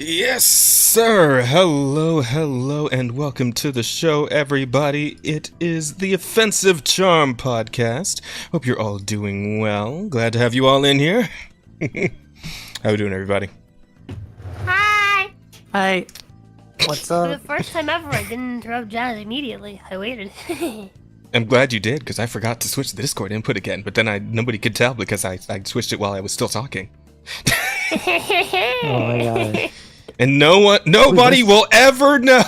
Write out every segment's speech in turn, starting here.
Yes, sir. Hello, and welcome to the show, everybody. It is the Offensive Charm podcast. Hope you're all doing well. Glad to have you all in here. How we doing, everybody? Hi! Hi. What's For the up? first time ever, I didn't interrupt Jazz immediately. I waited. I'm glad you did, because I forgot to switch the Discord input again, but then nobody could tell because I switched it while I was still talking. Oh my god. And nobody will ever know.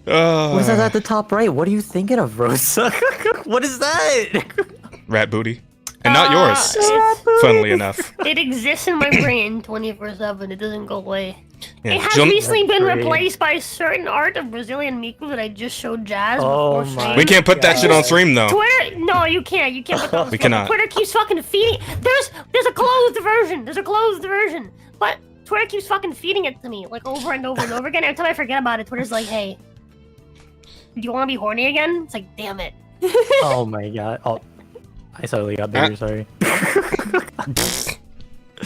What's that at the top right? What are you thinking of, Rosa? What is that? Rat booty. And not yours, it's- funnily enough. It exists in my brain 24/7. It doesn't go away. Yeah, It has Jun- recently been Great. replaced by certain art of Brazilian Miku that I just showed Jazz Oh before my stream. We can't put that shit on stream, though. Twitter? No, you can't. You can't put that on We stream. cannot. Twitter keeps fucking feeding. There's a closed version. There's a closed version. But Twitter keeps fucking feeding it to me like over and over and over again. Every time I forget about it, Twitter's like, "Hey, do you want to be horny again?" It's like, damn it. Oh my god. Oh, I totally got bigger. Sorry.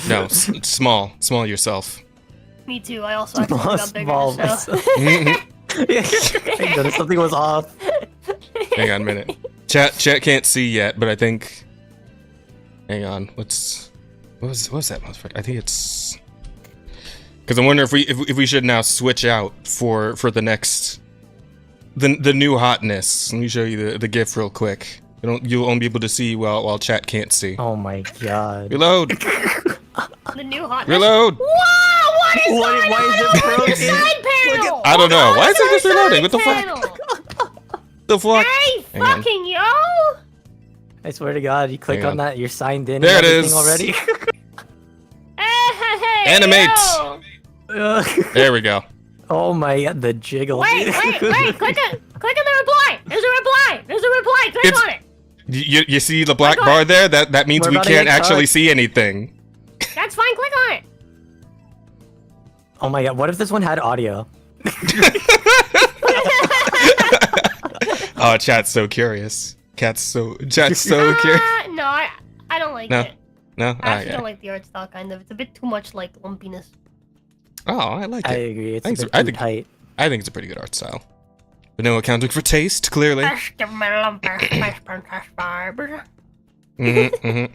No, small yourself. Me too. I also actually got bigger. Small So. myself. I noticed something was off. Hang on a minute. Chat can't see yet, but I think. Hang on. What was that motherfucker? I think it's. Because I wonder if we should now switch out for the next the new hotness. Let me show you the GIF real quick. You'll only be able to see while chat can't see. Oh my god. Reload. The new hotness. Reload. Wow! What is What- going why on is it over the broken? side panel? I don't know. Why is it just Side reloading? What the fuck? panel. The fuck? Hey, Hang on. fucking yo! I swear to god, you click Hang on on. that, you're signed in There and it everything is. already. Hey, Animate. yo. There we go. Oh my god, the jiggle. Wait! Click on the reply. There's a reply. Click It's- on it. You see the black Click on bar it. there? That means We're we about to can't get actually caught. see anything. That's fine. Click on it. Oh my god, what if this one had audio? Oh, chat's so curious. Chat's so curious. No, I don't like No? it. No? I actually Okay. don't like the art style. Kind of. It's a bit too much like lumpiness. Oh, I like I it. agree, it's Thanks, a bit I too think- tight. I think it's a pretty good art style. But no accounting for taste, clearly. Mm-hmm.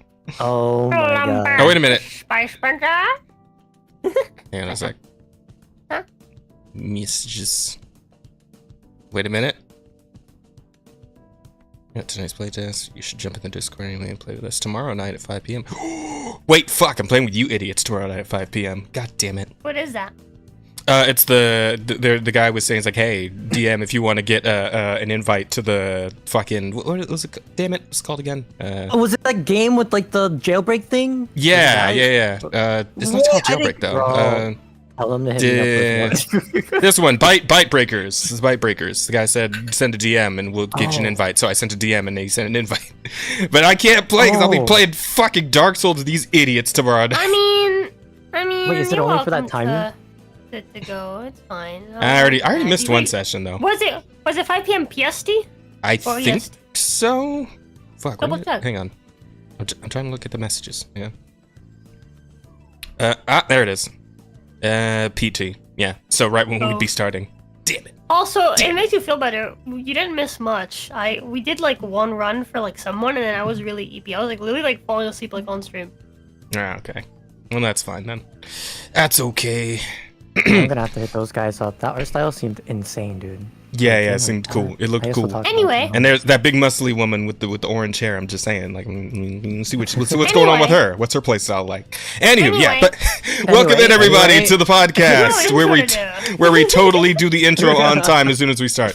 Oh my god. Oh, wait a minute. Spice burger. Hang on a sec. Huh? Messages. Wait a minute. Yeah, tonight's playtest. You should jump in the Discord anyway and play with us tomorrow night at 5 p.m. Wait, fuck! I'm playing with you idiots tomorrow night at 5 p.m. God damn it. What is that? It's the guy was saying, it's like, hey, DM, if you want to get an invite to the fucking, what was it? Damn it, what's it called again? Oh, was it that game with like the jailbreak thing? Yeah. It's not called What? I jailbreak didn't- though. Bro. Tell them to hit me up with one. This one, Bite Breakers. This is Bite Breakers. The guy said, send a DM and we'll get you an Oh. invite. So I sent a DM and he sent an invite. But I can't play because I'll be Oh. playing fucking Dark Souls with these idiots tomorrow. I mean, Wait, is it you're only for that welcome time? To go. It's fine. I already missed one session though. Was it 5 p.m. PST? I Or think yes. so. Fuck. Double what is it? check. Hang on. I'm trying to look at the messages. Yeah. There it is. PT. Yeah. So right when we'd be starting. Damn it. Also, it makes you feel better. You didn't miss much. We did like one run for like someone, and then I was really EP. I was like literally like falling asleep like on stream. Ah, okay. Well, that's fine then. That's okay. I'm gonna have to hit those guys up. That art style seemed insane, dude. Yeah, Oh it seemed my cool. God. It looked I guess we'll cool. talk about Anyway. it now. And there's that big muscly woman with the orange hair. I'm just saying, like, see what's going on with Anyway. her. What's her play style like? Anywho, yeah. Anyway. But welcome in everybody Anyway. to the podcast Anyway, where we what's gonna do? where we totally do the intro on time as soon as we start.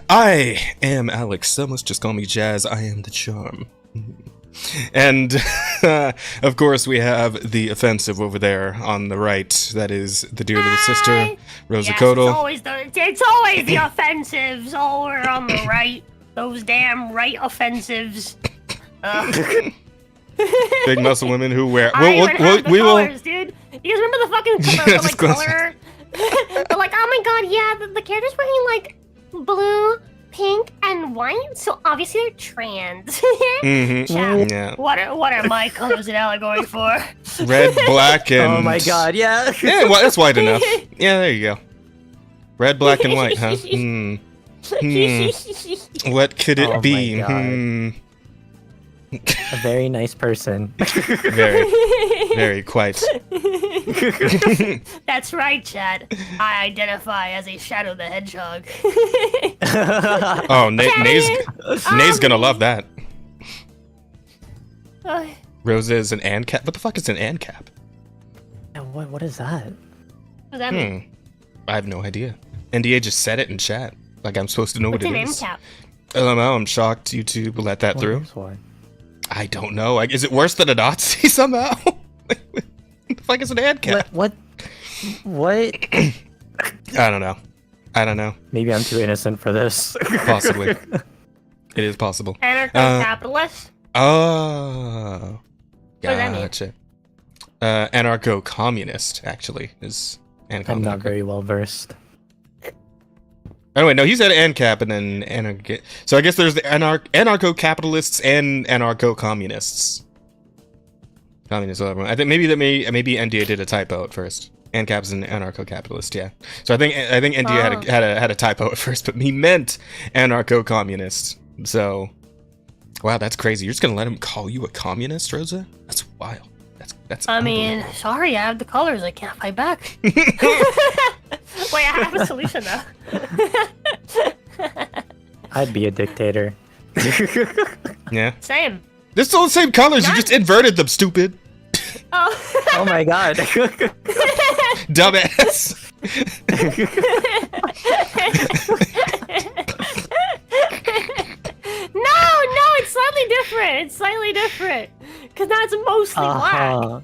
I am Alex. Some must just call me Jazz. I am the charm. And of course, we have the offensive over there on the right. That is the dear little sister, Hi. Rosa Yes, Codal. it's always the offensives over on the right. Those damn right offensives. Big muscle women who wear. I even have the We will. colors, dude. You guys remember the fucking Yes, like close. color? They're like, oh my god, yeah, the character's wearing like blue pink, and white, so obviously they're trans. Mm-hmm. Chat, Yeah. what are my colors an allegory for? Red, black, and... Oh my god, yeah. Yeah, well, that's white enough. Yeah, there you go. Red, black, and white, huh? What could it Oh my be? God. A very nice person. Very quite. That's right, Chad. I identify as a Shadow the Hedgehog. Oh, Nay's gonna love that. Rosa is an ANCAP. What the fuck is an ANCAP? What is that? What does that mean? I have no idea. NDA just said it in chat. Like I'm supposed to know What's what it an is. MCAP? LML, I'm shocked YouTube let that through. Here's one. I don't know. Like, is it worse than a Nazi somehow? What the fuck is an ANCAP? What? I don't know. Maybe I'm too innocent for this. Possibly. It is possible. Anarcho-capitalist? Oh. What does that mean? Gotcha. Anarcho-communist, actually, is I'm ANCAP. not very well versed. Anyway, no, he said ANCAP and then anarcho. So I guess there's the anarcho-capitalists and anarcho-communists. Communists, whatever. I think maybe NDA did a typo at first. ANCAP's an anarcho-capitalist, yeah. So I think NDA had a typo at first, but he meant anarcho-communist. So, wow, that's crazy. You're just gonna let him call you a communist, Rosa? That's wild. That's. I mean, sorry, I have the colors. I can't fight back. Wait, I have a solution though. I'd be a dictator. Yeah. Same. They're still the same colors. You just inverted them, stupid. Oh. Oh my god. Dumbass. No, it's slightly different. Cause that's mostly black.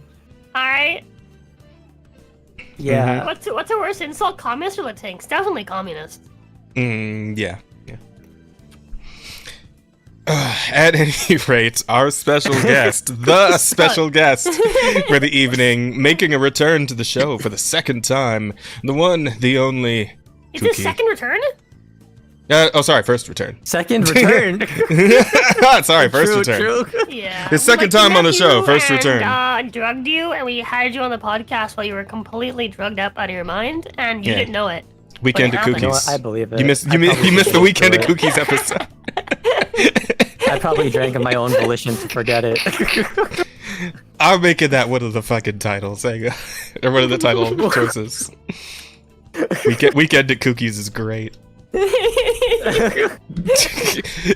Alright? Yeah. What's a worse insult, communist or Latinx? Definitely communist. Yeah. At any rate, our special guest, the special guest for the evening, making a return to the show for the second time, the one, the only. Is this second return? Sorry, first return. Second return. Sorry, first return. True. Yeah. His second time on the show, first return. Drugged you, and we had you on the podcast while you were completely drugged up out of your mind, and you didn't know it. Weekend of happened? Cookies. You know what? I believe it. You missed I probably the listened Weekend to of it. Cookies episode. I probably drank of my own volition to forget it. I'm making that one of the fucking titles. Or one of the title choices. Weekend at Cookies is great.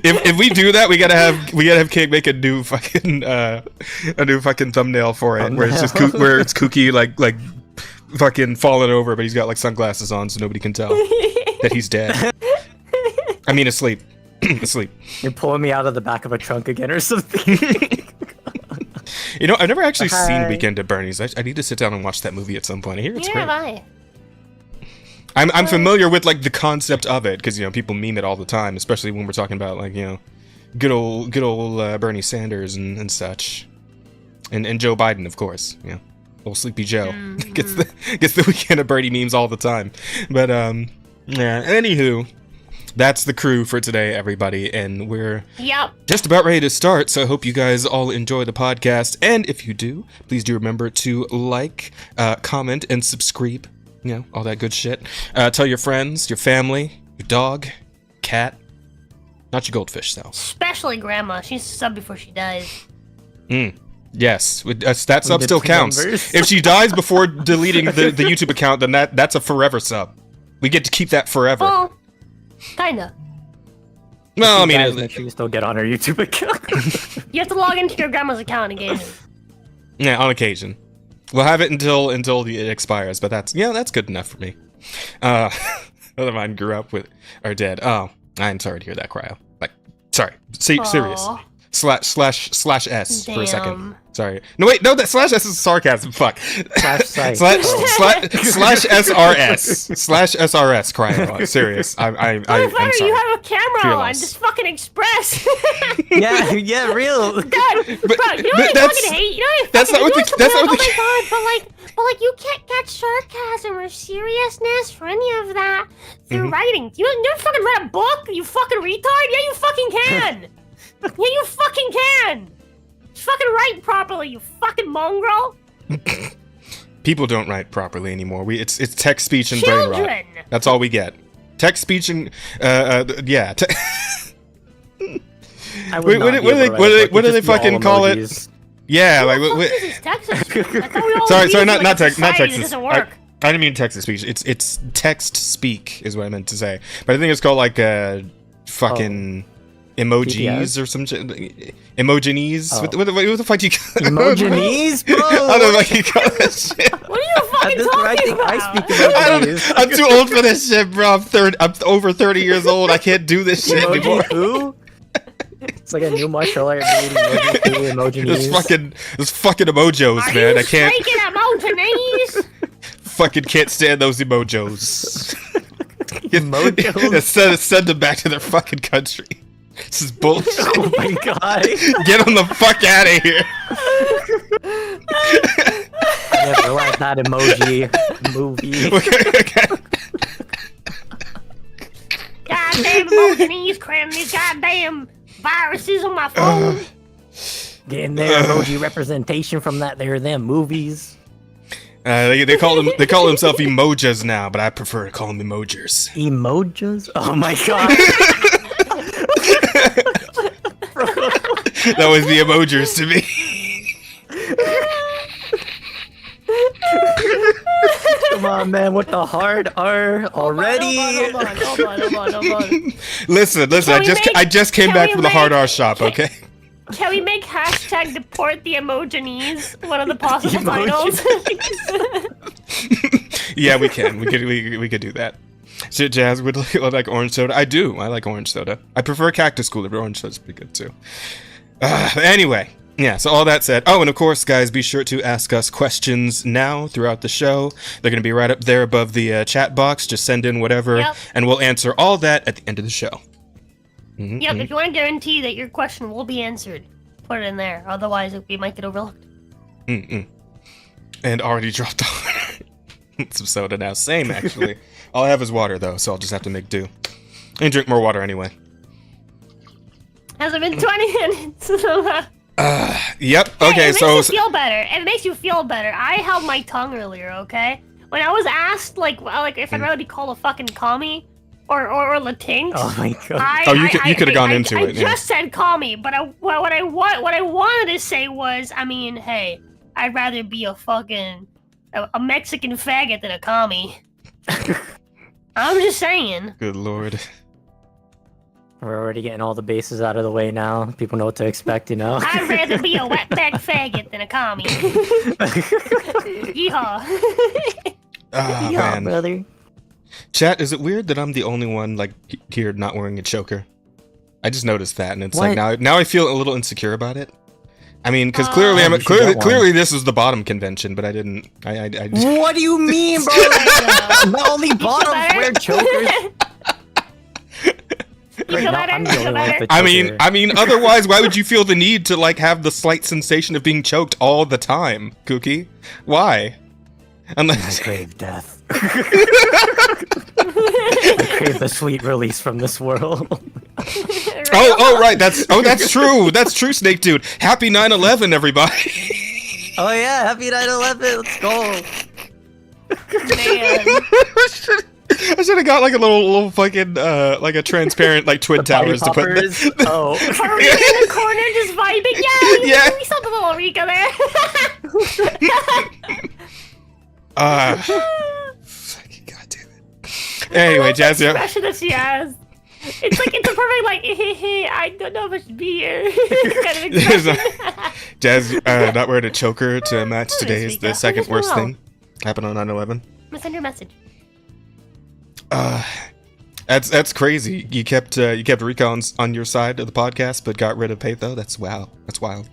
if we do that, we gotta have Cake make a new fucking thumbnail for it, where it's just where it's Cookie like fucking falling over, but he's got like sunglasses on, so nobody can tell that he's dead. I mean, asleep. Asleep. You're pulling me out of the back of a trunk again or something. You know, I've never actually seen Weekend at Bernie's. I need to sit down and watch that movie at some point. I hear it's Neither great. have I. I'm familiar with like the concept of it because people meme it all the time, especially when we're talking about like good old Bernie Sanders and such, and Joe Biden, of course. Old Sleepy Joe gets the Weekend at Bernie memes all the time. But yeah. Anywho, that's the crew for today, everybody, and we're just about ready to start. So I hope you guys all enjoy the podcast, and if you do, please do remember to like, comment, and subscribe. All that good shit. Tell your friends, your family, your dog, cat. Not your goldfish, though. Especially Grandma. She's subbed before she dies. Yes, that sub still counts. If she dies before deleting the YouTube account, then that's a forever sub. We get to keep that forever. Well, kinda. Well, I mean, Guys, make sure you still get on her YouTube account. You have to log into your grandma's account on occasion. Yeah, on occasion. We'll have it until it expires, but that's good enough for me. Other of mine grew up with are dead. Oh, I'm sorry to hear that, Cryo. Like, sorry. Serious. slash S for a second. Damn. Sorry. No, wait. No, that slash S is sarcasm. Fuck. Site. Slash SRS. Slash SRS. Crying out. Serious. I'm Motherfucker, sorry. you have a camera Feel on. lost. Just fucking express. Yeah, real. God, bro, you know what I that's- fucking hate? You know what I that's fucking not what hate? the- that's not what the- Oh my god, but like you can't catch sarcasm or seriousness for any of that through writing. You never fucking read a book, you fucking retard? Yeah, you fucking can! Yeah, you fucking can! Fucking write properly, you fucking mongrel! People don't write properly anymore. It's text, speech, and brain rot. Children! That's all we get. Text, speech, and yeah. I would not be able to write a book. What do It'd they just be all fucking call it? emojis. Yeah, like What the fuck is Texas? I thought we all sorry, agreed not like a text, not society Texas. doesn't work. I didn't mean text to speech. It's text speak is what I meant to say. But I think it's called like fucking emojis PPS? or some shit. Emojinies. Oh. What the fuck do you call Emojinies, bro. I don't know what you call that shit. What are you fucking At this point, I talking think about? I speak emojis. I'm too old for this shit, bro. I'm over 30 years old. I can't do this shit anymore. Emoji who? It's like a new martial art. Emoji This fucking emojos, Are man. you I can't shaking at mountainese? fucking can't stand those emojos. Emojos? Send them back to their fucking country. This is bullshit. Oh my god. Get them the fuck out of here. I never liked that emoji movie. Goddamn mountainese cramming these goddamn viruses on my phone. Getting their emoji representation from them movies. They call themselves emojis now, but I prefer to call them emojers. Emojis? Oh my god. That was the emojers to me. Come on, man, with the hard R already. Hold on. Listen. I just came back from the hard R shop. Okay. Can we make hashtag deport the emojinies one of the possible Emoji. titles? Yeah, we can. We could do that. So, Jazz, would you like orange soda? I do. I like orange soda. I prefer cactus cooler, but orange soda's pretty good too. Anyway, yeah. So all that said, oh, and of course, guys, be sure to ask us questions now throughout the show. They're gonna be right up there above the chat box. Just send in whatever, Yep. and we'll answer all that at the end of the show. Yep, if you want to guarantee that your question will be answered, put it in there. Otherwise, we might get overlooked. And already dropped off some soda now. Same, actually. All I have is water, though, so I'll just have to make do. And drink more water anyway. Has it been 20 minutes? Yep. Hey, Okay, it so makes you feel better. It makes you feel better. I held my tongue earlier, okay? When I was asked, like if I'd rather be called a fucking commie or Latinx. Oh my god. you could have gone into I it. Yeah. just said commie, but what I wanted to say was, I mean, hey, I'd rather be a fucking a Mexican faggot than a commie. I'm just saying. Good lord. We're already getting all the bases out of the way now. People know what to expect, you know? I'd rather be a wetback faggot than a commie. Yeehaw. Ah, Yeah, man. brother. Chat, is it weird that I'm the only one like here not wearing a choker? I just noticed that, and it's What? like now I feel a little insecure about it. I mean, because clearly You should get one. clearly this is the bottom convention, but I didn't. I just, What do you mean, bro? Not only bottoms better? wear chokers. You feel better? I'm You the feel only one better? with a choker. I mean, otherwise, why would you feel the need to like have the slight sensation of being choked all the time, Cookie? Why? Unless I crave death. I crave the sweet release from this world. Oh, right. That's true. That's true, Snake Dude. Happy 9/11, everybody. Oh yeah, happy 9/11. Let's go. Man. I should have got like a little fucking like a transparent like twin towers to put. Poppers. Oh. Are we in the corner just vibing? Yeah, we saw the little Rika there. Fucking goddamn it. Anyway, Jazz. Yeah. Expression that she has. It's like it's a perfect like I don't know if I should be here kind of expression. Jazz not wearing a choker to match today is the Rika. second Just worst hello. thing happened on 9/11. I'm gonna send your message. That's crazy. You kept Recon on your side of the podcast, but got rid of Patho. That's wow. That's wild.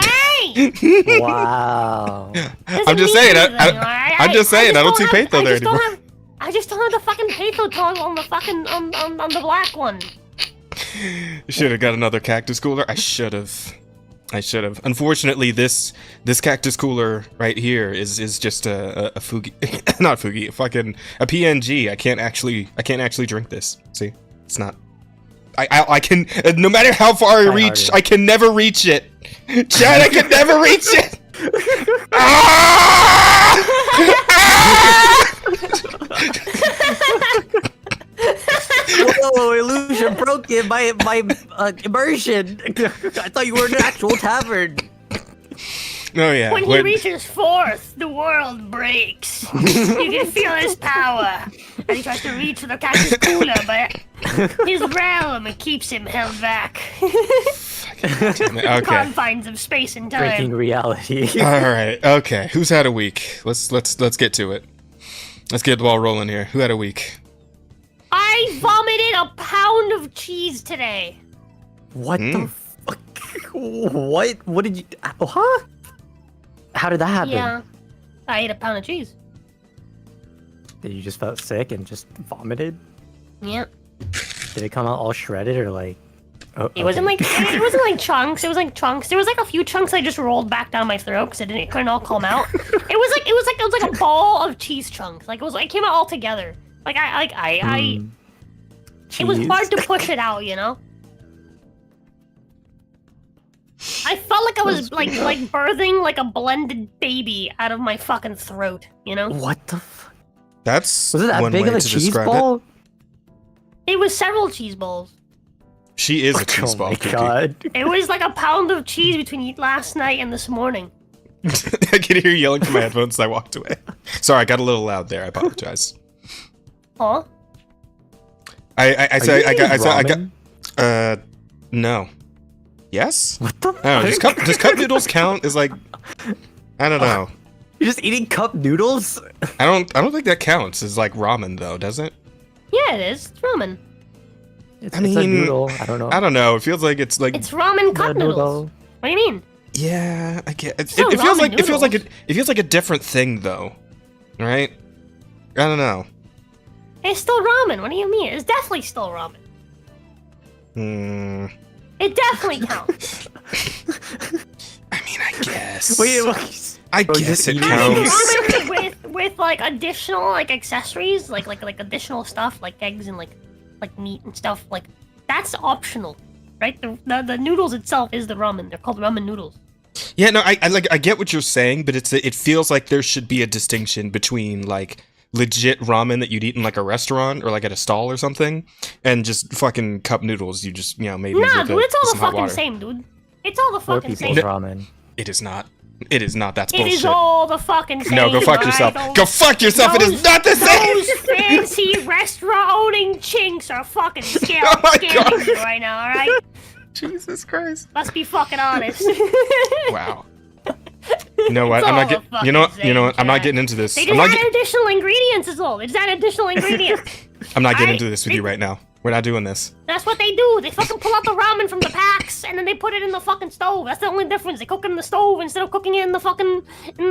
Hey! Wow. I'm just saying. I'm just saying. I don't see Patho there anymore. I just don't have the fucking Patho tone on the fucking on the black one. Should have got another cactus cooler. I should have. Unfortunately, this cactus cooler right here is just a Fugi, not Fugi, a PNG. I can't actually drink this. See, it's not. I can, no matter how far I reach, I can never reach it. Chad, I can never reach it. Whoa, illusion broken by immersion. I thought you were in an actual tavern. Oh yeah. When he reaches forth, the world breaks. You can feel his power. And he tries to reach for the cactus cooler, but his realm keeps him held back. Okay. Confines of space and time. Breaking reality. All right. Okay. Who's had a week? Let's get to it. Let's get the ball rolling here. Who had a week? I vomited a pound of cheese today. What the fuck? What? What did you? Huh? How did that happen? Yeah, I ate a pound of cheese. Did you just felt sick and just vomited? Yeah. Did it come out all shredded or like? Oh, It wasn't like it wasn't like chunks. It was like chunks. There was like a few chunks I just rolled back down my throat because it couldn't all come out. It was like a ball of cheese chunks. Like it came out all together. Like it was hard to push it out, you know. I felt like I was like birthing like a blended baby out of my fucking throat, you know. What the? That's Was it that one big way of a to cheese describe ball? It was several cheese balls. She is a cheese Oh ball. my Cookie. god! It was like a pound of cheese between last night and this morning. I could hear you yelling from my headphones as I walked away. Sorry, I got a little loud there. I apologize. Huh? I got no. Yes? What the? I don't know, Fuck? does cup noodles count as like, I don't know. You're just eating cup noodles? I don't think that counts as like ramen though, does it? Yeah, it is. It's ramen. It's I a mean, noodle. I don't know. I don't know. It feels like it's like It's ramen cup The noodles. noodle. What do you mean? yeah, I get it. Still It feels ramen like noodles. it feels like a different thing though, right? I don't know. It's still ramen. What do you mean? It's definitely still ramen. It definitely counts. I mean, I guess. Wait, I Bro, guess just it eat counts. Ramen with like additional like accessories, like additional stuff, like eggs and like meat and stuff. Like that's optional, right? The noodles itself is the ramen. They're called ramen noodles. Yeah, no, I get what you're saying, but it feels like there should be a distinction between like legit ramen that you'd eat in like a restaurant or like at a stall or something, and just fucking cup noodles you just made. Nah, with dude, it's all the some hot fucking water. same, dude. It's all the Poor fucking people's same. ramen. It is not. It is not. That's It bullshit. is all the fucking same. No, go fuck alright? yourself. Those- Go fuck yourself. It is not the same. Those fancy restaurant-owning chinks are fucking Oh my scamming God. you right now, alright? Jesus Christ. Let's be fucking honest. Wow. You know what? It's I'm all not getting. the You know what? fucking You know what? same I'm not shit. getting into this. They I'm just not. add additional ingredients is all. They just add additional ingredients. I'm not getting Alright? into this with you right now. We're not doing this. That's what they do. They fucking pull out the ramen from the packs and then they put it in the fucking stove. That's the only difference. They cook it in the stove instead of cooking it in the fucking the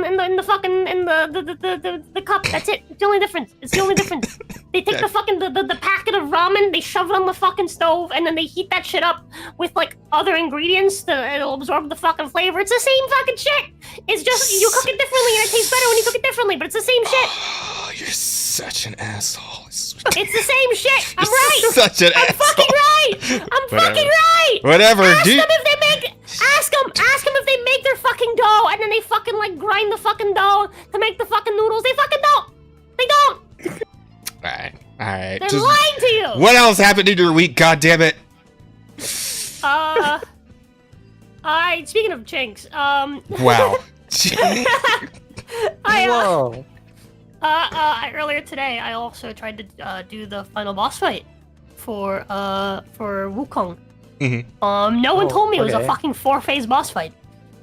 cup. That's it. It's the only difference. It's the only difference. They take the fucking the packet of ramen, they shove it on the fucking stove, and then they heat that shit up with like other ingredients it'll absorb the fucking flavor. It's the same fucking shit. It's just you cook it differently and it tastes better when you cook it differently, but it's the same shit. Oh, you're such an asshole. It's the same shit. I'm You're right. Such an I'm asshole. fucking right. I'm Whatever. fucking right. Whatever, Ask dude. them if they make. Ask them if they make their fucking dough and then they fucking like grind the fucking dough to make the fucking noodles. They fucking don't. They don't. All right. They're lying to you. What else happened in your week? God damn it. Alright. Speaking of chinks, Wow. Whoa. Earlier today, I also tried to do the final boss fight for Wukong. Mm-hmm. No one told me it was a okay. fucking 4-phase boss fight.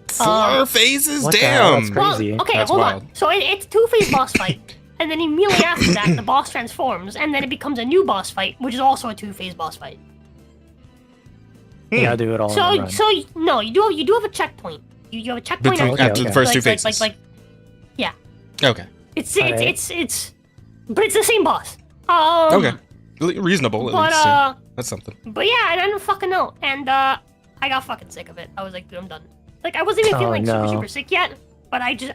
4 phases? What the hell? That's Damn. crazy. Well, okay, That's hold wild. on. So it's 2-phase boss fight. and then immediately after that, the boss transforms, and then it becomes a new boss fight, which is also a 2-phase boss fight. You gotta do it all. in one run. No, you do have a checkpoint. You have a checkpoint After the first 2 phases. Yeah. Okay. But it's the same boss. Okay. Reasonable. At least, yeah. That's something. But yeah, I didn't fucking know, and I got fucking sick of it. I was like, dude, I'm done. Like, I wasn't even feeling super sick yet, but I gave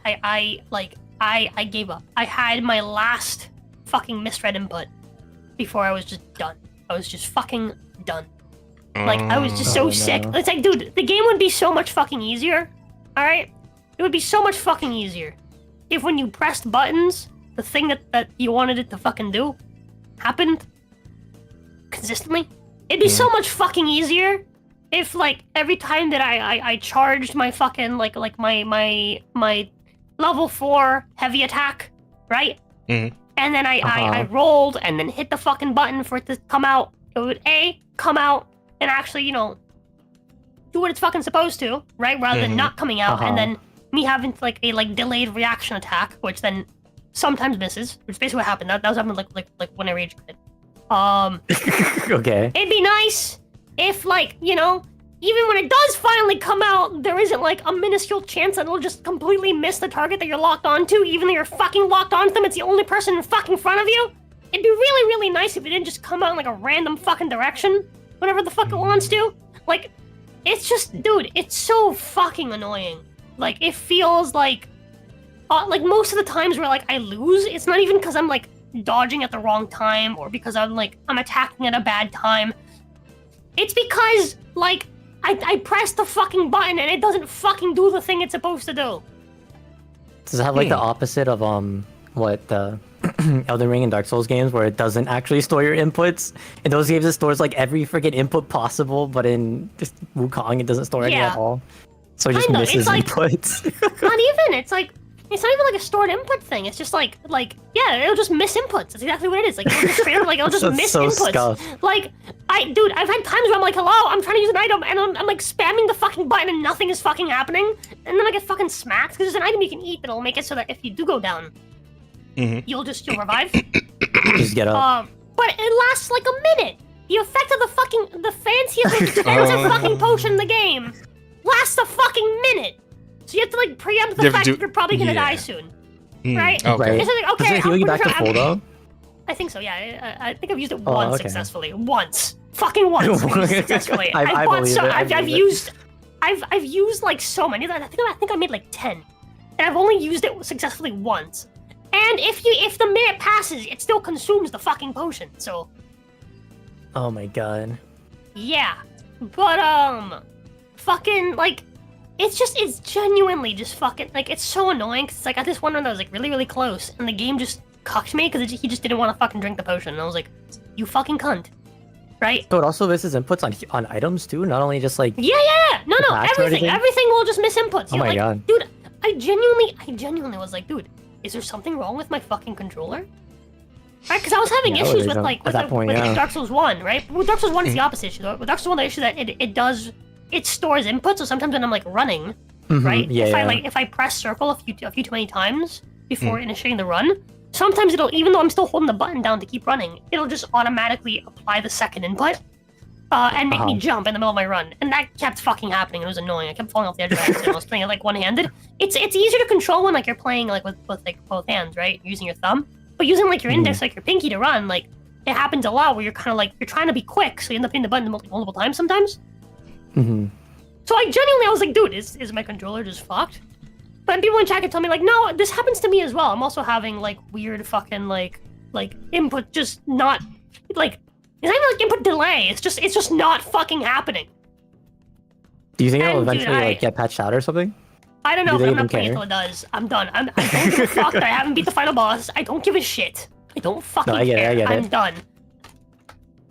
up. I had my last fucking misread input before I was just done. I was just fucking done. Like, I was just so sick. It's like, dude, the game would be so much fucking easier. Alright? It would be so much fucking easier if when you pressed buttons, the thing that you wanted it to fucking do happened consistently. It'd be so much fucking easier if, like, every time that I charged my fucking, like my level 4 heavy attack, right? Mm-hmm. And then I rolled and then hit the fucking button for it to come out. It would come out and actually, you know, do what it's fucking supposed to, right? Rather than not coming out and then me having like a delayed reaction attack, which then sometimes misses, which is basically what happened. That was happening like when I rage quit. Okay. It'd be nice if, like, you know, even when it does finally come out, there isn't like a minuscule chance that it'll just completely miss the target that you're locked onto, even though you're fucking locked onto them. It's the only person in fucking front of you. It'd be really, really nice if it didn't just come out in like a random fucking direction whenever the fuck it wants to. Like, it's just, dude, it's so fucking annoying. Like, it feels like most of the times where like I lose, it's not even because I'm like dodging at the wrong time or because I'm attacking at a bad time. It's because like I press the fucking button and it doesn't fucking do the thing it's supposed to do. Does it have like the opposite of what the Elden Ring and Dark Souls games, where it doesn't actually store your inputs? In those games, it stores like every freaking input possible, but in just Wukong, it doesn't store any at all. So it just misses inputs. Not even. It's not even like a stored input thing. It's just like yeah, it'll just miss inputs. That's exactly what it is. Like it'll just straight up, like it'll just miss inputs. Scuffed. Like dude, I've had times where I'm like, hello, I'm trying to use an item, and I'm like spamming the fucking button and nothing is fucking happening, and then I get fucking smacked because there's an item you can eat that'll make it so that if you do go down, you'll revive. Just get up. But it lasts like a minute. The effect of the fanciest expensive fucking potion in the game lasts a fucking minute. So you have to like preempt the fact that you're probably gonna die soon, right? Okay. It's like, okay, does it heal you back to full though? I think so. Yeah, I think I've used it once successfully. Fucking once successfully. I've used like so many. I think I made like 10, and I've only used it successfully once. And if the minute passes, it still consumes the fucking potion. So. Oh my god. Yeah, but fucking like. It's genuinely just fucking, like, it's so annoying, because, like, at this one run I was, like, really, really close, and the game just cucked me, because he just didn't want to fucking drink the potion, and I was like, you fucking cunt. Right? So it also misses inputs on items, too? Not only just, like... Yeah! No, everything! Everything will just miss inputs. Oh my god. Dude, I genuinely was like, dude, is there something wrong with my fucking controller? Right? Because I was having issues with, like, with Dark Souls 1, right? With Dark Souls 1, it's the opposite issue, though. With Dark Souls 1, the issue that it stores input, so sometimes when I'm like running, right? If I press circle a few too many times before initiating the run, sometimes it'll, even though I'm still holding the button down to keep running, it'll just automatically apply the second input and make me jump in the middle of my run. And that kept fucking happening. It was annoying. I kept falling off the edge of it. I was playing it like one-handed. It's easier to control when like you're playing like with like both hands, right? Using your thumb, but using like your index, like your pinky to run, like it happens a lot where you're kind of like you're trying to be quick, so you end up hitting the button multiple times sometimes. So I genuinely was like, dude, is my controller just fucked? But people in chat can tell me like, no, this happens to me as well. I'm also having like weird fucking like input just not like it's not even like input delay. It's just not fucking happening. Do you think it'll eventually like get patched out or something? I don't know if I'm not playing until it does. I'm done. I don't give a fuck that I haven't beat the final boss. I don't give a shit. I don't fucking care. I get it. I'm done.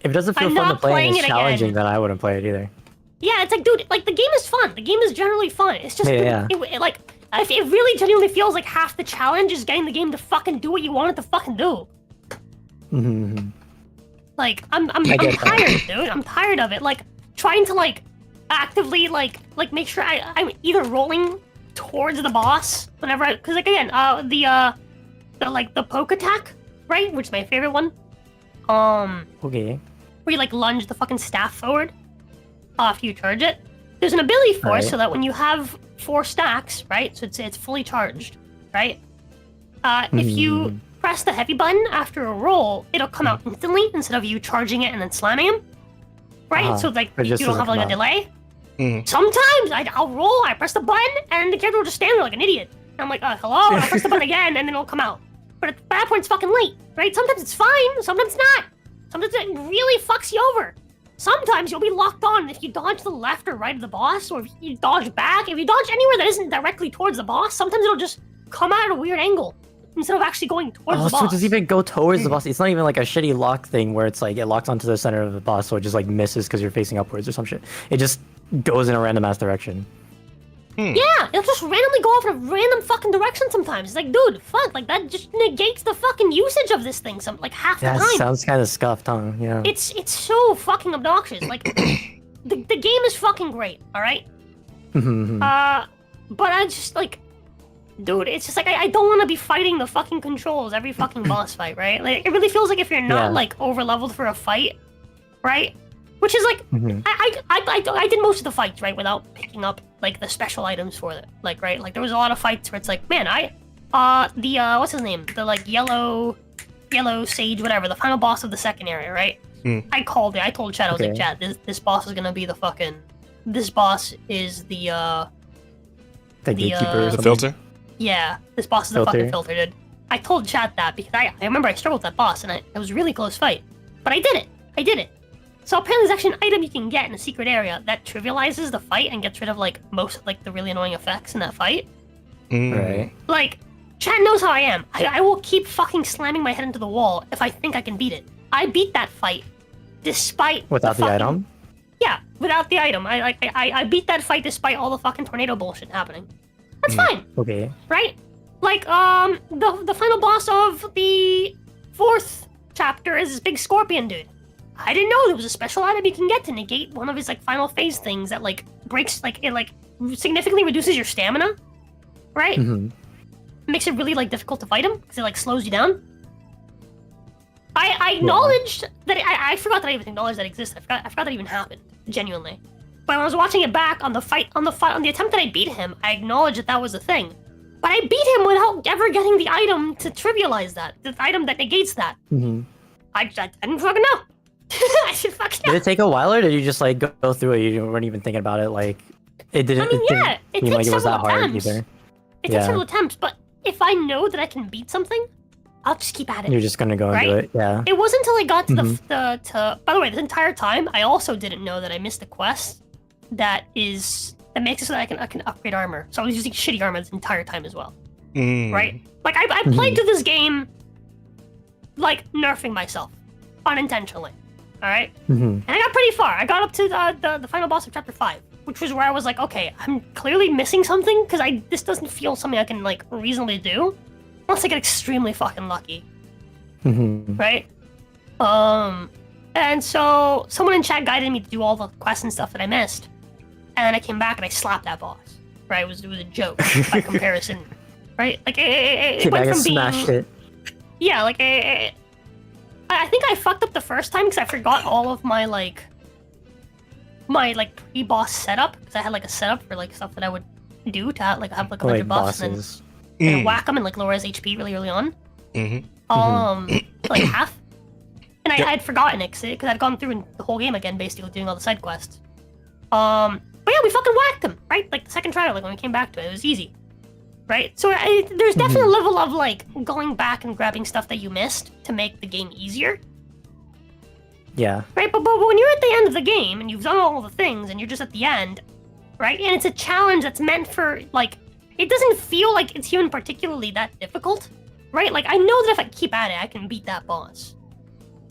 If it doesn't feel fun to play and it's challenging, then I wouldn't play it either. Yeah, it's like, dude, like, the game is fun. The game is generally fun. It's just, it really genuinely feels like half the challenge is getting the game to fucking do what you want it to fucking do. Like, I'm tired, dude. I'm tired of it. Like, trying to, like, actively, like make sure I'm either rolling towards the boss whenever because, like, again, the poke attack, right? Which is my favorite one. Okay. Where you like lunge the fucking staff forward after you charge it. There's an ability for it so that when you have 4 stacks, right? So it's fully charged, right? If you press the heavy button after a roll, it'll come out instantly instead of you charging it and then slamming him, right? So like you don't have like a delay. Sometimes I'll roll, I press the button, and the character will just stand there like an idiot. And I'm like, hello? And I'll press the button again, and then it'll come out. But at that point, it's fucking late, right? Sometimes it's fine, sometimes not. Sometimes it really fucks you over. Sometimes you'll be locked on if you dodge to the left or right of the boss, or if you dodge back. If you dodge anywhere that isn't directly towards the boss, sometimes it'll just come out at a weird angle instead of actually going towards the boss. So it doesn't even go towards the boss. It's not even like a shitty lock thing where it's like it locks onto the center of the boss, so it just like misses because you're facing upwards or some shit. It just goes in a random ass direction. Yeah, it'll just randomly go off in a random fucking direction sometimes. It's like, dude, fuck, like that just negates the fucking usage of this thing like half the time. That sounds kind of scuffed, huh? Yeah. It's so fucking obnoxious. Like, the game is fucking great, alright? But I just like, dude, it's just like I don't want to be fighting the fucking controls every fucking boss fight, right? Like, it really feels like if you're not like over leveled for a fight, right? Which is like, I did most of the fights, right, without picking up like the special items for it, like, right? Like there was a lot of fights where it's like, man, what's his name? The like yellow sage, whatever, the final boss of the second area, right? I called it. I told Chad, I was like, Chad, this boss is gonna be the fucking. This boss is the gatekeeper. The filter. Yeah, this boss is the fucking filter, dude. I told Chad that because I remember I struggled with that boss and it was a really close fight, but I did it. So apparently there's actually an item you can get in a secret area that trivializes the fight and gets rid of like most of like the really annoying effects in that fight. Right. Like, Chad knows how I am. I will keep fucking slamming my head into the wall if I think I can beat it. I beat that fight despite without the item? Yeah, without the item. I beat that fight despite all the fucking tornado bullshit happening. That's fine. Okay. Right? Like, the final boss of the 4th chapter is this big scorpion dude. I didn't know there was a special item you can get to negate one of his like final phase things that like breaks, like it like significantly reduces your stamina, right? Makes it really like difficult to fight him because it like slows you down. I acknowledged that I forgot that I even acknowledged that existed. I forgot that even happened, genuinely. But when I was watching it back on the attempt that I beat him, I acknowledged that was a thing. But I beat him without ever getting the item to trivialize that, the item that negates that. I didn't fucking know. I should fucking know. Did it take a while, or did you just like go through it? You weren't even thinking about it. Like it didn't. I mean, yeah, it takes like it was that several hard attempts. either. It takes several attempts, but if I know that I can beat something, I'll just keep at it. You're just gonna go and do it, yeah. It wasn't until I got to by the way, this entire time, I also didn't know that I missed a quest that makes it so that I can upgrade armor. So I was using shitty armor this entire time as well. Right? Like I played through this game like nerfing myself unintentionally. Alright? And I got pretty far. I got up to the final boss of chapter 5, which was where I was like, okay, I'm clearly missing something because this doesn't feel something I can like reasonably do unless I get extremely fucking lucky. Right? And so someone in chat guided me to do all the quests and stuff that I missed. And then I came back and I slapped that boss. Right? It was a joke by comparison. Right? Like it went from being smashed it. Yeah, like I think I fucked up the first time because I forgot all of my pre-boss setup because I had like a setup for like stuff that I would do to have like a bunch of buffs and then whack them and like lower his HP really early on. Like half. And I had forgotten it because I'd gone through the whole game again, basically doing all the side quests. But yeah, we fucking whacked him, right? Like the second trial, like when we came back to it, it was easy. Right? So there's definitely a level of like going back and grabbing stuff that you missed to make the game easier. Yeah. Right? But when you're at the end of the game and you've done all the things and you're just at the end, right? And it's a challenge that's meant for like, it doesn't feel like it's even particularly that difficult, right? Like I know that if I keep at it, I can beat that boss.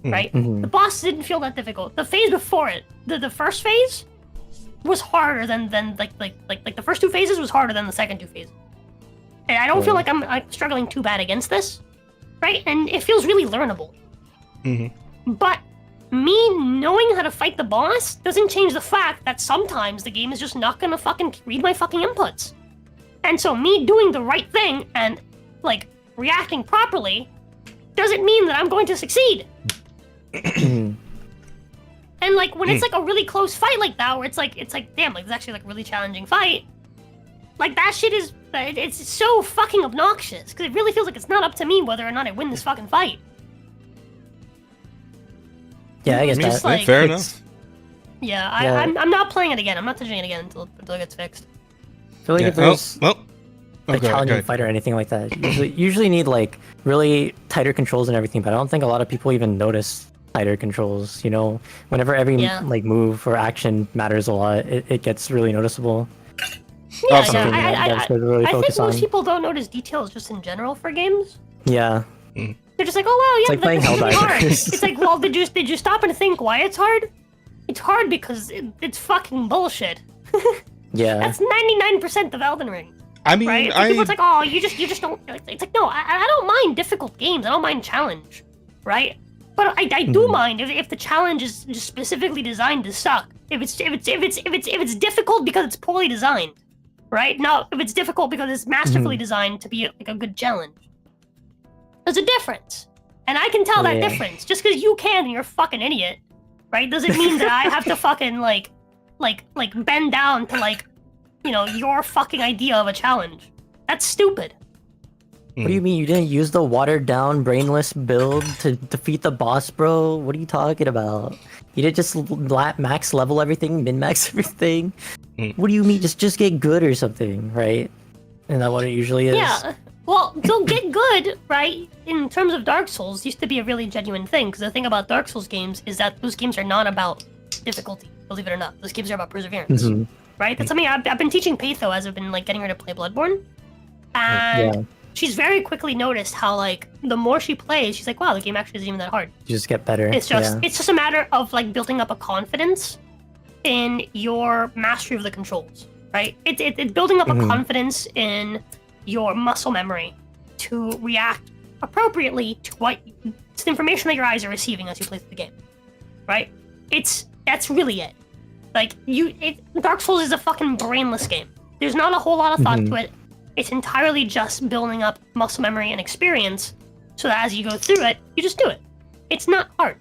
Right? The boss didn't feel that difficult. The phase before it, the first phase was harder than like the first 2 phases was harder than the second 2 phases. And I don't feel like I'm struggling too bad against this, right? And it feels really learnable. But me knowing how to fight the boss doesn't change the fact that sometimes the game is just not gonna fucking read my fucking inputs. And so me doing the right thing and like reacting properly doesn't mean that I'm going to succeed. And like when it's like a really close fight like that, where it's like damn, like it's actually like a really challenging fight. Like that shit is it's so fucking obnoxious because it really feels like it's not up to me whether or not I win this fucking fight. Yeah, I guess Just that. like- Fair enough. Yeah, Yeah. I'm not playing it again. I'm not touching it again until it gets fixed. I feel like Yeah. if there's Well, a challenging fight or anything like that, usually need like really tighter controls and everything. But I don't think a lot of people even notice tighter controls. You know, whenever every Yeah. like move or action matters a lot, it gets really noticeable. Yeah, Something that I really think focus most on. people don't notice details just in general for games. Yeah, They're just like, oh wow, yeah, like playing that's really hard. Helldivers. It's like, well, did you stop and think why it's hard? It's hard because it's fucking bullshit. yeah. That's 99% of Elden Ring, I mean, right? It's like, people, it's like, oh, you just don't. It's like, no, I don't mind difficult games. I don't mind challenge, right? But I do mind if the challenge is just specifically designed to suck. If it's difficult because it's poorly designed, right? Not if it's difficult because it's masterfully designed to be like a good challenge. There's a difference, and I can tell that Yeah. difference. Just because you can and you're a fucking idiot, right? Doesn't mean that I have to fucking like bend down to like, you know, your fucking idea of a challenge. That's stupid. What do you mean you didn't use the watered down brainless build to defeat the boss, bro? What are you talking about? You did just max level everything, min max everything. What do you mean? Just get good or something, right? Isn't that what it usually is? Yeah. Well, so get good, right? In terms of Dark Souls, used to be a really genuine thing. Because the thing about Dark Souls games is that those games are not about difficulty. Believe it or not, those games are about perseverance, right? That's something I've been teaching Patho as I've been like getting her to play Bloodborne, and Yeah. she's very quickly noticed how like the more she plays, she's like, wow, the game actually isn't even that hard. You just get better. It's just a matter of like building up a confidence in your mastery of the controls, right? It's building up a confidence in your muscle memory to react appropriately to to the information that your eyes are receiving as you play through the game, right? That's really it. Like Dark Souls is a fucking brainless game. There's not a whole lot of thought to it. It's entirely just building up muscle memory and experience, so that as you go through it, you just do it. It's not hard,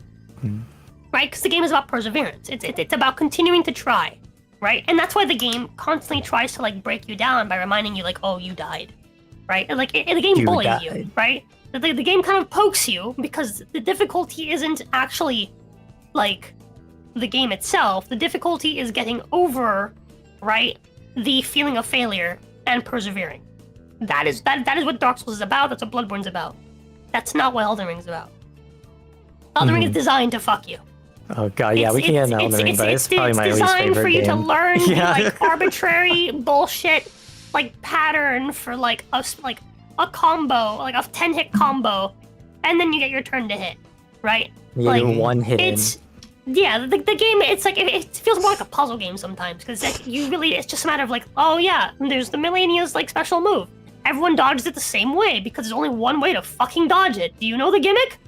right? Because the game is about perseverance. It's about continuing to try, right? And that's why the game constantly tries to like break you down by reminding you like, oh, you died, right? And like the game You bullies died. you, right? The game kind of pokes you because the difficulty isn't actually like the game itself. The difficulty is getting over, right, the feeling of failure and persevering. That is what Dark Souls is about. That's what Bloodborne's about. That's not what Elden Ring's about. Elden Ring is designed to fuck you. Oh god, yeah, we can get an Elden Ring, but it's probably my least designed favorite for you game. to learn Yeah. like arbitrary bullshit like pattern for like a combo, like a 10-hit combo, and then you get your turn to hit, right? Yeah, like, one hit in. the game, it's like it feels more like a puzzle game sometimes because like, it's just a matter of like, oh yeah, there's the Millennia's like special move. Everyone dodges it the same way because there's only one way to fucking dodge it. Do you know the gimmick?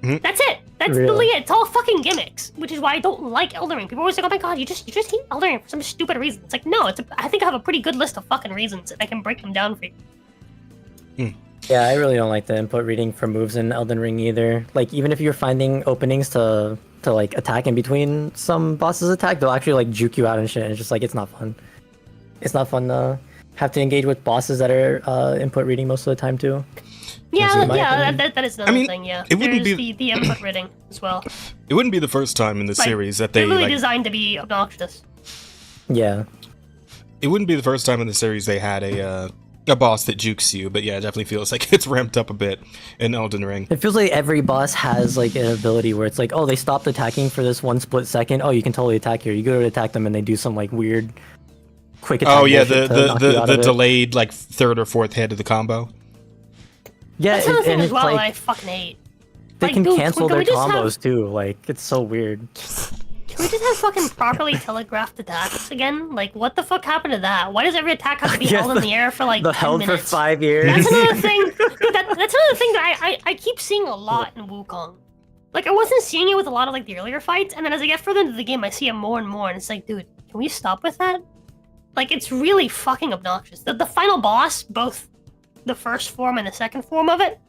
That's it. That's Really? literally it. It's all fucking gimmicks, which is why I don't like Elden Ring. People always say, "Oh my god, you just hate Elden Ring for some stupid reason." It's like, no, I think I have a pretty good list of fucking reasons, and I can break them down for you. Yeah, I really don't like the input reading for moves in Elden Ring either. Like, even if you're finding openings to like attack in between some bosses' attack, they'll actually like juke you out and shit. And it's just like, it's not fun. It's not fun to have to engage with bosses that are input reading most of the time too. Yeah, my opinion. that is another thing. Yeah, it wouldn't there's be- the input reading as well. It wouldn't be the first time in the Like, series that they're they really like. designed to be obnoxious. Yeah. It wouldn't be the first time in the series they had a boss that jukes you, but yeah, it definitely feels like it's ramped up a bit in Elden Ring. It feels like every boss has like an ability where it's like, oh, they stopped attacking for this one split second. Oh, you can totally attack here. You go to attack them and they do some like weird quick attack. Oh yeah, bullshit to knock you out the of it. delayed like third or fourth hit of the combo. Yeah, That's another thing and as it's well like I fucking hate. they Like, can dude, cancel can their we just have- combos too. Like, it's so weird. Can we just have fucking properly telegraphed attacks again? Like, what the fuck happened to that? Why does every attack have to be Yeah, held in the air for like The 10 held for minutes? 5 years. That's another thing. Dude, that's another thing that I keep seeing a lot in Wukong. Like, I wasn't seeing it with a lot of like the earlier fights, and then as I get further into the game, I see it more and more, and it's like, dude, can we stop with that? Like, it's really fucking obnoxious. The final boss, both the first form and the second form of it,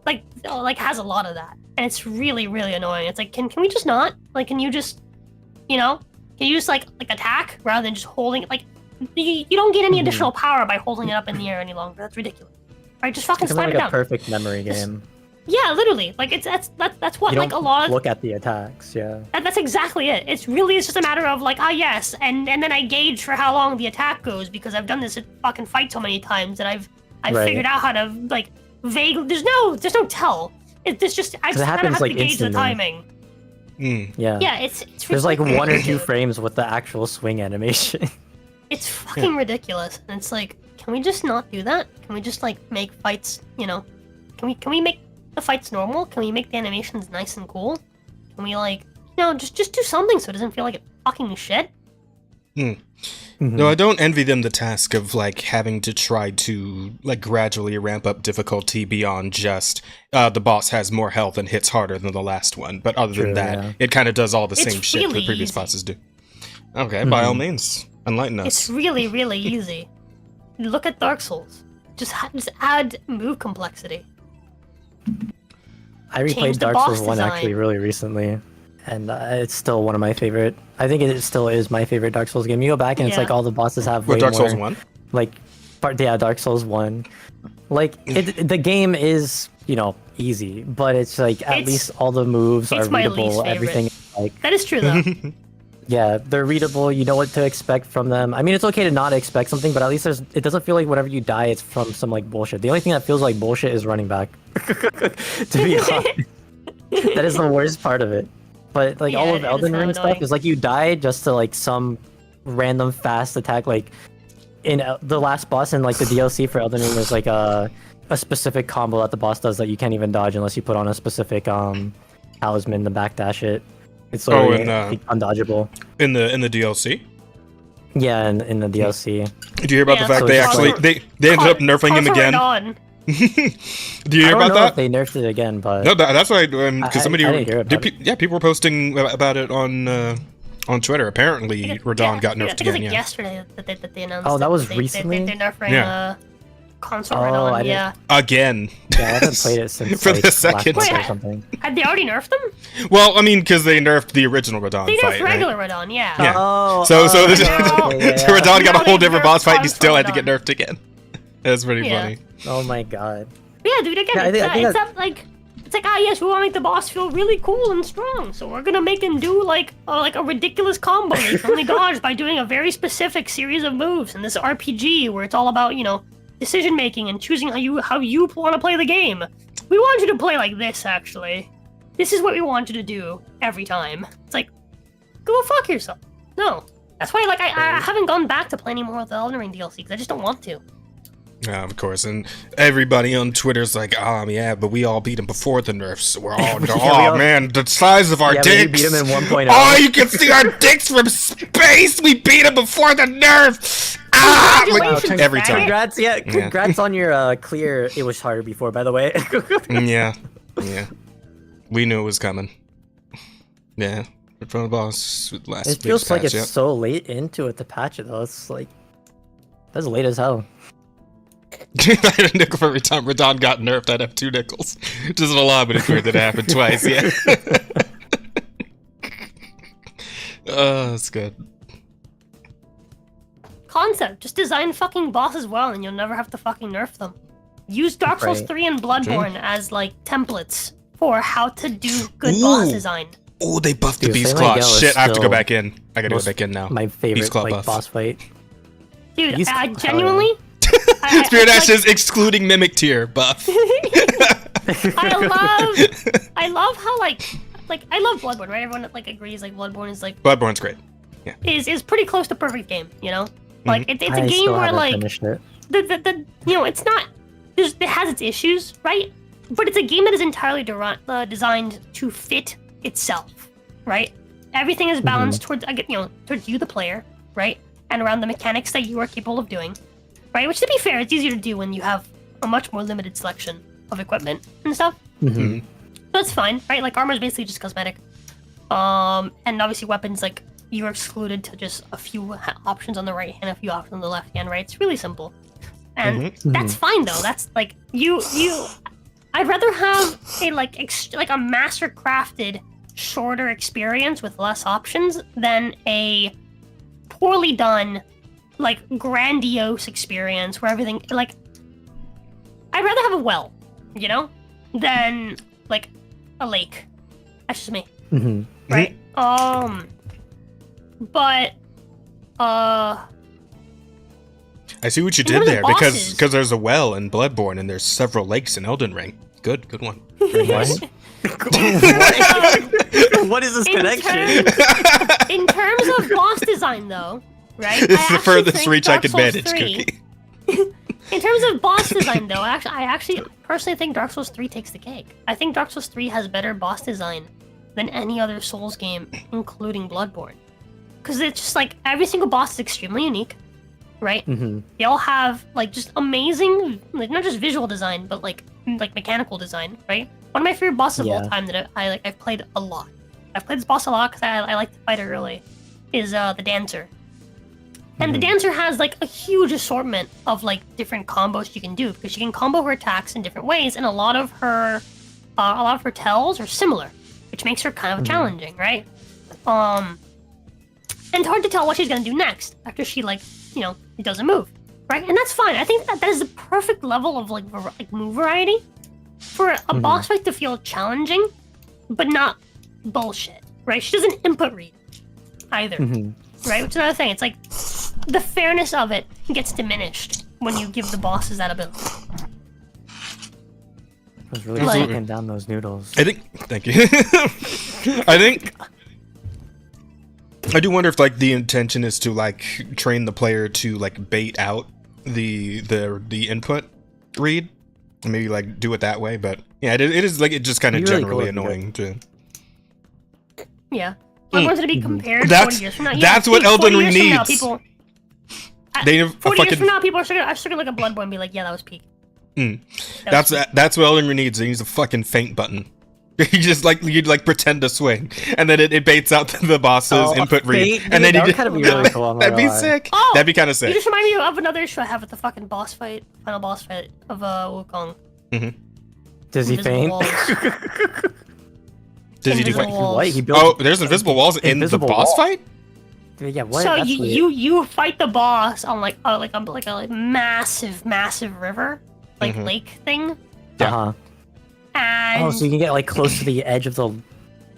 like has a lot of that, and it's really really annoying. It's like, can we just not? Like, can you just, can you just like attack rather than just holding it? Like, you don't get any additional power by holding it up in the air any longer. That's ridiculous. Right? Just fucking It's slam like it down. a perfect memory game. Yeah, literally. Like, that's what You like don't a lot of look at the attacks. Yeah. that's exactly it. It's just a matter of like, yes, and then I gauge for how long the attack goes because I've done this at fucking fight so many times that I've Right. figured out how to like vaguely. There's no tell. It's just I just kind of happens, have like, to gauge the instantly. timing. Yeah. Yeah, it's There's like ridiculous. 1 or 2 frames with the actual swing animation. It's fucking ridiculous, and it's like, can we just not do that? Can we just like make fights? Can we make the fights normal? Can we make the animations nice and cool? Can we like, just do something so it doesn't feel like it fucking shit? No, I don't envy them the task of like having to try to like gradually ramp up difficulty beyond just the boss has more health and hits harder than the last one. But other than True, that, yeah. it kind of does all the It's same shit really the previous easy. bosses do. Okay, by all means, enlighten us. It's really, really easy. Look at Dark Souls. Just add move complexity. I Change replayed the Dark boss Souls 1 actually design. really recently, and it's still one of my favorite. I think it still is my favorite Dark Souls game. You go back and it's Yeah. like all the bosses have With way Dark more, Souls 1? like, Dark Souls 1. Like, the game is, easy, but it's like at It's- least all the moves are it's my readable. least favorite. Everything is, like, That is true though. yeah, they're readable. You know what to expect from them. I mean, it's okay to not expect something, but at least it doesn't feel like whenever you die, it's from some like bullshit. The only thing that feels like bullshit is running back. To be honest, that is the worst part of it. But like all Yeah, of it is Elden so Ring stuff annoying. is like you die just to like some random fast attack. Like in the last boss in like the DLC for Elden Ring, there's like a specific combo that the boss does that you can't even dodge unless you put on a specific talisman to backdash it. It's literally like, undodgeable. In the DLC? Yeah, in the DLC. Do you hear about Yeah, the fact so they it's actually like- they ended up nerfing him again? On. Do you I hear don't about know that? if they nerfed it again, but No, that's why because somebody I didn't hear about it. people were posting about it on Twitter. Apparently, Radon got I nerfed think it's again. like Yeah. yesterday that they announced. Oh, that was they, recently? They're nerfing Yeah. console Oh, Radon. I didn't- Yeah. Again. yeah, I haven't played it since For like, the second last month time. or something. Had they already nerfed them? Well, I mean, because they nerfed the original Radon They nerfed fight. Right? regular Radon. Yeah. Yeah. Oh, So this yeah, Radon got Now a whole they different nerfed boss fight, and he console still had to get Radon. nerfed again. That's pretty Yeah. funny. Oh my god. Yeah, dude. Again, Yeah, I think it's that- up like. It's like, yes, we want to make the boss feel really cool and strong, so we're gonna make him do like a ridiculous combo that he can only dodge by doing a very specific series of moves in this RPG where it's all about decision making and choosing how you want to play the game. We want you to play like this, actually. This is what we want you to do every time. It's like, go fuck yourself. No, that's why I haven't gone back to play any more of the Elden Ring DLC because I just don't want to. Yeah, of course. And everybody on Twitter's like, yeah, but we all beat him before the nerfs. We're all, we oh all- man, the size of our Yeah, but you dicks. beat him in 1.0. Oh, you can see our dicks from space. We beat him before the nerf. Ah, Congratulations, like, every faggot. time. Congrats, congrats on your clear. It was harder before, by the way. Yeah. We knew it was coming. Yeah. From the boss last It feels like patch, it's so late into it to patch it though. It's like that's late as hell. I had a nickel for every time Radon got nerfed. I'd have 2 nickels. Just allow me to clear that happened twice. Yeah. Oh, that's good. Concept. Just design fucking bosses well and you'll never have to fucking nerf them. Use Dark Souls Right. 3 and Bloodborne as like templates for how to do good boss Ooh. design. Oh, they buffed the Dude, Beast Samurai Claw. Gale is Shit, I have to go still back in. I gotta go most- back in now. My Beast favorite Claw like buff. boss fight. Dude, Use- genuinely, Spirit like- Ashes excluding Mimic Tier buff. I love how like I love Bloodborne, right? Everyone like agrees like Bloodborne is like Bloodborne's great. is pretty close to perfect game, Like it's a I game still where haven't like finished it. the it's not it has its issues, right? But it's a game that is entirely designed to fit itself, right? Everything is balanced towards towards you, the player, right? And around the mechanics that you are capable of doing, right? Which, to be fair, it's easier to do when you have a much more limited selection of equipment and stuff. Mhm. So that's fine, right? Like armor is basically just cosmetic, and obviously weapons like you're excluded to just a few options on the right hand, a few options on the left hand, right? It's really simple. and that's fine though. That's like you. I'd rather have a like a master crafted, shorter experience with less options than a poorly done, like grandiose experience where everything like. I'd rather have a well, you know, than like a lake. That's just me. Right? But I see what you did there because there's a well in Bloodborne and there's several lakes in Elden Ring. Good one. What? What is this connection? In terms of boss design, though, right? This is the furthest reach I could manage, Cookie. In terms of boss design, though, I actually personally think Dark Souls 3 takes the cake. I think Dark Souls 3 has better boss design than any other Souls game, including Bloodborne. Because it's just like every single boss is extremely unique, right? They all have like just amazing, like not just visual design, but like mechanical design, right? One of my favorite bosses of all time that I've played a lot. I've played this boss a lot because I like to fight it early. Is the Dancer. And the Dancer has like a huge assortment of like different combos you can do because she can combo her attacks in different ways, and a lot of her tells are similar, which makes her kind of challenging, right? And it's hard to tell what she's gonna do next after she doesn't move, right? And that's fine. I think that is the perfect level of like move variety for a boss fight to feel challenging, but not bullshit, right? She doesn't input read either, right? Which is another thing. It's like the fairness of it gets diminished when you give the bosses that ability. I was really sucking down those noodles. Thank you. I do wonder if like the intention is to like train the player to like bait out the input read, and maybe like do it that way. But yeah, it is like it's just kind of generally annoying to. Yeah, Bloodborne's gonna be compared 40 years from now. That's what Elden Ring needs. Now, people, 40 years from now, people are still gonna look at Bloodborne and be like, "Yeah, that was peak." That's what Elden Ring needs. It needs a fucking feint button. You just you'd pretend to swing, and then it baits out the boss's input read, and then you just really cool, that'd be sick. Oh, that'd be kind of sick. You just remind me of another issue I have with the fucking final boss fight of Wukong. Does he faint? Does he do what? He built there's invisible walls in the boss fight. Yeah, what? So you fight the boss on like a massive river, like lake thing. Yeah. And so you can get like close to the edge of the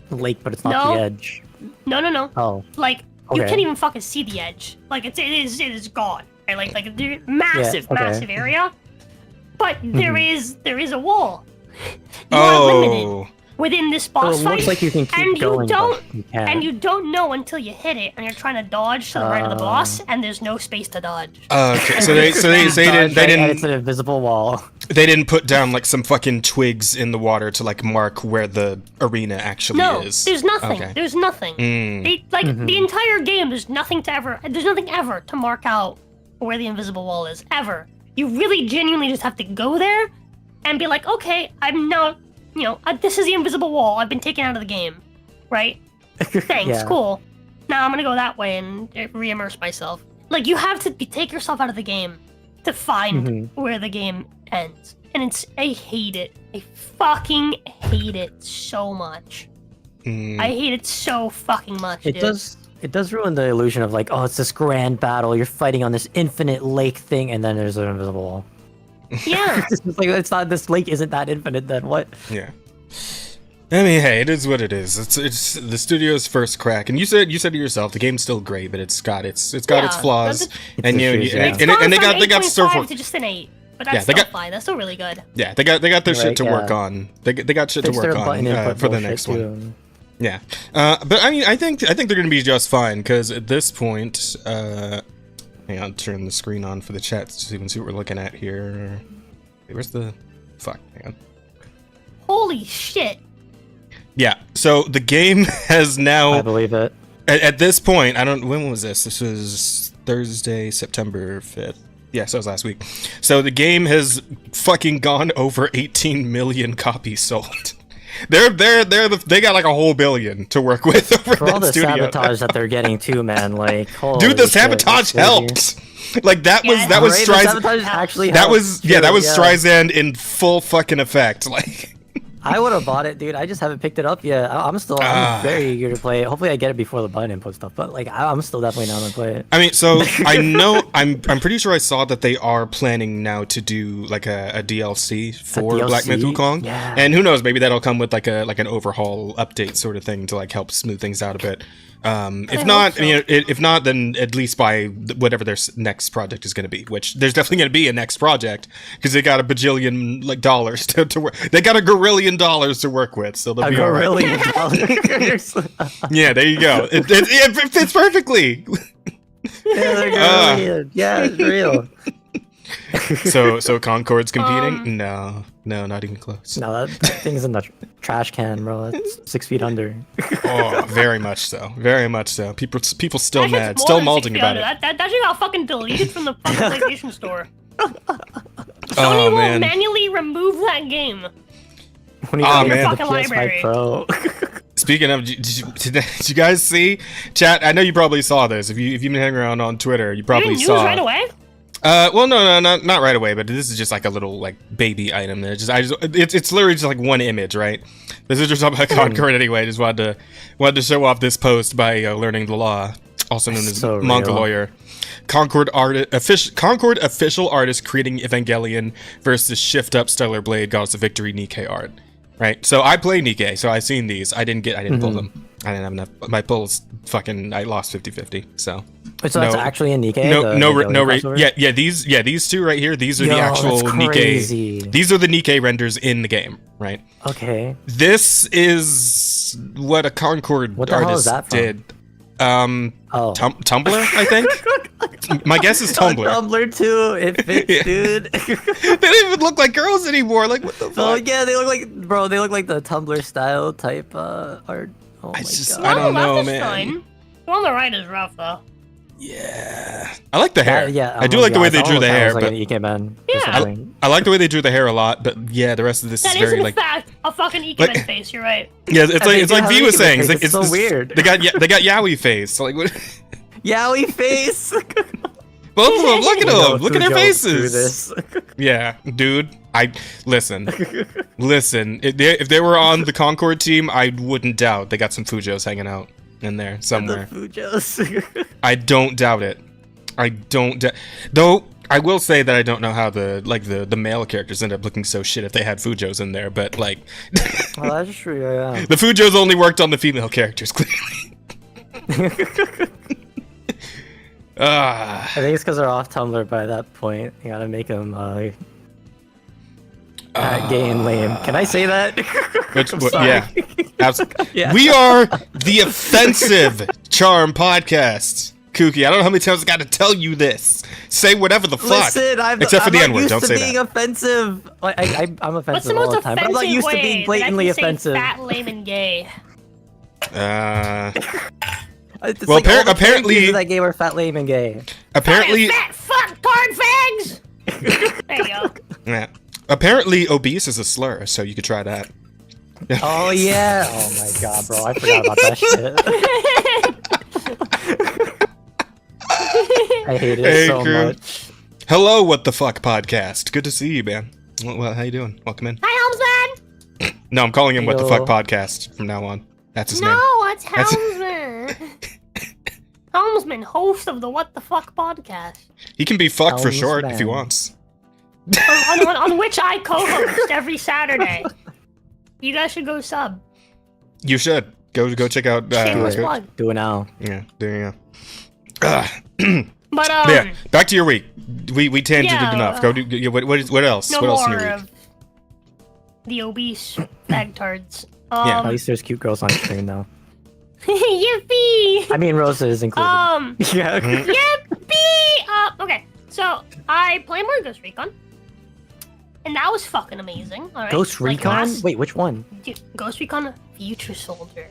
lake, but it's not the edge. No. Oh. Like you can't even fucking see the edge. Like it is gone. Right? Like massive area. But there is a wall. You are limited within this boss fight. It looks like you can keep going, and you don't know until you hit it, and you're trying to dodge to the right of the boss, and there's no space to dodge. Okay, so they didn't. It's an invisible wall. They didn't put down like some fucking twigs in the water to like mark where the arena actually is. No, there's nothing. Okay. There's nothing. The entire game. There's nothing ever to mark out where the invisible wall is ever. You really genuinely just have to go there and be like, okay, I'm now. This is the invisible wall. I've been taken out of the game, right? Thanks, cool. Now I'm gonna go that way and re-immerse myself. Like, you have to take yourself out of the game to find where the game ends. And I hate it. I fucking hate it so much. I hate it so fucking much, dude. It does ruin the illusion of like, oh, it's this grand battle. You're fighting on this infinite lake thing, and then there's an invisible wall. Yeah. It's not, this lake isn't that infinite, then what? Yeah. I mean, hey, it is what it is. It's the studio's first crack, and you said to yourself, the game's still great, but it's got its flaws, and they got surf to just an 8, but that's still fine. That's still really good. Yeah, they got their shit to work on. They got shit to work on for the next one. Yeah, but I mean, I think they're gonna be just fine because at this point, hang on, turn the screen on for the chat so you can see what we're looking at here. Where's the fuck? Hang on. Holy shit. Yeah, so the game has now. I believe it. At this point, when was this? This was Thursday, September 5th. Yeah, so it was last week. So the game has fucking gone over 18 million copies sold. They got like a whole billion to work with over For all that the studio. sabotage that they're getting too, man. Like, Dude, the holy shit, sabotage that's crazy. helped. Like that was Yeah, that was Right, the Streisand. sabotage actually That helped, was too, that was Streisand in full fucking effect. Like I would have bought it, dude. I just haven't picked it up yet. I'm very eager to play it. Hopefully, I get it before the button input stuff. But like, I'm still definitely not gonna play it. I mean, so I know I'm pretty sure I saw that they are planning now to do like a DLC for DLC? Black Myth Wukong. Yeah. And who knows, maybe that'll come with like an overhaul update sort of thing to like help smooth things out a bit. If not, so. if not, then at least by whatever their next project is going to be, which there's definitely going to be a next project because they got a bajillion like dollars to work. They got $1 billion to work with, so they'll be all right. $1 Yeah, there you go. It fits perfectly. Yeah, it's real. So Concord's competing? No, not even close. No, that thing's in the trash can, bro. That's 6 feet under. Oh, very much so. Very much so. People still That shit's mad, more still than malding 60 about under. it. That shit got fucking deleted from the fucking PlayStation Store. Oh Sony will man. manually remove that game. When you Aw, get man. the Fucking PS5 library. Pro. Speaking of, did you guys see? Chat, I know you probably saw this. If you've been hanging around on Twitter, you You probably didn't use saw. right away? Well, no, not right away. But this is just like a little like baby item. That it's literally just like one image, right? This is just about Concord anyway. Just wanted to show off this post by learning the law, also known as So Manga real. Lawyer. Concord official artist creating Evangelion versus Shift Up Stellar Blade Goddess of Victory Nikkei art. Right. So I play Nikkei, so I've seen these. I didn't pull them. I didn't have enough. My pulls I lost 50-50. So. So that's actually a Nikkei? These two right here. These are Yo, the actual that's crazy. Nikkei. These are the Nikkei renders in the game, right? Okay. This is what a Concord What the hell is artist that from? did. Oh. Tumblr, I think. My guess is Tumblr. Tumblr too. It fits, Yeah. dude. They don't even look like girls anymore. Like what the fuck? Oh yeah, they look like the Tumblr style type art. Oh my god. I don't know, left is man. fine. The one on the right is rough though. Yeah, I like the hair. Yeah, I do like the way they drew the hair, like but an Ike man. Yeah. I like the way they drew the hair a lot. But yeah, the rest of this That is is very in like. fact a fucking Ikemen Like- face. You're right. Yeah, it's they like do V have was Ikemen saying. face, it's so weird. They got Yaoi face. Like what? Yowie face. Both of them. Look at them. Look at their Through faces. this. Yeah, dude. Listen. If they were on the Concord team, I wouldn't doubt they got some Fujos hanging out in there somewhere. The Fujos. I don't doubt it. Though I will say that I don't know how the male characters end up looking so shit if they had Fujos in there, but like Well, that's true. Yeah. the Fujos only worked on the female characters clearly. I think it's because they're off Tumblr by that point. You gotta make them gay and lame. Can I say that? Yeah, absolutely. Yeah. We are the offensive charm podcast. Kooky, I don't know how many times I got to tell you this. Say whatever the fuck. Listen, Except for the I'm N-word, not don't used say to being that. offensive. I'm What's offensive the all most the time, but I'm offensive not used way to being blatantly that I can say offensive. fat, lame, and gay? It's Well, like all the apparently- characters in that game are fat, lame, and gay. Apparently, Fat, fuck, tard fags! There you go. yeah. Apparently, obese is a slur, so you could try that. Oh yeah. Oh my god, bro, I forgot about that shit. I hate it Hey, so crew. much. Hello, What the Fuck podcast. Good to see you, man. Well, how you doing? Welcome in. Hi, Helmsman! No, I'm calling him What the Yo. Fuck podcast from now on. That's his name. No, it's That's- Helmsman. Helmsman, host of the What the Fuck podcast. He can be fucked for short if he Helmsman. wants. on which I co-host every Saturday. You guys should go sub. You should go check out. Shameless go- plug. Do it now. Yeah, there you go. But Yeah, back to your week. We tangented Yeah, enough. Go do. What else? no what else in more your week? of the obese bagtards. At least there's cute girls on screen now. Yippee! I mean, Rosa is included. Yeah. Mhm. Yippee! Okay, so I play more Ghost Recon, and that was fucking amazing. All right. Ghost Like, Recon? last- Wait, which one? Dude, Ghost Recon Future Soldier.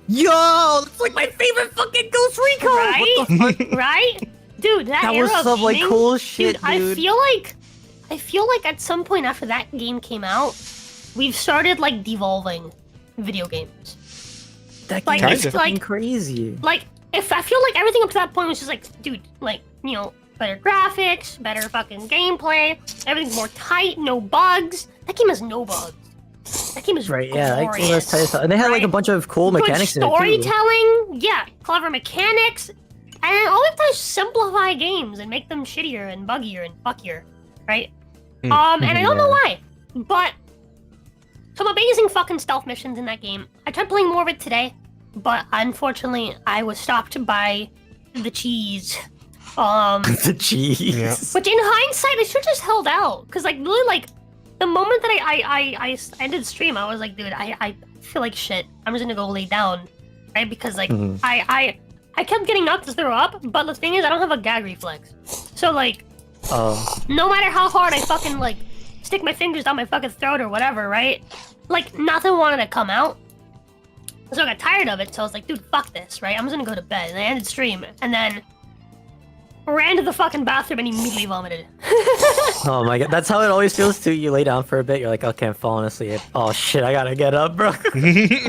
Yo, that's like my favorite fucking Ghost Recon. Right? What the fuck? Right? Dude, that That era was of some like gaming- cool shit, dude. I feel like at some point after that game came out, we've started like devolving video games. That Like, game it's is like- fucking crazy. Like, if I feel like everything up to that point was just like, dude, like, you know, better graphics, better fucking gameplay, everything's more tight, no bugs. That game has no bugs. That game is Right, yeah, that game was glorious. tight as hell. And they had like a Right? bunch of cool Good mechanics in it too. storytelling, yeah, clever mechanics, and all we have to do is simplify games and make them shittier and buggier and fuckier, right? Hmm. And I don't know Yeah. why, but some amazing fucking stealth missions in that game. I tried playing more of it today, but unfortunately, I was stopped by the cheese. The cheese. Yeah. Which in hindsight, I should just held out, because like really like the moment that I ended stream, I was like, dude, I feel like shit. I'm just gonna go lay down, right? Because like Mhm. I kept getting knocked to throw up, but the thing is, I don't have a gag reflex, so like Oh, no matter how hard I fucking like stick my fingers down my fucking throat or whatever, right? Like nothing wanted to come out. So I got tired of it, so I was like, dude, fuck this, right? I'm just gonna go to bed. And I ended stream, and then ran to the fucking bathroom and immediately vomited. oh my god, that's how it always feels too. You lay down for a bit, you're like, okay, I'm falling asleep. Oh shit, I gotta get up, bro.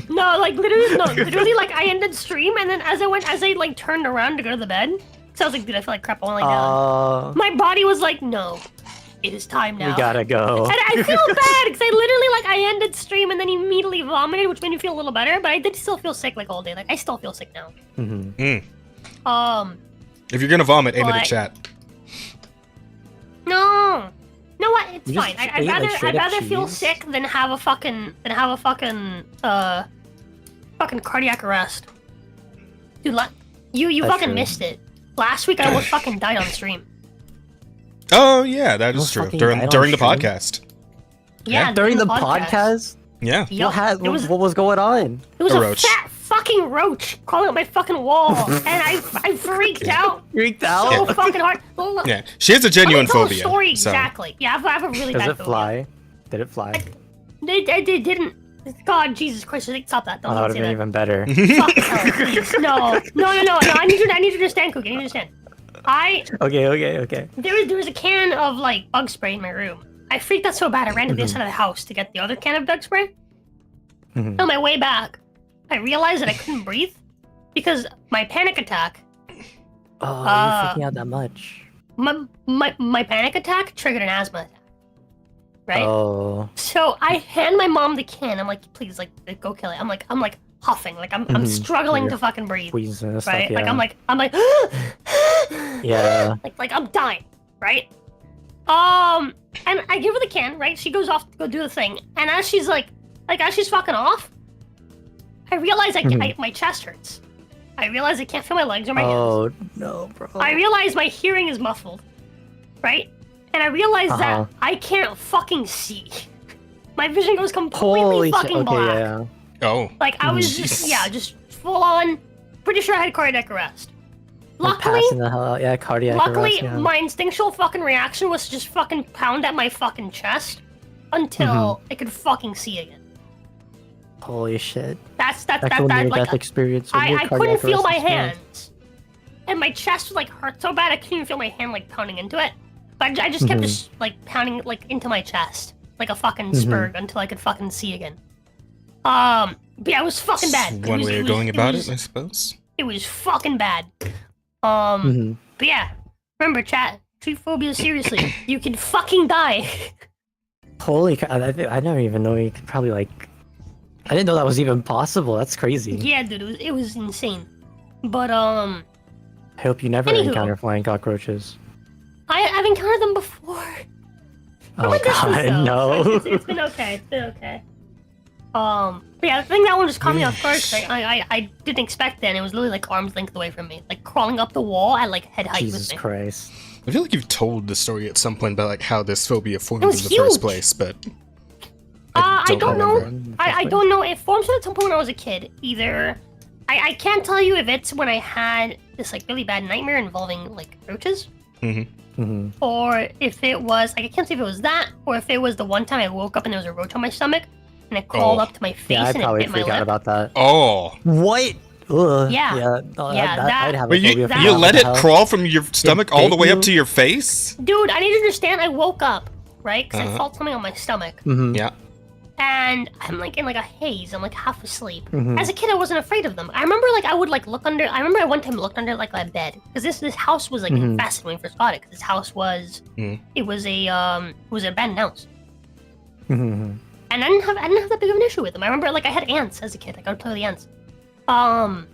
No, like literally, like I ended stream, and then as I like turned around to go to the bed, so I was like, dude, I feel like crap, I want to lay down. My body was like, no, it is time now. we gotta go. And I feel bad because I literally like I ended stream and then immediately vomited, which made me feel a little better. But I did still feel sick like all day. Like I still feel sick now. Mhm. If you're gonna vomit, aim at the But- chat. No, no, what? It's You just fine. ate, I'd like, rather straight I'd up rather feel cheese? sick than have a fucking fucking cardiac arrest. Dude, you That's fucking true. missed it. Last week I almost fucking died on stream. Oh yeah, that You is true. fucking During died on during the stream? podcast. Yeah, During the podcast? Yeah. Yup. What was going on? It was A a roach. fat fucking roach crawling up my fucking wall, and I freaked out Freaked so out? fucking hard. Look, Yeah. She has a genuine I'm gonna tell phobia. a story so- exactly. Yeah, I have a really Does bad it phobia. fly? Did it fly? It didn't. God, Jesus Christ! Stop that! Oh, Don't that would say have been that. even better. Fuck no, please. No. I need you to understand, Cookie. I need you to understand. Okay. There was a can of like bug spray in my room. I freaked out so bad I ran to the other side of the house to get the other can of bug spray. Mhm. On my way back, I realized that I couldn't breathe because my panic attack. Oh, you're freaking out that much. My panic attack triggered an asthma attack. Right. Oh. So I hand my mom the can. I'm like, please, like, go kill it. I'm like huffing, like I'm Mhm. struggling You're to fucking breathe. Wheezing and stuff, Right. yeah. Like I'm like Yeah. like I'm dying. Right. And I give her the can. Right. She goes off to go do the thing. And as she's as she's fucking off, I realize my chest hurts. I realize I can't feel my legs or my hands. Oh no, bro. I realize my hearing is muffled. Right. And I realize Uh-huh. that I can't fucking see. My vision goes completely Holy shit. fucking Okay, black. yeah. Oh. Like I was just full on. Pretty sure I had cardiac arrest. Like Luckily, passing the hell out. Yeah, cardiac luckily, arrest, yeah. my instinctual fucking reaction was to just fucking pound at my fucking chest until Mm-hmm. I could fucking see again. Holy shit. That's Actual near-death like experience. I couldn't feel my hands, and my chest like hurt so bad I couldn't even feel my hand like pounding into it. But I just kept just like pounding like into my chest like a fucking spurg until I could fucking see again. But yeah, it was fucking bad. One way of going about was, it, I suppose. It was fucking bad. Mhm. But yeah, remember, chat. Treat phobia seriously. You can fucking die. Holy cow, I never even know you could probably like... I didn't know that was even possible. That's crazy. Yeah, dude, it was insane. But I hope you never Anywho. encounter flying cockroaches. I've encountered them before. Oh From a distance, god, though, no. so it's been okay. It's been okay. But yeah, I think that one just caught me off guard. 'Cause I didn't expect it, and it was literally like arm's length away from me, like crawling up the wall at like head height Jesus with me. Christ. I feel like you've told the story at some point about like how this phobia formed It in was the first huge. place, but I don't know. remember. I don't know. It formed at some point when I was a kid. Either I can't tell you if it's when I had this like really bad nightmare involving like roaches, Mm-hmm. or if it was like I can't say if it was that, or if it was the one time I woke up and there was a roach on my stomach and it crawled Oh. up to my face Yeah, I'd and it probably bit my freak out lip. about that. Oh. What? Ugh. Yeah. No, Yeah, that- I'd have a Wait, phobia you, for you that. let What it the hell? crawl from your stomach all the bit way up you? to your face? Dude, I need to understand. I woke up right because I Uh-huh. felt something on my stomach, Mhm. Yeah. and I'm like in like a haze. I'm like half asleep. Mhm. As a kid, I wasn't afraid of them. I remember like I would like look under. I remember I one time looked under like my bed because this house was like Mhm. infested when we first got it. Because this house was it was an abandoned house, Mhm. and I didn't have that big of an issue with them. I remember like I had ants as a kid. Like I would play with the ants. And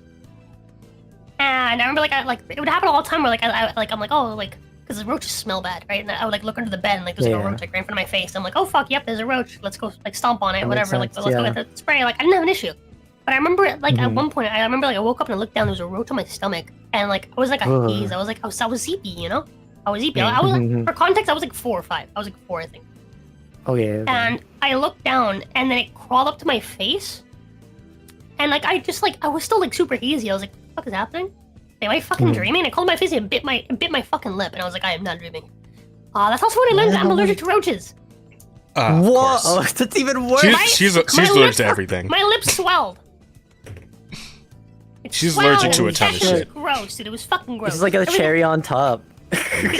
I remember like it would happen all the time where I'm like oh like. Because the roaches smell bad, right? And I would like look under the bed and like there's like a roach like right in front of my face. I'm like, oh fuck, yep, there's a roach. Let's go like stomp on it, That whatever. makes Like sense, let's go get the spray. Like I didn't have an issue. But I remember like at one point I remember like I woke up and I looked down, there was a roach on my stomach. And like I was like a Ugh. haze. I was sleepy, you know? I was sleepy. I was like, for context, I was like 4 or 5. I was like 4, I think. Okay. And I looked down and then it crawled up to my face. And like I was still like super hazy. I was like, what the fuck is happening? Am I fucking dreaming? I called my face and bit my fucking lip, and I was like, I am not dreaming. That's also when I learned that I'm allergic to roaches. What? Oh, that's even worse. She's allergic to everything. My lips swelled. She's allergic to a ton of That shit shit. was gross, dude. It was fucking gross. This is like a cherry on top. Dude,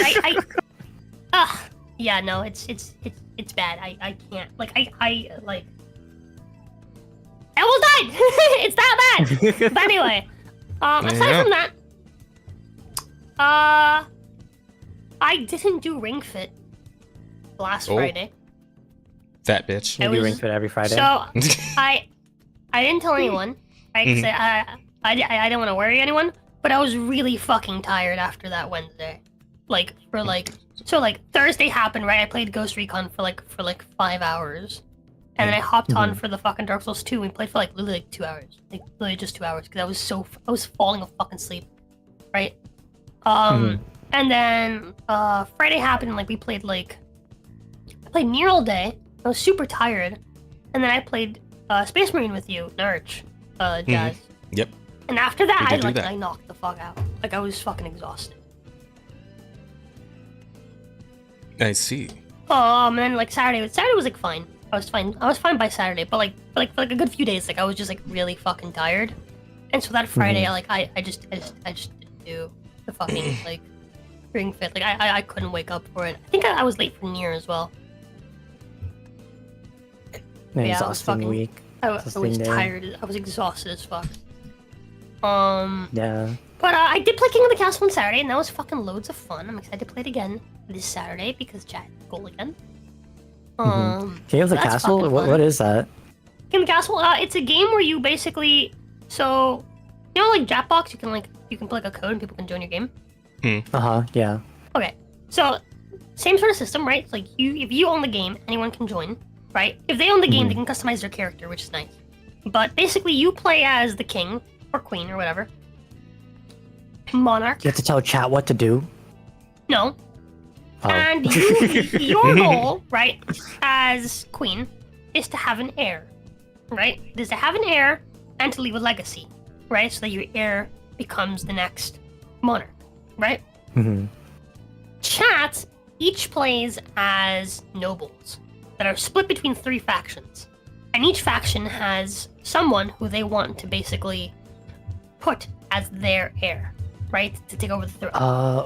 yeah, no, it's bad. I can't. Like, I almost died. It's that bad. But anyway, aside from that, I didn't do Ring Fit last Friday. That bitch. You do Ring Fit every Friday. So I didn't tell anyone. I didn't want to worry anyone, but I was really fucking tired after that Wednesday. So Thursday happened, right? I played Ghost Recon for like 5 hours. And then I hopped on for the fucking Dark Souls 2 and played for like literally like 2 hours. Like literally just 2 hours because I was falling off fucking sleep. Right? And then Friday happened and like we played I played Nier all day. I was super tired. And then I played Space Marine with you, Nurch, Jazz. Yep. And after that We did do that. I knocked the fuck out. Like I was fucking exhausted. I see. And then like Saturday was like fine. I was fine by Saturday, but like for a good few days, like I was just like really fucking tired. And so that Friday, I just didn't do the fucking like Ring Fit. Like I couldn't wake up for it. I think I was late for Nier as well. An Yeah, exhausting week. I was Exhausting day. tired. I was exhausted as fuck. Yeah. But I did play King of the Castle on Saturday, and that was fucking loads of fun. I'm excited to play it again this Saturday because chat goal again. King of the that's Castle? fucking What fun. is that? King of the Castle, it's a game where you basically, so you know, like Jackbox, you can play like a code and people can join your game. Yeah. Okay, so same sort of system, right? It's like if you own the game, anyone can join, right? If they own the game, they can customize their character, which is nice. But basically, you play as the king or queen or whatever, monarch. You have to tell chat what to do? No. Oh. And your goal, right, as queen, is to have an heir, right? Is to have an heir and to leave a legacy, right? So that your heir becomes the next monarch, right? Chat each plays as nobles that are split between 3 factions. And each faction has someone who they want to basically put as their heir, right? To take over the throne.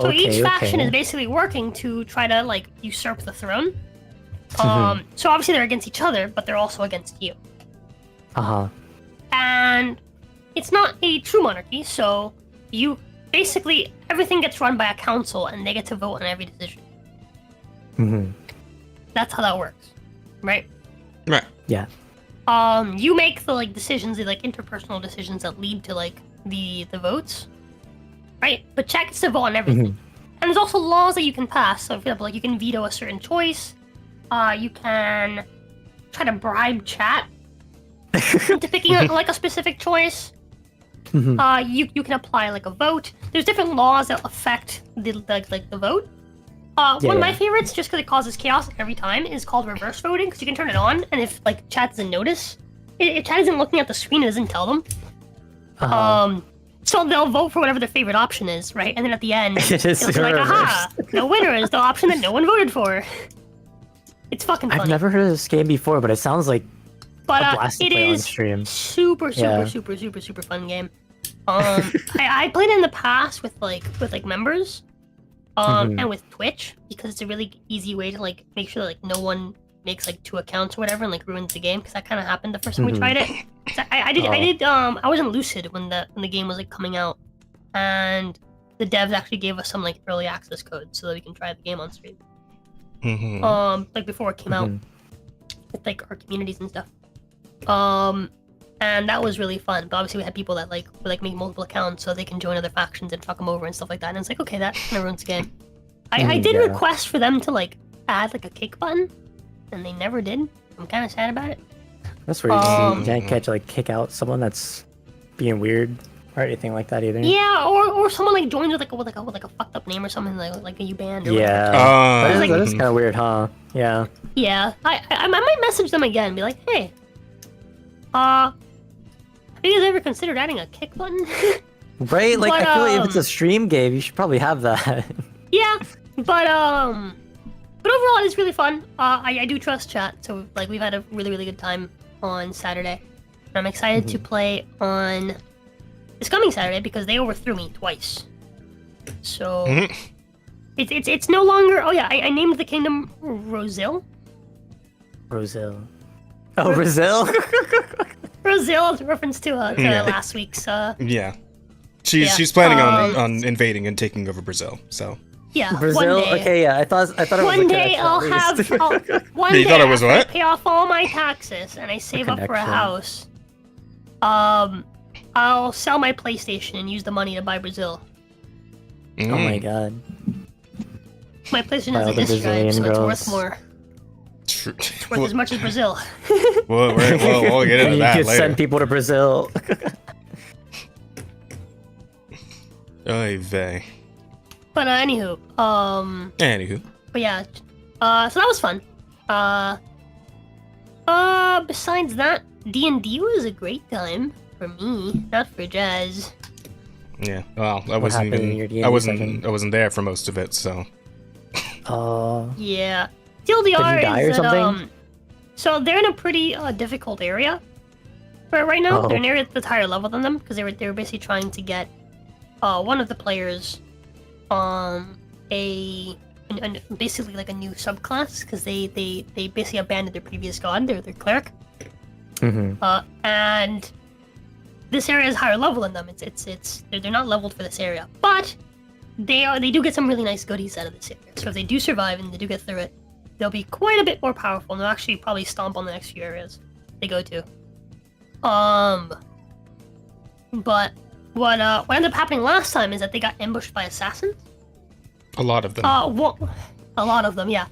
So each faction is basically working to try to like usurp the throne. So obviously they're against each other, but they're also against you. And it's not a true monarchy, so you basically everything gets run by a council and they get to vote on every decision. That's how that works, right? Right. Yeah. You make the like decisions, the like interpersonal decisions that lead to like the votes, right? But chat gets to vote on everything. And there's also laws that you can pass. So, for example, like you can veto a certain choice. You can try to bribe chat into picking like a specific choice. You can apply like a vote. There's different laws that affect the vote. One of my favorites, just because it causes chaos every time, is called reverse voting. Because you can turn it on, and if like chat doesn't notice, if chat isn't looking at the screen, it doesn't tell them. So they'll vote for whatever their favorite option is, right? And then at the end, it'll be like, aha, the winner is the option that no one voted for. It's fucking funny. I've never heard of this game before, but it sounds like a blast to it play on is stream. super fun game. I played it in the past with members, and with Twitch because it's a really easy way to like make sure that like no one makes like 2 accounts or whatever and like ruins the game, because that kind of happened the first time we tried it. So I was in Lucid when the game was like coming out, and the devs actually gave us some like early access code so that we can try the game on stream. Like before it came out with like our communities and stuff. And that was really fun. But obviously we had people that like would like make multiple accounts so they can join other factions and fuck them over and stuff like that. And it's like, okay, that kind of ruins the game. I did request for them to like add like a kick button, and they never did. I'm kind of sad about it. That's weird. You can't catch like kick out someone that's being weird or anything like that either. Yeah, or someone like joins with a fucked up name or something like a U-band or yeah. whatever. That is kind of weird, huh? Yeah. Yeah. I might message them again and be like, hey, have you guys ever considered adding a kick button? Right? Like, But, I feel like if it's a stream game, you should probably have that. Yeah, but overall it's really fun. I do trust chat, so like we've had a really good time on Saturday. And I'm excited to play on this coming Saturday because they overthrew me twice. So it's no longer. Oh yeah, I named the kingdom Rosil. Brazil. Oh, Brazil. Brazil is a reference to last week's. Yeah. She's planning on invading and taking over Brazil. So. Yeah. Brazil. One day, Okay, yeah. I thought it was one a day connection, I'll at least. have. One You day thought it was after I what? pay off all my taxes and I save up for a connection. house. I'll sell my PlayStation and use the money to buy Brazil. Oh my god. My PlayStation Buy has all a the disc drive, Brazilian so it's girls. worth more. True. It's worth as much as Brazil. We'll get into You that could later. send people to Brazil. Oy vey. But anywho, Anywho. but yeah, so that was fun. Besides that, D&D was a great time for me, not for Jazz. Yeah. Well, I What wasn't happened in even. your D&D I wasn't. session? I wasn't there for most of it. So. Yeah. TLDR die or is that, something? so they're in a pretty difficult area. But right now, Oh. they're in an area that's higher level than them because they were basically trying to get one of the players basically like a new subclass because they basically abandoned their previous god, their cleric. And this area is higher level than them. They're not leveled for this area, but they do get some really nice goodies out of this area. So if they do survive and they do get through it, they'll be quite a bit more powerful, and they'll actually probably stomp on the next few areas they go to. But what ended up happening last time is that they got ambushed by assassins. A lot of them. A lot of them, yeah.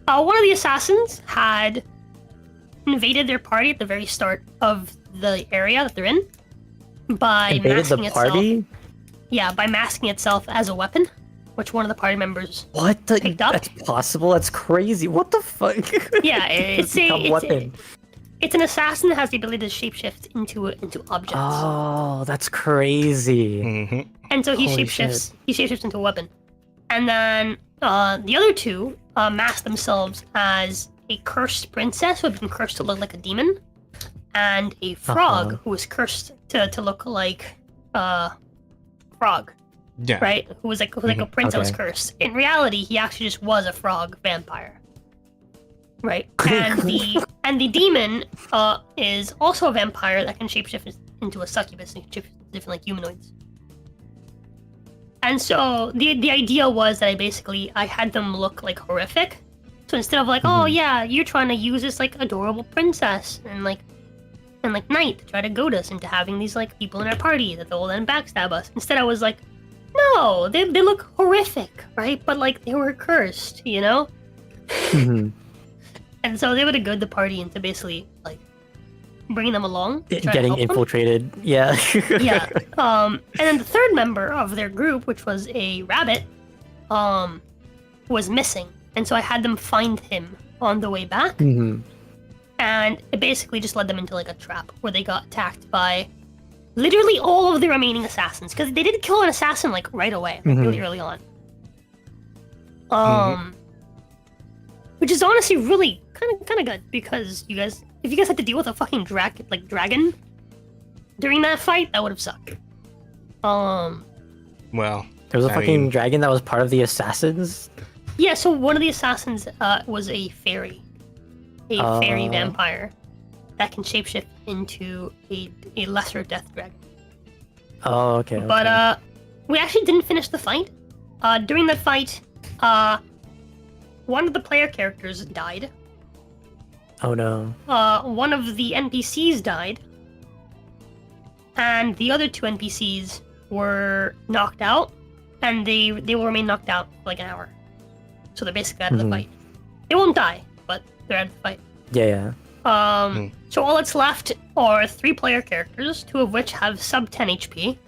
One of the assassins had invaded their party at the very start of the area that they're in by Invaded masking the party? itself. Yeah, by masking itself as a weapon, which one of the party members What? picked up. That's possible? That's crazy. What the fuck? Yeah, it's weapon. It's an assassin that has the ability to shapeshift into objects. Oh, that's crazy. Mm-hmm. And so he Holy shapeshifts. He shapeshifts into a weapon. And then the other two mask themselves as a cursed princess who had been cursed to look like a demon, and a frog who was cursed to look like frog. Yeah. Right? Who was like a prince that was cursed. In reality, he actually just was a frog vampire. Right? And the demon is also a vampire that can shapeshift into a succubus and shapeshift into different like humanoids. And so the idea was that I had them look like horrific. So instead of like, oh yeah, you're trying to use this like adorable princess and knight to try to goad us into having these like people in our party that they'll then backstab us. Instead I was like, no, they look horrific, right? But like they were cursed, you know? And so they would have goad the party into basically like bringing them along. to try to Getting help them. infiltrated. Yeah. Yeah. And then the third member of their group, which was a rabbit, was missing. And so I had them find him on the way back. And it basically just led them into like a trap where they got attacked by literally all of the remaining assassins. Because they did kill an assassin like right away, really early on. Which is honestly really kind of good because if you guys had to deal with a fucking dragon during that fight, that would have sucked. Well, There was a I fucking mean- dragon that was part of the assassins. Yeah, so one of the assassins was a fairy. a fairy vampire that can shapeshift into a lesser death dragon. Oh, okay. But we actually didn't finish the fight. During that fight, one of the player characters died. Oh no. One of the NPCs died, and the other two NPCs were knocked out, and they will remain knocked out for like an hour. So they're basically out of the fight. They won't die, but they're out of the fight. Yeah. So all that's left are 3 player characters, 2 of which have sub 10 HP,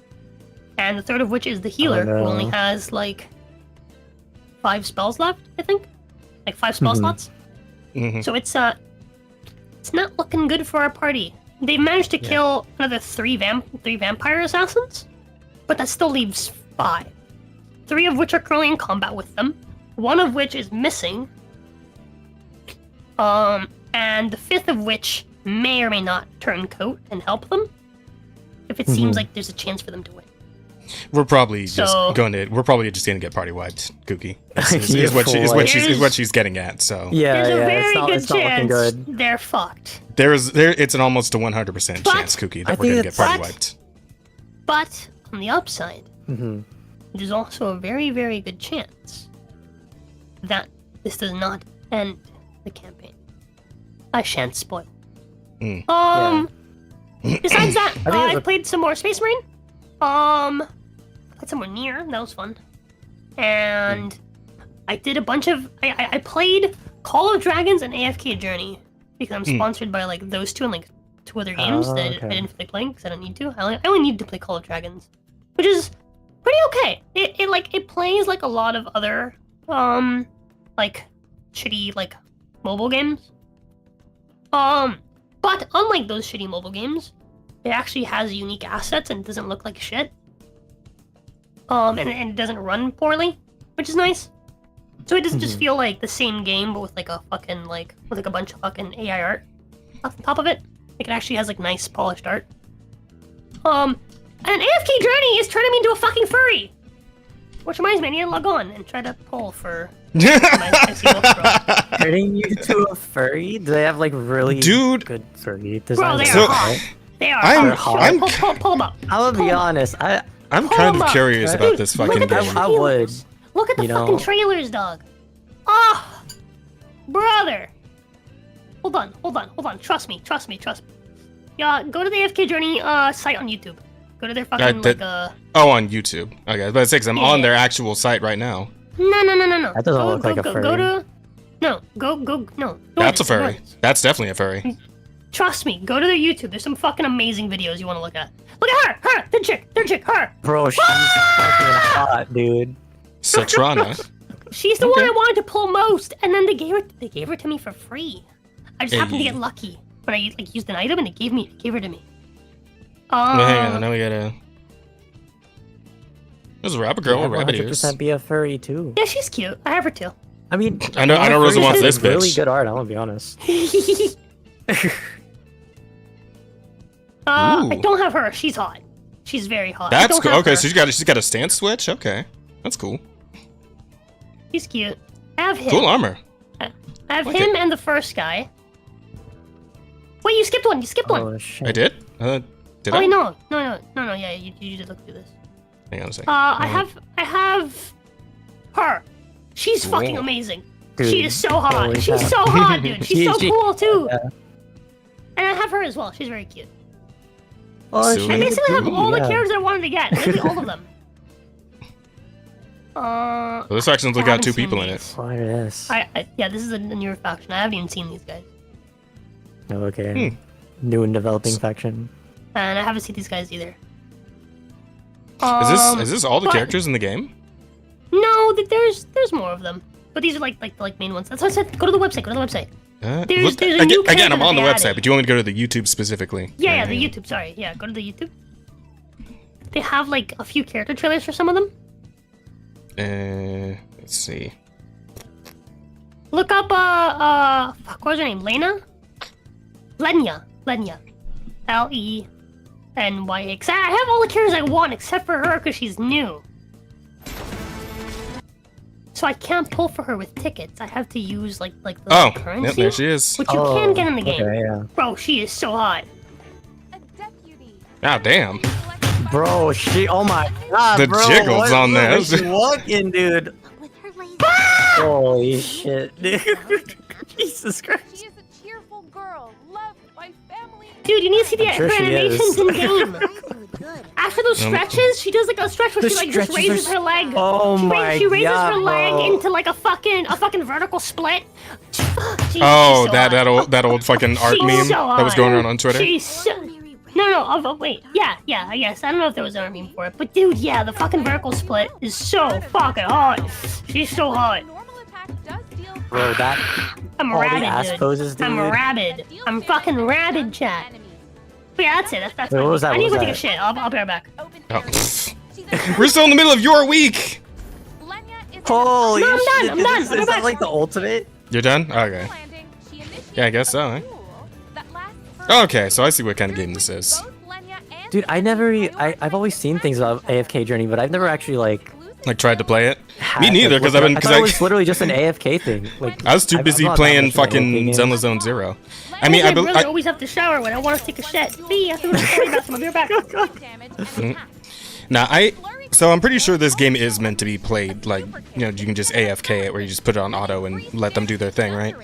and the third of which is the healer, who only has like 5 spells left, I think, like 5 spell slots. So it's not looking good for our party. They've managed to kill another 3 vampire assassins, but that still leaves 5. 3 of which are currently in combat with them, 1 of which is missing, and the 5th of which may or may not turn coat and help them if it seems like there's a chance for them to win. We're probably just gonna get party wiped, Cookie. Is what she's getting at. So there's a very good chance they're fucked. It's an almost a 100% chance, Cookie, that we're gonna get party wiped. But on the upside, there's also a very, very good chance that this does not end the campaign. I shan't spoil. Besides that, I played some more Space Marine. Played somewhere near. That was fun. And I did a bunch of. I played Call of Dragons and AFK Journey because I'm sponsored by like those 2 and like 2 other games that I didn't feel like playing because I don't need to. I only need to play Call of Dragons, which is pretty okay. It plays like a lot of other like shitty like mobile games. But unlike those shitty mobile games, it actually has unique assets and it doesn't look like shit. And it doesn't run poorly, which is nice. So it doesn't just feel like the same game, but with like a fucking with a bunch of fucking AI art on top of it. Like it actually has like nice polished art. And AFK Journey is turning me into a fucking furry. Which reminds me, I need to log on and try to pull for turning you to a furry? Do they have like really good furry design? Bro, they are hot. They are hot. Pull them up. I'll be honest. I'm kind of curious about this fucking game. I would. Look at the fucking trailers, dog. Oh, brother. Hold on. Trust me. Yeah, go to the AFK Journey site on YouTube. Go to their fucking on YouTube. Okay, but it's because I'm on their actual site right now. No. That doesn't look like a furry. No. That's a furry. That's definitely a furry. Trust me, go to their YouTube. There's some fucking amazing videos you want to look at. Look at her, the chick, her. Bro, she's fucking hot, dude. Satrana. She's the one I wanted to pull most, and then they gave her to me for free. I just happened to get lucky when I like used an item and it gave her to me. Hang on, now we gotta. There's a rabbit girl with rabbit ears. 100% be a furry too. Yeah, she's cute. I have her too. I mean, I know Rosa wants this bitch. Really good art. I'm gonna be honest. I don't have her. She's hot. She's very hot. That's cool. Okay, so she's got a stance switch. Okay, that's cool. He's cute. I have him. Cool armor. I have him and the first guy. Wait, you skipped one. Oh, shit. I did. Did I? Wait, no. Yeah, you did look through this. Hang on a second. I have her. She's fucking amazing. Dude, she is so hot. She's so hot, dude. She's so cool too. Yeah. And I have her as well. She's very cute. Oh, I basically have all the characters I wanted to get. Literally all of them. Well, this faction's got 2 people in it. What is this? Yeah, this is a newer faction. I haven't even seen these guys. Oh, okay. New and developing faction. And I haven't seen these guys either. Is this all the characters in the game? No, there's more of them. But these are like main ones. That's what I said. Go to the website. There's a new again, I'm on the website, added. but you want me to go to the YouTube specifically? Yeah, the YouTube. Sorry, yeah, go to the YouTube. They have like a few character trailers for some of them. Let's see. Look up what was her name? Lenya. Lenya. Cause I have all the characters I want except for her because she's new. so I can't pull for her with tickets. I have to use like the Oh, currency, yep, there she is. which you can get in the game. Okay, yeah. Bro, she is so hot. Ah, damn. Bro, oh my god, The bro, jiggles on where that. is she walking, dude? With her lazy Holy shit, dude. Jesus Christ. She is a cheerful girl, loved by family. Dude, you need to see I'm sure her she animations is. in game. Good. After those stretches, she does like a stretch where The she like just stretches raises are her leg. Oh she my she raises god, her leg bro. into like a fucking vertical split. Jeez, Oh, she's so hot. that old fucking art She's meme so that was going hot. around on Twitter. She's so... No, wait. Yeah, I guess. I don't know if there was a meme for it. But dude, yeah, the fucking vertical split is so fucking hot. She's so hot. Normal attack does deal Bro, that I'm all the rabid, ass dude. poses, dude. I'm rabid. I'm fucking rabid, chat. enemies. But yeah, that's it. That's Wait, what was that? I need to What go was take a shit. I'll be right back. Open Oh. area. She's We're still in the middle of your week. Lenya is Holy No, I'm done, shit, I'm dude, done, Is I'm that back. like the ultimate? You're done? Okay. landing. She initiated Yeah, I guess so, eh? a duel that lasts for Okay, so I see what kind of game this is. both Lenya and Dude, I've always seen things about AFK Journey, but I've never actually like Like, tried to play it? had- Me neither, like, because looked I've it been... up. I Cause thought it was literally just an AFK thing. Like I was too I'm busy not that playing much of an fucking AFK game. Zenless Zone Zero. I mean, I really always have to shower when I want to take a shit. B, I have to go to the toilet bathroom. I'll be right back. damage and attack. Nah, so I'm pretty sure this game is meant to be played, like, you know, you can just AFK it, where you just put it on auto and let them do their thing, right?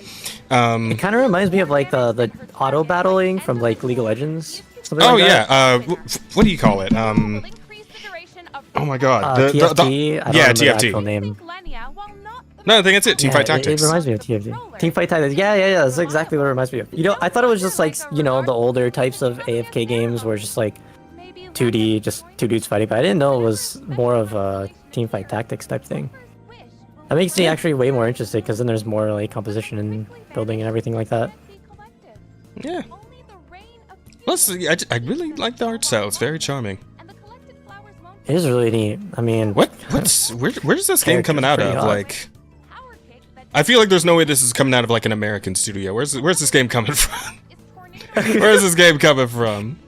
It kind of reminds me of like the auto battling from like League of Legends. Something Oh, like that. yeah, what do you call it? Increase the duration of Oh my god. TFT. I don't yeah, remember the actual TFT. name. Lenya, while not the No, I think that's it, Teamfight Yeah, Tactics. It reminds me of TFT. Teamfight Tactics. Yeah. That's exactly what it reminds me of. You know, I thought it was just like, you know, the older types of AFK games where it's just like maybe 2D, just two dudes fighting, but I didn't know it was more of a Teamfight Tactics type thing. wish will That makes me actually way more interested because then there's more like composition and building and everything like that. be collective. Yeah. Only the reign of pure Plus, I really like the art style. It's very charming. and the collected flowers won't It is really neat. I mean, Where's this game coming out pretty of? hot. Like, power kick that I feel like there's no way this is coming out of like an American studio. Where's this game coming from? is tornado. Where's this game coming from?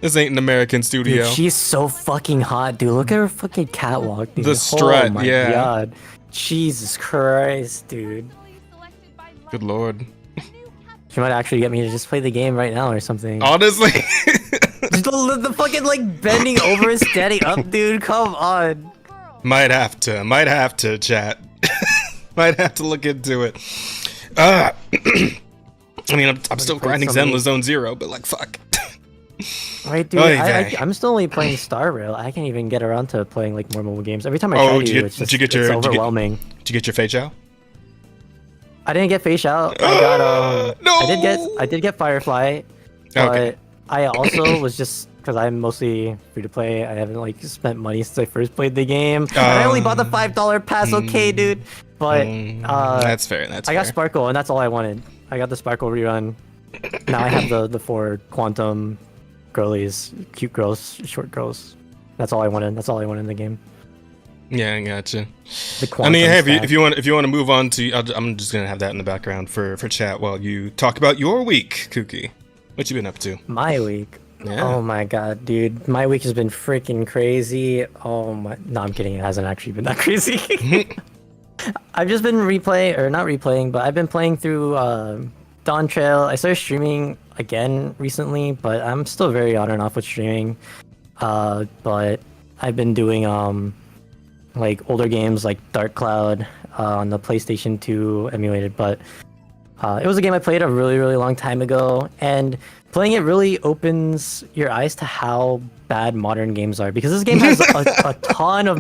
This ain't an American studio. dude, she's so fucking hot, dude. Look at her fucking catwalk, dude. The strut, oh my yeah. god. Jesus Christ, dude. Selected by Good Lenya. lord. New captain She might actually get me to just play the game right now or something. Honestly. Just the fucking like bending over and standing up, dude. Come on. girl. Might have to, chat. Might have to look into it. I mean, I'm still played grinding somebody- Zenless Zone Zero, but like, fuck. Right, dude. Oy vey. I'm still only playing Star Rail. I can't even get around to playing like more mobile games. Every time I Oh, try did to, you- it's did just you get your- it's did you get- overwhelming. Did you get your Fei Chao? I didn't get Face Out. I got No! I did get Firefly, but Okay. I also was just because I'm mostly free to play. I haven't like spent money since I first played the game. And I only bought the $5 pass. Okay, dude. But That's fair. That's I fair. got Sparkle, and that's all I wanted. I got the Sparkle rerun. Now I have the 4 Quantum girlies, cute girls, short girls. That's all I wanted. That's all I wanted in the game. Yeah, I gotcha. The I Quantum mean, hey, stack. if you want to move on to, I'm just gonna have that in the background for chat while you talk about your week, Kooky. What you been up to? My week. Yeah. Oh my god, dude. My week has been freaking crazy. Oh my. No, I'm kidding. It hasn't actually been that crazy. I've just been not replaying, but I've been playing through Dawn Trail. I started streaming again recently, but I'm still very on and off with streaming. But I've been doing like older games like Dark Cloud on the PlayStation 2 emulated, but it was a game I played a really, really long time ago, and playing it really opens your eyes to how bad modern games are, because this game has a ton of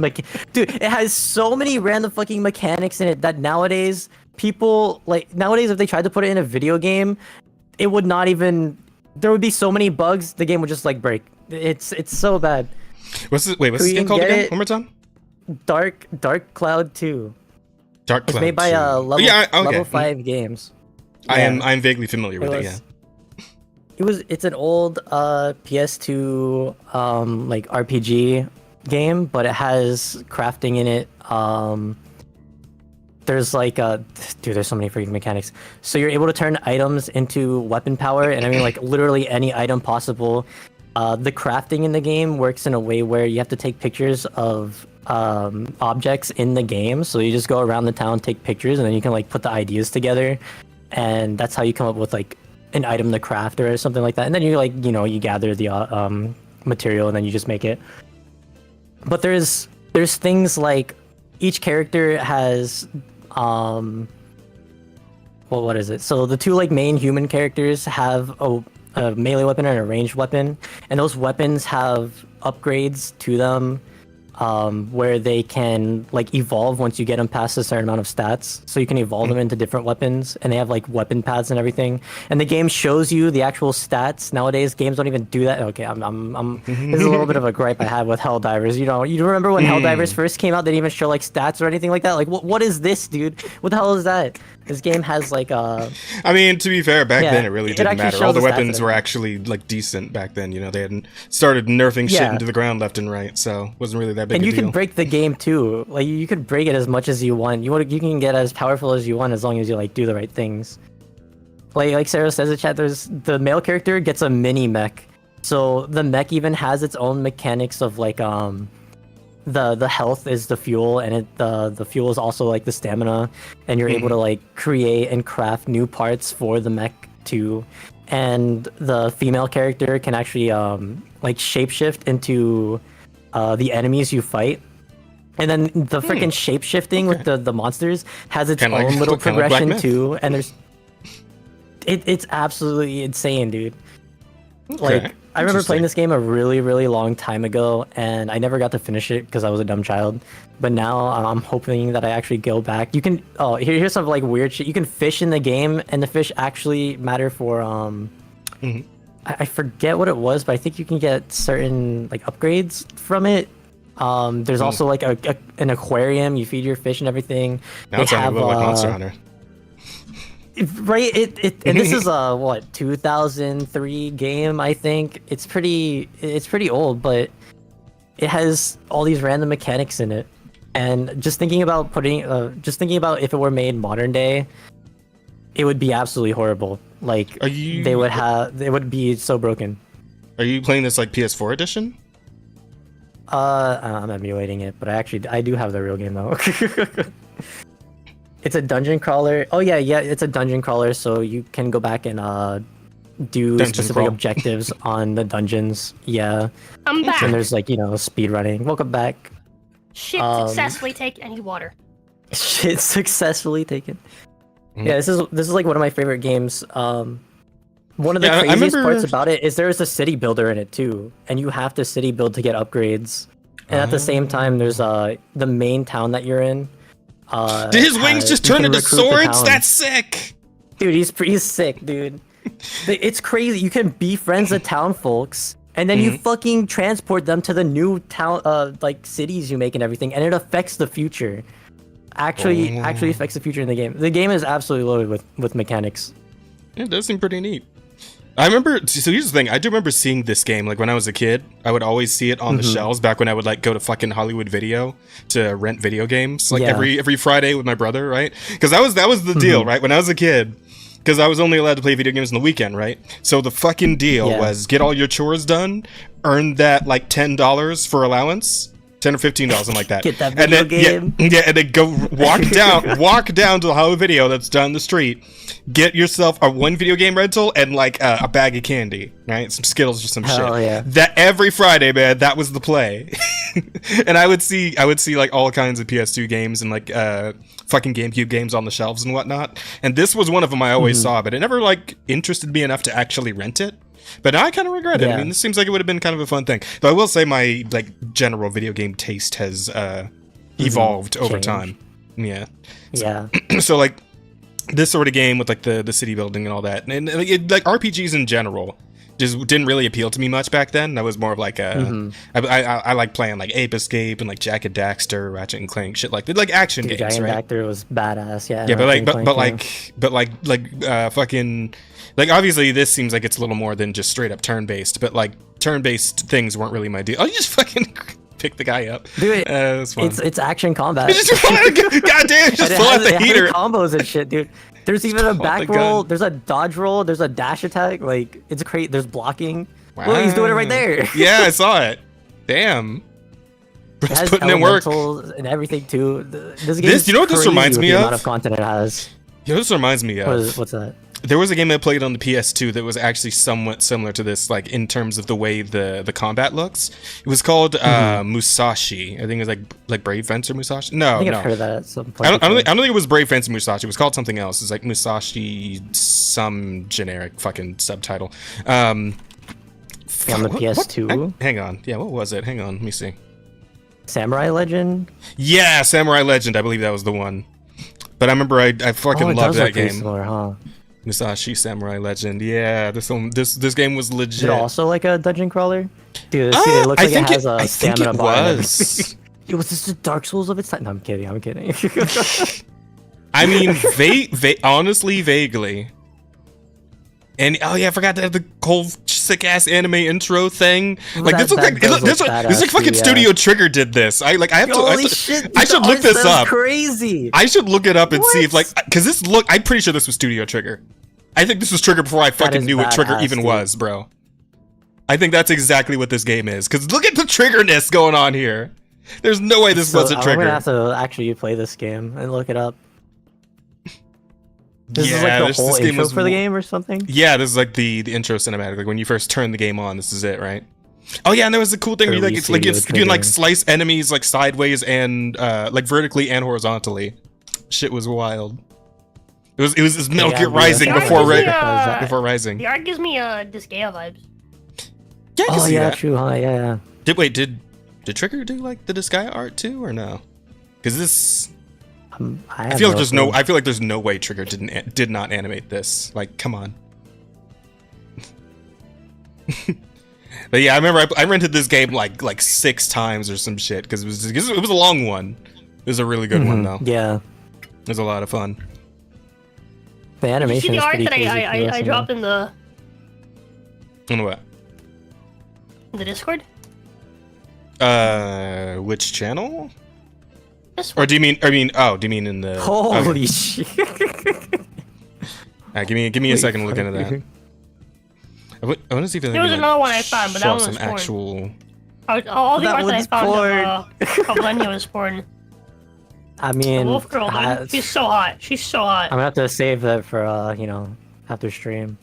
dude, it has so many random fucking mechanics in it that nowadays if they tried to put it in a video game, it would not even, there would be so many bugs, the game would just like break. It's so bad. What's this Can game you called get again? it? One more time. Dark Cloud 2. Dark It's Cloud. made by 2. level, Yeah, okay. level 5 games. I'm vaguely familiar with it. Yeah. It's an old PS2 like RPG game, but it has crafting in it. There's like there's so many freaking mechanics. So you're able to turn items into weapon power, and I mean like literally any item possible. The crafting in the game works in a way where you have to take pictures of objects in the game. So you just go around the town, take pictures, and then you can like put the ideas together, and that's how you come up with like an item to craft or something like that. And then you like you gather the material and then you just make it. But there's things like each character has what is it? So the two like main human characters have a melee weapon and a ranged weapon, and those weapons have upgrades to them where they can like evolve once you get them past a certain amount of stats. So you can evolve them into different weapons, and they have like weapon paths and everything. And the game shows you the actual stats. Nowadays, games don't even do that. Okay, I'm this is a little bit of a gripe I had with Helldivers. You remember when Helldivers first came out? They didn't even show like stats or anything like that. Like, what is this, dude? What the hell is that? This game has like I mean, to be fair, back then it really didn't matter. shows All the the stats weapons and were actually like decent back then. They hadn't started nerfing shit into the ground left and right, so it wasn't really that big and a you deal. can break the game too. Like you could break it as much as you want. You can get as powerful as you want as long as you like do the right things. Like Sarah says in chat, there's the male character gets a mini mech. So the mech even has its own mechanics of like the health is the fuel, and the fuel is also like the stamina, and you're able to like create and craft new parts for the mech too. And the female character can actually like shapeshift into the enemies you fight. And then the freaking shape-shifting with the monsters has its Kinda own like- little kinda like Black progression Myth. too. And it's absolutely insane, dude. Like, I remember playing this game a really, really long time ago, and I never got to finish it because I was a dumb child. But now I'm hoping that I actually go back. You can here's some like weird shit. You can fish in the game, and the fish actually matter for I forget what it was, but I think you can get certain like upgrades from it. There's also like an aquarium. You feed your fish and everything. Now it's sounding a little like Monster Hunter. Right, and this is a 2003 game, I think. It's pretty old, but it has all these random mechanics in it. And just thinking about if it were made modern day, it would be absolutely horrible. Like they would be so broken. Are you playing this like PS4 edition? I'm emulating it, but I do have the real game though. It's a dungeon crawler. Oh yeah, it's a dungeon crawler, so you can go back and do Dungeon specific crawl. objectives on the dungeons. Yeah. I'm back. And there's like, speed running. Welcome back. Shit successfully take any water. Shit successfully taken. Yeah, this is like one of my favorite games. One of the Yeah, I craziest remember- parts about it is there's a city builder in it too, and you have to city build to get upgrades. And at the same time, there's the main town that you're in. Did his wings just you turn can into recruit the swords? town. That's sick! Dude, he's sick, dude. It's crazy. You can be friends with town folks, and then you fucking transport them to the new town, like cities you make and everything, and it affects the future. Actually affects the future in the game. The game is absolutely loaded with mechanics. It does seem pretty neat. I remember, so here's the thing, I do remember seeing this game, like when I was a kid, I would always see it on the shelves back when I would like go to fucking Hollywood Video to rent video games, like every Friday with my brother, right? Because that was the deal, right? When I was a kid, because I was only allowed to play video games on the weekend, right? So the fucking deal was get all your chores done, earn that like $10 for allowance, $10 or $15, something like that. Get that and video then, game. Yeah, and then go walk down to the Hollywood Video that's down the street. Get yourself a one video game rental and like a bag of candy, right? Some Skittles or some Hell shit. yeah. That every Friday, man, that was the play. And I would see like all kinds of PS2 games and like fucking GameCube games on the shelves and whatnot. And this was one of them I always saw, but it never like interested me enough to actually rent it. But now I kind of regret it. I mean, this seems like it would have been kind of a fun thing. Though I will say my like general video game taste has evolved over time. Yeah. Yeah. So like this sort of game with like the city building and all that, and like RPGs in general just didn't really appeal to me much back then. I was more of like I like playing like Ape Escape and like Jack and Daxter, Ratchet and Clank, shit like action Dude, games, Giant right? Actor was badass, yeah. Yeah, Ratchet but fucking like obviously this seems like it's a little more than just straight up turn-based, but like turn-based things weren't really my deal. Oh, you just fucking pick the guy up. Dude, that's fun. it's action combat. Goddamn, just And pull out the it has heater. combos and shit, dude. There's even a Pull out back the roll, gun. there's a dodge roll, there's a dash attack, like it's great. There's blocking. Well, he's doing it right there. Yeah, I saw it. Damn. It Bro's has putting in work. elementals and everything too. This game This- you know what this crazy reminds with me the of? amount of content it has. You know, this reminds me of. What's that? There was a game I played on the PS2 that was actually somewhat similar to this, like in terms of the way the combat looks. It was called Musashi. I think it was like Brave Fencer Musashi. No, I think no. I've heard of that at some I point. don't think it was Brave Fencer Musashi. It was called something else. It's like Musashi, some generic fucking subtitle. On the PS2? Hang on. Yeah, what was it? Hang on. Let me see. Samurai Legend. Yeah, Samurai Legend. I believe that was the one. But I remember I fucking it loved does that look pretty game. Similar, huh? Musashi Samurai Legend. Yeah, this game was Is legit. it also like a dungeon crawler? Dude, see, it looks like it has a I think stamina it bar. and was. It was this the Dark Souls of its time? No, I'm kidding. I mean, honestly, vaguely. And oh yeah, I forgot to have the whole sick ass anime intro thing. Like this looks like this like fucking Studio Trigger did this. I have to. Holy shit! I should look this up. Crazy. I should look it up and see if What? because I'm pretty sure this was Studio Trigger. I think this was Trigger before I fucking is knew what Trigger badass, even dude. was, bro. I think that's exactly what this game is. Cause look at the triggerness going on here. There's no way this wasn't I'm Trigger. gonna have to actually play this game and look it up. This is like the this whole game intro was for the game or something. Yeah, this is like the intro cinematic. Like when you first turn the game on, this is it, right? Oh yeah, and there was the cool thing where you Early it's like you studio can like triggering. slice enemies like sideways and like vertically and horizontally. Shit was wild. It was Metal Yeah, Gear yeah. Rising Yeah, before yeah. before Rising. The art gives me Disgaea vibes. Yeah, I can Oh see yeah, that. true, huh? Yeah. Did Trigger do like the Disgaea art too or no? Because this I feel like there's no way Trigger did not animate this. Like, come on. But yeah, I remember I rented this game like 6 times or some shit because it was a long one. It was a really good one though. Yeah. It was a lot of fun. The Did you animation see is the art pretty that crazy. I dropped in the And what? Discord? Which channel? This Or one. do you mean? Do you mean in the? Holy okay. shit! Give me a second to look into that. I want to see if There was another one I found, but that one was some porn. actual. All the That art that I one's found of Lenya was porn. I The mean, wolf girl, dude. She's so hot. She's so hot. I'm gonna have to save that for after stream.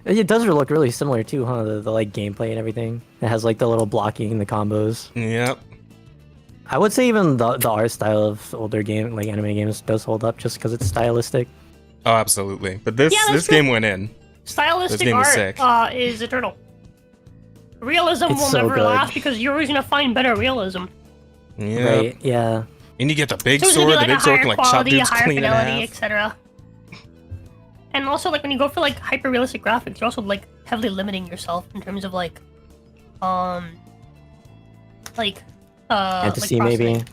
It does look really similar too, huh? The like gameplay and everything. It has like the little blocking, the combos. Yep. I would say even the art style of older anime games does hold up just because it's stylistic. Oh, absolutely. But this Yeah, that's this true. game went in. This Stylistic game was art sick. is eternal. Realism It's will so never good. last because you're always gonna find better realism. Yeah. Right? Yeah. And you get the big So it's gonna sword. be The like big a sword higher can like chop quality, dudes higher clean in fidelity, half. etc. And also, like when you go for like hyper realistic graphics, you're also like heavily limiting yourself in terms of like Fantasy like maybe. processing.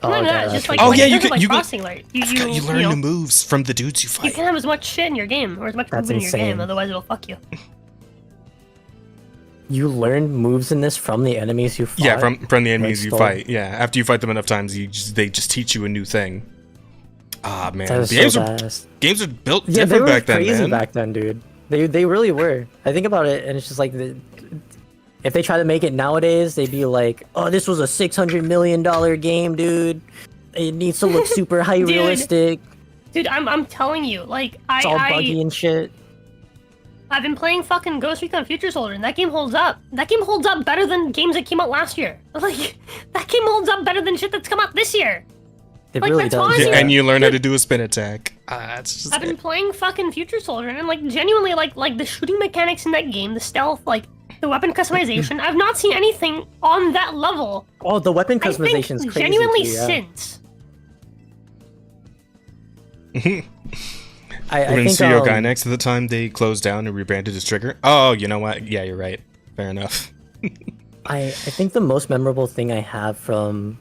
Not even that, it's just like Oh, like, yeah, in you terms of, can- like, you can- processing, like, You learn know, the moves from the dudes you you fight. can have as much shit in your game or as much That's movement in your game, insane. otherwise it'll fuck you. You learn moves in this from the enemies you fight. Yeah, from the enemies you stole. fight. Yeah, after you fight them enough times, they just teach you a new thing. Ah man, That is the so games badass. games are built Yeah, they different were back then, crazy man. back then, dude. They really were. I think about it, and it's just like if they try to make it nowadays, they'd be like, "Oh, this was a $600 million game, dude. It needs to look super high Dude. realistic. Dude, I'm telling you, like It's all buggy and shit." I've been playing fucking Ghost Recon Future Soldier, and that game holds up. That game holds up better than games that came out last year. Like, that game holds up better than shit that's come out this year. It Like, really that's does. honestly- Yeah, Yeah. and you learn how to do a spin attack. It's just I've been playing fucking Future Soldier, and like genuinely, like the shooting mechanics in that game, the stealth, like the weapon customization. I've not seen anything on that level. Oh, the weapon I think customization is crazy. genuinely too, yeah. since. I When think Studio Gainax at the time they closed down and rebranded as Trigger. Oh, you know what? Yeah, you're right. Fair enough. I think the most memorable thing I have from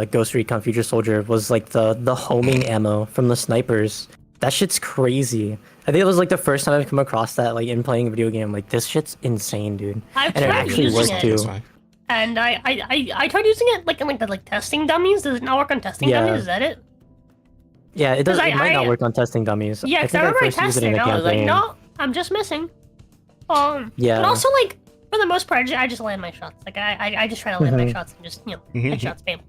Ghost Recon Future Soldier was like the homing ammo from the snipers. That shit's crazy. I think it was like the first time I've come across that like in playing a video game. Like this shit's insane, dude. I've And it tried actually using worked it, too. That's fine. and I tried using it like in like the testing dummies. Does it not work on testing Yeah. dummies? Is that it? Yeah, it does. 'Cause It might I- not work on testing dummies. Yeah, because I think remember I first used it tested in it, a and I was like, campaign. no, I'm just missing. Yeah. But also, like, for the most part, I just land my shots. Like, I just try to land my shots and just, headshot spam.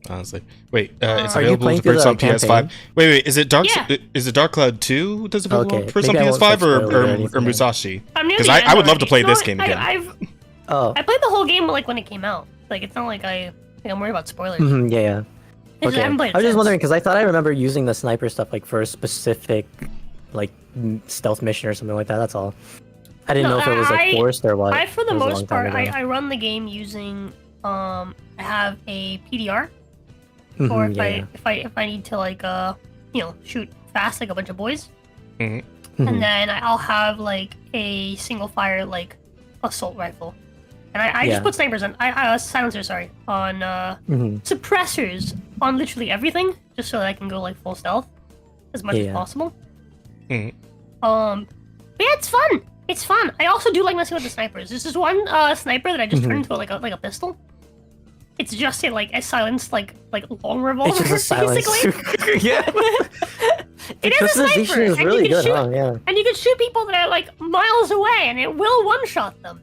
Honestly, wait, it's Are you available playing to purchase through on the PS5. campaign? Wait, is it Yeah. Is it Dark Cloud 2 that's available Okay, to purchase on maybe I won't, PS5 like, spoil it or or anything. Musashi? I'm near 'Cause the I end would love to already. play No, this game again. I played the whole game like when it came out. Like, it's not like I'm worried about spoilers. Yeah. It's- Okay. I haven't played it I was just since. wondering because I thought I remember using the sniper stuff like for a specific, like stealth mission or something like that. That's all. I didn't know if it was like forced or what. I, for the It was a long most time part, ago. I run the game using I have a PDR, Mhm, or yeah. if I need to like shoot fast like a bunch of boys, Mhm. Mhm. and then I'll have like a single fire like assault rifle, and I Yeah. just put snipers on silencers on Mhm. suppressors on literally everything, just so that I can go like full stealth as much as Yeah. possible. Mhm. But yeah, it's fun. It's fun. I also do like messing with the snipers. There's this one sniper that I just turned into like a pistol. It's just a silenced like long revolver. It's just a silence. basically. Yeah. It is a Customization sniper, is and really you can good, shoot, huh? Yeah. and you can shoot people that are like miles away, and it will one shot them.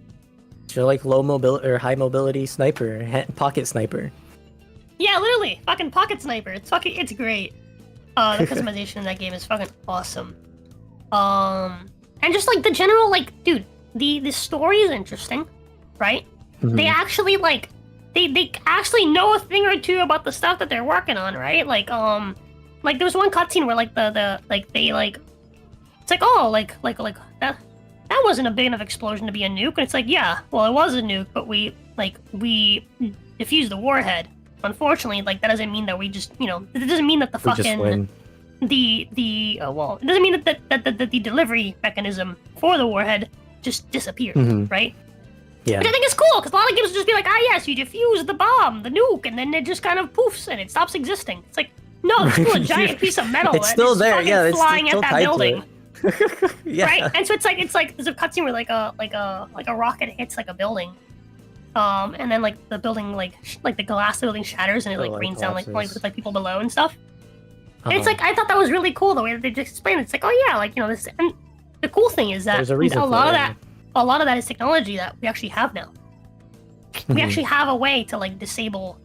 So like low mobility or high mobility sniper, pocket sniper. Yeah, literally, fucking pocket sniper. It's great. The customization in that game is fucking awesome. And just like the general dude, the story is interesting, right? Mhm. They actually they actually know a thing or two about the stuff that they're working on, right? Like there was one cutscene where it's like, oh, that wasn't a big enough explosion to be a nuke, and it's like, yeah, well, it was a nuke, but we defused the warhead. Unfortunately, that doesn't mean that we just, it doesn't mean that the We just fucking win. it doesn't mean that the delivery mechanism for the warhead just disappeared, Mhm. right? Yeah. Which I think is cool, because a lot of games will just be like, yes, you defuse the bomb, the nuke, and then it just kind of poofs and it stops existing. It's like, no, it's still a giant piece of metal It's that still is there, fucking yeah, it's flying still at that tied to building. it. Yeah. Right? And so it's like there's a cutscene where like a rocket hits like a building, and then the building the glass of the building shatters and it rains down collapses. with people below and stuff. And it's Uh-huh. I thought that was really cool the way that they just explained it. It's like, oh yeah, this. And the cool thing is that There's a reason a for lot it, of that is technology that we actually have now. We Mhm. actually have a way to disable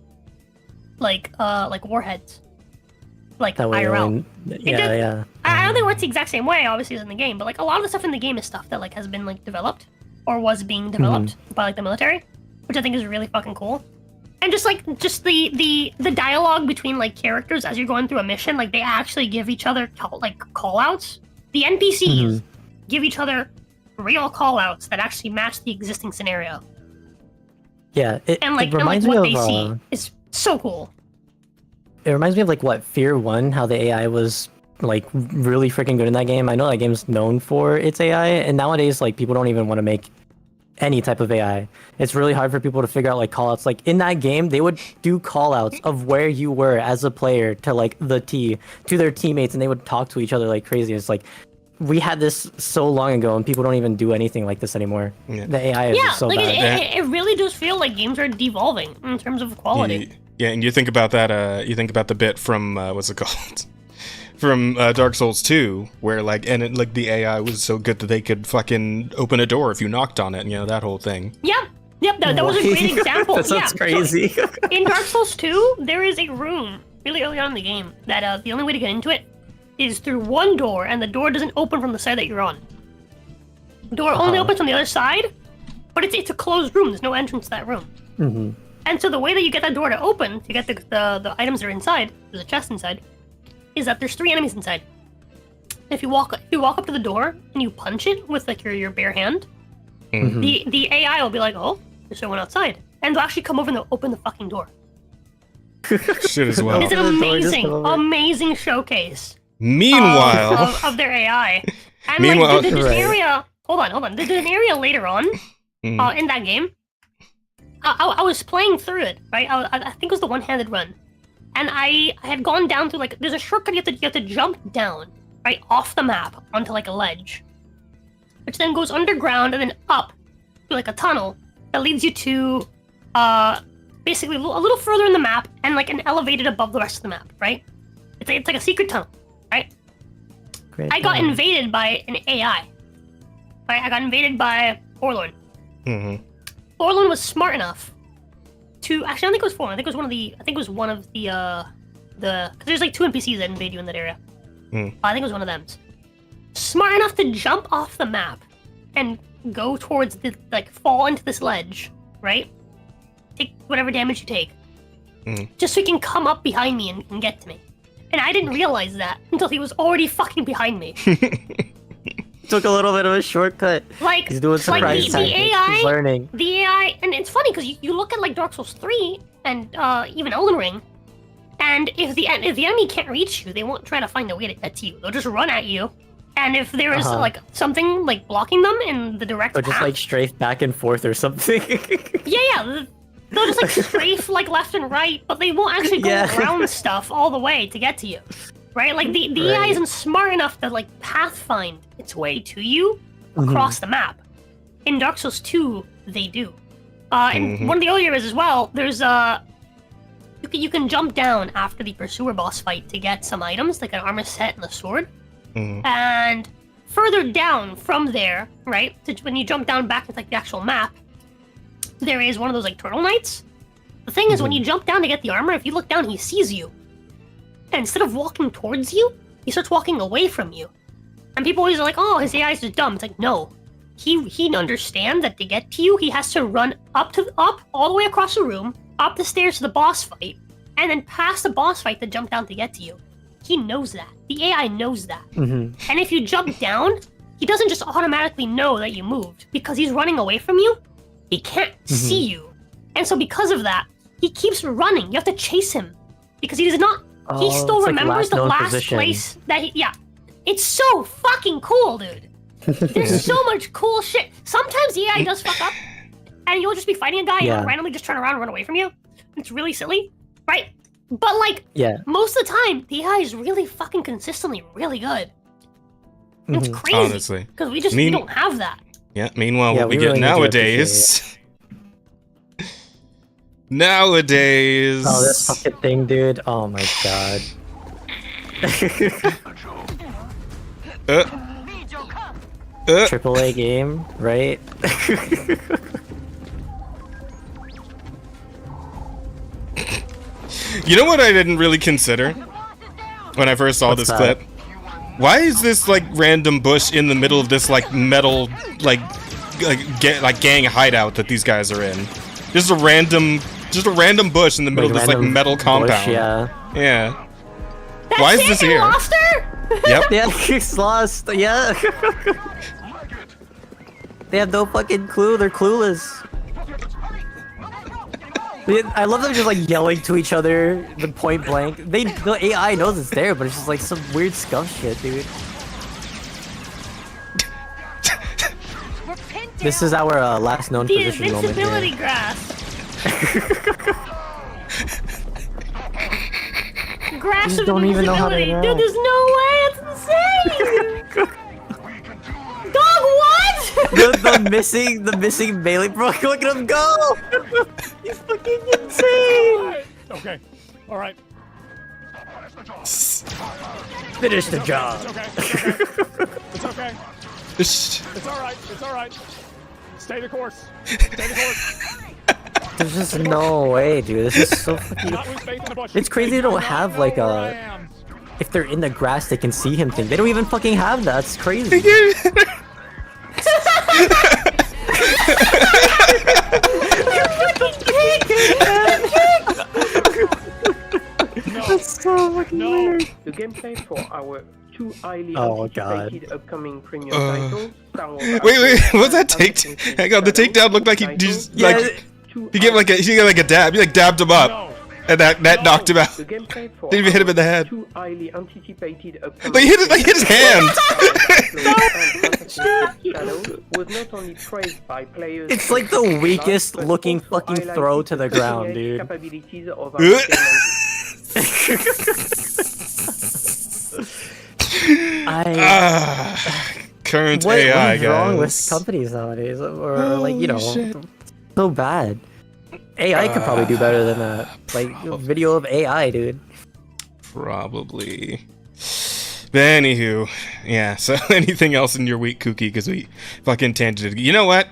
warheads, That way IRL. only- yeah, yeah. I don't think it works the exact same way, obviously, as in the game, but a lot of the stuff in the game is stuff that has been developed or was being developed by the military, which I think is really fucking cool. And just the dialogue between characters as you're going through a mission, they actually give each other call outs. The NPCs give each other real call outs that actually match the existing scenario. Yeah, it And reminds what me they of see is so cool. it reminds me of what Fear 1, how the AI was really freaking good in that game. I know that game's known for its AI, and nowadays people don't even want to make any type of AI. It's really hard for people to figure out callouts. In that game, they would do callouts of where you were as a player to the T to their teammates, and they would talk to each other like crazy. It's we had this so long ago, and people don't even do anything like this anymore. Yeah. The AI is just so bad. it really does feel like games are devolving in terms of quality. Yeah, and you think about that. You think about the bit from what's it called? From Dark Souls 2, where the AI was so good that they could fucking open a door if you knocked on it. That whole thing. Yep, that was a great example. That sounds So crazy. in Dark Souls 2, there is a room really early on in the game that the only way to get into it is through one door, and the door doesn't open from the side that you're on. The door only opens on the other side, but it's a closed room. There's no entrance to that room. Mhm. And so the way that you get that door to open, to get the items that are inside, there's a chest inside, is that there's 3 enemies inside. If you walk up to the door and you punch it with your bare hand, Mhm. the AI will be like, oh, there's someone outside, and they'll actually come over and they'll open the fucking door. Shit as well. It's an the door just amazing, come over. amazing showcase Meanwhile, of their AI. And Meanwhile- there's Right. an area. Hold on. There's an area later on Mhm. in that game. I was playing through it, right? I think it was the one-handed run, and I had gone down through there's a shortcut you have to jump down right off the map onto a ledge, which then goes underground and then up to a tunnel that leads you to basically a little further in the map and an elevated above the rest of the map, right? It's like a secret tunnel, right? Great. I got invaded by an AI. I got invaded by Forlorn. Mm-hmm. Forlorn was smart enough to actually, I don't think it was Forlorn. I think it was one of the because there's like 2 NPCs that invade you in that area. I think it was one of them. Smart enough to jump off the map and go towards the fall into this ledge, right? Take whatever damage you take, just so he can come up behind me and get to me. And I didn't realize that until he was already fucking behind me. Took a little bit of a shortcut. Like, he's doing surprise the tactics. AI, He's learning. The AI, and it's funny because you look at like Dark Souls 3 and even Elden Ring, and if the enemy can't reach you, they won't try to find a way to get to you. They'll just run at you, and if there is like something like blocking them in the direct Or just path, like strafe back and forth or something. yeah, they'll just like strafe like left and right, but they won't actually go around stuff all the way to get to you. Right? Like the AI isn't smart enough to like pathfind its way to you across the map. In Dark Souls 2, they do. And one of the earlier is as well, there's you can jump down after the Pursuer boss fight to get some items, like an armor set and a sword. And further down from there, right, when you jump down back into like the actual map, there is one of those like turtle knights. The thing is, when you jump down to get the armor, if you look down, he sees you. And instead of walking towards you, he starts walking away from you. And people always are like, oh, his AI is just dumb. It's like, no. He understands that to get to you, he has to run up all the way across the room, up the stairs to the boss fight, and then past the boss fight to jump down to get to you. He knows that. The AI knows that. And if you jump down, he doesn't just automatically know that you moved. Because he's running away from you, he can't see you. And so because of that, he keeps running. You have to chase him. Because he does not... he still remembers the last place that he... Yeah. It's so fucking cool, dude. There's so much cool shit. Sometimes the AI does fuck up, and you'll just be fighting a guy and he'll randomly just turn around and run away from you. It's really silly, right? But like, most of the time, the AI is really fucking consistently really good. And it's crazy. Honestly. Because we don't have that. Yeah, meanwhile, what we get nowadays... Nowadays... Oh, this fucking thing, dude. Oh my god. AAA game, right? You know what I didn't really consider when I first saw this clip? Why is this like random bush in the middle of this like metal like gang hideout that these guys are in? Just a random bush in the middle of this like metal compound. Bush, yeah. Why is this here? Lost her? Yep. Yeah, he's lost. Yeah. They have no fucking clue. They're clueless. I love them just like yelling to each other, the point blank. The AI knows it's there, but it's just like some weird scuff shit, dude. This is our last known position moment. The invincibility grass. Grass of don't even know how to invisibility. Dude, there's no way. It's insane. Dog, what? the missing melee, bro. Look at him go. He's fucking insane. Okay. All right. Finish the job. It's okay. It's okay. It's all right. It's all right. Stay the course. Stay the course. There's just no way, dude. This is so fucking... It's crazy they don't have like a... If they're in the grass, they can see him thing. They don't even fucking have that. It's crazy. That's so fucking weird. The gameplay for our two highly anticipated upcoming premium titles. Wait, what's that take? Hang on, the takedown looked like he just like he gave like a dab. He like dabbed him up, and that knocked him out. Didn't even hit him in the head. Two highly anticipated Like hit his hand. was not only praised by players. It's like the weakest looking fucking throw to the ground, dude. Capabilities of our game Current what AI, is guys. wrong with companies nowadays? Or like, you know, so bad. AI could probably do better than that. Like, video of AI, dude. Probably. But anywho, yeah. So anything else in your week, Kooky? Because we fucking tangented. You know what?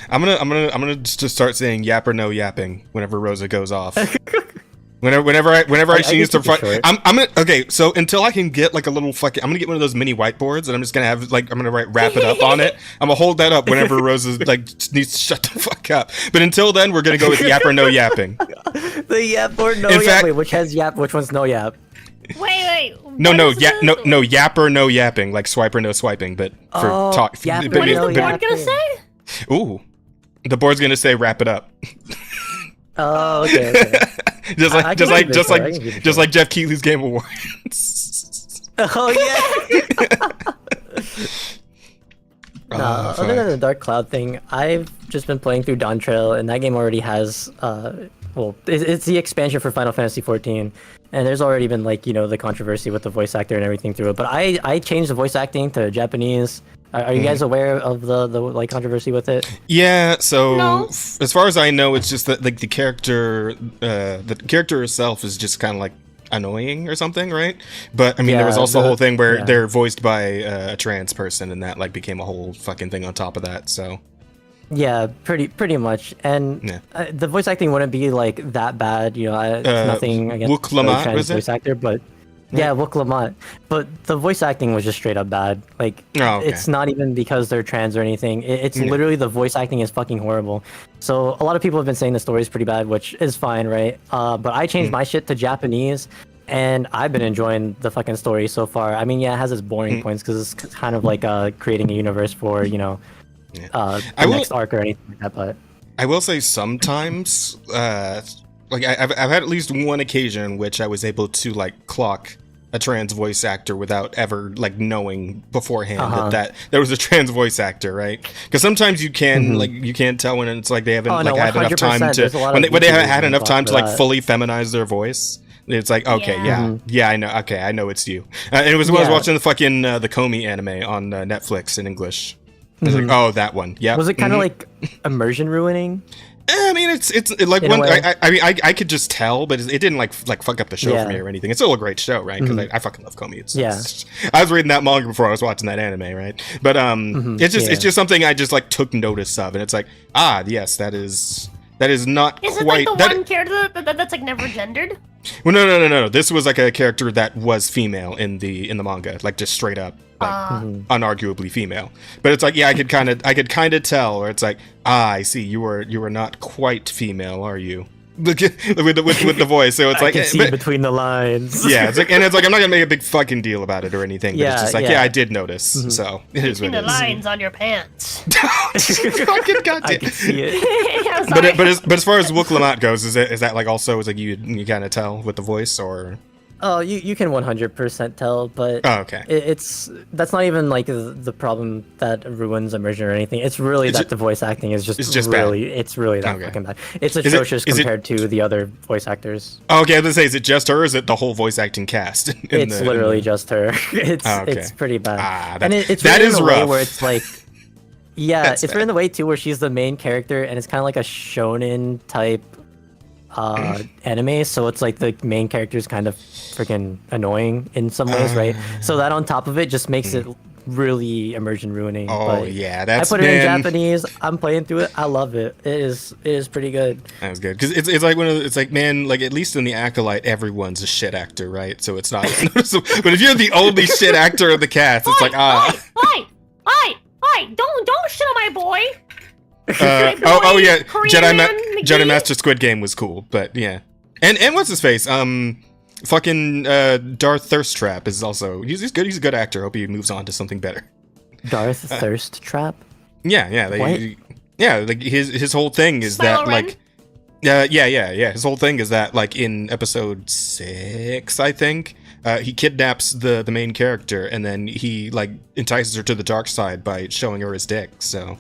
I'm gonna just start saying yap or no yapping whenever Rosa goes off. Whenever I choose to fight, I'm gonna okay. So until I can get like a little fucking, I'm gonna get one of those mini whiteboards, and I'm just gonna have like I'm gonna wrap it up on it. I'm gonna hold that up whenever Rosa like needs to shut the fuck up. But until then, we're gonna go with yap or no yapping. The yap or no In yap. fact- Wait, which has yap? Which one's no yap? Wait. No yap or no yapping, like swipe or no swiping, but for talk. yap or What is no the board yapping. gonna say? Ooh, the board's gonna say wrap it up. Oh, okay. just I can give it a try, I can give it a try. like Jeff Keighley's Game Awards. Oh yeah. Other than the Dark Cloud thing, I've just been playing through Dawn Trail, and that game already has it's the expansion for Final Fantasy 14, and there's already been like the controversy with the voice actor and everything through it. But I changed the voice acting to Japanese. Are you guys aware of the like controversy with it? Yeah, so No. as far as I know, it's just that like the character herself is just kind of like annoying or something, right? But I mean, there was Yeah, also a whole thing where yeah. they're voiced by a trans person, and that like became a whole fucking thing on top of that. So Yeah, pretty much. And Yeah. the voice acting wouldn't be like that bad, it's nothing against Wook the Lamont, trans was it? voice actor, but yeah, Wook Lamont. But the voice acting was just straight up bad. Like, Oh, okay. it's not even because they're trans or anything. It's Yeah. literally the voice acting is fucking horrible. So a lot of people have been saying the story is pretty bad, which is fine, right? But I changed my shit to Japanese, and I've been enjoying the fucking story so far. I mean, yeah, it has its boring points because it's kind of like creating a universe for the I will- next arc or anything like that. But I will say sometimes, like I've had at least one occasion in which I was able to like clock a trans voice actor without ever like knowing beforehand that there was a trans voice actor, right? Because sometimes you can like you can't tell when it's like they haven't Oh, no, had enough time 100%. to There's a lot when of they haven't YouTubers had who enough talk time to for like that. fully feminize their voice. It's like okay, Yeah. yeah, I know, okay, I know it's you. And it was when I was Yeah. watching the fucking the Comey anime on Netflix in English. I was like, oh, that one. Yeah. was it kind of like immersion ruining? I mean, it's like In a one. way. I mean, I could just tell, but it didn't like fuck up the show Yeah. for me or anything. It's still a great show, right? Because I fucking love Comey. Yeah. I was reading that manga before I was watching that anime, right? But it's yeah. just something I just like took notice of, and it's like, yes, that is not Is it quite like the that. one character that's like never gendered? Well, no. This was like a character that was female in the manga, like just straight up. Like, unarguably female, but it's like I could kind of tell, or it's like I see you were not quite female, are you? With the voice, so it's I like can see but- between the lines. yeah, it's like I'm not gonna make a big fucking deal about it or anything. But it's just like Yeah. I did notice, so it is Between what the it is. lines on your pants. Fucking I goddamn. can see it. I'm sorry. But as far as Wook Lamont goes, is that like also is like you kind of tell with the voice or? Oh, you can 100% tell, but Oh, okay. that's not even like the problem that ruins immersion or anything. It's really that the voice acting is just it's just bad. really it's really that Okay. fucking bad. It's it- atrocious is it- compared to the other voice actors. Oh, okay, I was gonna say, is it just her, or is it the whole voice acting cast? It's literally just her. It's Oh, okay. it's pretty bad. That- and it's that written is in a way rough. where it's like yeah, That's it's bad. written the way too where she's the main character and it's kind of like a shonen type anime, so it's like the main character is kind of freaking annoying in some ways, right? So that on top of it just makes it really immersion ruining. Oh, but yeah, I that's put it in been- Japanese. I'm playing through it. I love it. It is pretty good. That was good because it's like it's like man, like at least in the Acolyte everyone's a shit actor, right? So it's not noticeable. But if you're the only shit actor of the cast, it's like Don't shit on my boy. oh yeah, Korean Jedi man, McGee. Jedi Master Squid Game was cool, but yeah, and what's his face? Fucking Darth Thirst Trap is also he's good. He's a good actor. Hope he moves on to something better. Darth Thirst Trap? Yeah. What? Like his whole thing is Kylo that like. Yeah. His whole thing is that, like, in episode 6, I think, he kidnaps the main character, and then he, like, entices her to the dark side by showing her his dick, so...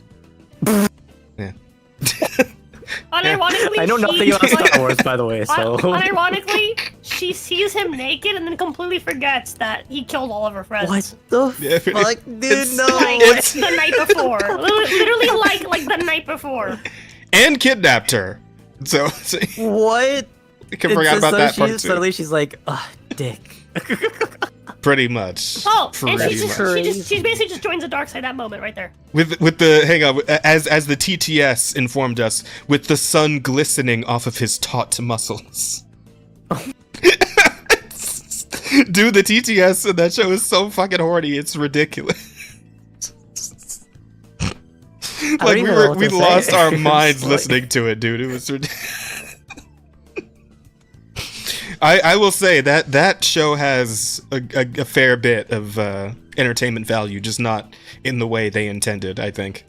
yeah. Unironically, I know nothing about Star Wars, by the way, so unironically, she sees him naked and then completely forgets that he killed all of her friends. what the Yeah, fuck, dude? it's- No. Like It's- the night before, literally like the night before. And kidnapped her! So, What? I forgot about that part, too. Suddenly she's like, ugh, dick. Pretty much. Oh, and Pretty she basically just joins the dark side that moment right there. With the hang on, as the TTS informed us, with the sun glistening off of his taut muscles. Dude, the TTS in that show is so fucking horny. It's ridiculous. Like we lost our minds listening to it, dude. It was ridiculous. I will say that show has a fair bit of entertainment value, just not in the way they intended, I think.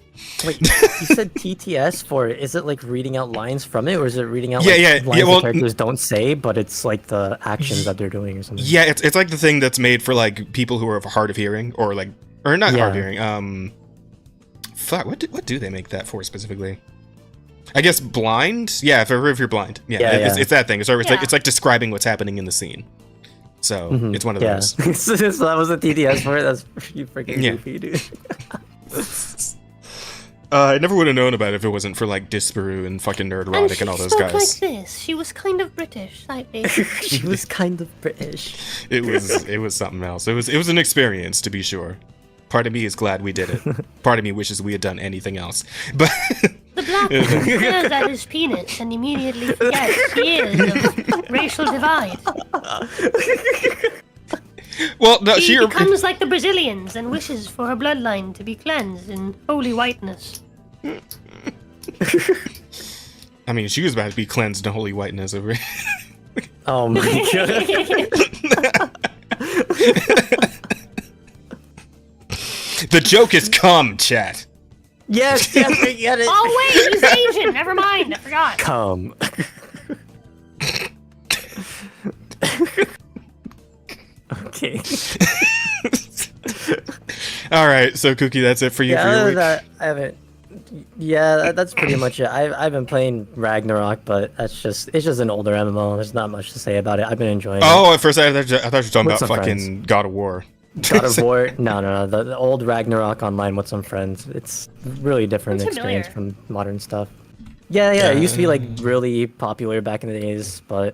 Wait, you said TTS for it. Is it like reading out lines from it, or is it reading out lines well, the characters don't say, but it's like the actions that they're doing or something? Yeah, it's like the thing that's made for like people who are hard of hearing, or not hard of hearing. Fuck, what do they make that for specifically? I guess blind. Yeah, if you're blind. It's that thing. It's like describing what's happening in the scene. So it's one of those. So that was a TTS for it. That's pretty freaking goofy, dude. I never would have known about it if it wasn't for like Disparu and fucking Nuraroni and all those guys. She spoke like this. She was kind of British, slightly. She was kind of British. It was something else. It was an experience, to be sure. Part of me is glad we did it. Part of me wishes we had done anything else. But the black man stares at his penis and immediately forgets he is of racial divide. Well, no, she becomes like the Brazilians and wishes for her bloodline to be cleansed in holy whiteness. I mean, she was about to be cleansed in holy whiteness over here. Oh my god. The joke has come, chat. Yes, we get it. Oh wait, he's Asian. Never mind, I forgot. Come. Okay. All right, so Cookie, that's it for you. Yeah, other than that, I haven't. Yeah, that's pretty much it. I've been playing Ragnarok, but it's just an older MMO. There's not much to say about it. I've been enjoying it. Oh, at first I thought you were talking With about fucking friends. God of War. God of War? No. The old Ragnarok online with some friends. It's really different That's experience familiar. from modern stuff. Yeah. It used to be like really popular back in the days, but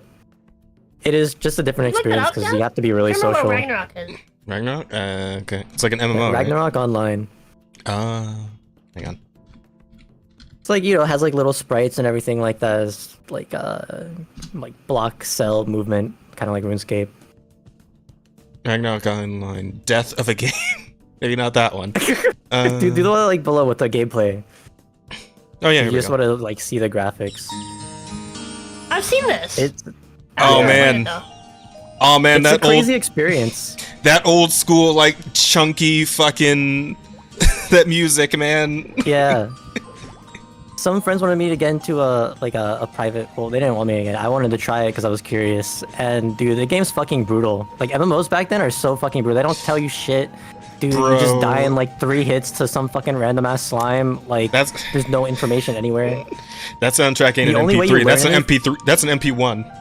it is just a different Look that experience up, because yeah? you have to be really I remember social. what Ragnarok is. Ragnarok? Okay. It's like an MMO, Ragnarok Online. right? Hang on. It's like, it has like little sprites and everything like that. It's like block cell movement, kind of like RuneScape. Ragnarok Online. Death of a game. Maybe not that one. Do the one like below with the gameplay. Oh yeah, You just want to like see the graphics. I've seen this. Oh I've man. played it, though. Oh man, It's a that crazy old experience. that old school like chunky fucking that music, man. Yeah. Some friends wanted me to get into a private. Well, they didn't want me to get it. I wanted to try it because I was curious. And dude, the game's fucking brutal. Like MMOs back then are so fucking brutal. They don't tell you shit. Dude, you just die in like 3 hits to some fucking random ass slime. Like there's no information anywhere. That soundtrack ain't The an only way you MP3. That's an learn it- MP3. That's an MP1.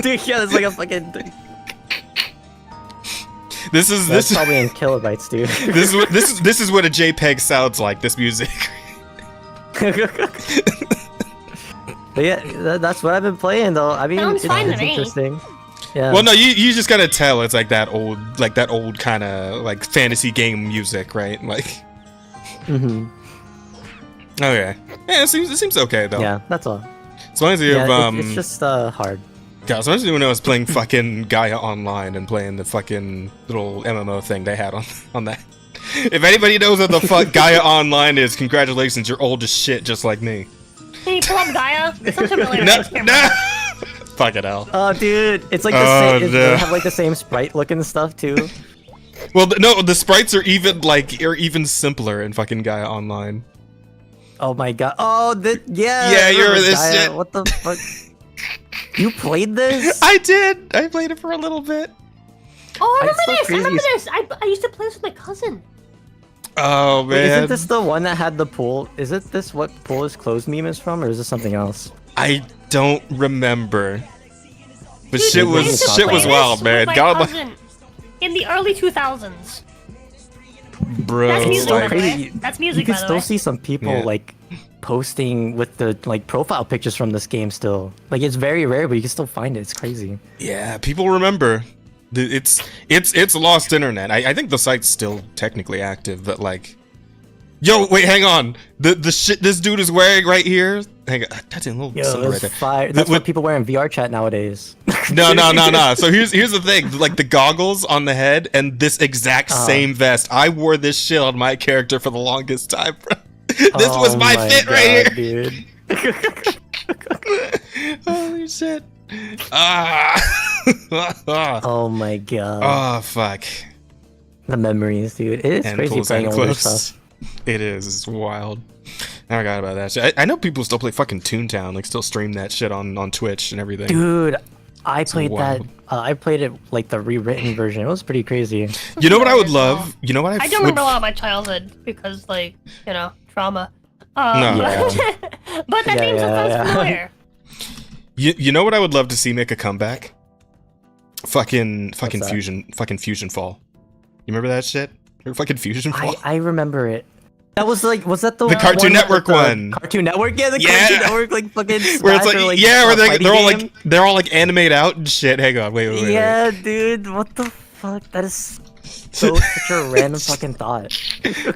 Dude, yeah, it's like a fucking. This is That's probably in kilobytes, dude. this is what a JPEG sounds like. This music. But yeah, that's what I've been playing though. I mean, Sounds fine to it's me. interesting. Yeah. Well, no, you just gotta tell it's like that old kind of like fantasy game music, right? Like. Mhm. Okay. Yeah, it seems okay though. Yeah, that's all. As long as you have it's just hard. Yeah, as long as you know I was playing fucking Gaia Online and playing the fucking little MMO thing they had on that. If anybody knows what the fuck Gaia Online is, congratulations, you're old as shit just like me. Can you pull up Gaia? It's so familiar. No, no. Fuck it, hell. Oh, dude, it's like the Oh, same. no. They have like the same sprite looking stuff too. Well, no, the sprites are even simpler in fucking Gaia Online. Oh my god. Oh, yeah. Yeah, I you're remember this Gaia. shit. What the fuck? You played this? I did. I played it for a little bit. Oh, I It's remember so this. I crazy. remember this. I used to play this with my cousin. Oh Wait, man, isn't this the one that had the pool? Is it this what pool is closed meme is from, or is this something else? I don't remember. But Dude, shit I used to was play wild, this man. with my God, cousin in the early 2000s. bro. That's music, like- by the way. crazy. That's You music, can by the still way. see some people Yeah. like posting with the like profile pictures from this game still. Like it's very rare, but you can still find it. It's crazy. Yeah, people remember. It's lost internet. I think the site's still technically active, but like, yo, wait, hang on. The shit this dude is wearing right here. Hang on, that's a little symbol right there. Fire. That's what people wear in VR chat nowadays. No. So here's the thing. Like the goggles on the head and this exact same vest. I wore this shit on my character for the longest time, bro. This was my fit right here. Dude. Holy shit. Oh my god. Oh fuck. The memories, dude. It is And crazy pulls playing and all this clips. stuff. It is. It's wild. I forgot about that shit. I know people still play fucking Toontown, like still stream that shit on Twitch and everything. Dude, I played that. wild. I played it like the rewritten version. It was pretty crazy. You know what I would love? You know what I don't remember a lot of my childhood because, like, you know, trauma. No. But that name sounds familiar. You know what I would love to see make a comeback? Fucking that? Fusion Fall. You remember that shit? Or fucking Fusion Fall? I remember it. That was like, was that the Cartoon one Network with the one. Cartoon Network, yeah, the Yeah. Cartoon Network, like fucking Where it's Smash like, or, like yeah, where fighting game? they're all like animate out and shit. Hang on, wait. Yeah, dude, what the fuck? That is such a random fucking thought.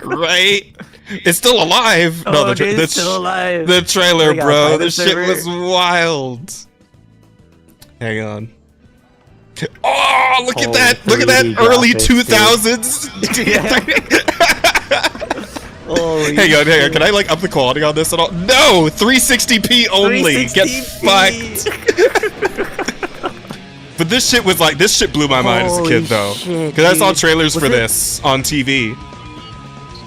Right? It's still alive. Oh, dude, it's still alive. The trailer, We gotta bro. find the This shit server. was wild. Hang on. Oh, look at that! Look at that 3D early graphics, 2000s. Holy Hang on. shit. Can I like up the quality on this at all? No, 360p only. Get 360p. fucked. But this shit was like, this shit blew my mind as a kid though, shit, because I saw dude. trailers Was for it- this on TV.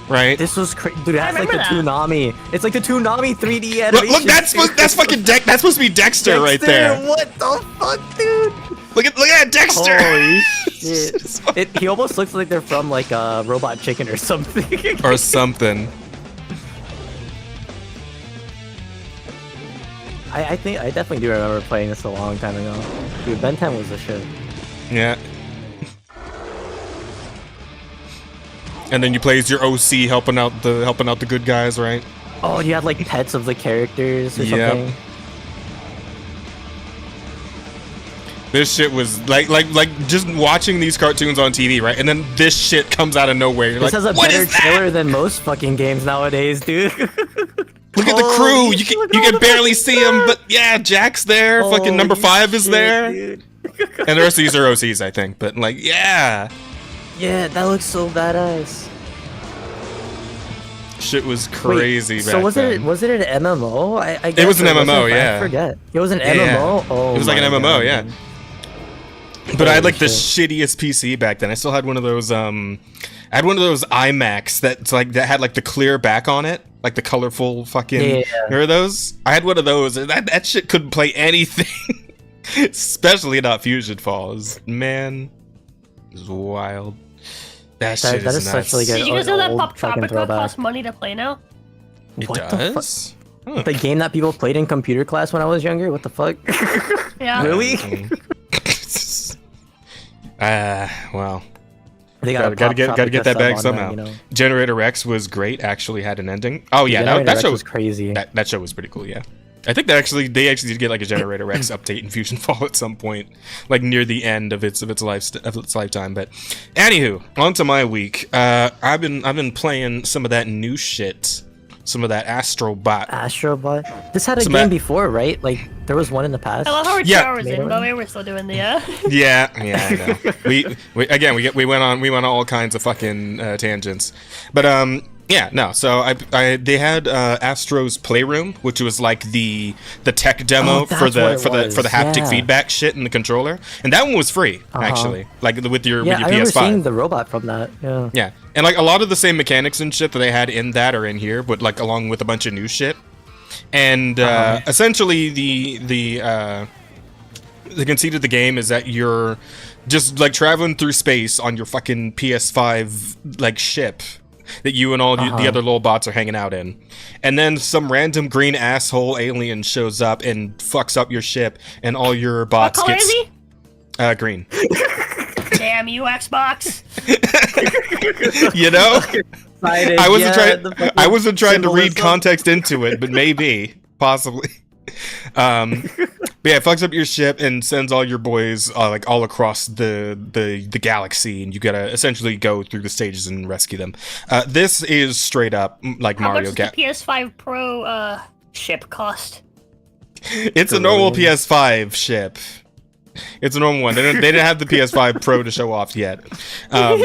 Right? This was crazy, dude. That's like the remember that. Toonami. It's like the Toonami 3D animation. Look, that's fucking that's supposed to be Dexter right there. What the fuck, dude? Look at that, Dexter. Holy shit! He almost looks like they're from like Robot Chicken or something. Or something. I think I definitely do remember playing this a long time ago. Dude, Ben 10 was the shit. Yeah. And then you play as your OC helping out the good guys, right? Oh, you had like pets of the characters or Yep. something. This shit was like just watching these cartoons on TV, right? And then this shit comes out of nowhere. You're This like, has a what better is that? trailer than most fucking games nowadays, dude. Look at the crew. Holy You shit, can look you at all can the barely see him, but yeah, Jack's there. Fucking number Holy 5 is shit, there, dude. and the rest of these are OCs, I think. But like, yeah, Yeah, that looks so badass. shit was crazy. Wait, back so was then. it an MMO? I guess It was an or MMO, it? yeah. I forget. It was an Yeah. MMO. Oh, It was like an my MMO, God, yeah. man. But I had Holy like the shittiest PC back then. I still had one of those I had one of those iMacs that had like the clear back on it, like the colorful fucking. Yeah. Remember those? I had one of those, and that shit couldn't play anything, especially not Fusion Falls. Man, it was wild. That shit that is is nuts. such like Did you guys know that old Pop fucking Tropica throwback. costs money to play now? It What the fuck? does. Huh. The game that people played in computer class when I was younger? What the fuck? Yeah. Really? Well. They Gotta got get that bag somehow. You know? Generator X was great. Actually had an ending. Oh yeah, Generator that X show was crazy. That show was pretty cool. Yeah, I think they actually did get like a Generator X update in Fusion Fall at some point, like near the end of its lifetime. But anywho, on to my week. I've been playing some of that new shit, some of that Astrobot. Astrobot. This had a Some game a- before, right? Like there was one in the past. I love how we're 2 Yeah. hours in, but we're still doing the Yeah, I know. we went on all kinds of fucking tangents, but yeah, no. So they had Astro's Playroom, which was like the tech demo Oh, for that's the what it for the was, haptic yeah. feedback shit in the controller, and that one was free actually, like with your Yeah, I remember PS5. seeing the robot from that. Yeah. Yeah, and like a lot of the same mechanics and shit that they had in that are in here, but like along with a bunch of new shit. And essentially, the conceit of the game is that you're just like traveling through space on your fucking PS5 like ship that you and all the other little bots are hanging out in, and then some random green asshole alien shows up and fucks up your ship, and all your What bots color get is he? green. Damn you, Xbox. You know. I wasn't trying to read symbolism. context into it, but maybe, possibly. But yeah, it fucks up your ship and sends all your boys like all across the galaxy, and you gotta essentially go through the stages and rescue them. This is straight up like How Mario. much does the PS5 Pro ship cost? It's a normal PS5 ship. It's a normal one. They didn't have the PS5 Pro to show off yet. They're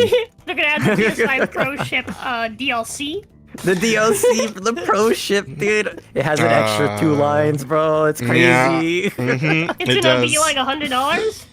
gonna add the PS5 Pro ship DLC. The DLC for the Pro ship, dude. It has an extra 2 lines, bro. It's crazy. Yeah. It's gonna be like $100.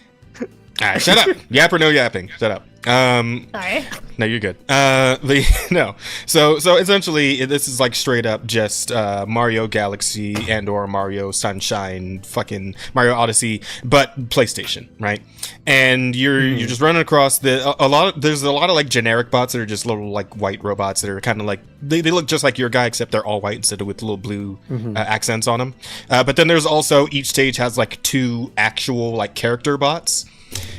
Alright, shut up. Yap or no yapping. Shut up. Sorry. No, you're good. No. So essentially, this is like straight up just Mario Galaxy and/or Mario Sunshine, fucking Mario Odyssey, but PlayStation, right? And you're just running across there's a lot of like generic bots that are just little like white robots that are kind of like they look just like your guy, except they're all white instead of with little blue accents on them. But then there's also each stage has like 2 actual like character bots.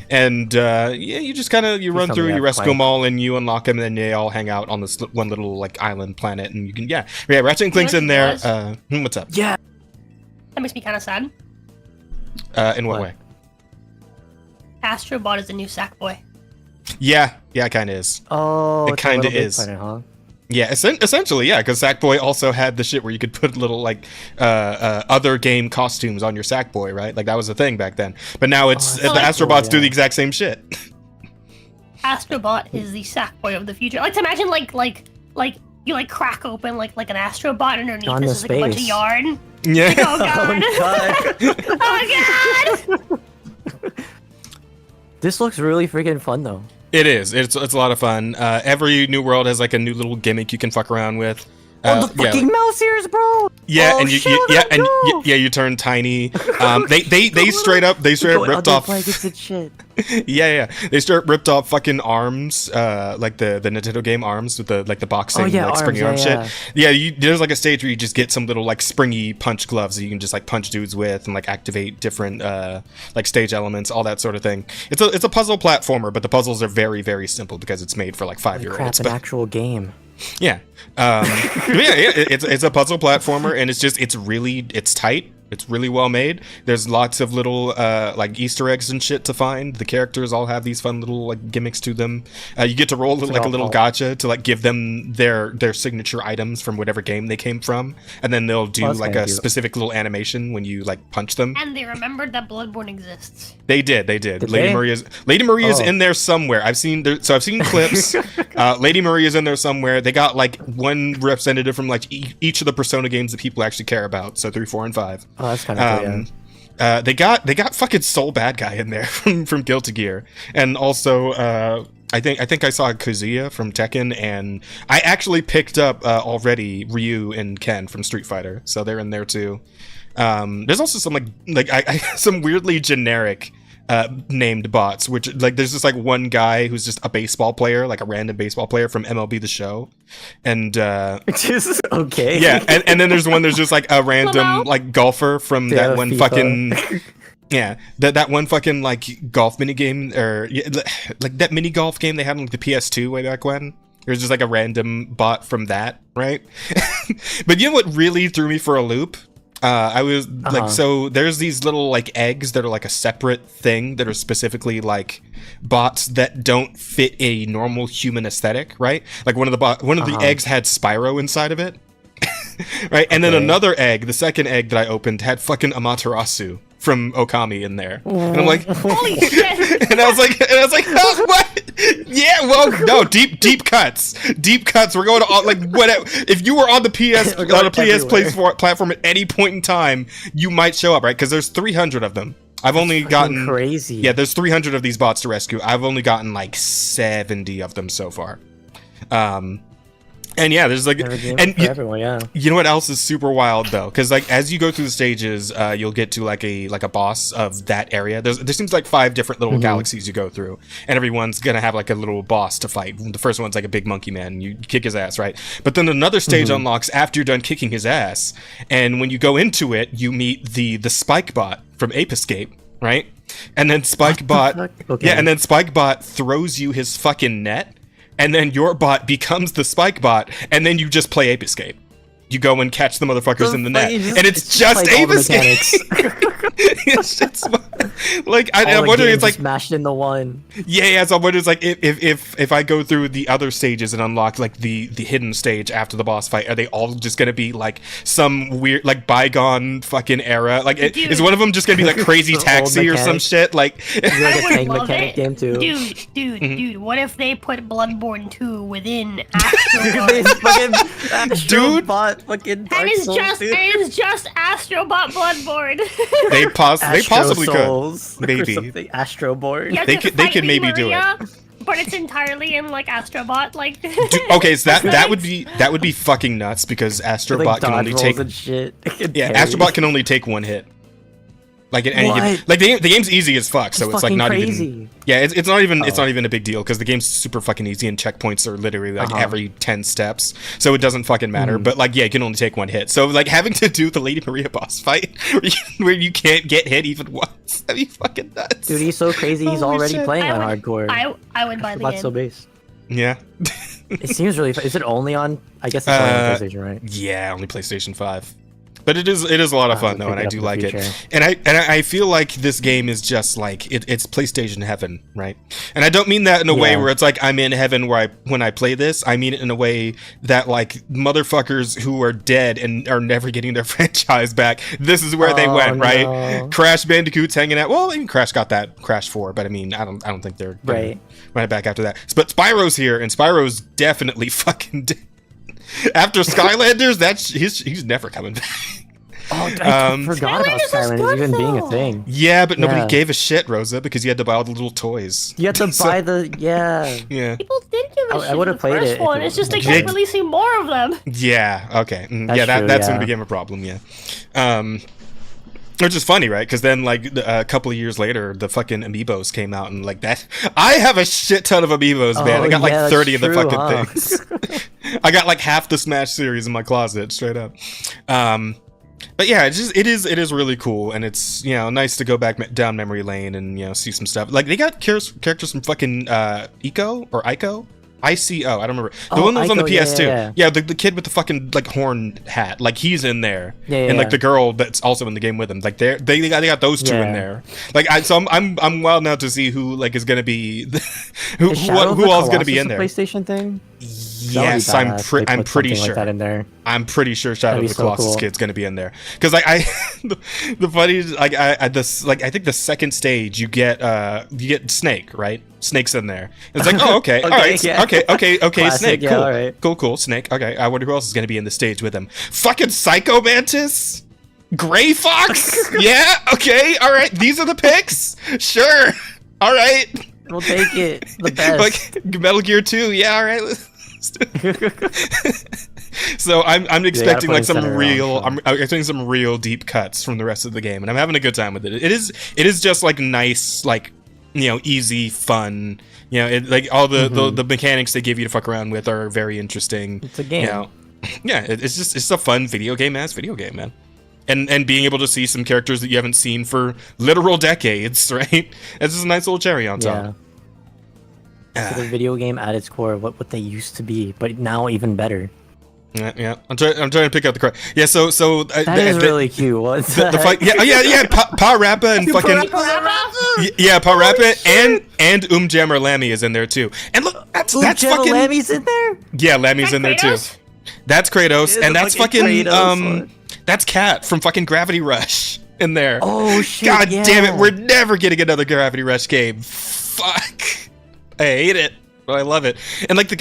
And you just kind of run through, you rescue them all, and you unlock them, and then they all hang out on this one little like island planet, and you can Ratchet and Clank's in there. What's up? Yeah. That makes me kind of sad. In what way? Astrobot is the new Sackboy. Yeah, it kind of is. Oh, it kind of is. Planet, huh? Yeah, essentially, yeah, because Sackboy also had the shit where you could put little like other game costumes on your Sackboy, right? Like that was a thing back then. But now it's the Astrobots do the exact same shit. Astrobot is the Sackboy of the future. I like to imagine like you like crack open like an Astrobot underneath On this is like a bunch of space. yarn. Yeah. Oh god. Oh, Oh god. This looks really freaking fun, though. It is. It's a lot of fun. Every new world has like a new little gimmick you can fuck around with. The fucking mouse ears, bro. Yeah, oh, and you turn tiny. They straight up ripped off. Shit. Yeah. They straight up ripped off fucking arms, like the Nintendo game Arms with the boxing like springy arm shit. Yeah, there's like a stage where you just get some little like springy punch gloves that you can just like punch dudes with and like activate different like stage elements, all that sort of thing. It's a puzzle platformer, but the puzzles are very, very simple because it's made for like 5-year-olds. An actual game. Yeah. It's a puzzle platformer, and it's tight. It's really well made. There's lots of little like Easter eggs and shit to find. The characters all have these fun little like gimmicks to them. You get to roll like a little gacha to like give them their signature items from whatever game they came from, and then they'll do like a specific little animation when you like punch them. And they remembered that Bloodborne exists. They did. Lady Maria's in there somewhere. I've seen clips. Lady Maria's in there somewhere. They got like one representative from like each of the Persona games that people actually care about. So 3, 4, and 5. Oh, that's kind of cool, yeah. They got fucking Soul Bad Guy in there from Guilty Gear, and also I think I saw Kazuya from Tekken, and I actually picked up already Ryu and Ken from Street Fighter, so they're in there too. There's also some some weirdly generic named bots, which like there's just like one guy who's just a baseball player, like a random baseball player from MLB The Show, and just okay. Yeah, and then there's just like a random like golfer from that one FIFA. Fucking yeah, that one fucking like golf mini game, or like that mini golf game they had on like the PS2 way back when. There's just like a random bot from that, right? But you know what really threw me for a loop? I was like, so there's these little like eggs that are like a separate thing that are specifically like bots that don't fit a normal human aesthetic, right? Like one of the eggs had Spyro inside of it, right? And then another egg, the second egg that I opened, had fucking Amaterasu from Okami in there, and I'm like, holy shit! and I was like, oh, what? Yeah, well, no, deep cuts. We're going to like whatever. If you were on the PS platform at any point in time, you might show up, right? Because there's 300 of them. I've only gotten crazy. Yeah, there's 300 of these bots to rescue. I've only gotten like 70 of them so far. And yeah, there's like, and everyone, yeah. You know what else is super wild though? Because like as you go through the stages, you'll get to like a boss of that area. There seems like 5 different little galaxies you go through, and everyone's gonna have like a little boss to fight. The first one's like a big monkey man, and you kick his ass, right? But then another stage unlocks after you're done kicking his ass, and when you go into it, you meet the Spike Bot from Ape Escape, right? And then Spike Bot, and then Spike Bot throws you his fucking net. And then your bot becomes the Spike Bot, and then you just play Ape Escape. you go and catch the motherfuckers in the net, It's and it's just like all aim the escape. It's just, like I'm wondering, it's like mashed into one. yeah. So I'm wondering, it's like if I go through the other stages and unlock like the hidden stage after the boss fight, are they all just gonna be like some weird like bygone fucking era? Like is one of them just gonna be like Crazy Old Taxi or some mechanic. shit? Like Like a I would tank love mechanic it. game too. Dude, what if they put Bloodborne 2 within They Astrobot? fucking Dude. Astrobot fucking Dark And it's Souls, just dude. Astrobot Bloodborne. they possibly could. Souls or Maybe. something. Astroborn. You have They to could- they fight could Lady maybe do it. Maria, but it's entirely in like Astrobot, like. Okay, so that would be fucking nuts because Astrobot Like can dodge only rolls take and shit. yeah Astrobot can only take one hit. Like in any given, What? like the game's easy as fuck, so It's it's like fucking not crazy. even yeah it's not even Oh. a big deal because the game's super fucking easy and checkpoints are literally like Uh-huh. every 10 steps, so it doesn't fucking matter. But like yeah, you can only take one hit, so like having to do the Lady Maria boss fight where you can't get hit even once, that'd be fucking nuts. Dude, he's so crazy. He's Holy already shit. playing I on would- hardcore. I would buy the Astrobot's so game. base. Yeah. It seems really. Is it only on? I guess it's only on PlayStation, right? Yeah, only PlayStation 5. But it is a lot of fun though, pick and it I up do in the like it. future. And I feel like this game is just like it's PlayStation heaven, right? And I don't mean that in a way Yeah. where it's like I'm in heaven when I play this. I mean it in a way that like motherfuckers who are dead and are never getting their franchise back, this is where they Oh, went, right? no. Crash Bandicoot's hanging out. Well, even Crash got that Crash 4, but I mean I don't think they're gonna Right. run it back after that. But Spyro's here, and Spyro's definitely fucking dead. After Skylanders, he's never coming back. Oh, I Um, forgot about Skylanders is Skylanders good, even being a though. thing. Yeah, but nobody Yeah. gave a shit, Rosa, because you had to buy all the little toys. You have to So- buy the yeah. Yeah. People did give a I shit would've for the played first it if one. it It's just they was- kept Jake- releasing more of them. Yeah. Okay. That's Yeah. true, That's when yeah. it became a problem. Yeah. Which is funny, right? Because then, like a couple of years later, the fucking amiibos came out, and like that, I have a shit ton of amiibos, man. Oh, I got yeah, like that's 30 of the true, fucking huh? things. I got like half the Smash series in my closet, straight up. But yeah, it is really cool, and it's nice to go back down memory lane and see some stuff. Like they got characters from fucking Ico or Ico. ICO, I don't remember. The Oh, one that was on the Ico, yeah, PS2. yeah. The kid with the fucking like horn hat, like he's in there, Yeah, and like yeah. the girl that's also in the game with him, like they got those two in Yeah. there. Like I'm wild now to see who like is gonna be who Is Shadow of the who all's gonna be Colossus in a there. PlayStation thing? Yes, I'm pretty something sure. like that in there. I'm pretty sure Shadow That'd of be the so Colossus cool. Kid's gonna be in there because I the funny like I think the second stage you get Snake, right? Snake's in there. It's like, oh, okay, all right, yeah. okay, Classic, Snake, yeah, cool, all right. cool, Snake. Okay, I wonder who else is gonna be in the stage with him. Fucking Psycho Mantis, Gray Fox. Yeah, okay, all right. These are the picks. Sure, all right. We'll take it. The best. Like Metal Gear 2. Yeah, all right. Let's do it. So I'm expecting put like in some center real around, I'm expecting some real deep cuts from the rest of the game, and I'm having a good time with it. It is just like nice, like easy fun. Like all the mechanics they give you to fuck around with are very interesting. It's a game. Yeah, it's a fun video game, man. And being able to see some characters that you haven't seen for literal decades, right? It's just a nice little cherry on top. Yeah. So the video game at its core, what they used to be, but now even better. Yeah. I'm trying to pick out the card. Yeah. So That is really cute. What the fight. Yeah. Pa Rappa and fucking Pa Rappa and Jammer Lammy is in there too. And look, that's fucking Lammy's in there. yeah. Lammy's in there too. Kratos? That's Kratos, Yeah, and the that's fucking fucking Kratos. that's Cat from fucking Gravity Rush in there. Oh shit! God yeah. damn it, we're never getting another Gravity Rush game. Fuck. I hate it, but I love it. And like the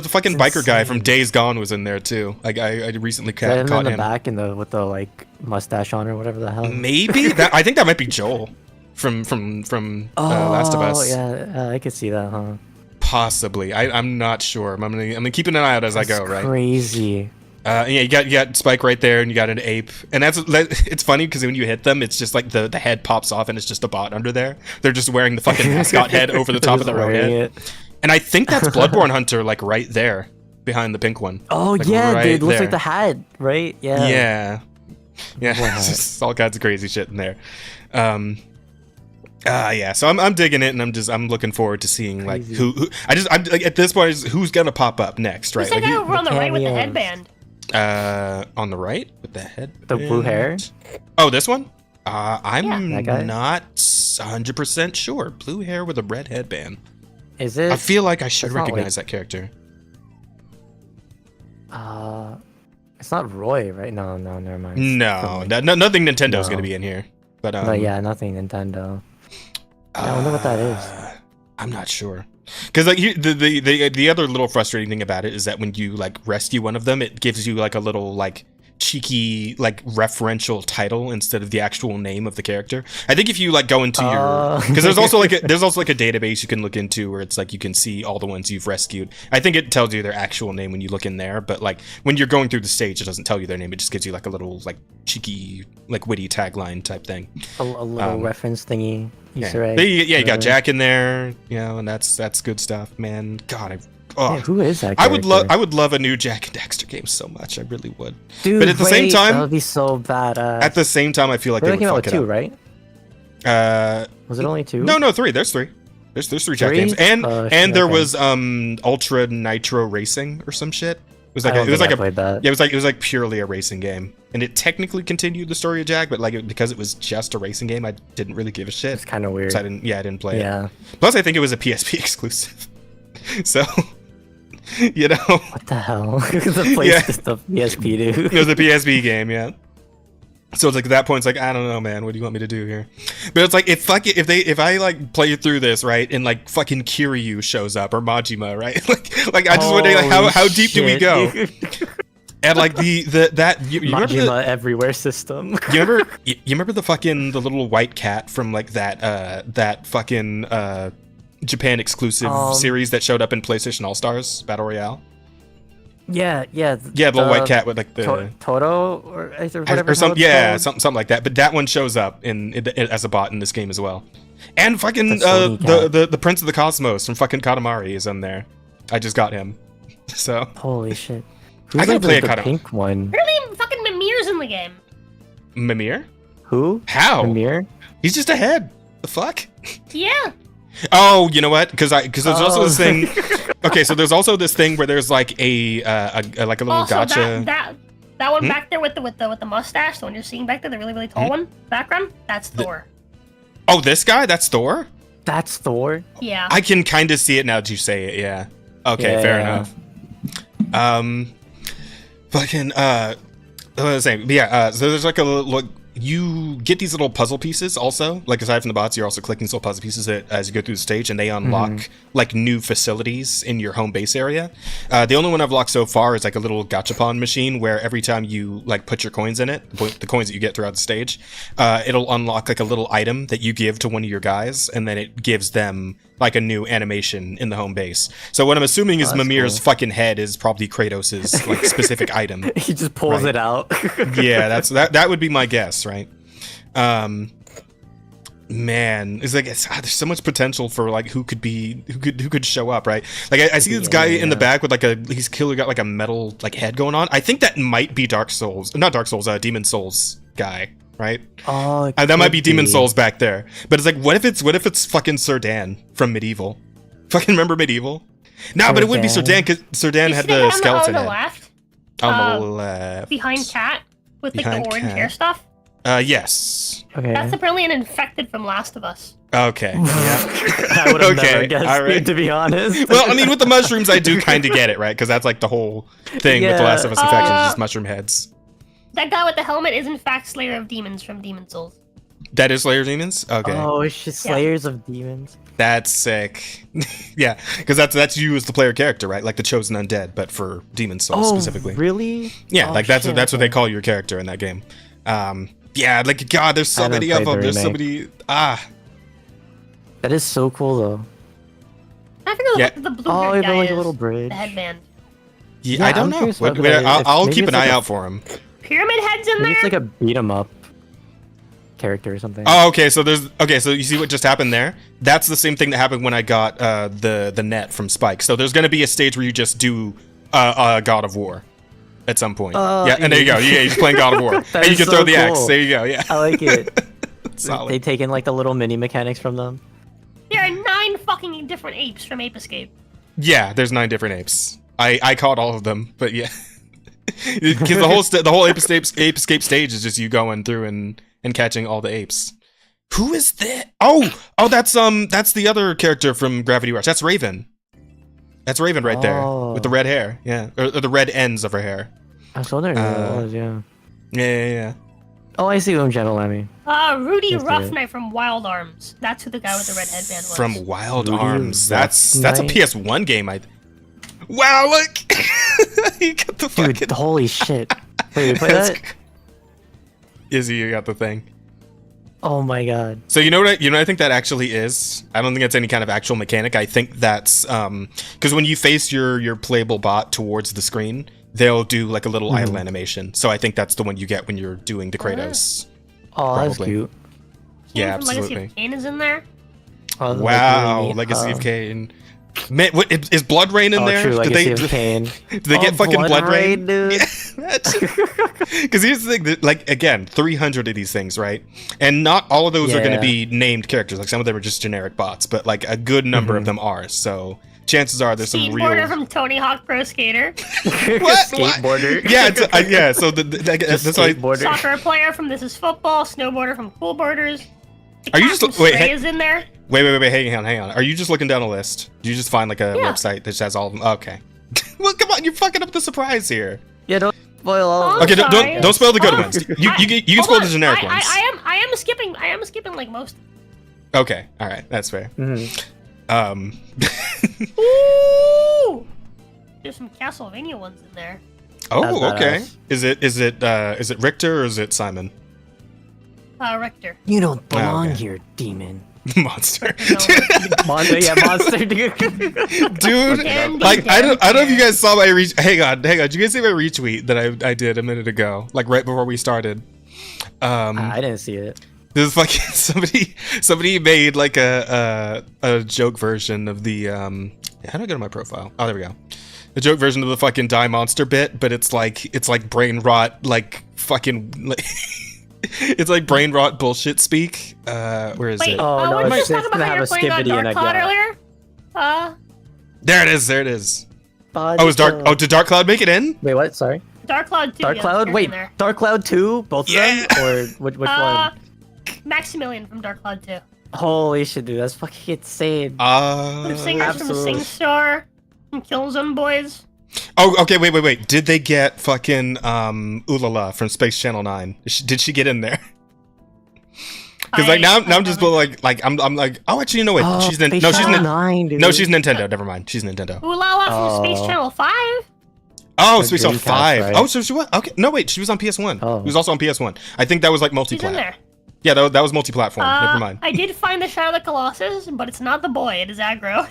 fucking It's biker guy insane. from Days Gone was in there too. Like I recently Is that him caught in the him. back with the like mustache on or whatever the hell. Maybe I think that might be Joel from Last of Us. Yeah, I could see that, huh? Possibly. I'm not sure. I'm gonna keep an eye out as I go. Right. Crazy. Yeah, you got Spike right there, and you got an ape, and it's funny because when you hit them, it's just like the head pops off, and it's just a bot under there. They're just wearing the fucking mascot head over the top of their own head, and I think that's Bloodborne Hunter, like right there behind the pink one. Oh Like, yeah, right dude, looks there. like the hat, right? Yeah. Yeah, Wow. it's just all kinds of crazy shit in there. Yeah, so I'm digging it, and I'm looking forward to seeing like Crazy. who I'm like at this point is who's gonna pop up next, right? Who's that Like, guy over on the right with the cameos. headband? On the right with the head. The blue hair? Oh, this one? I'm That guy? not 100% sure. Blue hair with a red headband. Is it? I feel like I should it's not recognize that character. It's not Roy, right? No, never mind. No, nothing Nintendo's No. gonna be in here. But But yeah, nothing Nintendo. I wonder what that is. I'm not sure. Because like the other little frustrating thing about it is that when you like rescue one of them, it gives you like a little like cheeky like referential title instead of the actual name of the character. I think if you like go into your because there's also like a database you can look into where it's like you can see all the ones you've rescued. I think it tells you their actual name when you look in there, but like when you're going through the stage, it doesn't tell you their name. It just gives you like a little like cheeky like witty tagline type thing. A little reference thingy. Easter egg. You got Jack in there, you know, and that's good stuff, man. God, who is that? I Character? would love a new Jack and Daxter game so much. I really would. Dude, but at the same time, that would be so badass. at the same time, I feel like they they would came out fuck with it two, up. right? Was it only two? No, 3. There's 3. There's 3 Jack Three? games, and Oh, and shit, there okay. was Ultra Nitro Racing or some shit. It was I like don't it was think like I played that. yeah, it was like purely a racing game, and it technically continued the story of Jack, but like because it was just a racing game, I didn't really give a shit. It's kind of weird. So I didn't play Yeah. it. Plus, I think it was a PSP exclusive. So, you know, What the hell? The place Yeah. is the PSP, dude. it was a PSP game, yeah. So it's like at that point, it's like I don't know, man. What do you want me to do here? But it's like if I like play through this right, and like fucking Kiryu shows up or Majima, right? like I just wonder like how deep do we Holy go? shit. And like you remember Majima everywhere system. you remember the little white cat from like that fucking Japan exclusive series that showed up in PlayStation All Stars Battle Royale? Yeah. Yeah, the little white cat with like the Toto or whatever. or some it's yeah called. something like that. But that one shows up as a bot in this game as well. And fucking That's so neat, cat. the Prince of the Cosmos from fucking Katamari is in there. I just got him. So Holy shit. I Who's gotta like play the a Katamari. pink one? Apparently, fucking Mimir's in the game. Mimir? Who? How? Mimir? He's just a head. The fuck? Yeah. Oh, you know what? Because there's also this Oh. thing. Okay, so there's also this thing where there's like a like a little Also, gotcha. that one back there with the mustache, the one you're seeing back there, the really really tall one background, that's Thor. Oh, this guy? That's Thor? That's Thor. Yeah. I can kind of see it now that you say it, yeah. Okay, fair Yeah. enough. Fucking, what was I saying? But yeah, so there's like a little, you get these little puzzle pieces also, like aside from the bots, you're also collecting these little puzzle pieces as you go through the stage, and they unlock like new facilities in your home base area. The only one I've locked so far is like a little gachapon machine where every time you like put your coins in it, the coins that you get throughout the stage, it'll unlock like a little item that you give to one of your guys, and then it gives them like a new animation in the home base. So what I'm assuming is that's Mimir's cool. fucking head is probably Kratos's like specific item. He just pulls Right. it out. Yeah, that would be my guess, right? Man, it's like there's so much potential for like who could show up, right? Like I see this guy in the back with like he's clearly got like a metal like head going on. I think that might be Demon Souls guy, right? Oh, That might be Demon Souls back there. But it's like what if it's fucking Serdan from Medieval? Fucking remember Medieval? No, but it would be Serdan because Serdan You had see that the guy skeleton on the head. left, On the left. behind Cat, with like Behind the orange Cat. hair stuff. Yes. Okay. That's apparently an infected from Last of Us. Okay. Yeah. I would have Okay, never guessed, all right. dude, to be honest. Well, I mean, with the mushrooms, I do kind of get it, right? Because that's like the whole thing with the Yeah. Last of Us infection, is just mushroom heads. That guy with the helmet is in fact Slayer of Demons from Demon Souls. That is Slayer Demons? Okay. Oh, it's just Slayers of Demons. That's sick. Yeah, because that's you as the player character, right? Like the Chosen Undead, but for Demon Souls specifically. Really? Yeah, Oh, like that's shit, what okay. they call your character in that game. Yeah, like God, there's so I haven't many of played them. the There's so remake. many. That is so cool, though. I forget Yeah. what the blue Oh, haired even guy like a is. little bridge. The headband. Yeah, Yeah, I don't I'm know. curious Wait, whether I'll maybe keep it's an eye like a- out for him. Pyramid heads in Maybe there. it's like a beat 'em up character or something. Oh, okay. So you see what just happened there? That's the same thing that happened when I got the net from Spike. So there's gonna be a stage where you just do God of War at some point. Yeah, and there you go. Yeah, you're just playing God of War, That and you is can so throw the axe. cool. There you go. Yeah, I like it. solid. They take in like the little mini mechanics from them. There are 9 fucking different apes from Ape Escape. Yeah, there's 9 different apes. I caught all of them, but yeah. Because the whole ape escape stage is just you going through and catching all the apes. Who is that? Oh, that's the other character from Gravity Rush. That's Raven. That's Raven right there with the red hair. Yeah, or the red ends of her hair. I was wondering who it was. Yeah. Yeah. Oh, I see who General Lemmy. Rudy Let's do it. Roughnight from Wild Arms. That's who the guy with the red headband was. From Wild Rudy Arms. That's a Roughnight? PS1 game. Wow, look! You got the fucking... Dude, holy shit. Wait, we play that? Izzy, you got the thing. Oh my god. So you know what I think that actually is? I don't think that's any kind of actual mechanic. I think that's because when you face your playable bot towards the screen, they'll do like a little idle animation. So I think that's the one you get when you're doing the Kratos. Oh, that's Probably. cute. Yeah, From Legacy absolutely. of Kain is in there. Oh, that's Wow, really neat. Legacy of Kain. Man, what is Blood Rain in there? True, Legacy of Kain. Did they get fucking Blood Rain? dude. Because here's the thing, that, like, again, 300 of these things, right? And not all of those are going to be named characters. Like, some of them are just generic bots, but like a good number of them are. So chances are there's some Skateboarder real. from Tony Hawk Pro Skater. What? Skateboarder. Yeah, yeah. So that's why. Skateboarder. Soccer player from This Is Football. Snowboarder from Cool Boarders. Are you just wait? Stray is in there. Wait, hang on. Are you just looking down a list? Do you just find like a website that just has all of them? Okay. Well, come on, you're fucking up the surprise here. Yeah, don't spoil all. Oh, Okay, sorry. don't spoil the good ones. You can spoil the on. generic ones. I am skipping like most. Okay, all right, that's fair. Ooh! There's some Castlevania ones in there. Oh, That's okay. badass. Is it Richter or is it Simon? Rector. You don't belong okay. here, demon. Monster. Monster, yeah, monster, dude. Dude, like I don't know if you guys saw my hang on. Did you guys see my retweet that I did a minute ago, like right before we started? I didn't see it. This is fucking somebody made like a joke version of the how do I go to my profile? Oh, there we go. A joke version of the fucking die monster bit, but it's like brain rot, like fucking like, it's like brain rot bullshit speak. Where is it? Oh, no, we're it's just just talking gonna about how have you're a playing on skibbity Dark and a Cloud guy. earlier. There it is. Oh, is Dark? Oh, did Dark Cloud make it in? Wait, what? Sorry. Dark Cloud 2. Dark yeah, Cloud? they're Wait, in there. Dark Cloud 2? Both of them? Or which one? Maximilian from Dark Cloud 2. Holy shit, dude, that's fucking insane. The singers from the absolutely. SingStar and Killzone Boys. Oh, okay. Wait. Did they get fucking Ulala from Space Channel 9? Did she get in there? Because like now I'm just like I'm like, oh, actually, no, wait, she's Space she's Channel 9, dude. no, she's Nintendo. Never mind, she's Nintendo. Ulala from Space Channel 5. Oh, The Space Channel Dreamcast, 5. right? Oh, so she was okay. No, wait, she was on PS1. Oh. She was also on PS1. I think that was like She's in multi-plat. there. Yeah, that was multi-platform. Never mind. I did find the Shadow of the Colossus, but it's not the boy. It is Aggro.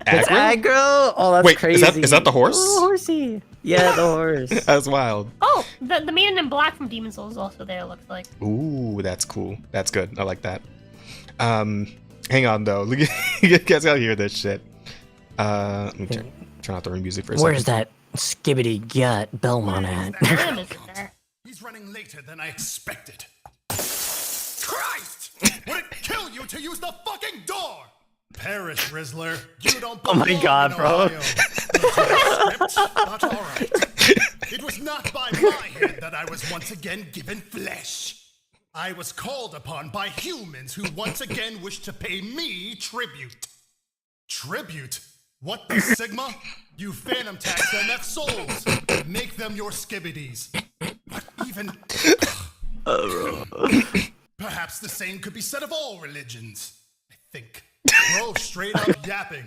It's Aggro? aggro? Oh, that's Wait, crazy. is that the horse? Oh, horsey. Yeah, the horse. That's wild. Oh, the man in black from Demon's Souls is also there. Looks like. Ooh, that's cool. That's good. I like that. Hang on though. Look, you guys gotta hear this shit. Let me turn off the ring music for a Where's second. that skibbity gut Belmont at? Venom is in there. He's running later than I expected. Christ! Would it kill you to use the fucking door? Perish, Rizzler. You don't Oh my belong God, in bro. Ohio. Script, but all right. It was not by my hand that I was once again given flesh. I was called upon by humans who once again wish to pay me tribute. Tribute? What the Sigma? You Phantom Tax MF souls. Make them your skibbities. But even... Perhaps the same could be said of all religions. I think. Bro, straight up yapping.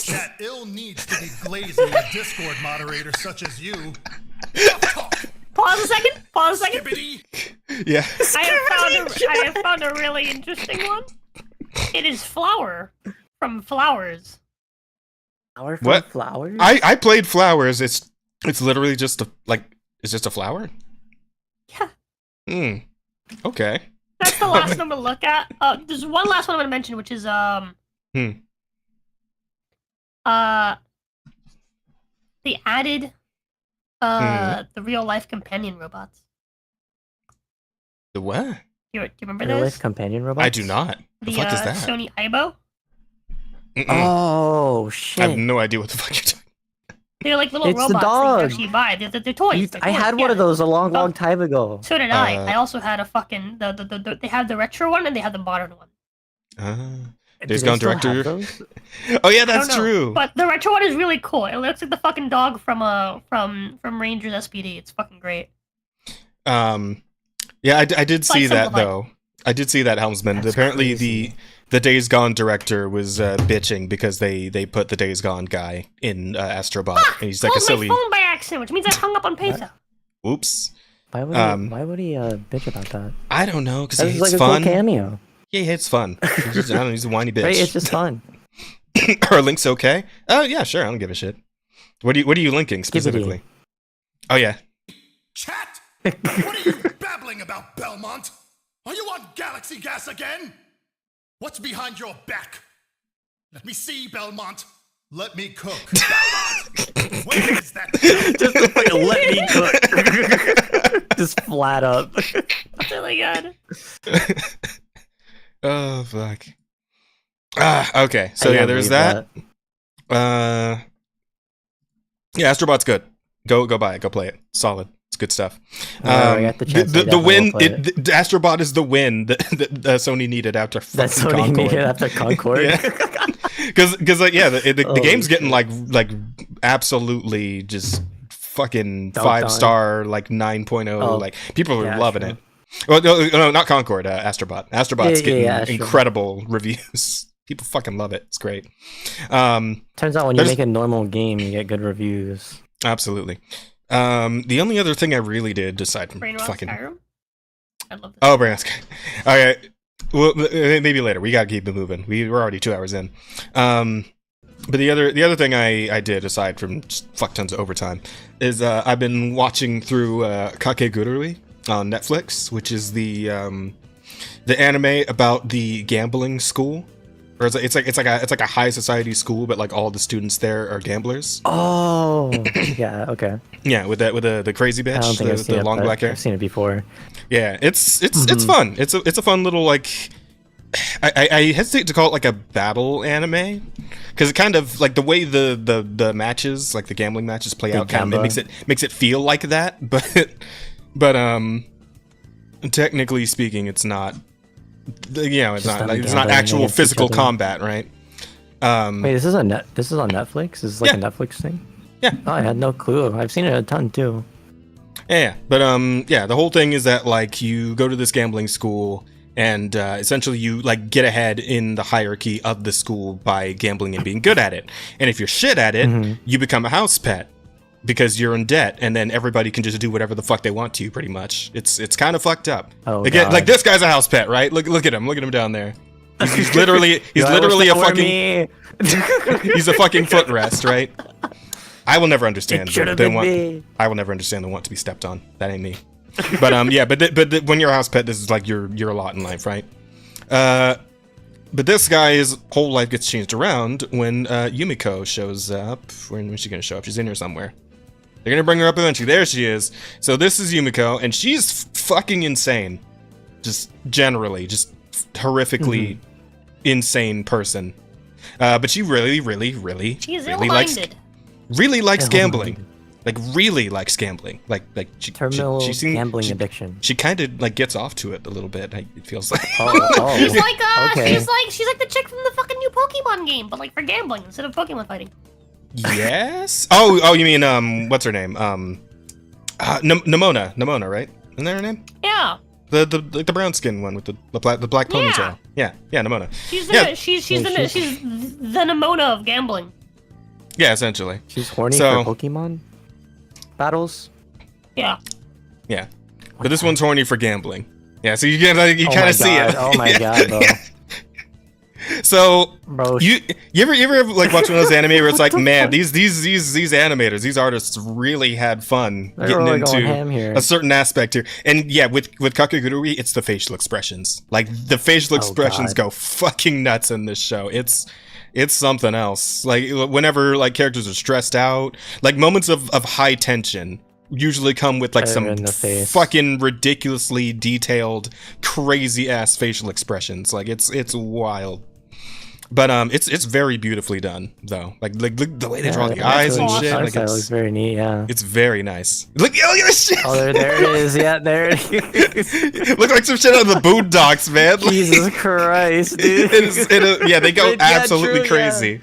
Chat ill needs to be glazing a Discord moderator such as you. Enough talk. Pause a second. Skibbity. Yeah. I have found a really interesting one. It is Flower from Flowers. Flower What? from flowers? I played Flowers. It's literally just it's just a flower. Yeah. Okay. That's the last one I'm gonna look at. There's one last one I'm gonna mention, which is they added the real life companion robots. The what? Do you remember Real those? life companion robot? I do not. The fuck is that? Sony Aibo. Mm-mm. Oh I have shit! no idea what the fuck you're talking. They're like little It's the robots that dog. you actually buy. They're toys. They're I toys, had one yeah. of those a long time ago. So did I. I also had a fucking they have the retro one and they have the modern one. Days Do Gone they still Director. have those? Oh yeah, I don't that's know. true. But the retro one is really cool. It looks like the fucking dog from Rangers SPD. It's fucking great. Yeah, I did see like that simplified. though. I did see that, Helmsman. That's Apparently, crazy. the Days Gone director was bitching because they put the Days Gone guy in Astrobot, and he's like a Closed silly. my phone by accident, which means I hung up on Pesa. Oops. Why would he bitch about that? I don't know because That he was hates like a fun. cool cameo. Yeah, he hates fun. He's just, I don't know, he's a whiny bitch. Right? It's just fun. Are links okay? Oh yeah, sure. I don't give a shit. What are you linking specifically? Oh yeah. Chat! What are you babbling about, Belmont? Are you on galaxy gas again? What's behind your back? Let me see, Belmont. Let me cook. Belmont! Where is that? Just like let me cook. Just flat up. That's really good. Oh fuck. Okay. So I yeah, can't there's believe that. Yeah, Astrobot's good. Go buy it. Go play it. Solid. It's good stuff. I got the chance. The win. The Astrobot is the win that Sony needed after That fucking Sony Concord. needed after Concord. Because like yeah, the Oh, game's getting shit. like absolutely just fucking Dunked on. 5-star like 9.0. Oh, Like people are yeah, loving sure. it. Well, no, not Concord. Astrobot. Astrobot's getting Astrobot. incredible reviews. People fucking love it. It's great. Turns out when you There's- make a normal game, you get good reviews. Absolutely. The only other thing I really did aside from Brainrot fucking Skyrim. I love this. oh, Brainrot Sky. Okay, well maybe later. We gotta keep it moving. We're already 2 hours in. But the other thing I did aside from just fuck tons of overtime is I've been watching through Kakegurui on Netflix, which is the anime about the gambling school. Or it's like a high society school, but like all the students there are gamblers. Oh, yeah, okay. Yeah, with the crazy bitch, I don't think I've seen the it, long but black hair. I've seen it before. Yeah, it's fun. It's a fun little like. I hesitate to call it like a battle anime, because it kind of like the way the matches, like the gambling matches, play The out, kind of gamba. makes it feel like that. But technically speaking, it's not. You know, it's Just not. them It's not gambling actual against each physical other. combat, right? Wait, this is on Netflix? This is like a Yeah. Netflix thing? Yeah. Oh, I had no clue. I've seen it a ton too. Yeah, but yeah, the whole thing is that like you go to this gambling school and essentially you like get ahead in the hierarchy of the school by gambling and being good at it. And if you're shit at it, you become a house pet because you're in debt, and then everybody can just do whatever the fuck they want to you. Pretty much, it's kind of fucked up. Oh, Again, God. like this guy's a house pet, right? Look at him down there. He's literally Yo, I wish literally a that were fucking me. he's a fucking footrest, right? I will never understand It should have the been want. me. I will never understand the want to be stepped on. That ain't me. But yeah, but when you're a house pet, this is like your lot in life, right? But this guy's whole life gets changed around when Yumiko shows up. When's she gonna show up? She's in here somewhere. They're gonna bring her up eventually. There she is. So this is Yumiko, and she's fucking insane. Just generally, just horrifically insane person. But she really She's really likes ill-minded. gambling. Like really likes gambling. Like Terminal she seems, gambling addiction. She kind of like gets off to it a little bit. It feels like. Oh, She's like okay. she's like the chick from the fucking new Pokemon game, but like for gambling instead of Pokemon fighting. Yes. Oh, you mean what's her name? Nimona, right? Isn't that her name? Yeah. The brown skin one with the black ponytail. Yeah, Nimona. She's Yeah. she's Yeah, the Nimona of gambling. Yeah, essentially. She's horny So- for Pokemon battles. Yeah. Yeah, but this one's horny for gambling. Yeah, so you kind Oh of my see it. God, oh my god, bro. So Bro, you ever like watch one of those anime where it's like, man, these animators, these artists really had fun They're getting really going into ham here. a certain aspect here. And yeah, with Kakegurui, it's the facial expressions. Like the facial expressions God. go fucking nuts in this show. It's something else. Like whenever like characters are stressed out, like moments of high tension usually come with like Fire some in the face. fucking ridiculously detailed, crazy ass facial expressions. Like it's wild. But it's very beautifully done though. Like look the way they draw the eyes and cool. shit. Like That looks very neat. Yeah. it's very nice. Look at this shit. Oh, there it is. Yeah, there it is. Look like some shit out of the Boondocks, man. Like, Jesus Christ, dude. yeah, they go Yeah, absolutely true, yeah. crazy.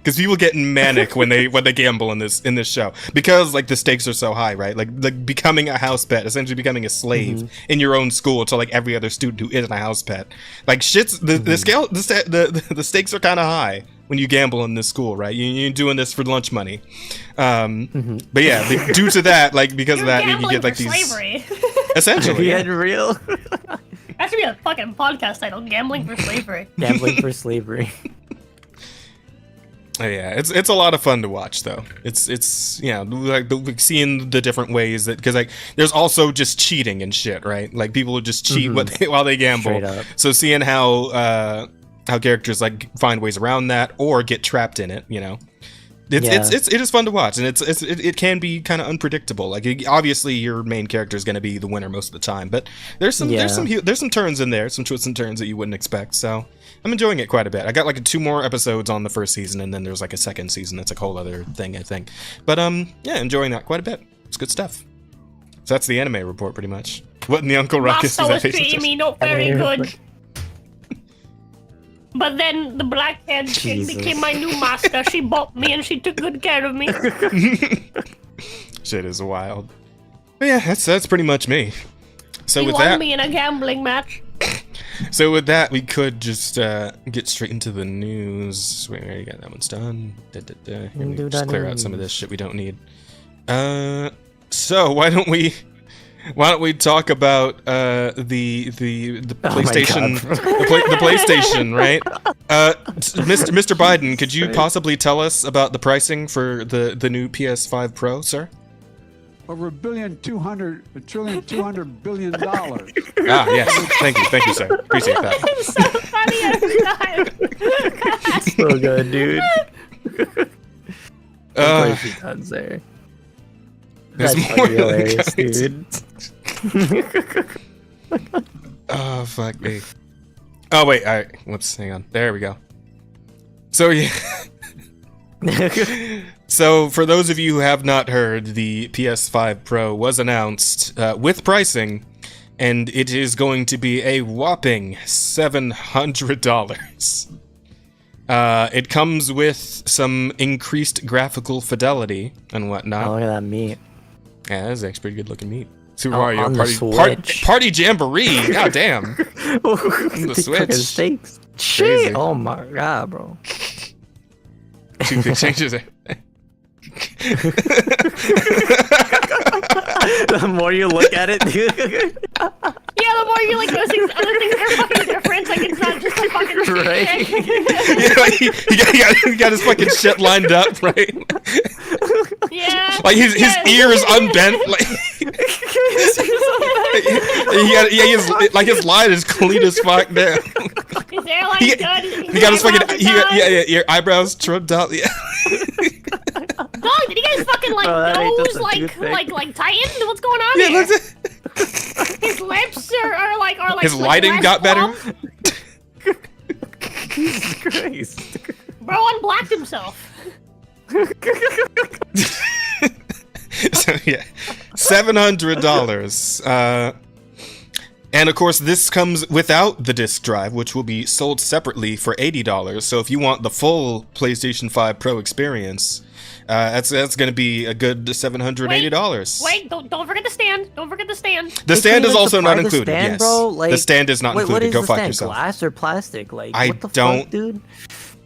Because people get manic when they gamble in this show, because like the stakes are so high, right? Like becoming a house pet, essentially becoming a slave in your own school to like every other student who isn't a house pet. Like shit's the stakes are kind of high when you gamble in this school, right? You're doing this for lunch money. But yeah, due to that, like because of that, you get like these slavery. essentially. Yeah, real. That should be a fucking podcast title: Gambling for Slavery. Gambling for slavery. Yeah, it's a lot of fun to watch though. It's like seeing the different ways that, because like there's also just cheating and shit, right? Like people will just cheat while they gamble. Straight up. So seeing how characters like find ways around that or get trapped in it, you know. It is fun to watch, and it can be kind of unpredictable. Like obviously your main character is going to be the winner most of the time, but there's some turns in there, some twists and turns that you wouldn't expect. So I'm enjoying it quite a bit. I got like 2 more episodes on the first season, and then there's like a second season. That's a whole other thing, I think. But yeah, enjoying that quite a bit. It's good stuff. So that's the anime report, pretty much. What in the Uncle Ruckus Master is was that? treating me not very good. But then the black-haired chick Jesus. became my new master. She bought me and she took good care of me. Shit is wild. But yeah, that's pretty much me. So He with won that, me in a gambling match. So with that, we could just get straight into the news. Wait, we already got that one's done. Here, let me Do just the clear out some of news. this shit we don't need. So why don't we talk about the PlayStation, the PlayStation, right? Mr. Biden, could you possibly tell us about the pricing for the new PS5 Pro, sir? Over $1.2 trillion. Ah, yes. Thank you, sir. Appreciate that. It's so funny every time. So good, dude. Uh, Crazy guns there. There's That's more fucking hilarious, guys. dude. Oh, fuck me. Oh, wait. All right. Whoops. Hang on. There we go. So, yeah. So, for those of you who have not heard, the PS5 Pro was announced with pricing, and it is going to be a whopping $700. It comes with some increased graphical fidelity and whatnot. Oh, look at that meat. Yeah, that's actually pretty good looking meat. Super Oh, Mario on the Switch. Party Jamboree. God damn. The Switch. Steaks. Crazy. Shit. Oh my god, bro. Two big changes there. The more you look at it, dude. Yeah, the more you like those things, other things are fucking different. Like it's not just like fucking Right. Yeah, like he got his fucking shit lined up, right? Yeah. Like his ear is unbent. Like his line is clean as fuck there. His airline He- good. He got his fucking eyebrows your eyebrows trimmed up. Yeah. Dog, did you guys fucking like Oh, that ain't nose just a toothpick. like tightened? What's going on Yeah, here? look at- His lips are like his like lighting less got better. plump. Jesus Christ. Bro unblacked himself. So yeah, $700. And of course, this comes without the disc drive, which will be sold separately for $80. So if you want the full PlayStation 5 Pro experience, that's going to be a good $780. Wait, don't forget the stand. Don't forget the stand. The stand is also not the included. stand, Yes, bro? Like, the stand is not wait, what included. is Go the fuck stand? yourself. Glass or plastic? Like, I what the don't- fuck, dude?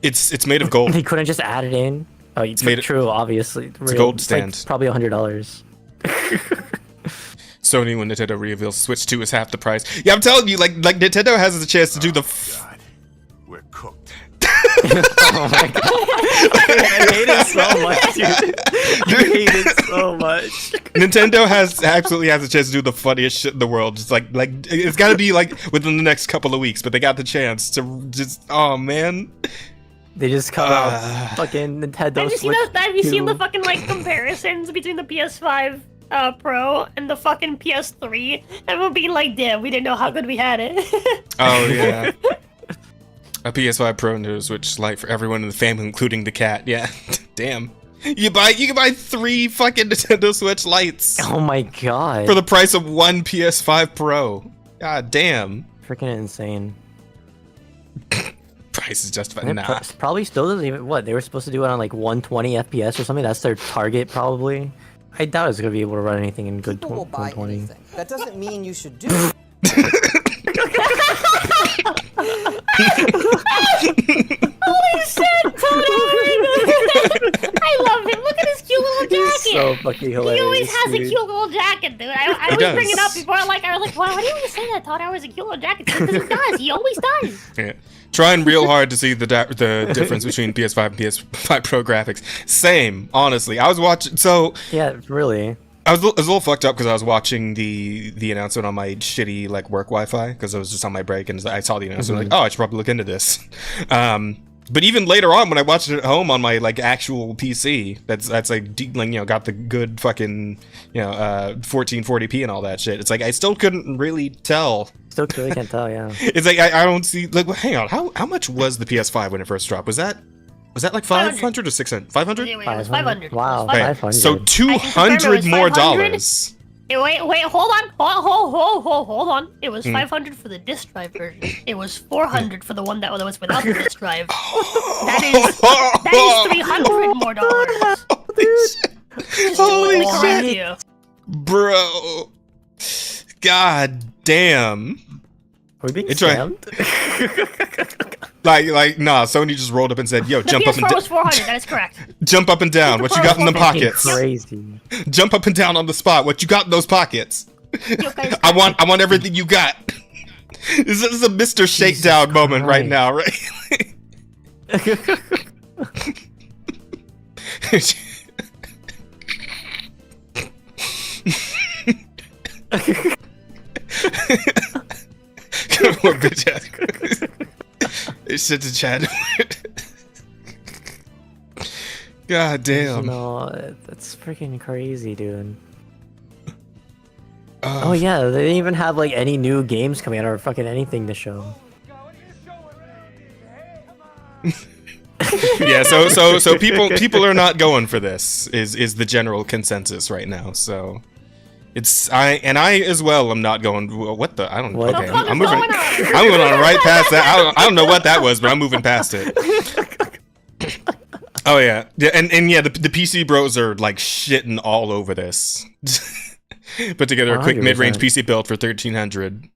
It's made of gold. He couldn't just add it in. Oh, it's made- true, obviously. It's a gold like stand. probably $100. Sony, when Nintendo reveals Switch 2 is half the price. Yeah, I'm telling you, like Nintendo has the chance to do the. God, we're cooked. Oh my god. I hate it so much, dude. I hate it so much. Nintendo absolutely has a chance to do the funniest shit in the world. Just like it's got to be like within the next couple of weeks, but they got the chance to just. Oh man. They just come out fucking Nintendo Have you seen Switch. have you seen the 2. fucking like comparisons between the PS5 Pro and the fucking PS3? Everyone being like, damn, we didn't know how good we had it. Oh yeah. A PS5 Pro and a Switch Lite for everyone in the family, including the cat. Yeah, damn. You can buy 3 fucking Nintendo Switch Lites Oh my god. for the price of 1 PS5 Pro. God damn. Freaking insane. Price is justified. And it Nah. probably still doesn't even. What, they were supposed to do it on like 120 FPS or something? That's their target, probably. I doubt it's gonna be able to run anything in good People will buy 120. anything. That doesn't mean you should do it. Holy shit, I love him. Look at his cute little jacket. So fucking hilarious. He always has dude. a cute little jacket, dude. I He always bring it does. up before, like, I was like, why do you always say that? Todd, I was a cute little jacket. Because he does. He always does. Yeah. Trying real hard to see the difference between PS5 and PS5 Pro graphics. Same, honestly. I was watching. So Yeah, really. I was a little fucked up because I was watching the announcement on my shitty like work Wi-Fi because I was just on my break and I saw the announcement like, oh, I should probably look into this. But even later on when I watched it at home on my like actual PC, that's like got the good fucking 1440p and all that shit. It's like I still couldn't really tell. Still really can't tell, yeah. It's like I don't see like hang on, how much was the PS5 when it first dropped? Was that like 500 or 600? 500? It was 500. Wow. It was 500. Okay, 500. so I can confirm it $200 was more 500. dollars. Wait, hold on. It was 500 for the disc drive version. It was 400 for the one that was without the disc drive. That is 300 more dollars. Holy Just to correct you. Bro. God damn. Are we being It's right. scammed? Like nah, Sony just rolled up and said, yo, The jump up and PS4 was 400. That is correct. jump up and down. What you got in the pockets? Crazy. Jump up and down on the spot. What you got in those pockets? You guys- I want everything you got. This is a Mr. Shakedown moment right now, right? Come on, bitch ass. It's shit to chat. God damn. No, that's freaking crazy, dude. Oh yeah, they didn't even have like any new games coming out or fucking anything to show. Yeah, so people are not going for this is the general consensus right now. So it's I as well am not going. What the I don't. What? Okay, The fuck I'm is moving. going on? I'm moving on right past that. I don't know what that was, but I'm moving past it. Oh yeah, and yeah, the PC bros are like shitting all over this. Put together a quick 100%. mid-range PC build for $1,300.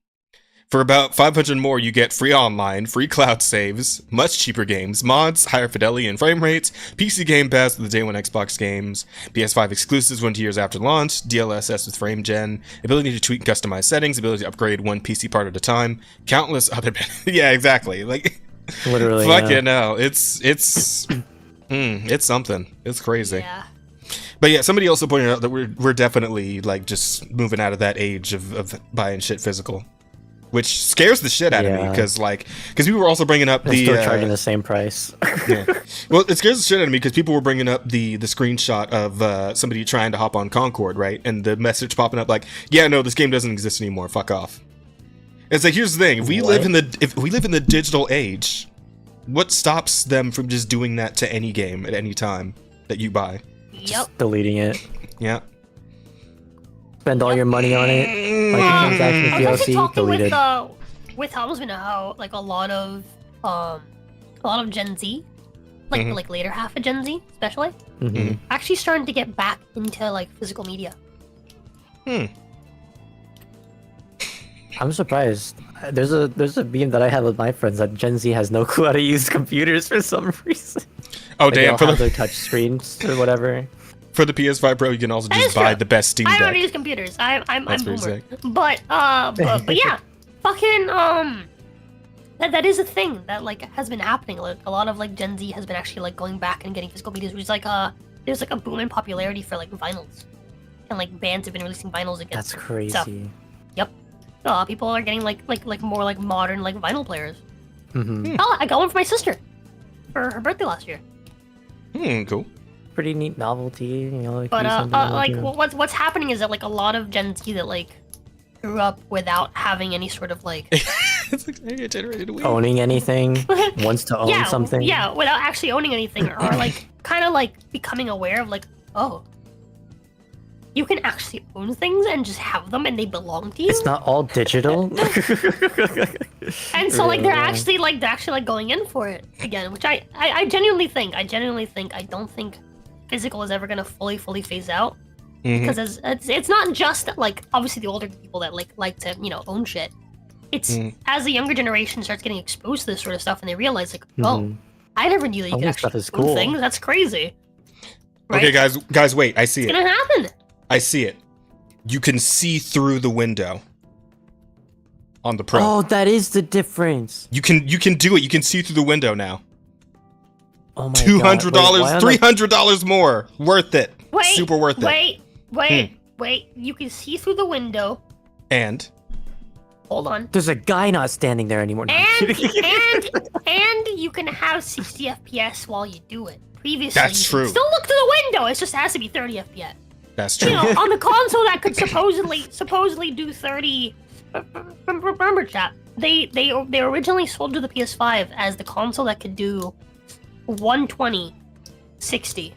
For about $500 more, you get free online, free cloud saves, much cheaper games, mods, higher fidelity and frame rates, PC Game Pass with the day one Xbox games, PS5 exclusives 1 to 2 years after launch, DLSS with frame gen, ability to tweak and customize settings, ability to upgrade one PC part at a time, countless other yeah, exactly. Like Literally. fucking hell. It's something. It's crazy. Yeah. But yeah, somebody also pointed out that we're definitely like just moving out of that age of buying shit physical, which scares the shit out of me because we were also bringing up They're the still charging the same price. yeah. Well, it scares the shit out of me because people were bringing up the screenshot of somebody trying to hop on Concord, right, and the message popping up like, yeah, no, this game doesn't exist anymore. Fuck off. It's like, here's the thing: if we live in the digital age, what stops them from just doing that to any game at any time that you buy? Yep. Deleting it. Yeah. Spend all your money on it. Like a transaction I was actually DLC, talking deleted. with Helmsman how like a lot of Gen Z, like later half of Gen Z especially, Mhm. actually starting to get back into like physical media. I'm surprised. There's a meme that I have with my friends that Gen Z has no clue how to use computers for some reason. Oh Like, they damn! don't For have the their touch screens or whatever. For the PS5 Pro, you can also That just is buy true. the best Steam I don't know how Deck. to use computers. I'm That's boomer. pretty sick. But yeah, fucking that is a thing that like has been happening. Like a lot of like Gen Z has been actually like going back and getting physical medias, which is like there's like a boom in popularity for like vinyls, and like bands have been releasing vinyls again. That's crazy. Stuff. Yep. People are getting like more like modern like vinyl players. Hmm. Oh, I got one for my sister for her birthday last year. Cool. Pretty neat novelty, you know. Like, But use something to like look at. what's happening is that like a lot of Gen Z that like grew up without having any sort of like It's like AI generated weed. Owning anything, wants to own something. Yeah, without actually owning anything, or like kind of like becoming aware of like, oh, you can actually own things and just have them and they belong to you. It's not all digital. And so like they're actually like going in for it again, which I genuinely think. I don't think physical is ever gonna fully phase out. Because it's not just like obviously the older people that like to own shit. It's as the younger generation starts getting exposed to this sort of stuff and they realize like, oh, I never knew that you could actually own things. That's crazy. Right? Okay, guys, wait! I see it's it. Gonna happen. I see it. You can see through the window on the Pro. Oh, that is the difference. You can do it. You can see through the window now. Oh my $200, $300 more. Worth it. Wait, super worth it. Wait. You can see through the window. And hold on. There's a guy not standing there anymore. No, and you can have 60 FPS while you do it. Previously, that's true. Still look through the window. It just has to be 30 FPS. That's true. On the console that could supposedly do 30. Remember, chat. They originally sold to the PS5 as the console that could do 120, 60.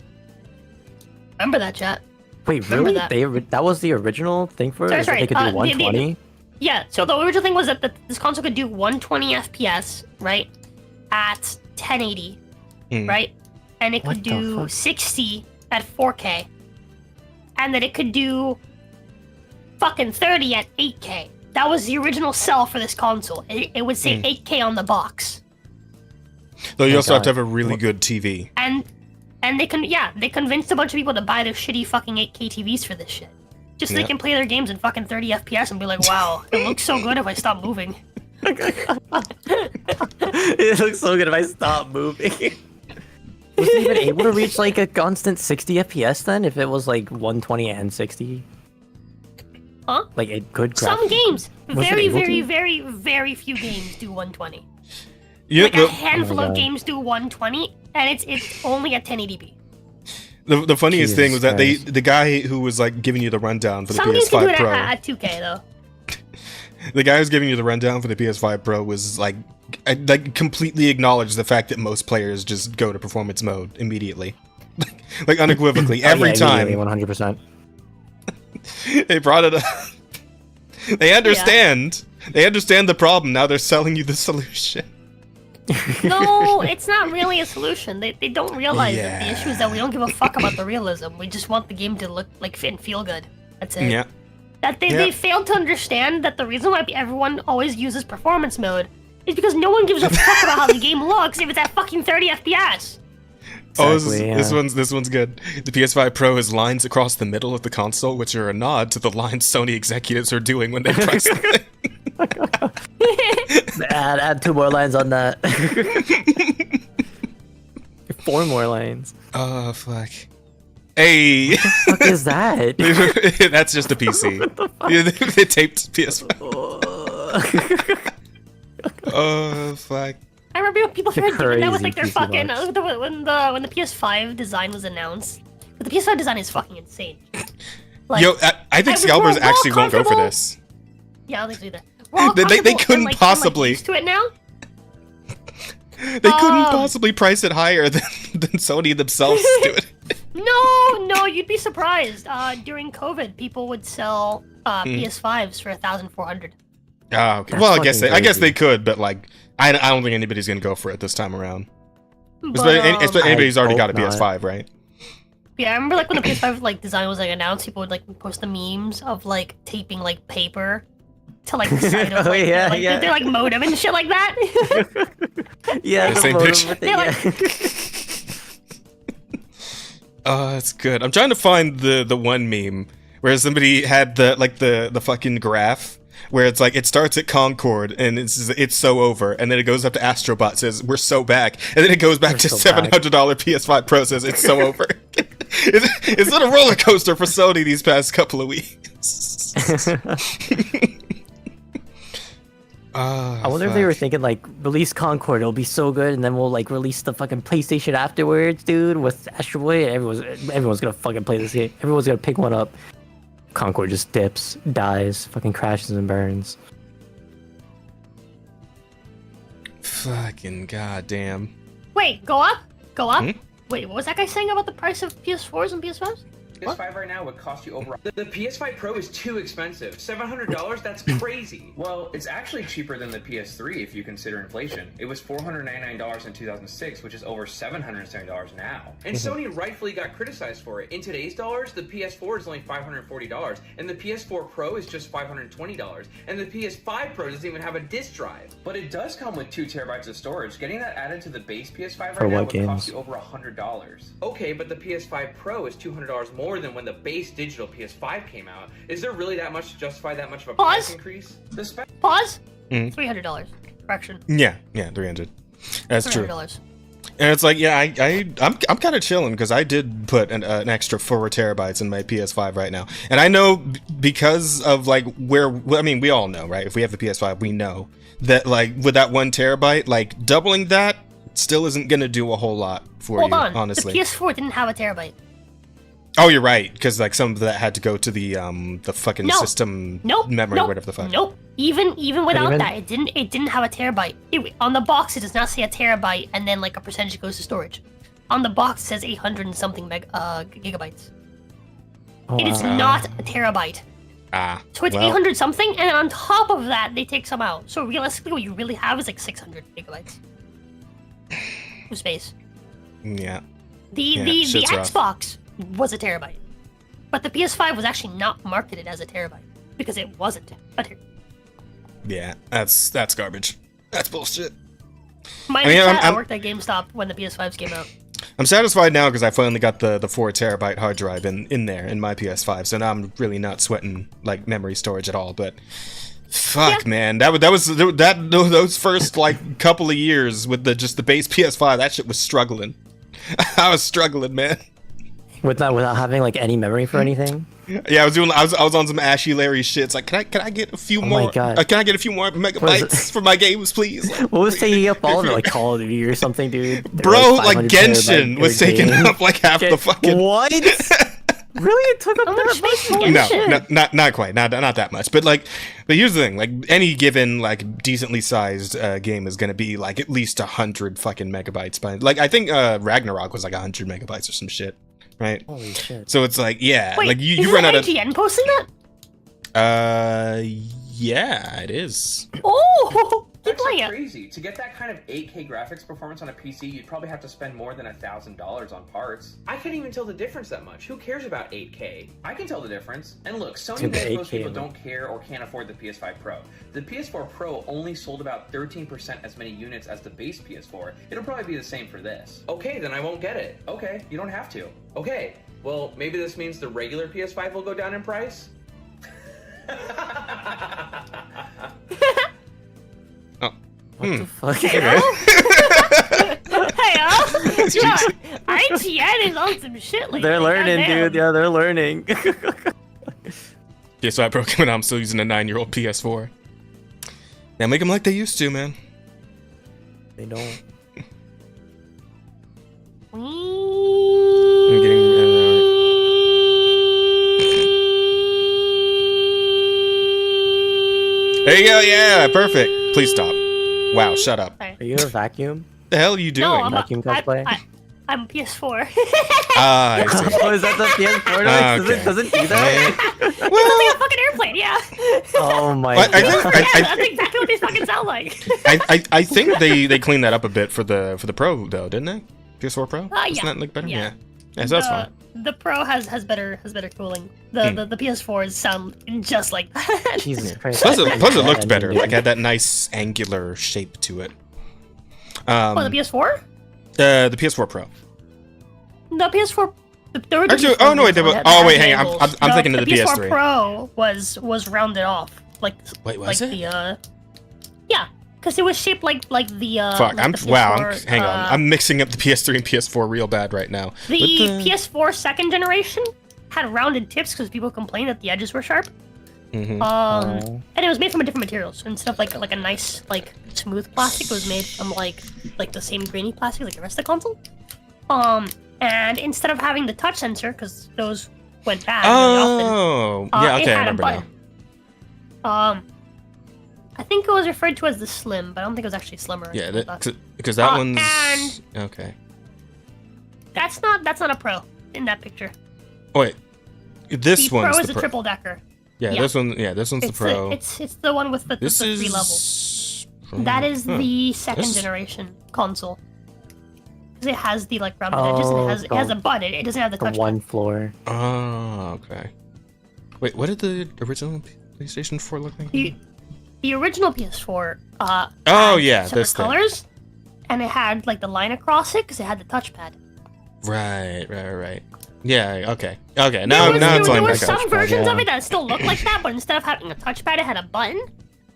Remember that, chat? Wait, really? That was the original thing for it? Sorry. They could do 120? Yeah, so the original thing was that this console could do 120 FPS, right? At 1080, right? And it could do 60 at 4K. And that it could do fucking 30 at 8K. That was the original sell for this console. It would say 8K on the box. Though you also have to have a really good TV. And they convinced a bunch of people to buy their shitty fucking 8K TVs for this shit. Just so they can play their games in fucking 30 FPS and be like, wow, it looks so good if I stop moving. It looks so good if I stop moving. Was it even able to reach like a constant 60 FPS then? If it was like 120 and 60? Huh? Like it could Some games. Very few games do 120. Yeah, like a handful of games do 120, and it's only at 1080p. The funniest thing was that the guy who was like giving you the rundown for the Some PS5 Pro. Some games can do it at 2K though. The guy who's giving you the rundown for the PS5 Pro was like completely acknowledged the fact that most players just go to performance mode immediately, like unequivocally every time. 100%. They brought it up. They understand. They understand the problem. Now they're selling you the solution. No, it's not really a solution. They don't realize that the issue is that we don't give a fuck about the realism. We just want the game to look like fit and feel good. That's it. Yeah. That they failed to understand that the reason why everyone always uses performance mode is because no one gives a fuck about how the game looks if it's at fucking 30 FPS. Exactly, this one's good. The PS5 Pro has lines across the middle of the console, which are a nod to the lines Sony executives are doing when they price the thing. add 2 more lines on that. 4 more lines. Oh fuck. Hey. What the fuck is that? That's just a PC. They taped PS5. Oh fuck. I remember people started doing that with like their fucking when the PS5 design was announced. But the PS5 design is fucking insane. Like, yo, I think scalpers actually won't go for this. Yeah, I don't think so They either. couldn't possibly. Used to it now. They couldn't possibly price it higher than Sony themselves do it. No, you'd be surprised. During COVID, people would sell PS5s for 1,400. Oh, okay. Well, I guess they could, but like, I don't think anybody's gonna go for it this time around. But, anybody who's already got a PS5, right? Yeah, I remember like when the PS5 like design was like announced, people would like post the memes of like taping like paper to like the side of like, they're like modem and shit like that. Yeah, the same picture. Like... That's good. I'm trying to find the one meme where somebody had the fucking graph where it's like it starts at Concord and it's so over, and then it goes up to Astrobot, says we're so back, and then it goes back to $700 PS5 Pro, says it's so over. It's been a roller coaster for Sony these past couple of weeks. I wonder if they were thinking like release Concord, it'll be so good, and then we'll like release the fucking PlayStation afterwards, dude, with Astro Boy, and everyone's gonna fucking play this game. Everyone's gonna pick one up. Concord just dips, dies, fucking crashes and burns. Fucking goddamn. Wait, go up? Go up? Hmm? Wait, what was that guy saying about the price of PS4s and PS5s? PS5 right now would cost you over. The PS5 Pro is too expensive. $700? That's crazy. Well, it's actually cheaper than the PS3 if you consider inflation. It was $499 in 2006, which is over $770 now. And Sony rightfully got criticized for it. In today's dollars, the PS4 is only $540, and the PS4 Pro is just $520, and the PS5 Pro doesn't even have a disc drive. But it does come with 2 terabytes of storage. Getting that added to the base PS5 right now would cost you over $100. Okay, but the PS5 Pro is $200 more than when the base digital PS5 came out. Is there really that much to justify that much of a price increase? Pause. $300. Correction. Yeah, 300. That's true. $300. And it's like, yeah, I'm kind of chilling because I did put an extra 4 terabytes in my PS5 right now, and I know because of like I mean, we all know, right? If we have the PS5, we know that like with that 1 terabyte, like doubling that still isn't gonna do a whole lot for Hold you, on. honestly. The PS4 didn't have a terabyte. Oh, you're right, because like some of that had to go to the fucking system memory, whatever the fuck. Nope. Even without that, it didn't have a terabyte. On the box, it does not say a terabyte, and then like a percentage goes to storage. On the box, it says 800 and something gigabytes. It is not a terabyte. So it's 800 something, and then on top of that, they take some out. So realistically, what you really have is like 600 gigabytes of space. Yeah. The Xbox was a terabyte, but the PS5 was actually not marketed as a terabyte because it wasn't a terabyte. Yeah, that's garbage. That's bullshit. I worked at GameStop when the PS5s came out. I'm satisfied now because I finally got the 4 terabyte hard drive in there in my PS5, so now I'm really not sweating like memory storage at all. But fuck, man, those first like couple of years with the base PS5, that shit was struggling. I was struggling, man. Without having like any memory for anything. Yeah, I was on some Ashy Larry shit. It's like, can I get a few more? My God. Can I get a few more megabytes for my games, please? Like, what was taking up all of it? Like Call of Duty or something, dude? Bro, like Genshin was taking up like half the fucking. What? Really? It took up that much? No, not quite. Not that much. But here's the thing. Like any given like decently sized game is gonna be like at least 100 fucking megabytes. Like I think Ragnarok was like 100 megabytes or some shit. Right. Holy shit. So it's like, yeah, wait, like you run out of. IGN posting that? Yeah, it is. Oh, That's crazy. To get that kind of 8K graphics performance on a PC, you'd probably have to spend more than $1,000 on parts. I can't even tell the difference that much. Who cares about 8K? I can tell the difference. And look, Sony knows most people don't care or can't afford the PS5 Pro. The PS4 Pro only sold about 13% as many units as the base PS4. It'll probably be the same for this. Okay, then I won't get it. Okay, you don't have to. Okay, well, maybe this means the regular PS5 will go down in price? What the fuck? Hey, IGN is on some shit lately. They're learning, dude. Yeah, they're learning. Yeah, so I broke him and I'm still using a 9-year-old PS4. Now make them like they used to, man. They don't. I'm getting. There you go. Yeah, perfect. Please stop. Wow, shut up. Sorry. Are you a vacuum? The hell are you doing? No, Vacuum cosplay? I'm PS4. I see. Oh, is that the PS4 noise? Okay. Does it do that? It's like a fucking airplane, yeah. Oh my Well, god. That's exactly what they fucking sound like. I think they cleaned that up a bit for the Pro though, didn't they? PS4 Pro? Yeah. Doesn't that look better? Yeah. Yeah, so that's fine. The Pro has better cooling. The PS4s sound just like that. Jesus Christ. Plus it looked better. Like had that nice angular shape to it. Oh, the PS4? The PS4 Pro. The PS4. Actually, oh no, wait. Wait, hang on. I'm thinking of the PS3. PS4 Pro was rounded off, like. Wait, was it? Yeah, because it was shaped like the. Fuck! Like the PS4, hang on. I'm mixing up the PS3 and PS4 real bad right now. The PS4 second generation had rounded tips because people complained that the edges were sharp. Mm-hmm. And it was made from a different material, so instead of like a nice smooth plastic, it was made from like the same grainy plastic like the rest of the console. And instead of having the touch sensor, because those went bad really often. Yeah, okay, I it had remember a button. I think it was referred to as the Slim, but I don't think it was actually Slimmer. Yeah, because that one's and okay. That's not a Pro in that picture. Oh, wait, this the one's Pro the is a triple decker. Yeah, this one. Yeah, this one's the Pro. It's the one with the 3 levels. That is the second generation console. Because it has the like rounded edges and it has a button. It doesn't have the touchpad. One floor. Oh, okay. Wait, what did the original PlayStation 4 look like? The original PS4. Oh yeah, this colors, and it had like the line across it because it had the touchpad. Right. Yeah. Okay. Now There it's were like some versions of it that still looked like that, but instead of having a touchpad, it had a button.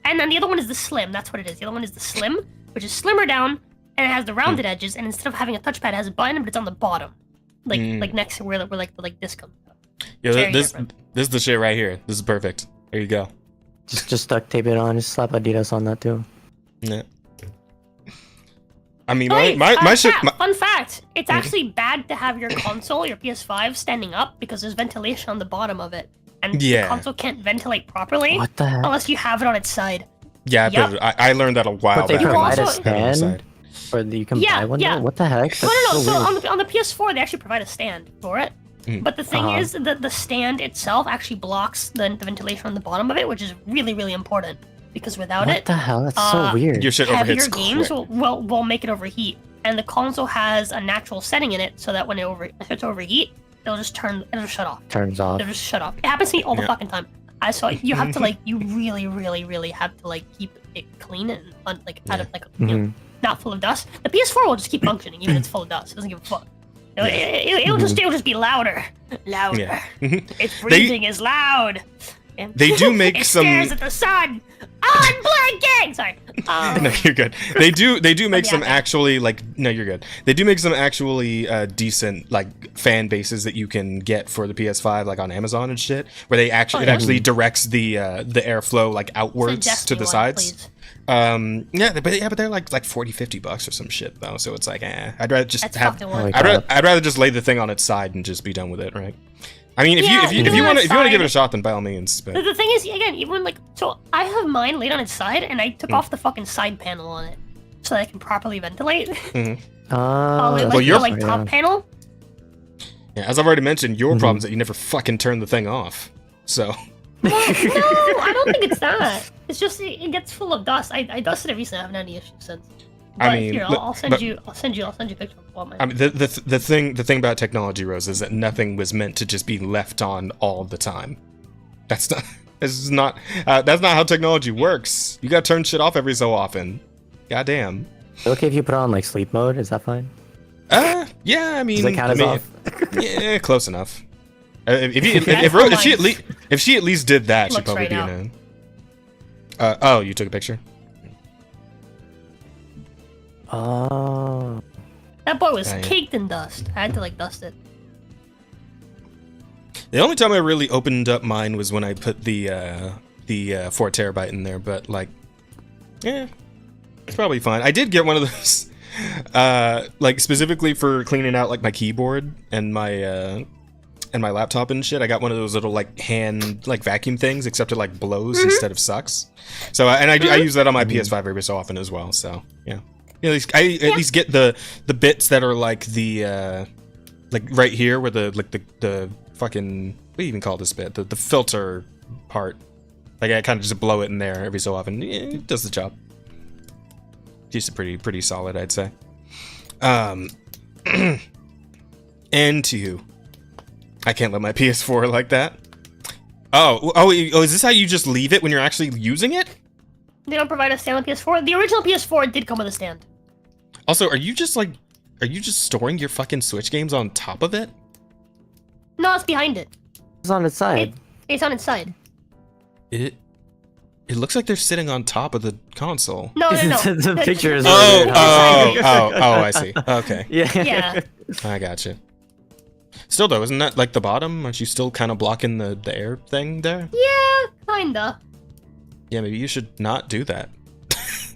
And then the other one is the Slim. That's what it is. The other one is the Slim, which is slimmer down, and it has the rounded edges. And instead of having a touchpad, it has a button, but it's on the bottom, like next to where like this comes. Yeah, this is the shit right here. This is perfect. There you go. Just duct tape it on. Just slap Adidas on that too. Yeah. I mean, my shit. Fun fact: it's actually bad to have your console, your PS5, standing up because there's ventilation on the bottom of it, and the console can't ventilate properly unless you have it on its side. Yeah, but I learned that a while back. But they provide a stand, or you can buy one. Yeah. What the heck? No. So on the PS4, they actually provide a stand for it. But the thing is that the stand itself actually blocks the ventilation on the bottom of it, which is really, really important. Because without what the hell? That's so weird. Your shit heavier overheats games will make it overheat. And the console has a natural setting in it so that when it starts to overheat, it'll just shut off. Turns off. It'll just shut off. It happens to me all the fucking time. You have to you really, really, really have to keep it clean and out of you know, not full of dust. The PS4 will just keep functioning even if it's full of dust. It doesn't give a fuck. It'll just be louder. Yeah. Its breathing is loud. And they do make it some. stares at the sun. Unblinking. Sorry. No, you're good. They do make some actually no, you're good. They do make some actually decent fan bases that you can get for the PS5 on Amazon and shit, where they actually it actually directs the airflow outwards to the sides. Yeah, but they're like $40-$50 or some shit though. So it's I'd rather just I'd rather just lay the thing on its side and just be done with it, right? I mean, if you want to give it a shot, then by all means. But the thing is, again, even so, I have mine laid on its side, and I took off the fucking side panel on it so that I can properly ventilate. Your top panel. Yeah, as I've already mentioned, your problem is that you never fucking turn the thing off. So. Well, no, I don't think it's that. It's just it gets full of dust. I dusted it recently. I haven't had any issues since. But I mean, here, I'll send you a picture of my. I mean, the thing about technology, Rose, is that nothing was meant to just be left on all the time. That's not how technology works. You gotta turn shit off every so often. Goddamn. Okay, if you put on sleep mode, is that fine? Yeah. I mean, does it count as off? Yeah, close enough. If she at least did that, she'd probably be in. Oh, you took a picture. Oh. That boy was caked in dust. I had to dust it. The only time I really opened up mine was when I put the 4 terabyte in there, but yeah, it's probably fine. I did get one of those, specifically for cleaning out my keyboard and my laptop and shit. I got one of those little hand vacuum things, except it blows instead of sucks. So I use that on my PS5 every so often as well. So yeah. At least get the bits that are the right here where the fucking, what do you even call this bit, the filter part, I kind of just blow it in there every so often. Yeah, it does the job. It's pretty solid, I'd say. And to you, I can't let my PS4 like that. Oh, is this how you just leave it when you're actually using it? They don't provide a stand on PS4. The original PS4 did come with a stand. Also, are you just storing your fucking Switch games on top of it? No, it's behind it. It's on its side. It's on its side. It looks like they're sitting on top of the console. No. The picture is. Oh, I see. Okay. Yeah. I gotcha. Still though, isn't that the bottom? Aren't you still kind of blocking the air thing there? Yeah, kinda. Yeah, maybe you should not do that.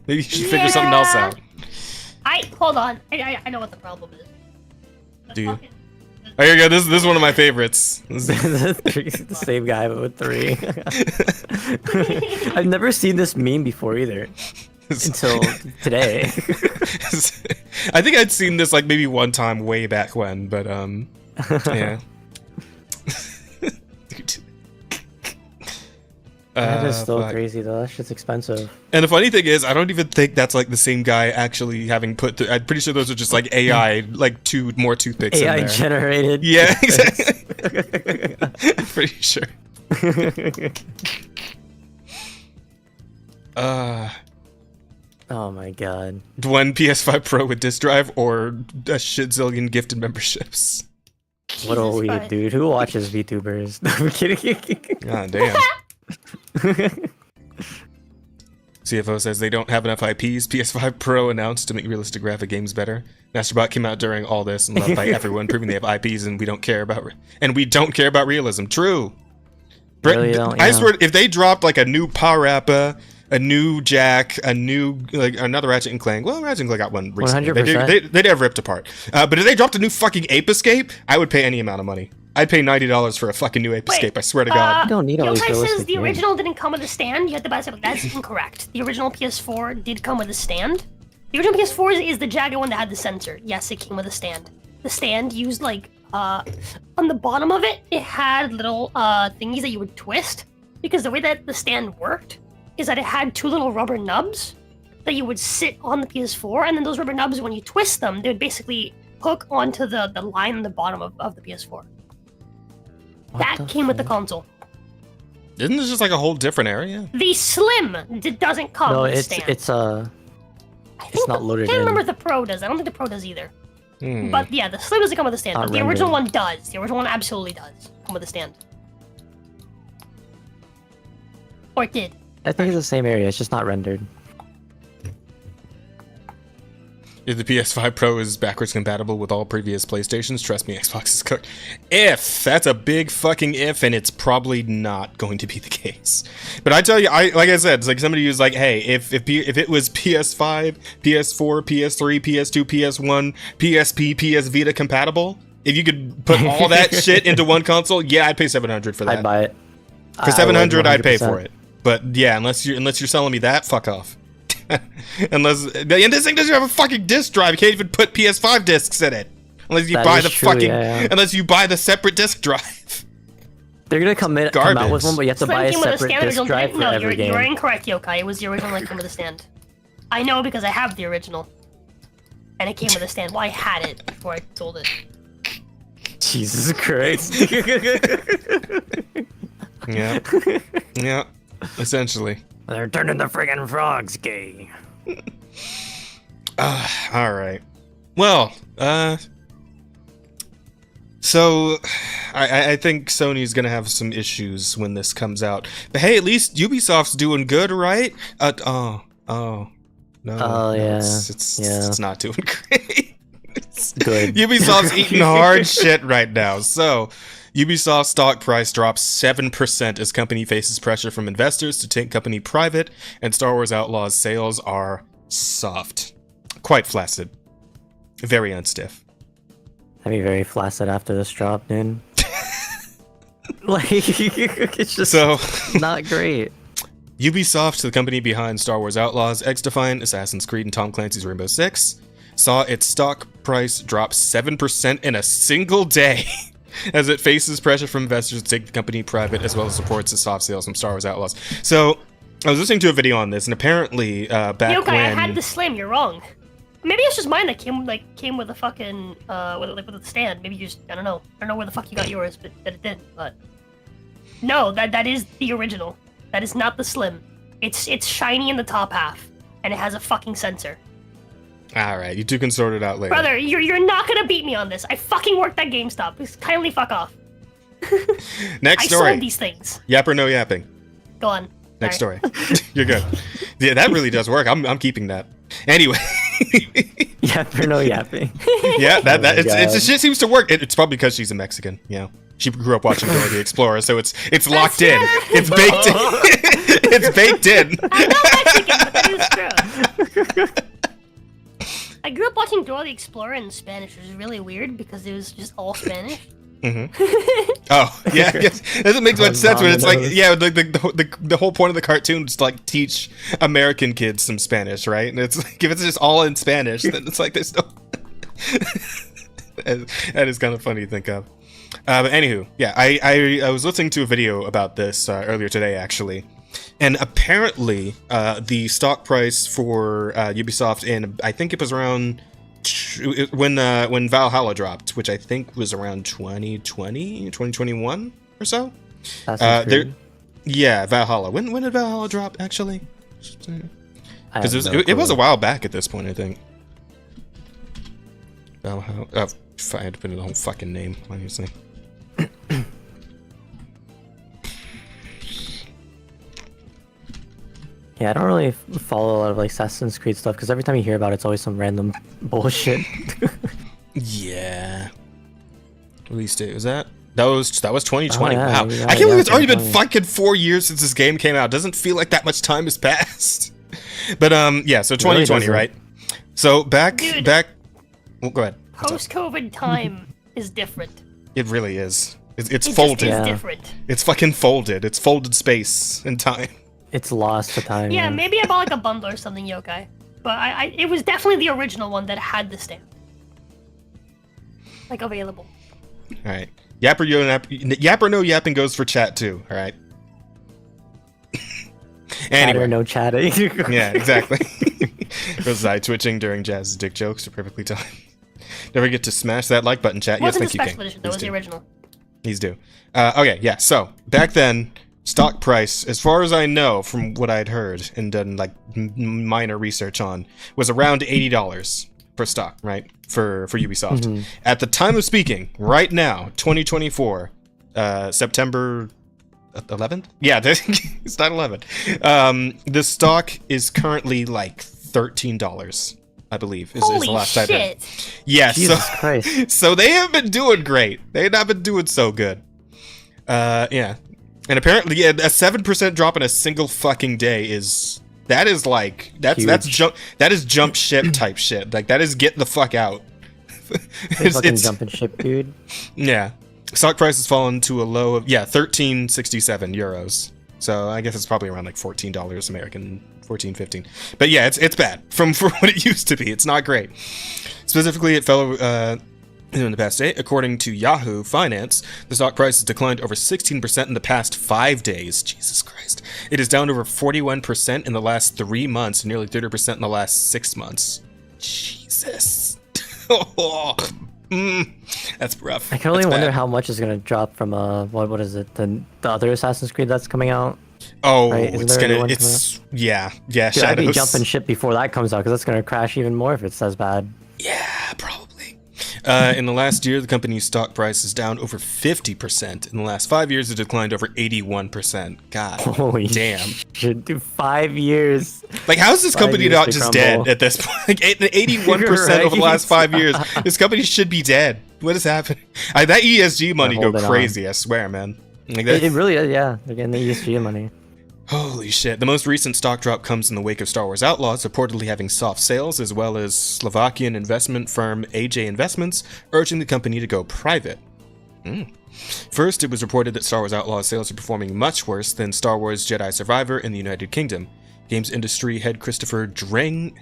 Maybe you should figure something else out. Hold on. I know what the problem is. Do you? Oh, here you go. This is one of my favorites. The same guy, but with 3. I've never seen this meme before either. Until today. I think I'd seen this like maybe one time way back when, but yeah. That is still crazy though. That shit's expensive. And the funny thing is, I don't even think that's like the same guy actually having put. I'm pretty sure those are just like AI, like more toothpicks. AI in there. generated. Yeah, exactly. Pretty sure. Oh my god. One PS5 Pro with disk drive or a shit zillion gifted memberships. What a weird dude. Who watches VTubers? No, I'm kidding. God damn. CFO says they don't have enough IPs. PS5 Pro announced to make realistic graphic games better. Masterbot came out during all this and loved by everyone, proving they have IPs and we don't care about realism. True. Really I swear, if they dropped like a new Power Appa, a new Jack, a new like another Ratchet and Clank. Well, Ratchet and Clank got one recently. 100%. They'd have ripped apart. But if they dropped a new fucking Ape Escape, I would pay any amount of money. I'd pay $90 for a fucking new Ape Escape. I swear to God. You don't need all these Yokai says realistic the games. original didn't come with a stand. You have to buy something. That's incorrect. The original PS4 did come with a stand. The original PS4 is the jagged one that had the sensor. Yes, it came with a stand. The stand used like on the bottom of it, it had little thingies that you would twist, because the way that the stand worked is that it had 2 little rubber nubs that you would sit on the PS4, and then those rubber nubs, when you twist them, they would basically hook onto the line on the bottom of the PS4. That came with the console. Isn't this just like a whole different area? The Slim doesn't come with a stand. it's not loaded I can't in. remember if the Pro does. I don't think the Pro does either. Hmm. But yeah, the Slim doesn't come with a stand. Not But the original rendered. one does. The original one absolutely does come with a stand. Or it did. I think it's the same area. It's just not rendered. If the PS5 Pro is backwards compatible with all previous PlayStations, trust me, Xbox is cooked. If! That's a big fucking if, and it's probably not going to be the case. But I tell you, like I said, it's like somebody who's like, hey, if it was PS5, PS4, PS3, PS2, PS1, PSP, PS Vita compatible, if you could put all that shit into one console, yeah, I'd pay $700 for that. I'd buy it. For $700, I'd pay 100%. for it. But yeah, unless you're selling me that, fuck off. Unless and this thing doesn't have a fucking disc drive. You can't even put PS5 discs in it. Unless you That buy is the true, fucking yeah. unless you buy the separate disc drive. They're gonna come out Garbage. with one, but you have to Slim buy a came with a separate stand. disc Original drive for no, every game. you're incorrect, Yokai. It was the original that came with a stand. I know because I have the original. And it came with a stand. Well, I had it before I sold it. Jesus Christ. Yeah. Yeah. Essentially. They're turning the friggin' frogs gay. All right. Well, so I think Sony's gonna have some issues when this comes out. But hey, at least Ubisoft's doing good, right? No. Oh, yeah. It's not doing great. Good. Ubisoft's eating hard shit right now. So, Ubisoft stock price drops 7% as company faces pressure from investors to take company private, and Star Wars Outlaws sales are soft. Quite flaccid. Very unstiff. I'd be very flaccid after this drop, dude. Like, it's just So, not great. Ubisoft, the company behind Star Wars Outlaws, X-Defiant, Assassin's Creed, and Tom Clancy's Rainbow Six, saw its stock price drop 7% in a single day as it faces pressure from investors to take the company private, as well as supports the soft sales from Star Wars Outlaws. So, I was listening to a video on this, and apparently, back Yokai, when... I had the Slim. You're wrong. Maybe it's just mine that came with a fucking with a stand. Maybe you just I don't know where the fuck you got yours, but that it didn't. But no, that is the original. That is not the Slim. It's shiny in the top half, and it has a fucking sensor. Alright, you two can sort it out later. Brother, you're not gonna beat me on this. I fucking worked at GameStop. Please kindly fuck off. Next I story. sold these things. Yap or no yapping? Go on. Next Sorry. story. You're good. Yeah, that really does work. I'm keeping that. Anyway. Yap or no yapping. Yeah, that Oh my it God. seems to work. It's probably because she's a Mexican. You know, she grew up watching Dora the Explorer, so it's locked in. It's baked in. It's baked in. I'm not Mexican, but that is true. I grew up watching Dora the Explorer in Spanish, which is really weird because it was just all Spanish. Oh, yeah, yes. It doesn't make much sense when it's like, yeah, the whole point of the cartoon is to like teach American kids some Spanish, right? And it's like, if it's just all in Spanish, then it's like there's no... That is kind of funny to think of. But anywho, yeah, I was listening to a video about this earlier today, actually. And apparently, the stock price for Ubisoft in, I think it was around... when Valhalla dropped, which I think was around 2021 or so. Yeah, Valhalla. When did Valhalla drop, actually? Because it was a while back at this point, I think. Valhalla. I had to put in the whole fucking name, obviously. Yeah, I don't really follow a lot of like Assassin's Creed stuff because every time you hear about it, it's always some random bullshit. Yeah. Release date was that? That was 2020. Oh, yeah, wow. yeah, I can't believe it's already been 2020. fucking 4 years since this game came out. Doesn't feel like that much time has passed. But yeah, so 2020, doesn't. right? So back. Dude. Well, go ahead. Post-COVID time is different. It really is. It's It folded. just is Yeah. different. It's fucking folded. It's folded space and time. It's lost to time. Yeah, maybe I bought like a bundle or something, Yokai. But it was definitely the original one that had the stamp. Like, available. All right. Yapper no yapping goes for chat too. All right. Anyway. Anyway. No chatting. Yeah, exactly. Was I twitching during Jazz's dick jokes are perfectly timed. Don't forget to smash that like button, chat. Yes, Wasn't the thank you, special King. edition, that was the original. He's due. Okay, yeah. So back then, stock price, as far as I know from what I'd heard and done like minor research on, was around $80 per stock, right? For Ubisoft. At the time of speaking, right now, 2024, September 11th? Yeah, it's not 11. The stock is currently like $13, I believe, is the Holy last I heard. shit! Yeah, Jesus Christ. so they have been doing great. They have not been doing so good. Yeah. And apparently, yeah, a 7% drop in a single fucking day is that's jump ship type shit. Like that is get the fuck out. Fucking jumping ship, dude. Yeah. Stock price has fallen to a low of 13.67 euros. So I guess it's probably around like $14 American, 14, 15. But yeah, it's bad for what it used to be. It's not great. Specifically, it fell in the past day. According to Yahoo Finance, the stock price has declined over 16% in the past 5 days. Jesus Christ. It is down over 41% in the last 3 months, nearly 30% in the last 6 months. Jesus. That's rough. I can only That's wonder bad. how much is gonna drop from what is it, the other Assassin's Creed that's coming out. Oh, Right, isn't it's there a new gonna, one it's, yeah, Dude, I'd Shadows. be jumping ship before that comes out because that's gonna crash even more if it's as bad. Yeah, probably. In the last year, the company's stock price is down over 50%. In the last 5 years, it declined over 81%. God Holy damn. Shit, dude, 5 years. Like, how is this 5 company years not to just crumble. dead at this point? Like, 81% Right. over the last 5 years. This company should be dead. What is happening? That ESG money go holding on. crazy, I swear, man. Like It really is, yeah. They're getting the ESG money. Holy shit. The most recent stock drop comes in the wake of Star Wars Outlaws reportedly having soft sales, as well as Slovakian investment firm AJ Investments urging the company to go private. First, it was reported that Star Wars Outlaws sales are performing much worse than Star Wars Jedi Survivor in the United Kingdom. Games industry head Christopher Dring,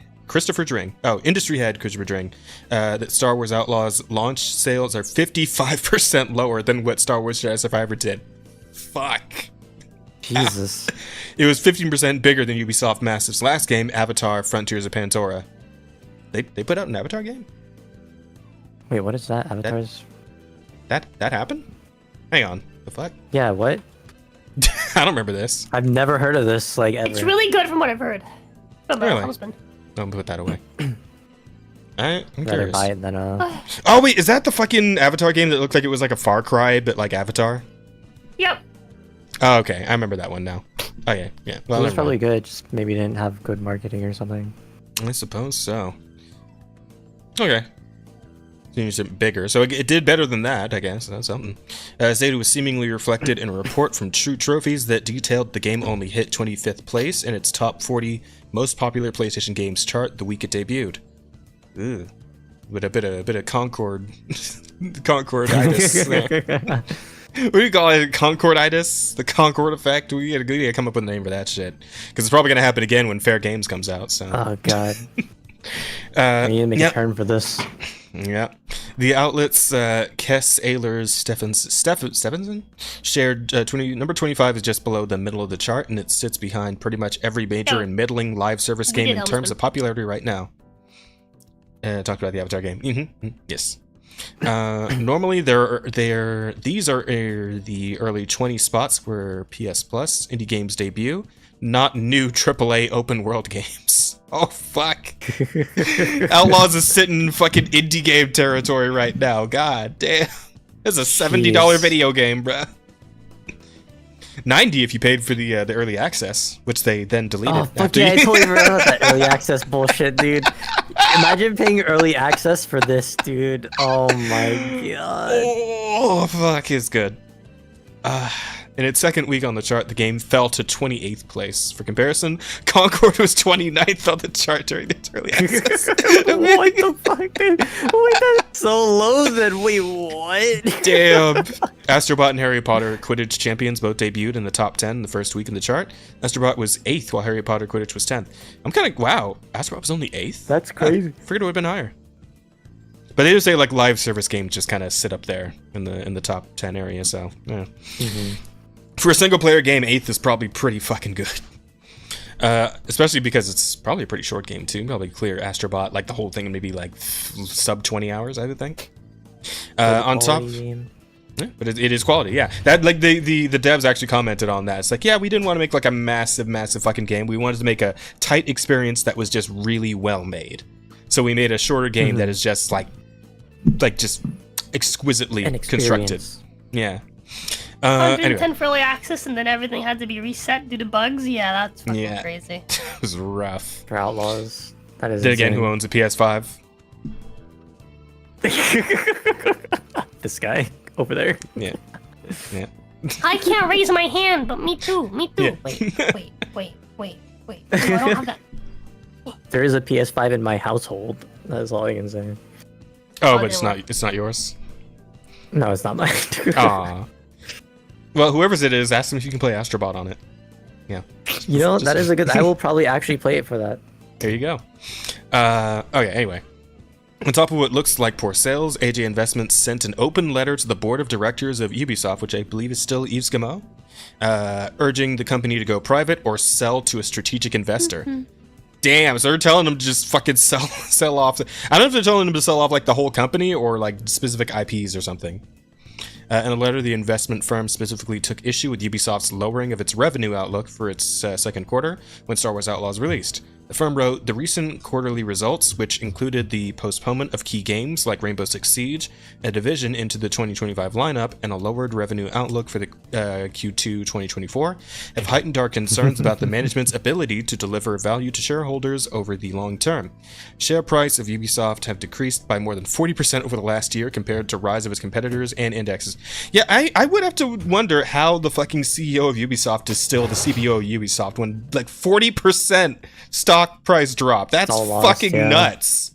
that Star Wars Outlaws launch sales are 55% lower than what Star Wars Jedi Survivor did. Fuck. Jesus. It was 15% bigger than Ubisoft Massive's last game, Avatar: Frontiers of Pandora. They put out an Avatar game? Wait, what is that? Avatars? That happened? Hang on. The fuck? Yeah, what? I don't remember this. I've never heard of this, like, ever. It's really good from what I've heard. From my Really? husband. Don't put that away. Alright, I'm Rather curious. buy it than, Oh wait, is that the fucking Avatar game that looked like it was like a Far Cry, but like Avatar? Yep. Oh, okay. I remember that one now. Oh yeah, yeah. Well, it was never probably mind. good, just maybe didn't have good marketing or something. I suppose so. Okay. Seems bigger. So it did better than that, I guess. That's something. As data was seemingly reflected in a report from True Trophies that detailed the game only hit 25th place in its top 40 most popular PlayStation games chart the week it debuted. Ooh. With a bit of Concord, Concorditis. What do you call it? Concorditis? The Concord effect? We gotta come up with a name for that shit. Because it's probably gonna happen again when Fair Games comes out. So. Oh god. I need to make a turn for this. Yeah. The outlets Kess, Ehlers, Stephenson shared number 25 is just below the middle of the chart, and it sits behind pretty much every major and middling live service game in terms of popularity right now. Talked about the Avatar game. Yes. Normally, these are the early 20 spots where PS Plus indie games debut, not new AAA open world games. Oh fuck! Outlaws is sitting in fucking indie game territory right now. God damn, it's a $70 video game, bruh. $90 if you paid for the early access, which they then deleted. Oh fuck yeah! I totally forgot about that early access bullshit, dude. Imagine paying early access for this, dude. Oh my god. Oh fuck, it's good. In its second week on the chart, the game fell to 28th place. For comparison, Concord was 29th on the chart during its early access. What the fuck, dude? Wait, that's so low then. Wait, what? Damn. Astrobot and Harry Potter Quidditch Champions both debuted in the top 10 in the first week in the chart. Astrobot was 8th, while Harry Potter Quidditch was 10th. I'm kind of, wow, Astrobot was only 8th? That's crazy. I figured it would have been higher. But they do say like live service games just kind of sit up there in the top 10 area, so yeah. For a single player game, 8th is probably pretty fucking good. Especially because it's probably a pretty short game too. Probably clear Astrobot, like the whole thing in maybe like sub 20 hours, I would think. On top, yeah, but it is quality, yeah. That like the devs actually commented on that. It's like, yeah, we didn't want to make like a massive fucking game. We wanted to make a tight experience that was just really well made. So we made a shorter game that is just like just exquisitely constructed. Yeah. 110 anyway. for early access, and then everything had to be reset due to bugs. Yeah, that's fucking crazy. It was rough. For Outlaws, that is. Then again, who owns a PS5? This guy over there. Yeah. Yeah. I can't raise my hand, but me too. Me too. Yeah. Wait. No, I don't have that. There is a PS5 in my household. That's all I can say. Oh, but it's not yours. No, it's not mine. Aw. Well, whoever's it is, ask them if you can play Astrobot on it. Yeah. You know, that is a good. I will probably actually play it for that. There you go. Okay, anyway. On top of what looks like poor sales, AJ Investments sent an open letter to the board of directors of Ubisoft, which I believe is still Yves Guillemot, urging the company to go private or sell to a strategic investor. Damn, so they're telling them to just fucking sell off. I don't know if they're telling them to sell off like the whole company or like specific IPs or something. In a letter, the investment firm specifically took issue with Ubisoft's lowering of its revenue outlook for its second quarter when Star Wars Outlaws released. The firm wrote, the recent quarterly results, which included the postponement of key games like Rainbow Six Siege, a division into the 2025 lineup, and a lowered revenue outlook for the Q2 2024, have heightened our concerns about the management's ability to deliver value to shareholders over the long term. Share price of Ubisoft have decreased by more than 40% over the last year compared to rise of its competitors and indexes. Yeah, I would have to wonder how the fucking CEO of Ubisoft is still the CBO of Ubisoft when like 40% stock price drop. That's fucking nuts.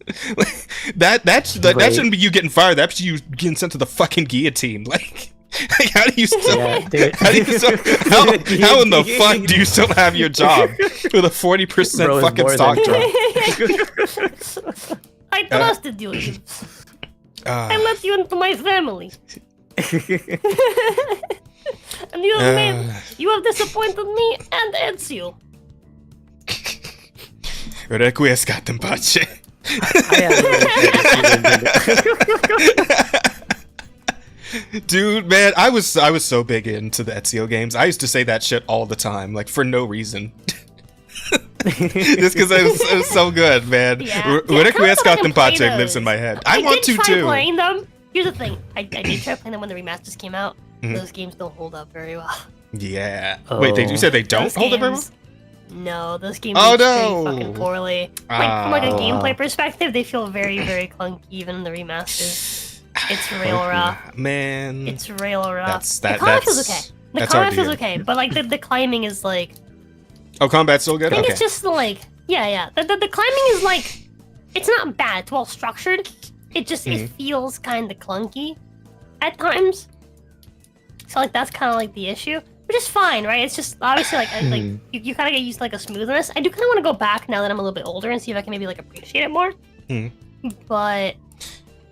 that shouldn't be you getting fired. That's you getting sent to the fucking guillotine. Like how do you still? Yeah, how in the fuck do you still have your job with a 40% fucking stock drop? I trusted you. I let you into my family. And you have disappointed me and Ezio. Requiescatem pace. Dude, man, I was so big into the Ezio games. I used to say that shit all the time, like for no reason. Just because it was so good, man. Requiescatem pace lives in my head. I want to too. Playing them. Here's the thing. I did try playing them when the remasters came out. Those games don't hold up very well. Yeah. Wait, you said they don't hold up very well? No, those games age pretty fucking poorly. From like a gameplay perspective, they feel very, very clunky even in the remasters. It's real rough. Man. It's real rough. The combat feels okay. The combat feels okay, but like the climbing is like... Oh, combat's still good? I think it's just like... Yeah. The climbing is like... it's not bad. It's well structured. It just it feels kind of clunky at times. So like that's kind of like the issue, which is fine, right? It's just obviously like you kind of get used to like a smoothness. I do kind of want to go back now that I'm a little bit older and see if I can maybe like appreciate it more. But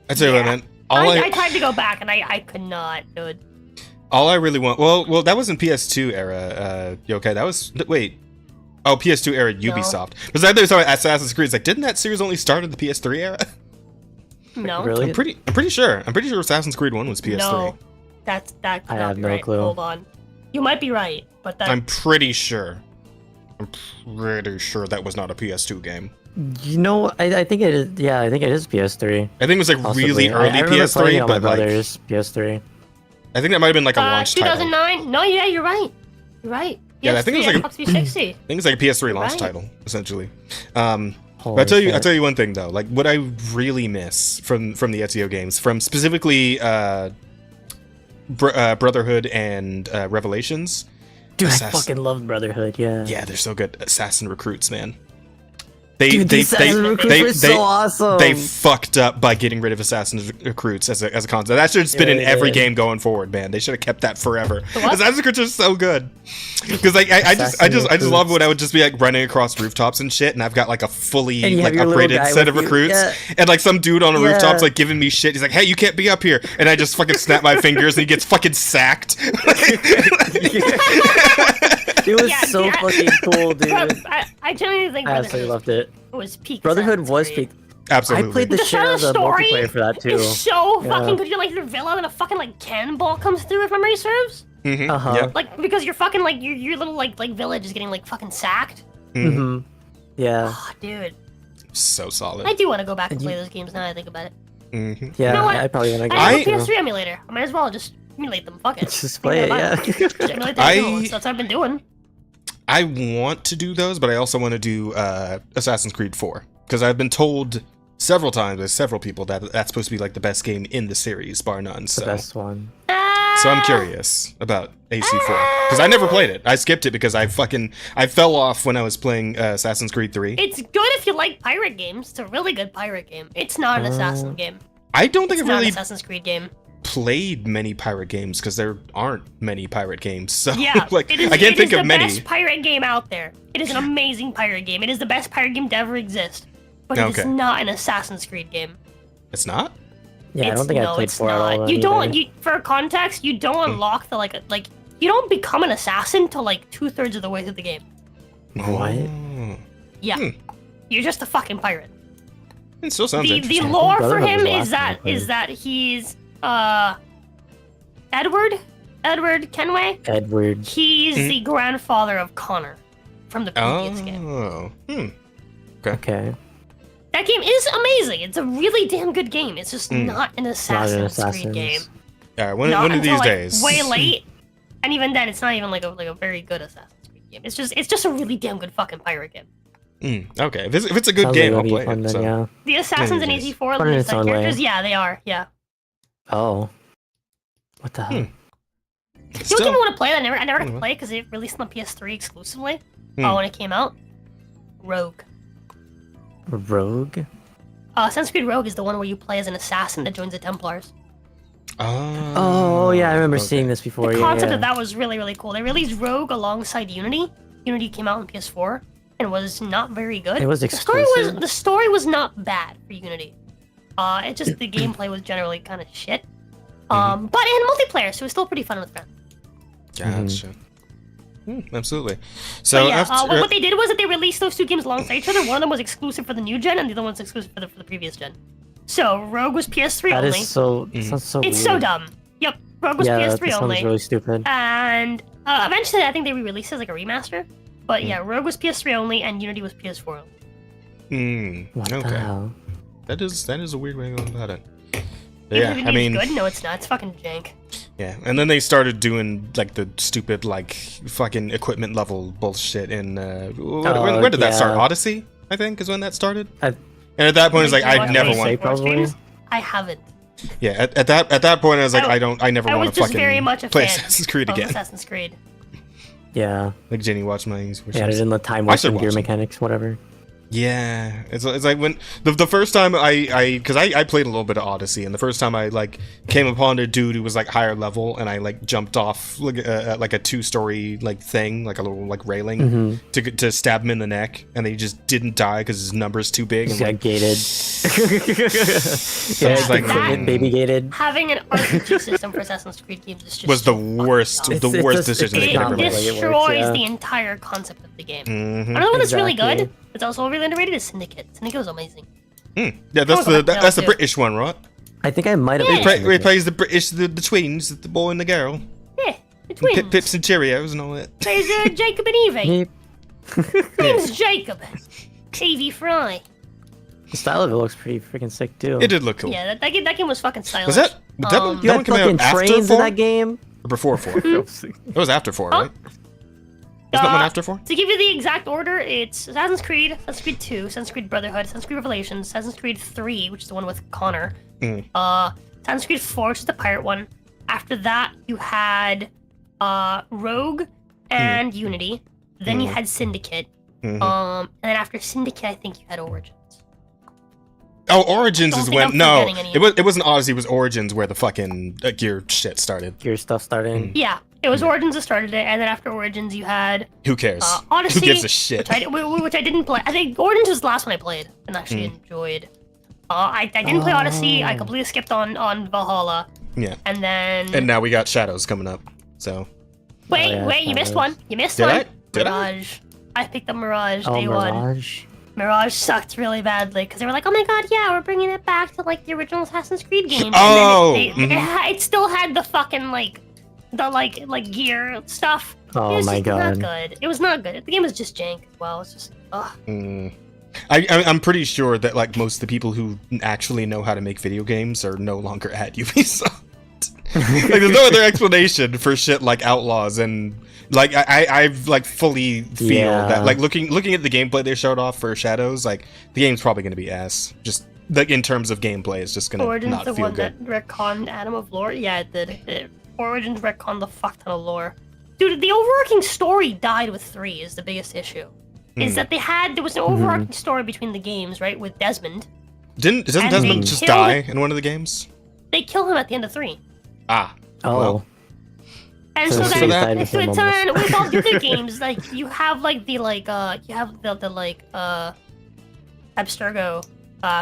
I tell you what, man. I tried to go back and I could not, dude. All I really want, well, that wasn't PS2 era, Yokai. That was PS2 era Ubisoft. Because I thought about Assassin's Creed. It's like, didn't that series only start in the PS3 era? No, Really? I'm pretty sure. I'm pretty sure Assassin's Creed 1 was PS3. No, that could I not have be no right. clue. Hold on, you might be right, but that I'm pretty sure. I'm pretty sure that was not a PS2 game. You know, I think it is. Yeah, I think it is PS3. I think it was like Possibly. really early I remember playing it PS3, on my but like brother's PS3. I think that might have been like a launch title. 2009. No, yeah, you're right. You're right. Yeah, I think it was like Xbox 360. I think it's like a PS3 launch Right. title, essentially. But Holy I shit. tell you one thing though. Like what I really miss from the Ezio games, from specifically Brotherhood and Revelations. Dude, I fucking love Brotherhood. Yeah. Yeah, they're so good. Assassin recruits, man. Dude, the Assassin recruits were so awesome. They fucked up by getting rid of Assassin recruits as a concept. That should have been in every game going forward, man. They should have kept that forever. Assassin recruits are so good. Because like I just love when I would just be like running across rooftops and shit, and I've got like a fully like upgraded set of recruits, and like some dude on a rooftop's like giving me shit. He's like, "Hey, you can't be up here," and I just fucking snap my fingers, and he gets fucking sacked. It was so fucking cool, dude. I genuinely think I absolutely loved it. Was peak. Brotherhood was peak. Absolutely. I played the shit out of the multiplayer for that too. It's so fucking good. You like your villa and a fucking like cannonball comes through, if memory serves. Yep. Like because you're fucking like your little like village is getting like fucking sacked. Yeah. Oh, dude. So solid. I do want to go back and play those games now that I think about it. Yeah, You know what? I probably want to go. I have a PS3 emulator. I might as well just emulate them. Fuck it. Just play it, yeah. Just emulate the original ones. That's what I've been doing. I want to do those, but I also want to do Assassin's Creed 4 because I've been told several times by several people that that's supposed to be like the best game in the series, bar none. So The best one. So I'm curious about AC4 because I never played it. I skipped it because I fell off when I was playing Assassin's Creed 3. It's good if you like pirate games. It's a really good pirate game. It's not an Assassin game. I don't think It's I've not really an Assassin's Creed game. played many pirate games because there aren't many pirate games. So Yeah, like it is, I can't think of many. It is the best pirate game out there. It is an amazing pirate game. It is the best pirate game to ever exist. But it is not an Assassin's Creed game. It's not? Yeah, I don't think I played 4 at all. You don't. For context, you don't unlock the like you don't become an assassin till like 2/3 of the way through the game. What? Yeah, you're just a fucking pirate. It still sounds The interesting. lore for Brotherhood him was is last time I that he's Edward Kenway. Edward. He's the grandfather of Connor from the previous game. Oh. Okay. That game is amazing. It's a really damn good game. It's just not an Assassin's Creed game. Alright, one Not of these until, days. Way late, and even then, it's not even like a very good Assassin's Creed game. It's just a really damn good fucking pirate game. Okay, if it's a good Sounds game, like I'll it'll play be fun it. then, So. yeah. The Assassins in AC4, Fun in the its side own way. characters, yeah, they are. Yeah. Oh. What the hell? You know what game I want to play that I never got to play because it released on the PS3 exclusively when it came out? Rogue. Rogue? Assassin's Creed Rogue is the one where you play as an assassin that joins the Templars. Oh, yeah, I remember seeing this before. The concept yeah. of that was really, really cool. They released Rogue alongside Unity. Unity came out on PS4 and was not very good. It was exclusive? The story was not bad for Unity. It just the gameplay was generally kind of shit. But it had multiplayer, so it was still pretty fun with friends. Gotcha. Absolutely. So yeah, after, what they did was that they released those two games alongside each other. One of them was exclusive for the new gen, and the other one's exclusive for the previous gen. So Rogue was PS3 That only. is so. Sounds so It's weird. so dumb. Yep, Rogue was Yeah, PS3 that sounds only. really stupid. And eventually, I think they re-released it as like a remaster. But yeah, Rogue was PS3 only, and Unity was PS4 only. What the hell? That is a weird way to go about it. Yeah, Yeah, I mean, good. No, it's not. It's fucking jank. yeah, and then they started doing like the stupid like fucking equipment level bullshit in when did that start? Odyssey, I think, is when that started. And at that point, it's like I never want. I haven't. Yeah, at that point, I was like, I never I want was to just fucking very much a play fan Assassin's Creed of again. Assassin's Creed. Yeah. Like Jenny watched my. Yeah, it in the time I should wasting gear watch it. mechanics, whatever. Yeah, it's like when the first time because I played a little bit of Odyssey, and the first time I like came upon a dude who was like higher level, and I like jumped off like a 2-story like thing, like a little like railing to stab him in the neck, and he just didn't die because his number's too big. He And, got like, gated. So it's like, baby gated. Having an RPG system for Assassin's Creed games is just was the so worst fucked up. It's worst just- decision it's they could not ever the make. way it destroys works, yeah. the entire concept of the game. Mhm. Another one that's really Exactly. good, it's also really underrated, is Syndicate. Syndicate was amazing. Yeah, that's Oh, that's the too. British one, right? I think I might have. Yeah. played Where he Syndicate. plays the British, the twins, the boy and the girl, Yeah, the twins. Pips and Cheerios and all that. There's Jacob and Evie. Yep. Name's Jacob. Evie Fry. The style of it looks pretty freaking sick too. It did look cool. Yeah, that game was fucking stylish. Was that that one? You That one had came fucking out after trains in 4 that game. or before 4? It was after 4, Huh? right? Wasn't that one after 4? To give you the exact order, it's Assassin's Creed 2, Assassin's Creed Brotherhood, Assassin's Creed Revelations, Assassin's Creed 3, which is the one with Connor, Assassin's Creed 4, which is the pirate one. After that, you had Rogue and Unity. Then you had Syndicate. And then after Syndicate, I think you had Origins. Oh, Origins Don't is think when I'm no, forgetting any. it wasn't Odyssey. It was Origins where the fucking gear shit started. Your stuff starting. Yeah, it was Origins that started it, and then after Origins, you had Who cares? Odyssey. Who gives a shit? Which I didn't play. I think Origins was the last one I played and actually enjoyed. I didn't play Odyssey. I completely skipped on Valhalla, Yeah, and then and now we got Shadows coming up. So wait, yeah, you missed Shadows. one. You missed Did one. I? Did I? Mirage. I picked up Mirage Oh, day one. Mirage. Mirage sucked really badly because they were like, "Oh my god, yeah, we're bringing it back to like the original Assassin's Creed game." Oh, and then it still had the fucking like gear stuff. Oh it was my just not god. good. It was not good. The game was just jank as well. It's just ugh. I'm pretty sure that like most of the people who actually know how to make video games are no longer at Ubisoft. Like there's no other explanation for shit like Outlaws, and like I've like fully feel Yeah. that like looking at the gameplay they showed off for Shadows, like the game's probably gonna be ass. Just like in terms of gameplay, it's just gonna Origins, not the feel one good. that retconned Adam of Lore. Yeah, it did. Origins retconned the fuck ton of lore. Dude, the overarching story died with 3 is the biggest issue. Is that there was an overarching story between the games, right, with Desmond. Doesn't and Desmond they just killed- die in one of the games? They kill him at the end of 3. Ah, Oh. well. And So so, the then, died with so him it's with all the other games, like you have like the Abstergo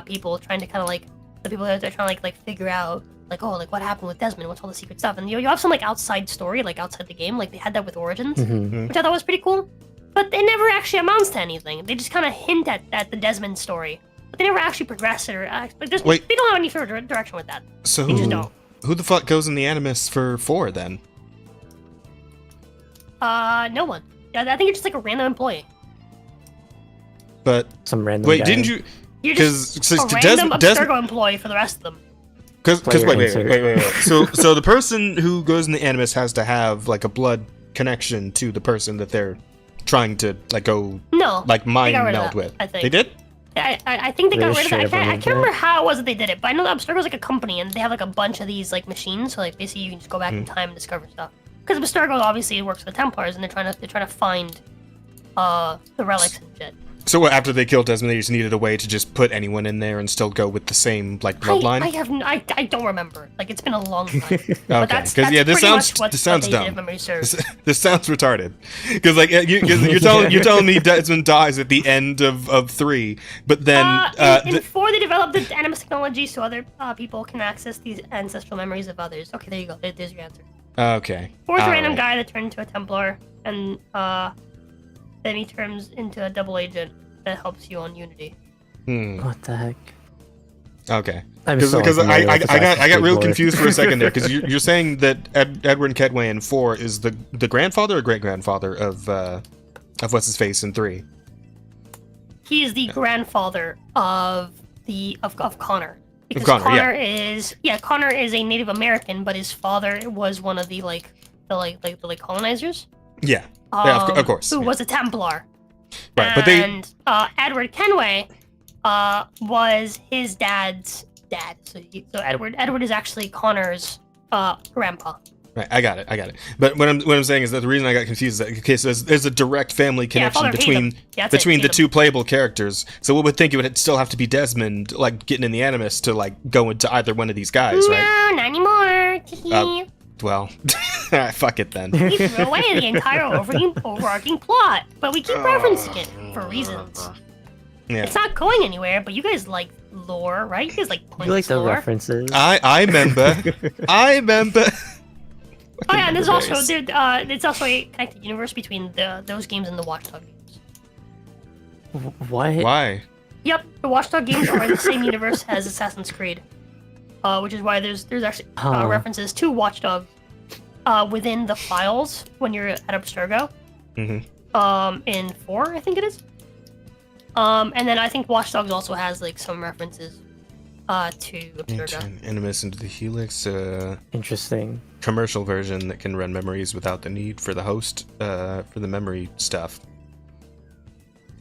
people trying to kind of like the people that are trying to like figure out like what happened with Desmond, what's all the secret stuff, and you have some like outside story like outside the game, like they had that with Origins, which I thought was pretty cool, but it never actually amounts to anything. They just kind of hint at the Desmond story, but they never actually progress it or like Wait. they don't have any sort of direction with that. So They just don't. who the fuck goes in the Animus for 4 then? No one. Yeah, I think it's just like a random employee. But Some random. wait, guy. didn't you? You're 'Cause- just so a Des- random Des- Abstergo employee for the rest of them. Because Player wait. insert. So the person who goes in the Animus has to have like a blood connection to the person that they're trying to like go No. like mind they got rid of meld that, with. I think. They did? I think they got They're rid of that. I sure can't about remember that. how it was that they did it, but I know that Abstergo's like a company and they have like a bunch of these like machines, so like basically you can just go back in time and discover stuff. Because Abstergo obviously works for the Templars and they're trying to find the relics and shit. So what, after they killed Desmond, they just needed a way to just put anyone in there and still go with the same like bloodline. I don't remember. Like it's been a long time. Okay, But that's 'cause, yeah, this pretty sounds- much what this sounds they did, dumb. if memory serves. This sounds retarded. Because like you're telling me Desmond dies at the end of 3, but then in 4 they developed the Animus technology so other people can access these ancestral memories of others. Okay, there you go. There's your answer. okay. 4's a All random right. guy that turned into a Templar, and then he turns into a double agent that helps you on Unity. What the heck? Okay. I'm Because so unfamiliar with I Assassin's got Creed real lore. confused for a second there because you're saying that Edward Kedway in 4 is the grandfather or great grandfather of what's his face in 3. He is the grandfather of Connor. Because Connor, Connor is a Native American, but his father was one of the colonizers. Yeah. Yeah, of course. Who yeah. was a Templar. Right, but they And Edward Kenway was his dad's dad. So Edward is actually Connor's grandpa. Right, I got it. But what I'm saying is that the reason I got confused is that okay, so there's a direct family connection Father between Tatum. the two playable characters. So one would think it would still have to be Desmond, like getting in the Animus to like go into either one of these guys, right? No, not anymore. Well, fuck it then. We threw away the entire overarching plot, but we keep referencing it for reasons. Yeah. It's not going anywhere, but you guys like lore, right? You guys like You pointless like the lore. references? I remember. I remember. Oh yeah, and there's also it's also a connected universe between those games and the Watchdog games. What? Why? Yep, the Watchdog games are in the same universe as Assassin's Creed, which is why there's actually references to Watchdog within the files when you're at Abstergo. In 4, I think it is. And then I think Watch Dogs also has like some references to Abstergo. Animus into the Helix. Interesting. Commercial version that can run memories without the need for the host for the memory stuff.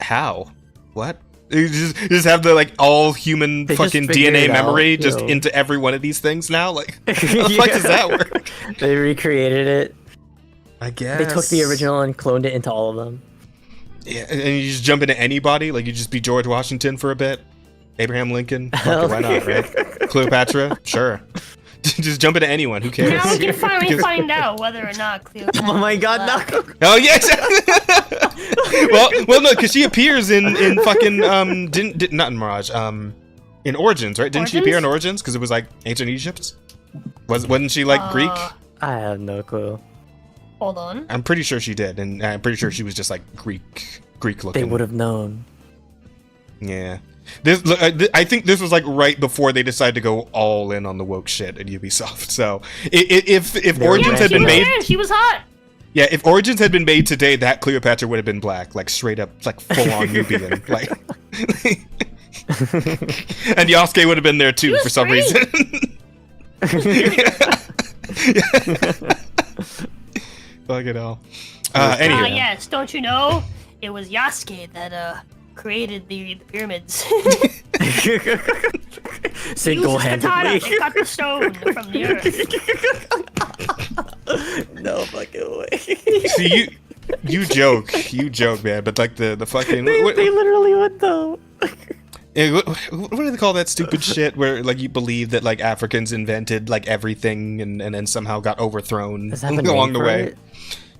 How? What? You just have the like all human fucking DNA memory just into every one of these things now? Like, how the fuck does that work? They recreated it. I guess. They took the original and cloned it into all of them. Yeah, and you just jump into anybody? Like, you just be George Washington for a bit? Abraham Lincoln? Fuck it, why not, right? Cleopatra? Sure. Just jump into anyone, who cares? Now we can finally find out whether or not Cleopatra. Oh my god, no! Oh, yes! well, no, because she appears in fucking, not in Mirage, in Origins, right? Didn't she appear in Origins? Because it was, like, ancient Egypt? Wasn't she, like, Greek? I have no clue. Hold on. I'm pretty sure she did, and I'm pretty sure she was just, like, Greek looking. They would have known. Yeah. I think this was like right before they decided to go all in on the woke shit at Ubisoft. So if Origins had been made, she was hot. Yeah, if Origins had been made today, that Cleopatra would have been black, like straight up, like full on Nubian, like. And Yasuke would have been there too for some reason. Fuck it all. Anyway. Yes, don't you know? It was Yasuke that created the pyramids. Single-handedly. He got the stone from the earth. No fucking way. See, you joke, man. But like the fucking they literally would though. What do they call that stupid shit where like you believe that like Africans invented like everything and then somehow got overthrown along the way?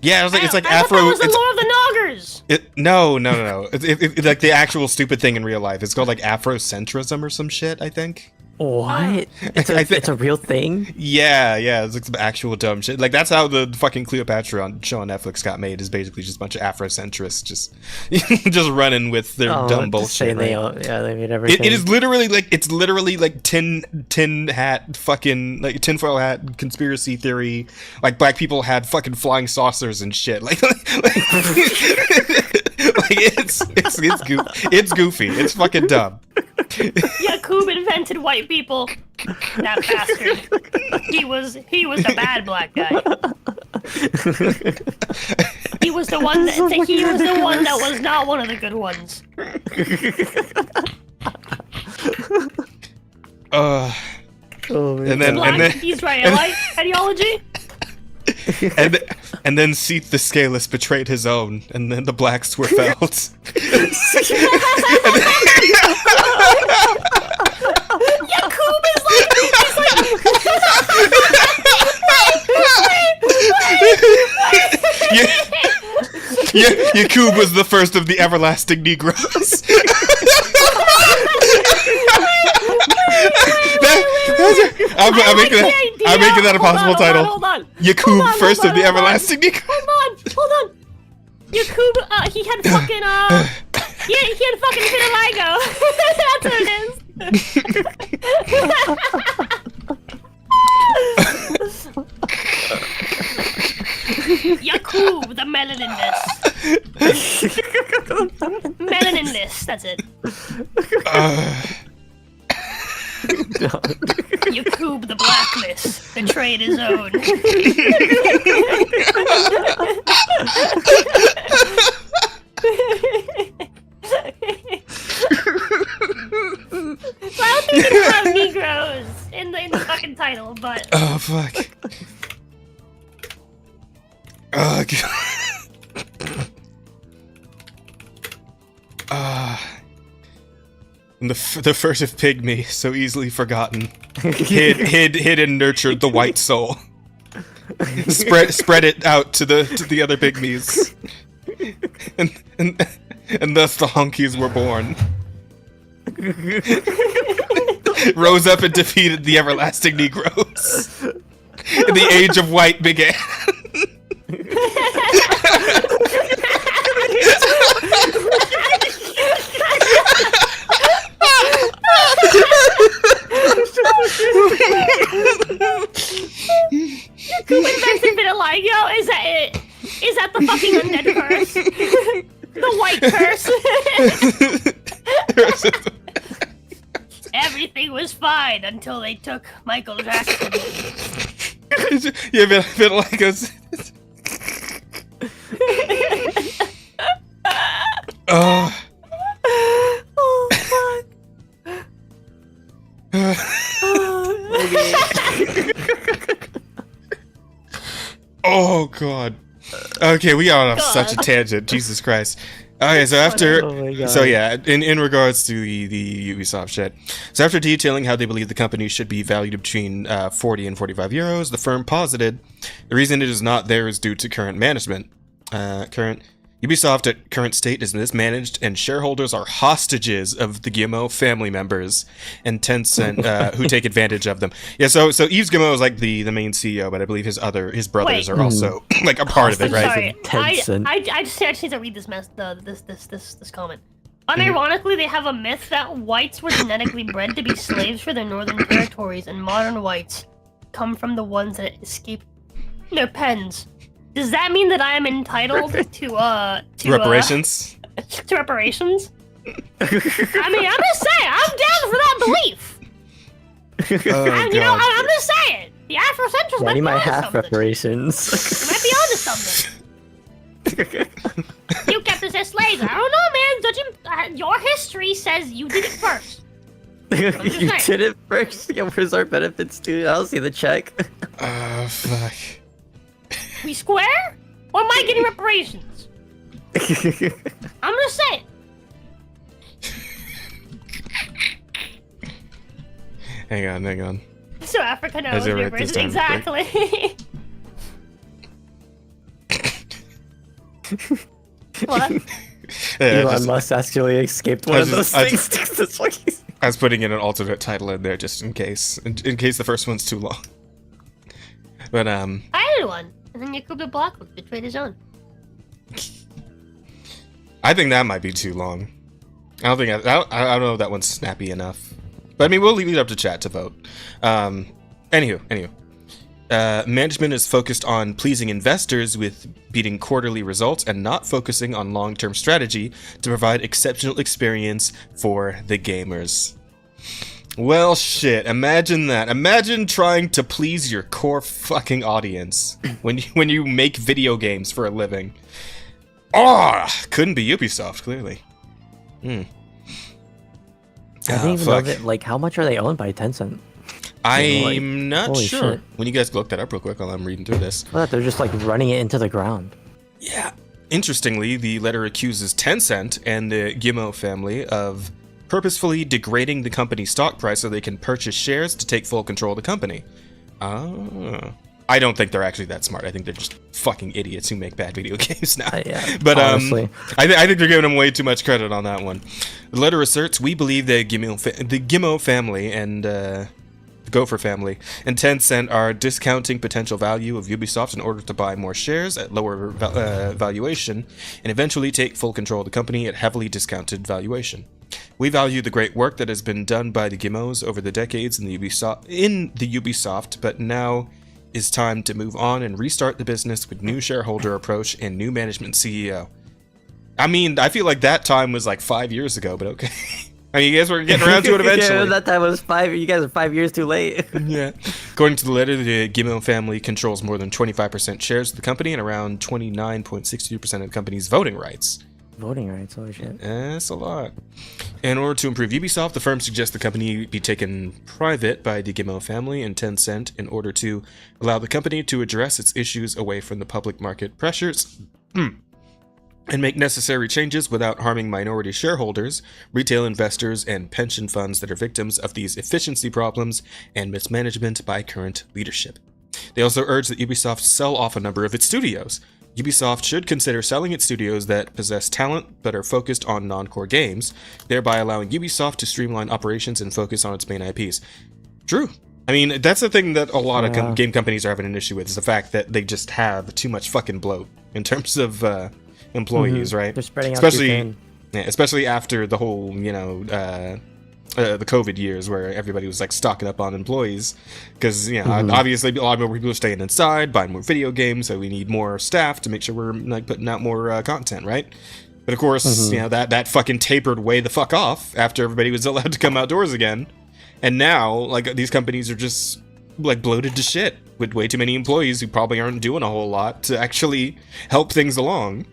Yeah, it's like Afro. That was the Lord of the Noggers. No. It's like the actual stupid thing in real life. It's called like Afrocentrism or some shit, I think. What? It's a real thing? Yeah, it's like some actual dumb shit. Like that's how the fucking Cleopatra show on Netflix got made. Is basically just a bunch of Afrocentrists just running with their dumb bullshit. They made everything. It is literally like tin hat fucking like tinfoil hat conspiracy theory. Like black people had fucking flying saucers and shit. Like it's goofy. It's fucking dumb. Yakub invented white people. That bastard. He was the bad black guy. He was the one that was not one of the good ones. And then Israelite ideology. And then Seath the Scaleless betrayed his own, and then the blacks were felled. Yakub is Yakub was the first of the everlasting Negroes. I'm making that a possible title. Hold on. Yakub, first of the everlasting Negroes. Hold on. Yakub, he had fucking he had fucking vitiligo. That's what it is. Yakub, the melaninless. Melaninless, that's it. Yakub, the Blackless, betrayed his own. So I don't think they have Negroes in the fucking title, but oh fuck. Oh, God. The furtive pygmy, so easily forgotten, hid and nurtured the white soul. Spread it out to the other pygmies, and thus the honkies were born. Rose up and defeated the everlasting Negroes. And the age of white began. Wait, that's a bit of like, yo, is that it? Is that the fucking undead curse? The white curse? Everything was fine until they took Michael Jackson. Yeah, a bit like us. Oh, fuck. Oh God. Okay, we got off such a tangent. Jesus Christ. Okay, so after, so yeah, in regards to the Ubisoft shit, so after detailing how they believe the company should be valued between 40 and 45 euros, the firm posited the reason it is not there is due to current management. Ubisoft at current state is mismanaged, and shareholders are hostages of the Guillemot family members and Tencent who take advantage of them. Yeah, so Yves Guillemot is like the main CEO, but I believe his brothers are also like a part of it, right? Sorry, I just need to read this this comment. Unironically, they have a myth that whites were genetically bred to be slaves for their northern territories, and modern whites come from the ones that escape their pens. Does that mean that I am entitled to reparations? To reparations? I mean, I'm just saying, I'm down for that belief. I'm just saying, the Afrocentrists might be onto something. Reparations. You might be onto something. You kept us as slaves. I don't know, man. Your history says you did it first. You did it first. Yeah, where's our benefits, dude? I don't see the check. Fuck. We square? Or am I getting reparations? I'm just saying. Hang on. So Africa knows As I write this reparations. down, Exactly. What? Elon Musk actually escaped one of those things. I was putting in an alternate title in there just in case the first one's too long. But I did one. And then Yakub the Blackless betrayed his own. I think that might be too long. I don't know if that one's snappy enough. But I mean, we'll leave it up to chat to vote. Anywho. Management is focused on pleasing investors with beating quarterly results and not focusing on long-term strategy to provide exceptional experience for the gamers. Well, shit. Imagine that. Imagine trying to please your core fucking audience when you make video games for a living. Couldn't be Ubisoft, clearly. I didn't even know that, like, how much are they owned by Tencent? I'm not holy sure. shit. When you guys look that up real quick while I'm reading through this. I thought they're just, like, running it into the ground. Yeah. Interestingly, the letter accuses Tencent and the Guillemot family of purposefully degrading the company's stock price so they can purchase shares to take full control of the company. I don't think they're actually that smart. I think they're just fucking idiots who make bad video games now. Yeah, but honestly. I think they're giving them way too much credit on that one. The letter asserts, we believe the Guillemot family and the Gopher family and Tencent are discounting potential value of Ubisoft in order to buy more shares at lower valuation and eventually take full control of the company at heavily discounted valuation. We value the great work that has been done by the Guillemots over the decades in the Ubisoft, but now is time to move on and restart the business with new shareholder approach and new management CEO. I mean, I feel like that time was like 5 years ago, but okay. I mean, you guys were getting around to it eventually. Yeah, that time was 5. You guys are 5 years too late. Yeah. According to the letter, the Guillemot family controls more than 25% shares of the company and around 29.62% of the company's voting rights. Voting rights, holy shit. That's a lot. In order to improve Ubisoft, the firm suggests the company be taken private by the Guillemot family and Tencent in order to allow the company to address its issues away from the public market pressures and make necessary changes without harming minority shareholders, retail investors, and pension funds that are victims of these efficiency problems and mismanagement by current leadership. They also urge that Ubisoft sell off a number of its studios. Ubisoft should consider selling its studios that possess talent but are focused on non-core games, thereby allowing Ubisoft to streamline operations and focus on its main IPs. True. I mean, that's the thing that a lot of game companies are having an issue with, is the fact that they just have too much fucking bloat in terms of employees, right? They're spreading out too thin. Especially after the whole, the COVID years where everybody was like stocking up on employees because obviously a lot more people are staying inside, buying more video games, so we need more staff to make sure we're like putting out more content, right? But of course, that fucking tapered way the fuck off after everybody was allowed to come outdoors again, and now like these companies are just like bloated to shit with way too many employees who probably aren't doing a whole lot to actually help things along.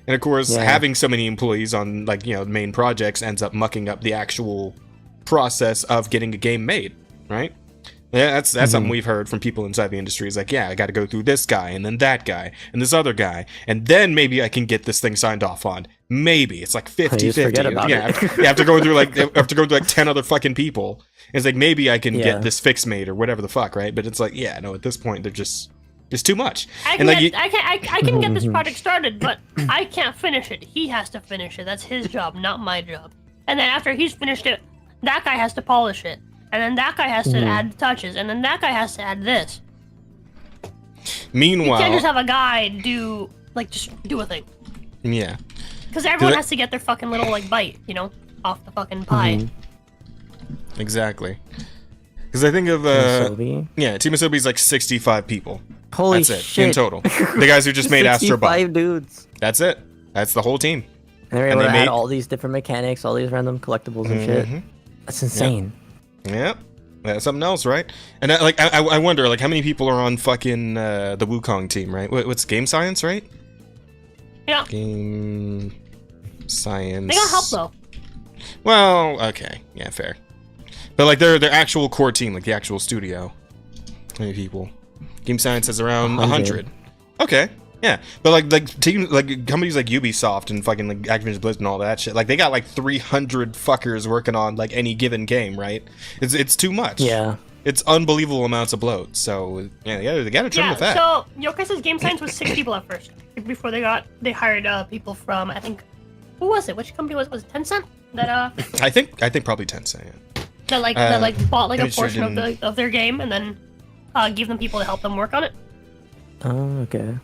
And of course, having so many employees on like main projects ends up mucking up the actual process of getting a game made, right? Yeah, that's something we've heard from people inside the industry. Is like, I got to go through this guy and then that guy and this other guy, and then maybe I can get this thing signed off on. Maybe it's like 50-50. After going through like 10 other fucking people, it's like maybe I can get this fix made or whatever the fuck, right? But it's like, at this point they're just it's too much. I can get this project started, but I can't finish it. He has to finish it. That's his job, not my job. And then after he's finished it, that guy has to polish it, and then that guy has to add touches, and then that guy has to add this. Meanwhile, you can't just have a guy just do a thing. Yeah. Because everyone has to get their fucking little bite, off the fucking pie. Exactly. Because I think of Team Asobi's like 65 people. Holy That's shit. it in total. The guys who just made Astro Bot. 65 dudes. That's it. That's the whole team. And they're able to add all these different mechanics, all these random collectibles and shit. That's insane. Yep. That's something else, right? And I wonder, how many people are on fucking the Wukong team, right? What's Game Science, right? Yeah. Game Science. They got help though. Well, okay, yeah, fair. But their actual core team, the actual studio, how many people? Game Science has around 100. Okay. Yeah, but teams companies like Ubisoft and fucking Activision Blizzard and all that shit, they got 300 fuckers working on any given game, right? It's too much. Yeah, it's unbelievable amounts of bloat. So they gotta trim the fat. So Yokai says Game Science was 6 people at first before they hired people from, I think, who was it? Which company was it? Tencent? That I think probably Tencent. Yeah. That bought a portion of their game and then give them people to help them work on it. Oh, okay.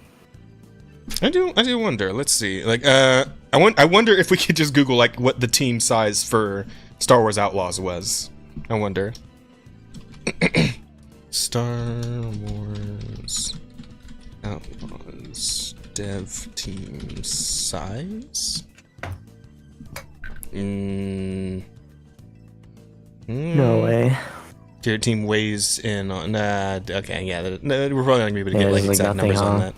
I do wonder. Let's see. I wonder if we could just Google what the team size for Star Wars Outlaws was. I wonder. Star Wars Outlaws dev team size. No way. Their team weighs in on. Okay, yeah. We're probably not gonna be able to get exact numbers on that.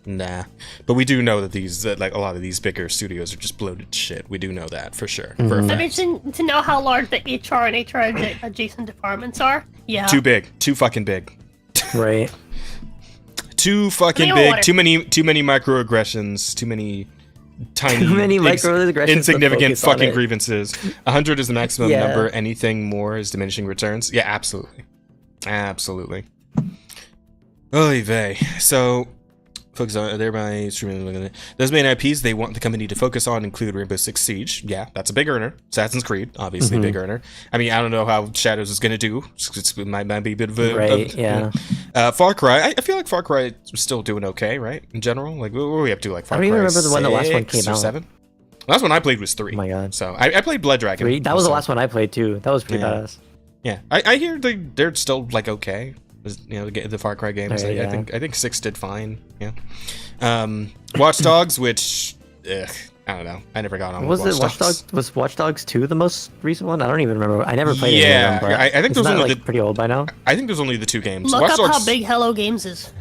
Nah, but we do know that these a lot of these bigger studios are just bloated shit. We do know that for sure. For a fact. I'm interested to know how large the HR and HR adjacent departments are. Yeah. Too big. Too fucking big. Right. Too fucking big. Too many microaggressions. Too many tiny. Too many microaggressions. Insignificant fucking grievances. 100 is the maximum number. Anything more is diminishing returns. Yeah, absolutely. Absolutely. Oy vey. So. Focus on thereby streaming. Those main IPs they want the company to focus on include Rainbow Six Siege. Yeah, that's a big earner. Assassin's Creed, obviously big earner. I mean, I don't know how Shadows is gonna do. It might be a bit of a Far Cry. I feel like Far Cry is still doing okay, right? In general, what were we up to? Far Cry. I don't even remember when the last one came out. 7. The last one I played was 3. Oh my god. So I played Blood Dragon. 3? That was the last one I played too. That was pretty badass. Yeah, I hear they're still okay. The Far Cry games. I think 6 did fine. Yeah. Watch Dogs, which I don't know. I never got on. Was it Watch Dogs? Was Watch Dogs 2 the most recent one? I don't even remember. I never played any of them. But I think there's only pretty old by now. I think there's only the 2 games. Look up how big Hello Games is.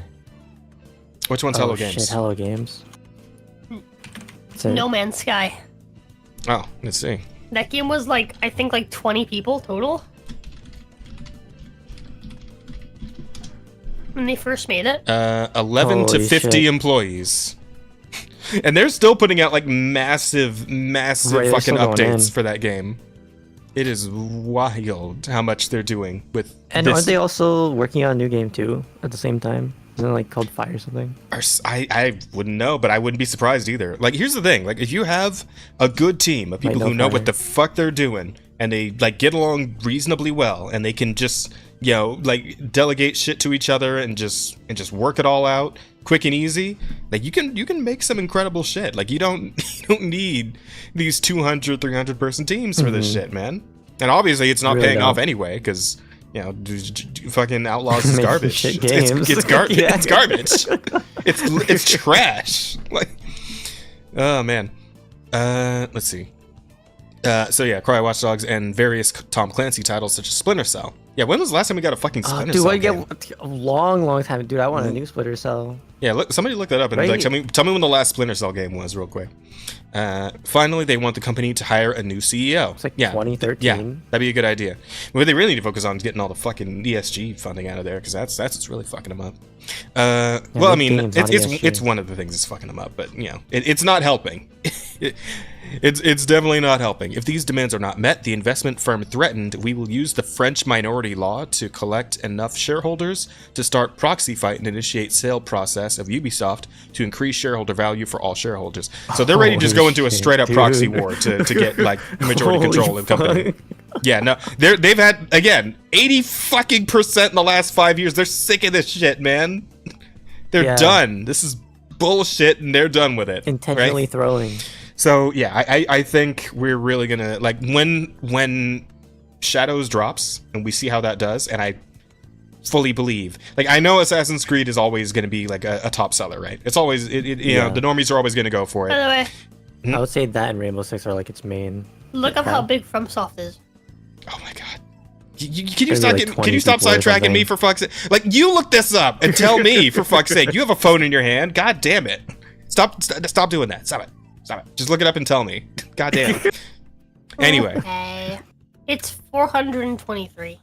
Which one's Hello Games? Shit, Hello Games. No Man's Sky. Oh, let's see. That game was like, I think like 20 people total. When they first made it. 11 to Holy 50 shit. employees. And they're still putting out like massive Right, fucking they're still going updates in. for that game. It is wild how much they're doing with And this. aren't they also working on a new game too at the same time? Isn't it like called Fire or something? I wouldn't know, but I wouldn't be surprised either. Like, here's the thing: like, if you have a good team of people know who know Fire. what the fuck they're doing, and they like get along reasonably well, and they can just, you know, like delegate shit to each other and just work it all out quick and easy, like you can make some incredible shit. Like, you don't need these 200, 300 person teams for this shit, man. And obviously, it's not Really paying don't. off anyway, because, you know, fucking Outlaws is Making garbage. shit It's games. garbage. Yeah. It's garbage. It's trash. Like, oh man. Let's see. So yeah, Cry Watch Dogs and various Tom Clancy titles such as Splinter Cell. Yeah, when was the last time we got a fucking Splinter Dude, Cell I game? get a long time. Dude, I want a new Splinter Cell. Yeah, look, somebody look that up and like Right. tell me when the last Splinter Cell game was, real quick. Finally, they want the company to hire a new CEO. It's like yeah, 2013. Yeah, that'd be a good idea. What they really need to focus on is getting all the fucking ESG funding out of there, because that's what's really fucking them up. Well, I make mean, games, not ESG. it's one of the things that's fucking them up, but you know, it's not helping. It's definitely not helping. If these demands are not met, the investment firm threatened, we will use the French minority law to collect enough shareholders to start proxy fight and initiate sale process of Ubisoft to increase shareholder value for all shareholders. So they're ready to just go into a Holy straight up shit, proxy dude. war to get like majority Holy control of the company. fuck. Yeah, no, they've had, again, 80% in the last 5 years. They're sick of this shit, man. They're Yeah. done. This is bullshit, and they're done with it. Intentionally right? throwing. So yeah, I think we're really gonna, like, when Shadows drops and we see how that does, and I fully believe, like, I know Assassin's Creed is always gonna be like a top seller, right? It's always you know, the normies are always gonna go for By it. the way, I would say that and Rainbow Six are like its main. look up how big FromSoft is. Oh my god. Can you Gonna be stop like getting, 20 can you stop people or sidetracking me something. for fuck's sake? Like, you look this up and tell me, for fuck's sake. You have a phone in your hand. God damn it. Stop doing that. Stop it. Just look it up and tell me. God damn. Anyway. Okay. It's 423.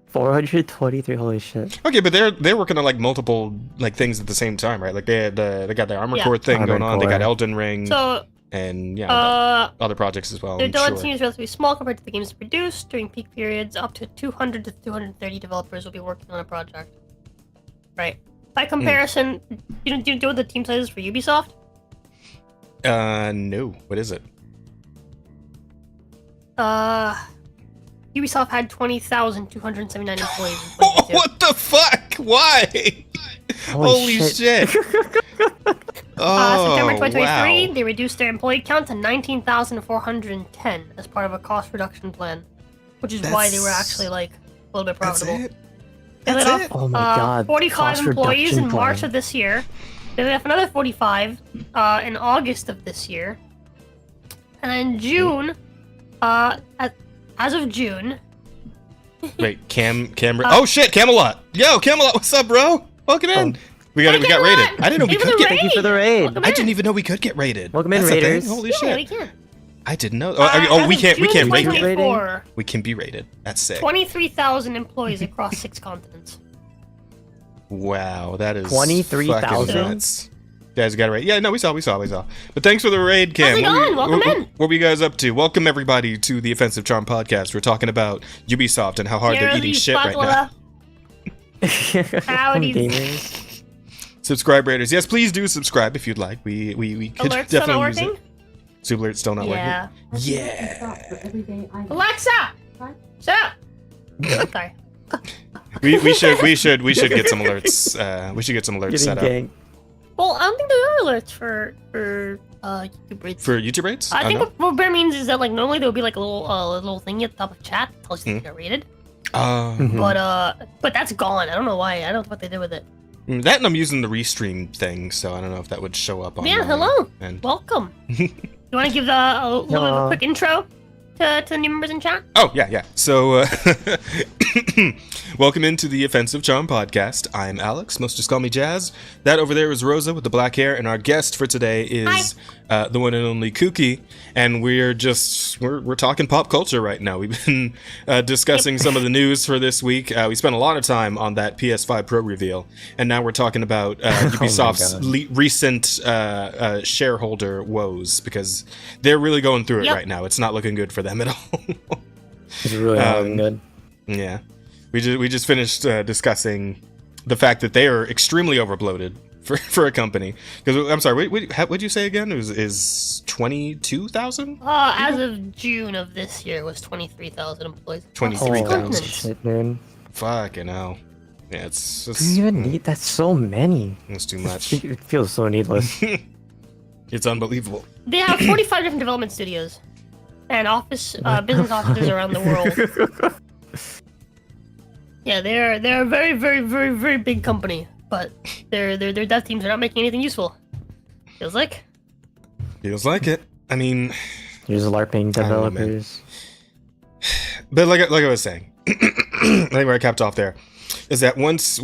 423. Holy shit. Okay, but they're working on like multiple like things at the same time, right? Like they got the Armored Yeah. Core thing going on. They got Core. Elden Ring So, and yeah, uh, other projects as well. their I'm development sure. team is relatively small compared to the games produced. During peak periods, up to 200 to 230 developers will be working on a project. Right. By comparison, do you know what the team size is for Ubisoft? No. What is it? Ubisoft had 20,279 employees. In Oh, 2022. what the fuck? Why? Holy shit. Oh, September 2023, wow. they reduced their employee count to 19,410 as part of a cost reduction plan, which is why they were actually like a little bit That's profitable. it? They laid That's off it? Oh my god. 45 cost employees in reduction March plan. of this year. They laid off another 45 in August of this year. And then June, as of June, Wait, Cameron. Oh shit, Camelot. Yo, Camelot, what's up, bro? Welcome in. We got Camelot! raided. I didn't know we Thank you could for get. the Thank you for the raid. Welcome I in. didn't even know we could get raided. Welcome in, That's a thing? raiders. Holy Yeah, shit. we can. I didn't know. As We of can't June raid you. 2024, We can be raided. That's sick. 23,000 employees across 6 continents. Wow, that is 23,000? fucking nuts. You guys got it right. Yeah, no, we saw. But thanks for the raid, Cam. How's it going? Welcome in. What were you guys up to? Welcome everybody to the Offensive Charm podcast. We're talking about Ubisoft and how hard they're eating shit right now. Howdy. Gamers. Subscribe, raiders. Yes, please do subscribe if you'd like. We could Alerts still not definitely use working? it. Super alert's still not Yeah. working. Yeah. Alexa! Shut up! I'm sorry. We should get some alerts. We should get some alerts Getting set up ganked. Well, I don't think there are alerts for YouTube rates. for YouTube rates. I think no? what bear means is that like normally there would be like a little thing at the top of chat that tells you that you got rated. Mhm. But that's gone. I don't know why. I don't know what they did with it. That, and I'm using the restream thing, so I don't know if that would show up on. Yeah, hello. And Welcome. You want to give a little bit of a quick intro to the new members in chat? oh yeah. So Welcome into the Offensive Charm Podcast. I'm Alex, most just call me Jazz. That over there is Rosa with the black hair, and our guest for today is the one and only Kooky. And we're talking pop culture right now. We've been discussing some of the news for this week. We spent a lot of time on that PS5 Pro reveal, and now we're talking about Ubisoft's recent shareholder woes, because they're really going through it right now. It's not looking good for them at all. It's really not looking good. Yeah, we just finished discussing the fact that they are extremely overbloated for a company. Because I'm sorry, what'd you say again? Is 22,000? As of June of this year, it was 23,000 employees. 23,000. Shit, man. Fucking hell. Yeah, it's Do you even need that? So many. It's too much. It feels so needless. It's unbelievable. They have 45 different development studios and business offices around the world. Yeah, they're a very, very, very, very big company, but their dev teams are not making anything useful. Feels like it. I mean, Here's LARPing developers. But like I was saying, I think where I capped off there is that once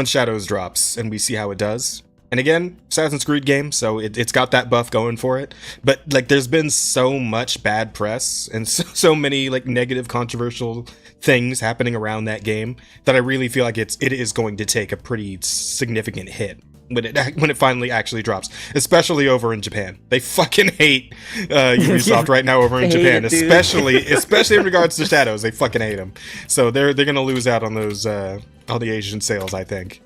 Shadows drops and we see how it does. And again, Assassin's Creed game, so it's got that buff going for it. But like, there's been so much bad press and so many like negative, controversial things happening around that game that I really feel like it is going to take a pretty significant hit when it finally actually drops, especially over in Japan. They fucking hate Ubisoft right now over in Japan, especially in regards to Shadows. They fucking hate them. So they're gonna lose out on those all the Asian sales, I think.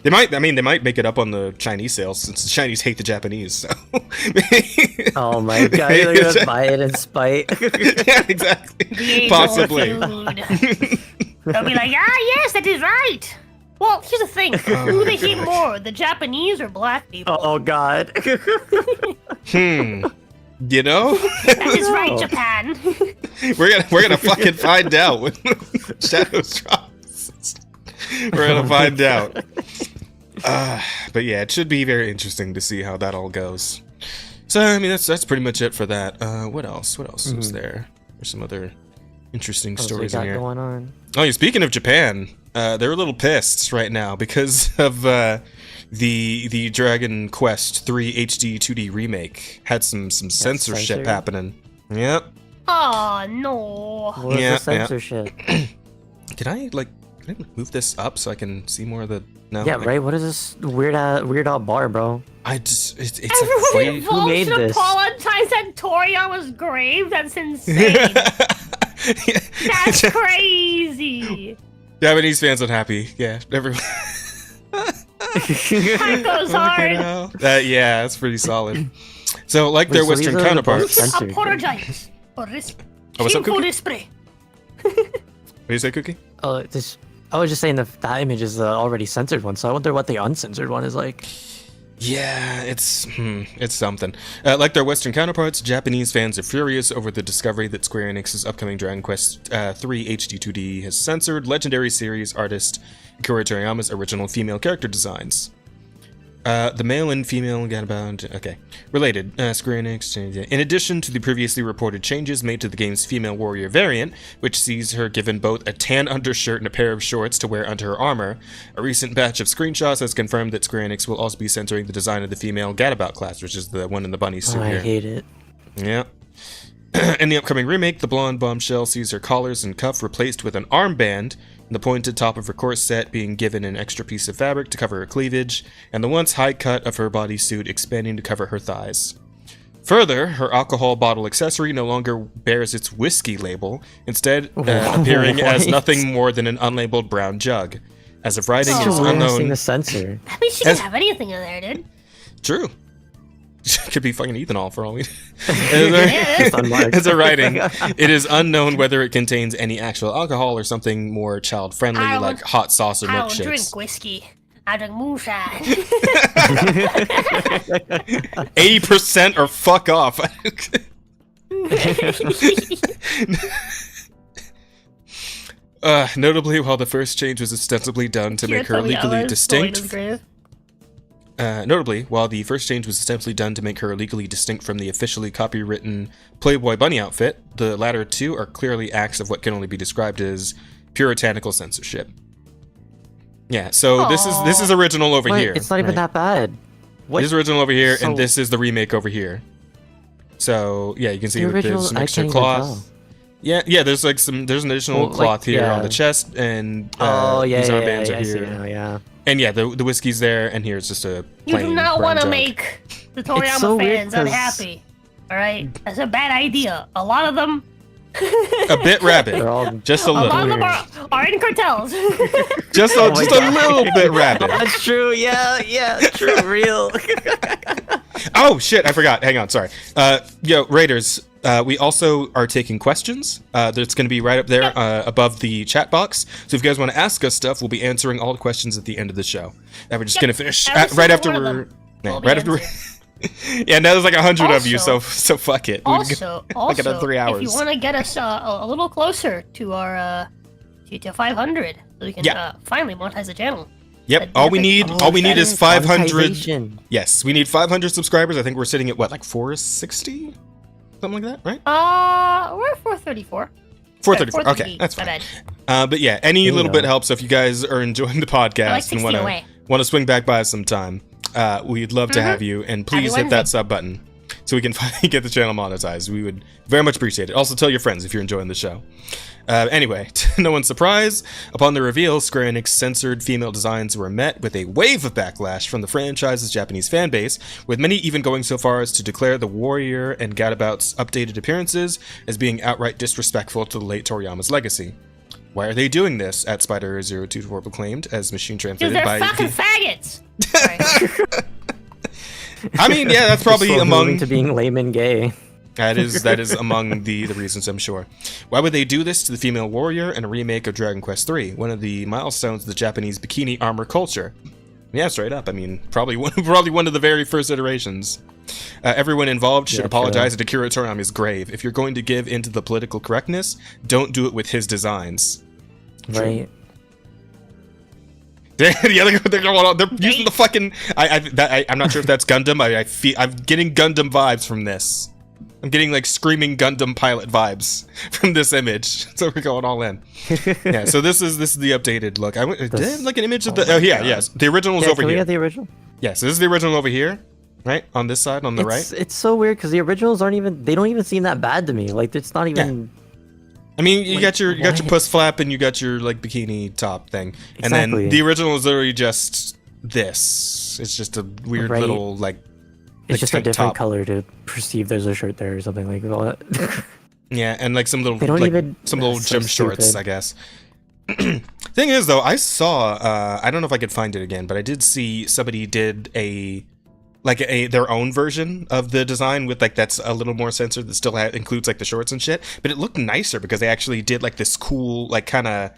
They might make it up on the Chinese sales, since the Chinese hate the Japanese. So. Oh my god, you're gonna buy it in spite. Yeah, exactly. Possibly. They'll be like, yes, that is right. Well, here's the thing: who they hate more, the Japanese or black people? Oh god. You know? That is right, Japan. We're gonna fucking find out when Shadows drops. We're gonna find out. But yeah, it should be very interesting to see how that all goes. So I mean, that's pretty much it for that. What else was there? There's some other interesting stories in here. Going on? Oh, yeah, speaking of Japan, they're a little pissed right now because of the Dragon Quest 3 HD 2D remake had some censorship happening. Yep. Oh no. What is the censorship? Can I move this up so I can see more of the? No. Yeah, right. What is this weird bar, bro? It's Everyone Who made to this? apologize at Toriya's grave. That's insane. That's crazy. Japanese fans unhappy. Yeah, everyone. That goes hard. Yeah, that's pretty solid. So, like their Western counterparts. Apologize. What's up, Cookie? What do you say, Cookie? I was just saying that image is the already censored one, so I wonder what the uncensored one is like. Yeah, it's something. Like their Western counterparts, Japanese fans are furious over the discovery that Square Enix's upcoming Dragon Quest 3 HD 2D has censored legendary series artist Akira Toriyama's original female character designs. The male and female related. Square Enix. In addition to the previously reported changes made to the game's female warrior variant, which sees her given both a tan undershirt and a pair of shorts to wear under her armor, a recent batch of screenshots has confirmed that Square Enix will also be censoring the design of the female Gadabout class, which is the one in the bunny suit here. I hate it. Yeah. In the upcoming remake, the blonde bombshell sees her collars and cuff replaced with an armband, and the pointed top of her corset being given an extra piece of fabric to cover her cleavage, and the once high cut of her bodysuit expanding to cover her thighs. Further, her alcohol bottle accessory no longer bears its whiskey label, instead appearing as nothing more than an unlabeled brown jug. As of writing, it is unknown. The censor. I mean, she can have anything in there, dude. True. Could be fucking ethanol for all we know. As a writing, it is unknown whether it contains any actual alcohol or something more child-friendly, like hot sauce or milkshakes. I don't drink whiskey. I drink moonshine. 80% or fuck off. Notably, while the first change was ostensibly done to make her legally distinct Notably, while the first change was ostensibly done to make her legally distinct from the officially copywritten Playboy bunny outfit, the latter two are clearly acts of what can only be described as puritanical censorship. Yeah, so this is original over Wait, here. it's not even that bad. What? This is original over here, So- and this is the remake over here. So yeah, you can see The that original, there's some I extra can't even cloth. Yeah, there's an additional cloth here on the chest, and these armbands are I see here. now, yeah. And yeah, the whiskey's there, and here's just a You plain do not brown want to jug. make the Toriyama so weird fans 'cause- unhappy. All right, that's a bad idea. A lot of them. A bit rabid, They're all just a A lot little, of them are in cartels. just Oh a, my just God. a little bit rabid. That's true. Yeah, true, real. Oh shit, I forgot. Hang on, sorry. Yo, Raiders, we also are taking questions. That's going to be right up there above the chat box. So if you guys want to ask us stuff, we'll be answering all the questions at the end of the show. And we're just going to finish right after we're right after. Yeah, now there's like 100 of you, so fuck it. Also, like another 3 hours. if you want to get us a little closer to our to 500, so we can finally monetize the channel. Yep. All we need is 500. Monetization. Yes, we need 500 subscribers. I think we're sitting at what, like 460, something like that, right? We're 434. 434. Okay, that's fine. But yeah, any little bit helps. So if you guys are enjoying the podcast and want to swing back by us sometime, we'd love to have you. And please hit that sub button so we can finally get the channel monetized. We would very much appreciate it. Also, tell your friends if you're enjoying the show. Anyway, to no one's surprise, upon the reveal, Square Enix censored female designs were met with a wave of backlash from the franchise's Japanese fanbase, with many even going so far as to declare the Warrior and Gadabout's updated appearances as being outright disrespectful to the late Toriyama's legacy. Why are they doing this? At Spider024 proclaimed, as machine translated by... Because they're fucking faggots! I mean, yeah, that's probably among... to being lame and gay. That is among the reasons, I'm sure. Why would they do this to the female warrior in a remake of Dragon Quest III, one of the milestones of the Japanese bikini armor culture? Yeah, straight up. I mean, probably one of the very first iterations. Everyone involved should apologize at Akira Toriyama's grave. If you're going to give into the political correctness, don't do it with his designs. Right. They're using the fucking. I'm not sure if that's Gundam. I'm getting Gundam vibes from this. I'm getting like screaming Gundam pilot vibes from this image. So we're going all in. Yeah. So this is the updated look. Did I have like an image of the? Oh yeah, yes. The original is over can here. We have the original? Yeah. So this is the original over here, right? On this side, on the right. It's so weird because the originals aren't even. They don't even seem that bad to me. Like it's not even. Yeah. I mean, you got your puss flap and you got your like bikini top thing, and then the original is literally just this. It's just a weird little like. It's just a different top. color to perceive there's a shirt there or something like that. Yeah, and like some little They don't even, some little so gym shorts, stupid. I guess. Thing is though, I saw I don't know if I could find it again, but I did see somebody did their own version of the design with like that's a little more censored that still includes like the shorts and shit, but it looked nicer because they actually did like this cool like kind of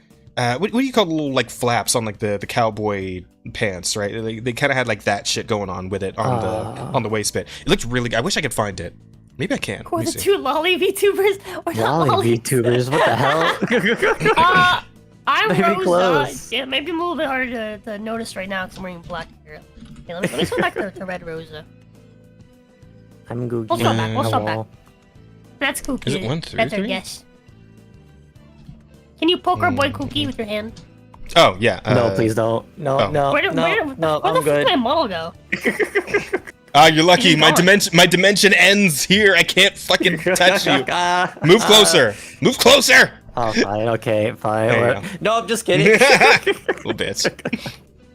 what do you call the little like flaps on like the cowboy pants, right? They kind of had like that shit going on with it on the waist bit. It looked really. I wish I could find it. Maybe I can. Or the two lolly VTubers. Or lolly VTubers. What the hell? I'm Maybe Rosa. close. Yeah, maybe I'm a little bit harder to notice right now because I'm wearing black hair. Yeah, let me swim back to Red Rosa. I'm Googie. We'll stop back. We'll stop back. That's Cookie. Is it 1, 3, That's our 3? guess. Can you poke our boy Cookie with your hand? Oh yeah. No, please don't. No, Where no, the I'm fuck good. did my model go? You're lucky. My dimension ends here. I can't fucking touch you. Move closer. Move closer. Oh, fine. Okay, fine. There you go. No, I'm just kidding. Little bitch.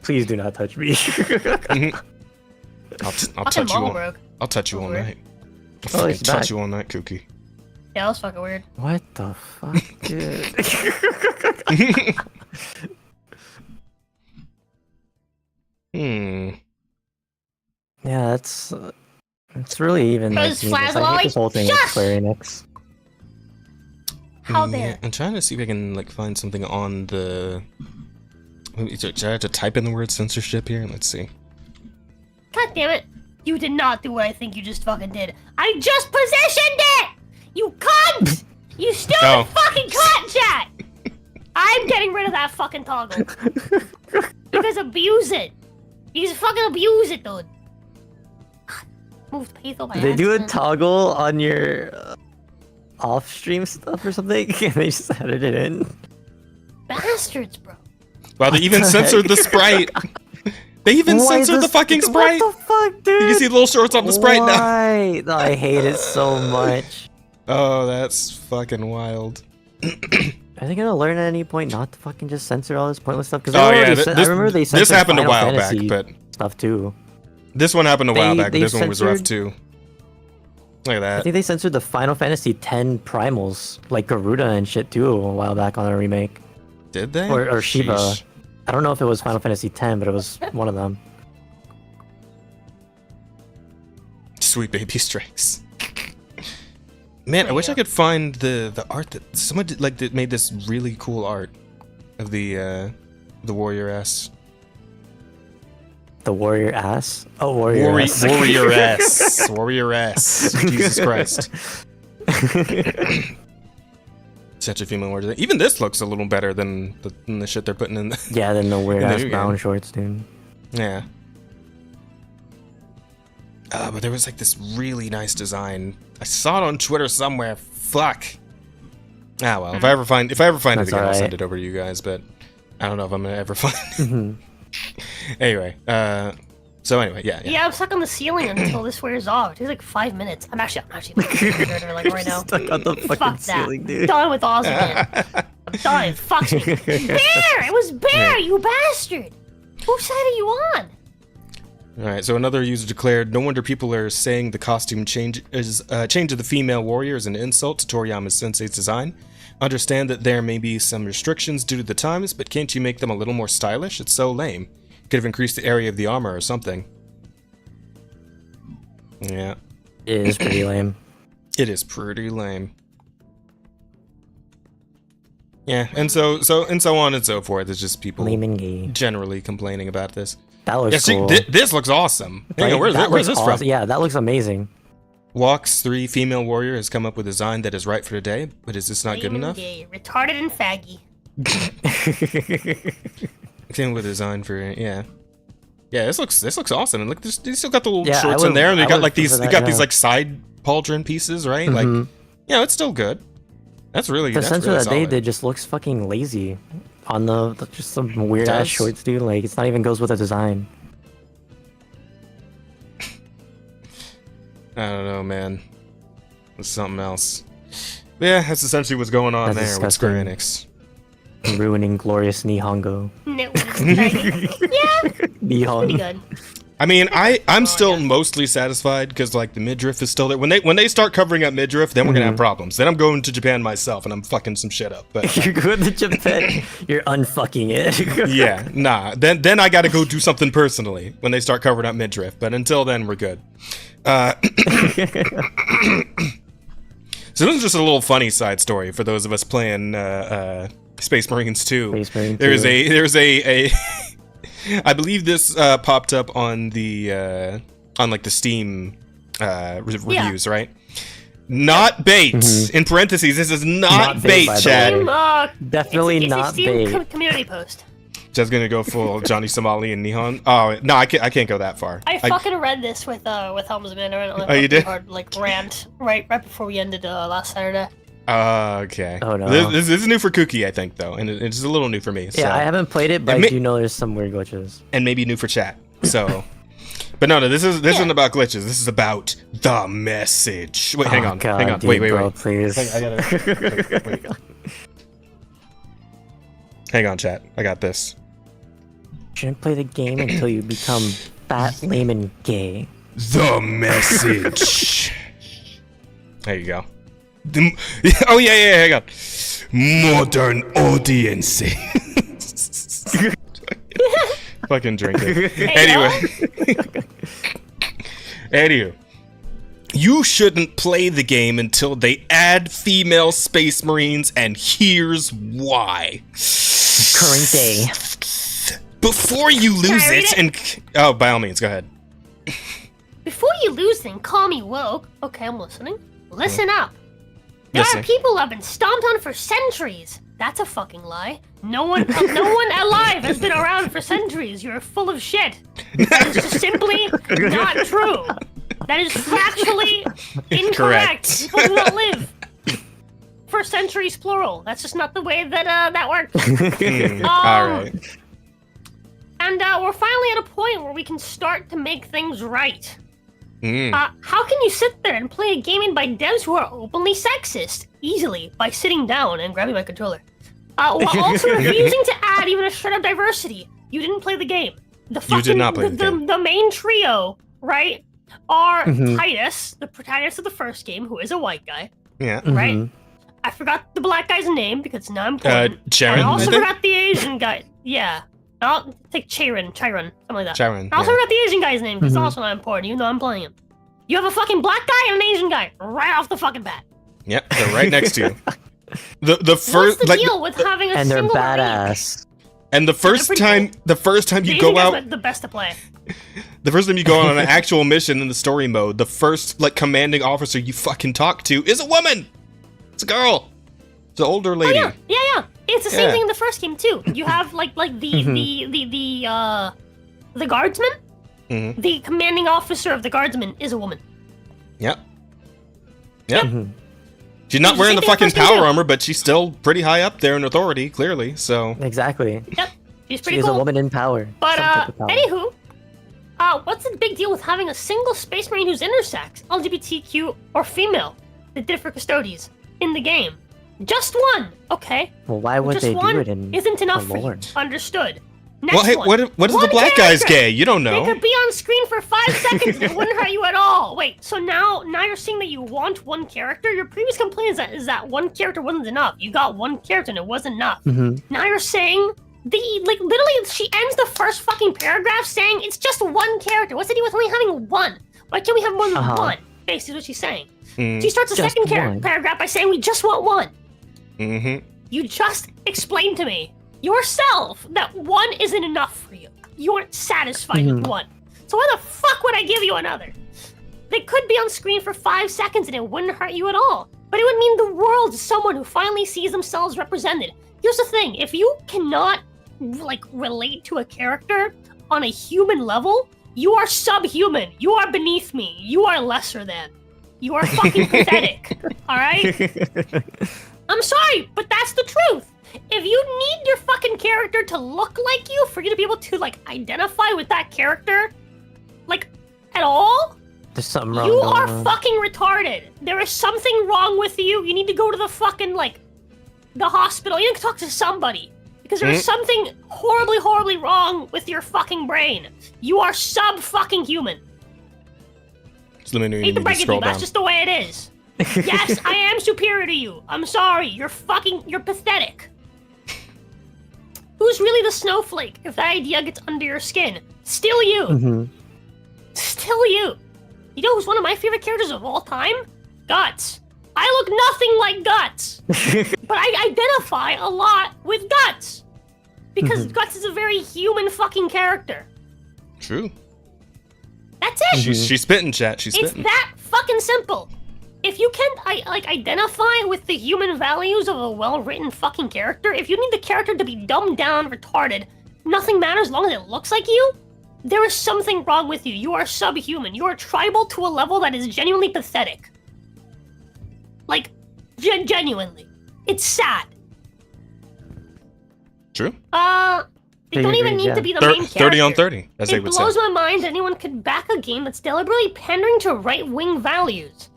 Please do not touch me. I'll touch you all. I'll touch you all night. I'll fucking touch you all night, Cookie. Yeah, that was fucking weird. What the fuck, dude? Yeah, it's really even like Because needless. I hate this whole thing with Square Enix. How dare? I'm trying to see if I can like find something on the. Should I have to type in the word censorship here? Let's see. God damn it! You did not do what I think you just fucking did. I just positioned it! You cunt! You stupid fucking cunt, chat! I'm getting rid of that fucking toggle. You guys abuse it. You just fucking abuse it, dude. God, moved Patho by Did they do a accident. toggle on your off-stream stuff or something? And they just added it in. Bastards, bro. Wow, they even censored the sprite. They even Why censored the this- fucking sprite. What the fuck, dude? You can see the little shorts on the sprite now. Why? No, I hate it so much. Oh, that's fucking wild. Are they gonna learn at any point not to fucking just censor all this pointless stuff? Because Oh yeah, I remember they censored this happened a Final while back, Fantasy but stuff too. this one happened a while back. But they this one was rough censored- too. Look at I that. think they censored the Final Fantasy X primals, like Garuda and shit too, a while back on a remake. Did they? Or Shiva. Sheesh. I don't know if it was Final Fantasy X, but it was one of them. Sweet baby strikes. Man, I wish I could find the art that someone did, like that made this really cool art of the warrior ass. The warrior ass? Oh, warrior ass. Warrior ass. Warrior ass. Jesus Christ. Such a female warrior. Even this looks a little better than the shit they're putting in. Yeah, than the weird In the ass new brown game. shorts, dude. Yeah. But there was like this really nice design. I saw it on Twitter somewhere. Fuck. Ah well, if I ever find it That's again, I'll alright. send it over to you guys. But I don't know if I'm gonna ever find it. Anyway, so anyway, yeah. Yeah, I'm stuck on the ceiling until this wears off. It takes like 5 minutes. I'm actually like right now. Stuck on the fucking Fuck that. ceiling, dude. Done with Oz again. I'm done. Fuck me. Bear! It was Bear, you bastard! Whose side are you on? Alright, so another user declared, no wonder people are saying the costume change of the female warrior is an insult to Toriyama Sensei's design. Understand that there may be some restrictions due to the times, but can't you make them a little more stylish? It's so lame. Could have increased the area of the armor or something. Yeah. It is pretty lame. It is pretty lame. Yeah, and so on and so forth. It's just people Lame and gay. generally complaining about this. That looks Yeah, see, cool. this looks awesome. Hang Right? on, where's That this looks from? awesome. Yeah, that looks amazing. Walks 3 female warrior has come up with a design that is right for today, but is this not good Lame and enough? gay, retarded and faggy. Came with a design for yeah. Yeah, this looks awesome. And look, they still got the little Yeah, shorts I in there, and they would- got I like would these. prefer They that, got these yeah. like side pauldron pieces, right? Like, Mhm. yeah, it's still good. That's really The that's censor really that they solid. did just looks fucking lazy. On the just some weird ass does. shorts, dude. Like it's not even goes with the design. I don't know, man. It's something else. But yeah, that's essentially what's going on That's there with Square disgusting. Enix. Ruining glorious Nihongo. No, it's faggy. Yeah, pretty Nihon. good. I mean, I'm still mostly satisfied because like the midriff is still there. When they start covering up midriff, then we're gonna have problems. Then I'm going to Japan myself and I'm fucking some shit up. But You're going to Japan. You're unfucking it. yeah, nah. Then I gotta go do something personally when they start covering up midriff. But until then, we're good. So this is just a little funny side story for those of us playing Space Marines 2. Space Marine There's 2. a I believe this popped up on the on like the Steam reviews, right? Not bait. In parentheses, this is not bait, by the Chad. way. Definitely it's not a Steam bait. community post. Chad's gonna go full Johnny Somali and Nihon. Oh no, I can't go that far. I fucking read this with Helmsman. Oh, you did? Hard, like rant right before we ended last Saturday. Okay. Oh, no. This is new for Kooky, I think, though, and it's a little new for me. So. Yeah, I haven't played it, but And I do know there's some weird glitches. And maybe new for chat. So, but no, this isn't about glitches. This is about the message. Wait, hang on, God, hang on. dude, Wait, bro, wait. please. I gotta. Wait. Hang on, chat. I got this. Shouldn't play the game until you become fat, lame, and gay. The message. There you go. Oh yeah, hang on. Modern audiences. Fucking drink it. Anyway, you shouldn't play the game until they add female Space Marines, and here's why. Current day. Before you lose Can I read it, it? and oh, by all means, go ahead. Before you lose them, call me woke. Okay, I'm listening. Listen up. There Listening. are people who have been stomped on for centuries That's a fucking lie. No one alive has been around for centuries. You're full of shit. That is just simply not true. That is factually incorrect. Correct. People do not live for centuries plural. That's just not the way that that works. All right. And we're finally at a point where we can start to make things right. Mm. How can you sit there and play a game made by devs who are openly sexist easily by sitting down and grabbing my controller? While also refusing to add even a shred of diversity. You didn't play the game. You did not play the game. The main trio, right, are Titus, the protagonist of the first game, who is a white guy. Yeah. Right? I forgot the black guy's name because now I'm important. Sharon, I also I think? forgot the Asian guy. Yeah. I'll take Chiron, something like that. Chiron, I also yeah. forgot the Asian guy's name because it's also not important, even though I'm playing him. You have a fucking black guy and an Asian guy right off the fucking bat. Yep, they're right next to you. The first What's the like deal with having a And they're single badass. and the first pretty time you The go Asian guy's out the best to play. the first time you go on an actual mission in the story mode, the first like commanding officer you fucking talk to is a woman. It's a girl. It's an older lady. Oh, yeah. It's the same Yeah. thing in the first game too. You have like the guardsman. Mhm. The commanding officer of the guardsmen is a woman. Yep. Yep. Mhm. She's not It's the wearing same the thing fucking first game power too. armor, but she's still pretty high up there in authority, clearly. So Exactly. Yep, she's pretty She's cool. a woman in power. But Some type of power. anywho, what's the big deal with having a single space marine who's intersex, LGBTQ, or female that did it for Custodes in the game? Just one, okay? Well, why would Just they do one it in isn't enough the for you. lore? Understood. Next well, hey, one. what if the One black guy's character. gay? You don't They know. could be on screen for 5 seconds and it wouldn't hurt you at all. Wait, so now you're saying that you want one character? Your previous complaint is that one character wasn't enough. You got one character and it wasn't enough. Now you're saying literally she ends the first fucking paragraph saying it's just one character. What's the deal with only having one? Why can't we have more than one? Basically what she's saying. She starts the Just second one. paragraph by saying we just want one. Mm-hmm. You just explained to me yourself that one isn't enough for you. You aren't satisfied with one. So why the fuck would I give you another? They could be on screen for 5 seconds and it wouldn't hurt you at all. But it would mean the world to someone who finally sees themselves represented. Here's the thing, if you cannot relate to a character on a human level, you are subhuman. You are beneath me. You are lesser than. You are fucking pathetic. Alright? I'm sorry, but that's the truth. If you need your fucking character to look like you for you to be able to identify with that character, at all, There's something wrong. you going are on. fucking retarded. There is something wrong with you. You need to go to the fucking the hospital. You need to talk to somebody because there is something horribly, horribly wrong with your fucking brain. You are sub fucking human. Just let me know you Hate to need to break it to you, scroll but down. that's just the way it is. Yes, I am superior to you. I'm sorry. You're pathetic. Who's really the snowflake if that idea gets under your skin? Still you. Still you. You know who's one of my favorite characters of all time? Guts. I look nothing like Guts. But I identify a lot with Guts. Because Guts is a very human fucking character. True. That's it. She's spitting, chat. She's It's spitting. that fucking simple. If you can't identify with the human values of a well-written fucking character, if you need the character to be dumbed down, retarded, nothing matters as long as it looks like you, there is something wrong with you. You are subhuman. You are tribal to a level that is genuinely pathetic. Genuinely. It's sad. True. They don't even need to be the main character. 30 on 30, as they It would say. blows my mind that anyone could back a game that's deliberately pandering to right-wing values.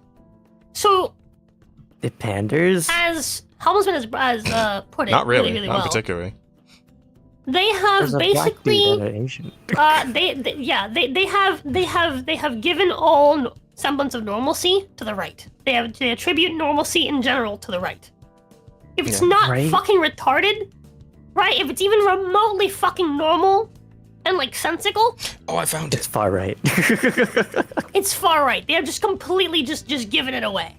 So, It panders. as Helmsman has put it Not really. really Not well, particularly. they have There's a black dude and basically an Asian. they have given all semblance of normalcy to the right. They attribute normalcy in general to the right. If it's not Right? fucking retarded, right? If it's even remotely fucking normal and sensical, Oh, I found It's it. far right. it's far right. They're just completely just giving it away.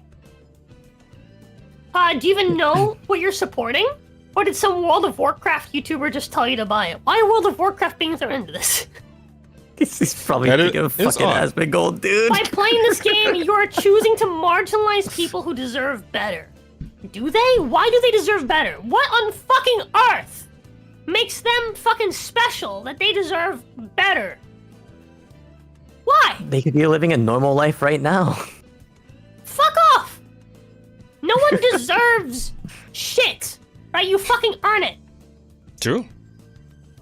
Do you even know what you're supporting? Or did some World of Warcraft YouTuber just tell you to buy it? Why are World of Warcraft being thrown into this? He's probably That is- thinking of it's fucking odd. Asmongold, dude. By playing this game, you are choosing to marginalize people who deserve better. Do they? Why do they deserve better? What on fucking earth makes them fucking special that they deserve better? Why? They could be living a normal life right now. Fuck off! No one deserves shit, right? You fucking earn it. True.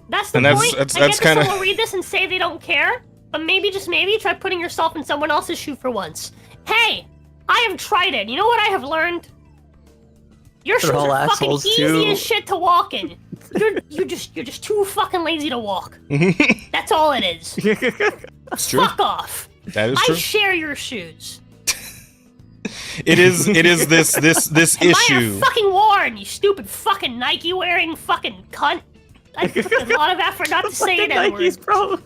That's the And that's- point. that's- I that's get that kinda- someone will read this and say they don't care, but maybe, just maybe, try putting yourself in someone else's shoe for once. Hey, I have tried it. You know what I have learned? Your shoes They're all are fucking assholes, easy too. as shit to walk in. You're just too fucking lazy to walk. That's all it is. It's true. Fuck off. That is I true. share your shoes. It is this Am I issue. a fucking Warren, you stupid fucking Nike wearing fucking cunt? I took a lot of effort not to say that word. Nikes, bro.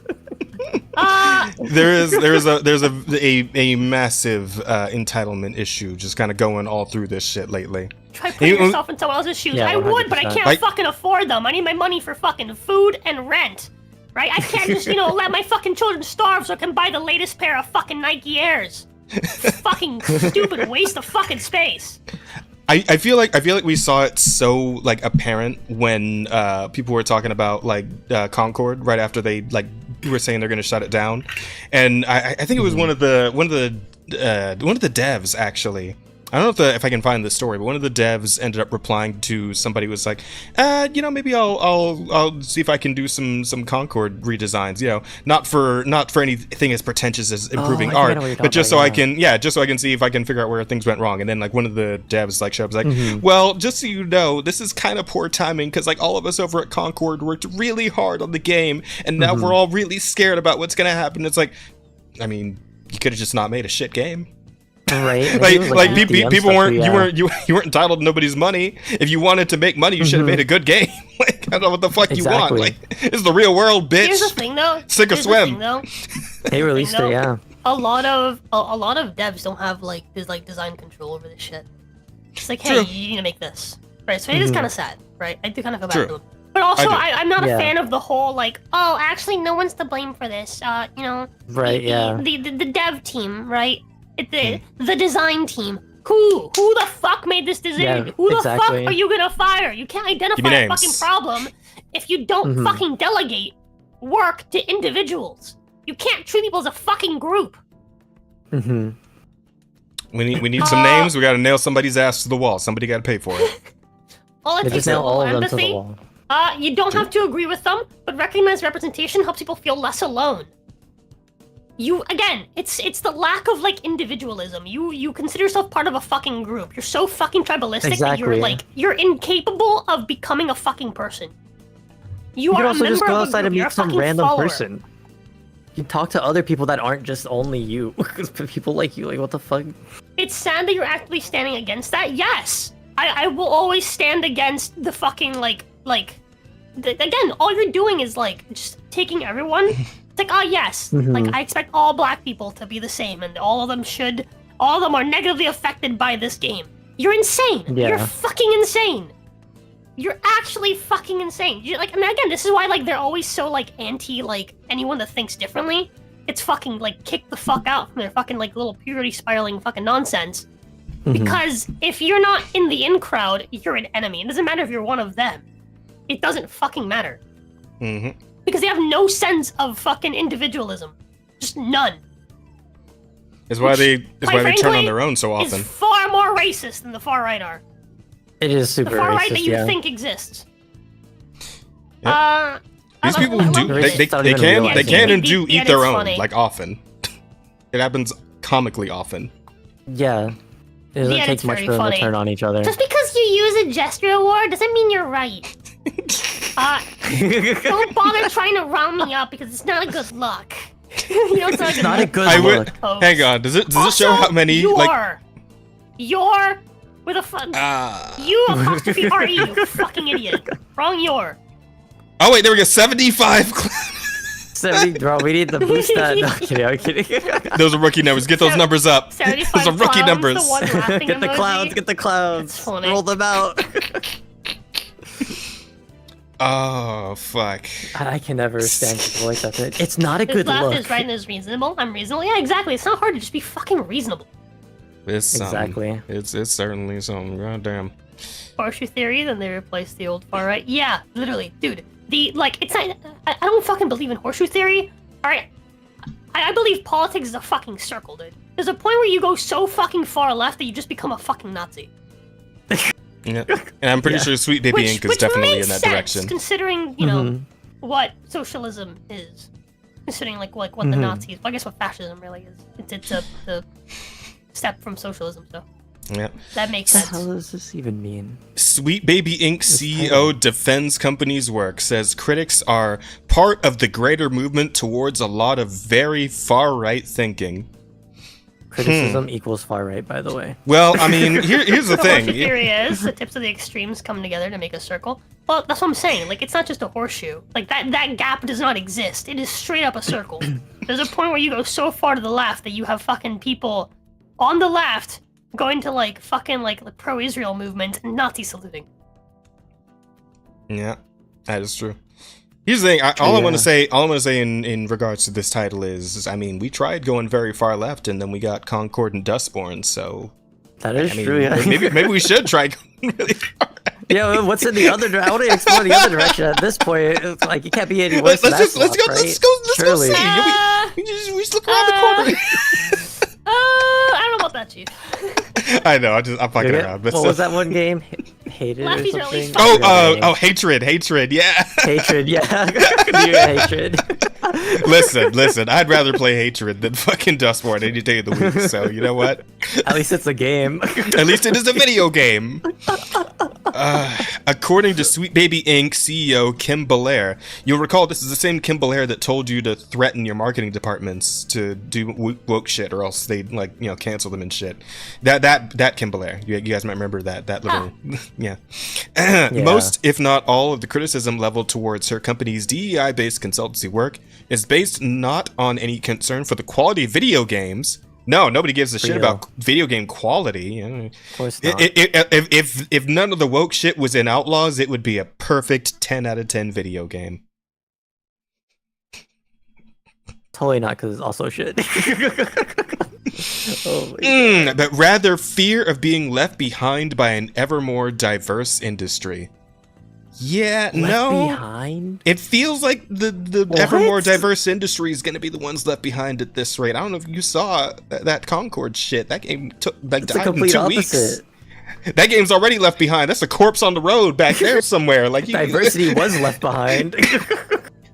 There's a massive entitlement issue just kind of going all through this shit lately. Try putting yourself in someone else's shoes. Yeah, I would, but I 100%. can't Like- fucking afford them. I need my money for fucking food and rent. Right? I can't just, let my fucking children starve so I can buy the latest pair of fucking Nike Airs. Fucking stupid waste of fucking space. I feel like we saw it so like apparent when people were talking about like Concord right after they like were saying they're gonna shut it down, and I think it was one of the devs actually. I don't know if I can find the story, but one of the devs ended up replying to somebody who was like, maybe I'll see if I can do some Concord redesigns. Not for anything as pretentious as improving I think I art, know what you're but just so talking I about, can just so I can see if I can figure out where things went wrong. And then like one of the devs like showed up like, well, just so you know, this is kind of poor timing because like all of us over at Concord worked really hard on the game, and now we're all really scared about what's gonna happen. It's like, I mean, you could have just not made a shit game. Right. Like DM people stuff, weren't yeah. you weren't entitled to nobody's money. If you wanted to make money, you should have made a good game. Like I don't know what the fuck you want. Exactly. Like this is the real world, bitch. Here's the thing, though. Sink or Here's the swim. thing, though. They released it, yeah. A lot of devs don't have this design control over this shit. It's like, hey, True. you need to make this, right? So it is kind of sad, right? I do kind of feel bad True. for them. But also, I do. I'm not a Yeah. fan of the whole like, oh, actually, no one's to blame for this. Right, the dev team, right? The design team. Who the fuck made this decision? Yeah, Who the exactly. fuck are you gonna fire? You can't Give me identify a names. fucking problem if you don't fucking delegate work to individuals. You can't treat people as a fucking group. Mm-hmm. We need some names. We got to nail somebody's ass to the wall. Somebody got to pay for it. All it They takes just is nail all of them to empathy. the wall. You don't have to agree with them, but recognize representation helps people feel less alone. It's the lack of like individualism. You consider yourself part of a fucking group. You're so fucking tribalistic that Exactly. you're incapable of becoming a fucking person. You You can are also a just member go of a outside group. and You're meet a some fucking random follower. person. You can talk to other people that aren't just only you. Because people like you, like, what the fuck? It's sad that you're actively standing against that. Yes, I will always stand against the fucking again, all you're doing is like just taking everyone. It's like, oh yes, like I expect all black people to be the same, and all of them are negatively affected by this game. You're insane. Yeah. You're fucking insane. You're actually fucking insane. And again, this is why like they're always so like anti like anyone that thinks differently. It's fucking like kick the fuck out from their fucking like little puberty spiraling fucking nonsense. Because if you're not in the in crowd, you're an enemy. It doesn't matter if you're one of them. It doesn't fucking matter. Mm-hmm. Because they have no sense of fucking individualism. Just none. It's why they quite turn on frankly, their own so It's often. far more racist than the far right are. It is The super far right racist, that you yeah. think exists. Yep. These people I do love Racist it. without they even can realizing they can it. and do Yeah, eat their it's own funny. like often. It happens comically often. Yeah. It doesn't Yeah, take it's much very for them funny. to turn on each other. Just because you use a gesture award doesn't mean you're right. Don't bother trying to round me up because it's not a good look. It's not a good I look. would hang on. Does it show how many You're with a fun. You apostrophe R-E, you fucking idiot. Wrong your. Oh wait, there we go. 75. 70, bro, we need to boost that. No, I'm kidding. Those are rookie numbers. Get those numbers up. 75 Those are rookie clowns, numbers. The one laughing Get the emoji. clouds, get the clouds. It's funny. Roll them out. Oh fuck. I can never stand people like that. It's not a His good left look. is right and is reasonable. I'm reasonable. Yeah, exactly. It's not hard to just be fucking reasonable. It's Exactly. It's certainly something. Goddamn. Horseshoe theory, then they replaced the old far right. Yeah, literally, dude. It's not. I don't fucking believe in horseshoe theory. All right, I believe politics is a fucking circle, dude. There's a point where you go so fucking far left that you just become a fucking Nazi. Yeah, and I'm pretty sure Sweet Baby Inc. is definitely in that direction. Considering you know what socialism is, considering like what the Nazis. Well, I guess what fascism really is. It's a step from socialism, so. Yeah. That makes What sense. the hell does this even mean? Sweet Baby Inc. CEO defends company's work, says critics are part of the greater movement towards a lot of very far-right thinking. Criticism equals far right, by the way. Well, I mean, here's the thing. The theory is the tips of the extremes come together to make a circle. Well, that's what I'm saying. Like, it's not just a horseshoe. Like, that gap does not exist. It is straight up a circle. There's a point where you go so far to the left that you have fucking people on the left going to like fucking like the pro-Israel movement and Nazi saluting. Yeah, that is true. Here's the thing. All I want to say in regards to this title is, I mean, we tried going very far left, and then we got Concord and Dustborn. So that is true. Yeah. Maybe we should try going really far. Yeah, what's in the other direction? I want to explore the other direction at this point. It's like, it can't be any worse. Let's go see. We just look around the corner. I don't know about that, Chief. I know. I'm fucking around. But what was that one game? Hated or something? Oh, hatred. Yeah. Hatred. Yeah. Hatred. Listen. I'd rather play Hatred than fucking Dustborn any day of the week. So you know what? At least it's a game. At least it is a video game. According to Sweet Baby Inc. CEO Kim Belair, you'll recall this is the same Kim Belair that told you to threaten your marketing departments to do woke shit, or else they'd cancel them and shit. That Kim Belair, you guys might remember that little yeah. Most, if not all, of the criticism leveled towards her company's DEI-based consultancy work is based not on any concern for the quality of video games. No, nobody gives a shit about video game quality. Of course not. If none of the woke shit was in Outlaws, it would be a perfect 10 out of 10 video game. Totally not, because it's also shit. But rather fear of being left behind by an ever more diverse industry. Yeah, left behind? It feels like the ever more diverse industry is going to be the ones left behind at this rate. I don't know if you saw that Concord shit. That game died in 2 weeks. That game's already left behind. That's a corpse on the road back there somewhere. Like diversity was left behind.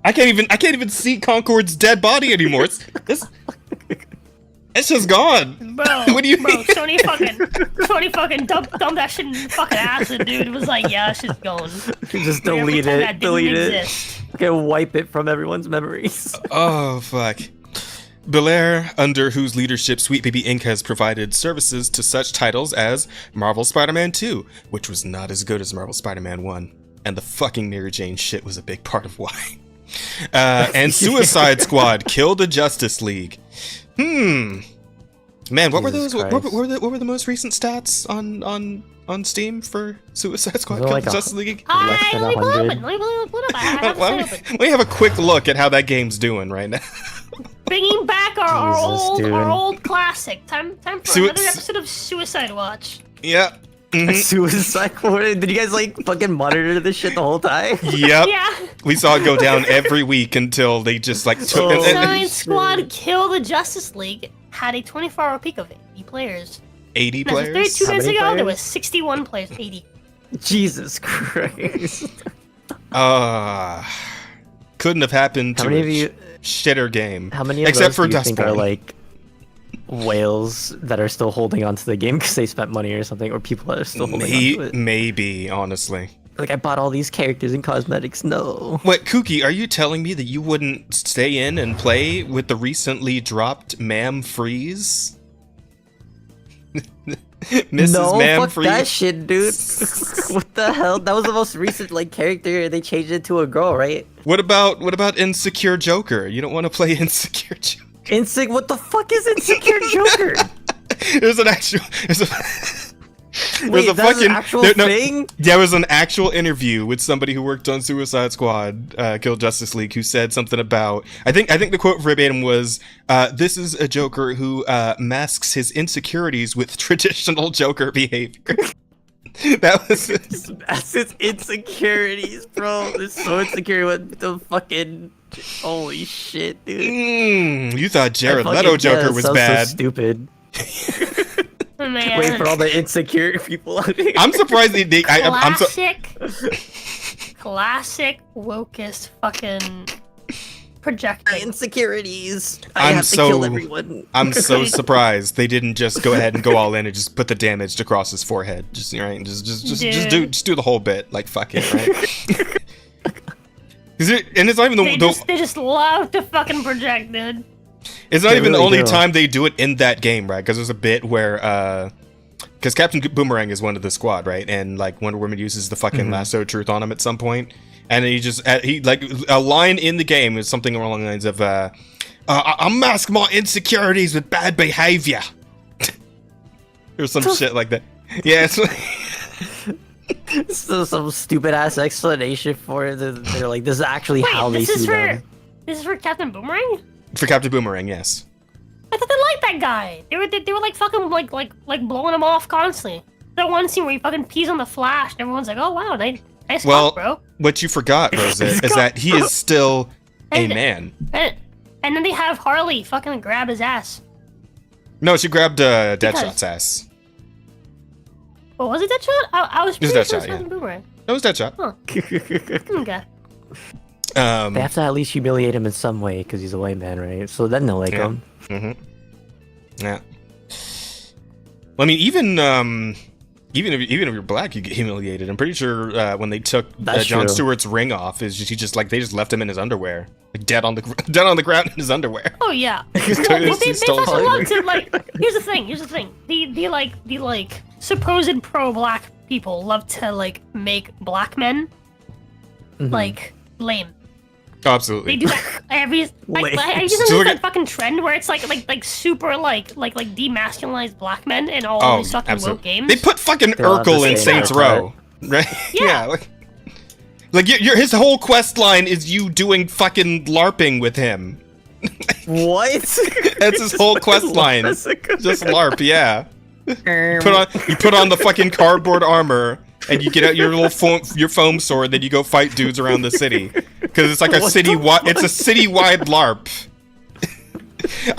I can't even see Concord's dead body anymore. It's just gone. Bro, what do you mean? Sony fucking dumped that shit in fucking acid, dude. It was like, yeah, shit's gone. Just delete it. Okay, wipe it from everyone's memories. Oh, fuck. Belair, under whose leadership Sweet Baby Inc. has provided services to such titles as Marvel Spider-Man 2, which was not as good as Marvel Spider-Man 1. And the fucking Mary Jane shit was a big part of why. And Suicide Squad, Kill the Justice League. Man, what were those? What were the most recent stats on Steam for Suicide Squad? Kill the Justice League. Let me have a quick look at how that game's doing right now. Bringing back our old classic. Time for another episode of Suicide Watch. Yeah. Suicide Squad. Did you guys fucking monitor this shit the whole time? Yep. Yeah. We saw it go down every week until they just took it. Suicide Squad Kill the Justice League had a 24-hour peak of 80 players. 80 players? 32 days ago, there was 61 players. 80. Jesus Christ. Couldn't have happened to a shitter game. How many of those do you think are whales that are still holding on to the game because they spent money or something, or people that are still holding on to it? Maybe, honestly. Like, I bought all these characters and cosmetics. No. Wait, Kooky, are you telling me that you wouldn't stay in and play with the recently dropped Ma'am Freeze? No, Ma'am fuck Freeze? that shit, dude. What the hell? That was the most recent character. They changed it to a girl, right? What about Insecure Joker? You don't want to play Insecure Joker? What the fuck is Insecure Joker? There's an actual Wait, that's an actual thing? There was an actual interview with somebody who worked on Suicide Squad, Kill Justice League, who said something about. I think the quote verbatim was, "This is a Joker who masks his insecurities with traditional Joker behavior." That was That's his insecurities, bro. They're so insecure with the fucking. Holy shit, dude. You thought Jared Leto Joker was bad. So stupid. Man. Wait for all the insecure people out there. I'm surprised they Classic wokest fucking projecting. Insecurities. I have to kill everyone. I'm so surprised they didn't just go ahead and go all in and just put the damage across his forehead. Just do the whole bit. Like fuck it, right? And it's not even they just love to fucking project, dude. It's not even the only time they do it in that game, right? Because there's a bit where, because Captain Boomerang is one of the squad, right? And like Wonder Woman uses the fucking lasso of truth on him at some point, and he like a line in the game is something along the lines of, "I mask my insecurities with bad behavior," or some shit like that. Yeah, it's so some stupid ass explanation for it. They're like, this is actually how they see them. This is for Captain Boomerang? For Captain Boomerang, yes. I thought they liked that guy. They were like fucking like blowing him off constantly. That one scene where he fucking pees on the Flash, and everyone's like, "Oh wow, nice cock, bro." What you forgot, Rosa, is that he is still a man. And then they have Harley fucking grab his ass. No, she grabbed Deadshot's ass. What was it, Deadshot? I was pretty sure it was Captain Boomerang. That was Deadshot. Huh. Okay. They have to at least humiliate him in some way because he's a white man, right? So then they'll like him. Yeah. Well, I mean, even if you're black, you get humiliated. I'm pretty sure when they took Jon Stewart's ring off, they just left him in his underwear, like dead on the ground in his underwear. Oh yeah. They fucking love to like. Here's the thing. The supposed pro-black people love to like make black men like lame. Oh, absolutely. They do that every. I just know that fucking trend where it's like super like demasculinized black men in all these fucking woke games. They put fucking Urkel in Saints Row, right? Yeah. Like his whole quest line is you doing fucking LARPing with him. What? That's his whole quest line. Just LARP, yeah. You put on the fucking cardboard armor. And you get out your little foam sword, then you go fight dudes around the city, because it's like a citywide LARP.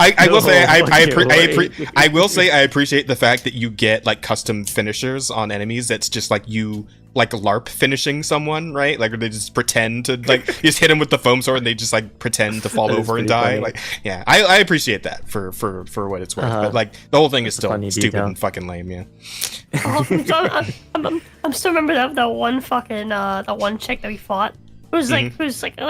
I will say I appreciate the fact that you get like custom finishers on enemies. That's just like you like LARP finishing someone, right? Like they just pretend to like you just hit them with the foam sword and they just like pretend to fall over and die. Funny. Like yeah, I appreciate that for what it's worth. But like the whole thing is still stupid and fucking lame. Yeah. I'm still remember that one fucking that one chick that we fought. Who's like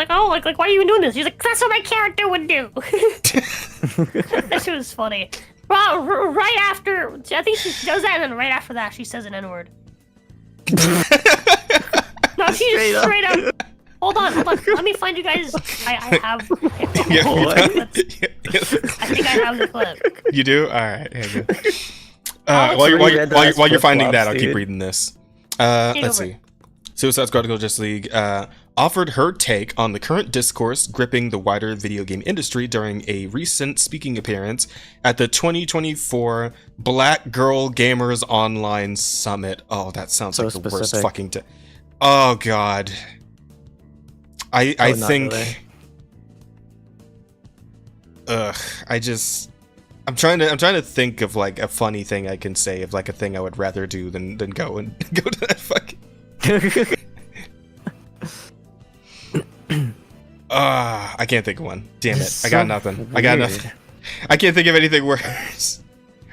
oh like why are you doing this? She's like, that's what my character would do. That shit was funny. Well, right after I think she does that, and then right after that she says an N-word. No, she just straight up. Hold on. Let me find you guys. I have. I think I have the clip. You do? All right. Here you go. While you're finding that, I'll keep reading this. Let's see. Suicide Squad Kill Justice League offered her take on the current discourse gripping the wider video game industry during a recent speaking appearance at the 2024 Black Girl Gamers Online Summit. Oh, that sounds like the worst fucking. Oh God. I think. Really. I'm trying to think of like a funny thing I can say of like a thing I would rather do than go to that fucking. I can't think of one. Damn it! I got nothing. Weird. I got nothing. I can't think of anything worse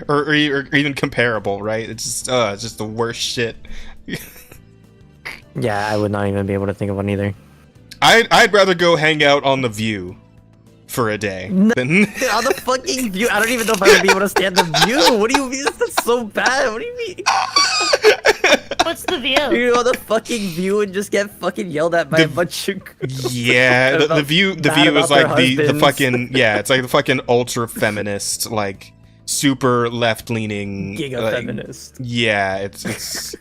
or even comparable. Right? It's just the worst shit. Yeah, I would not even be able to think of one either. I'd rather go hang out on The View for a day than on the fucking View. I don't even know if I would be able to stand The View. What do you mean? That's so bad. What do you mean? What's The View? You go on the fucking View and just get fucking yelled at by a bunch of girls. Yeah, the View is like the fucking it's like the fucking ultra feminist like super left-leaning Giga feminist. Yeah, it's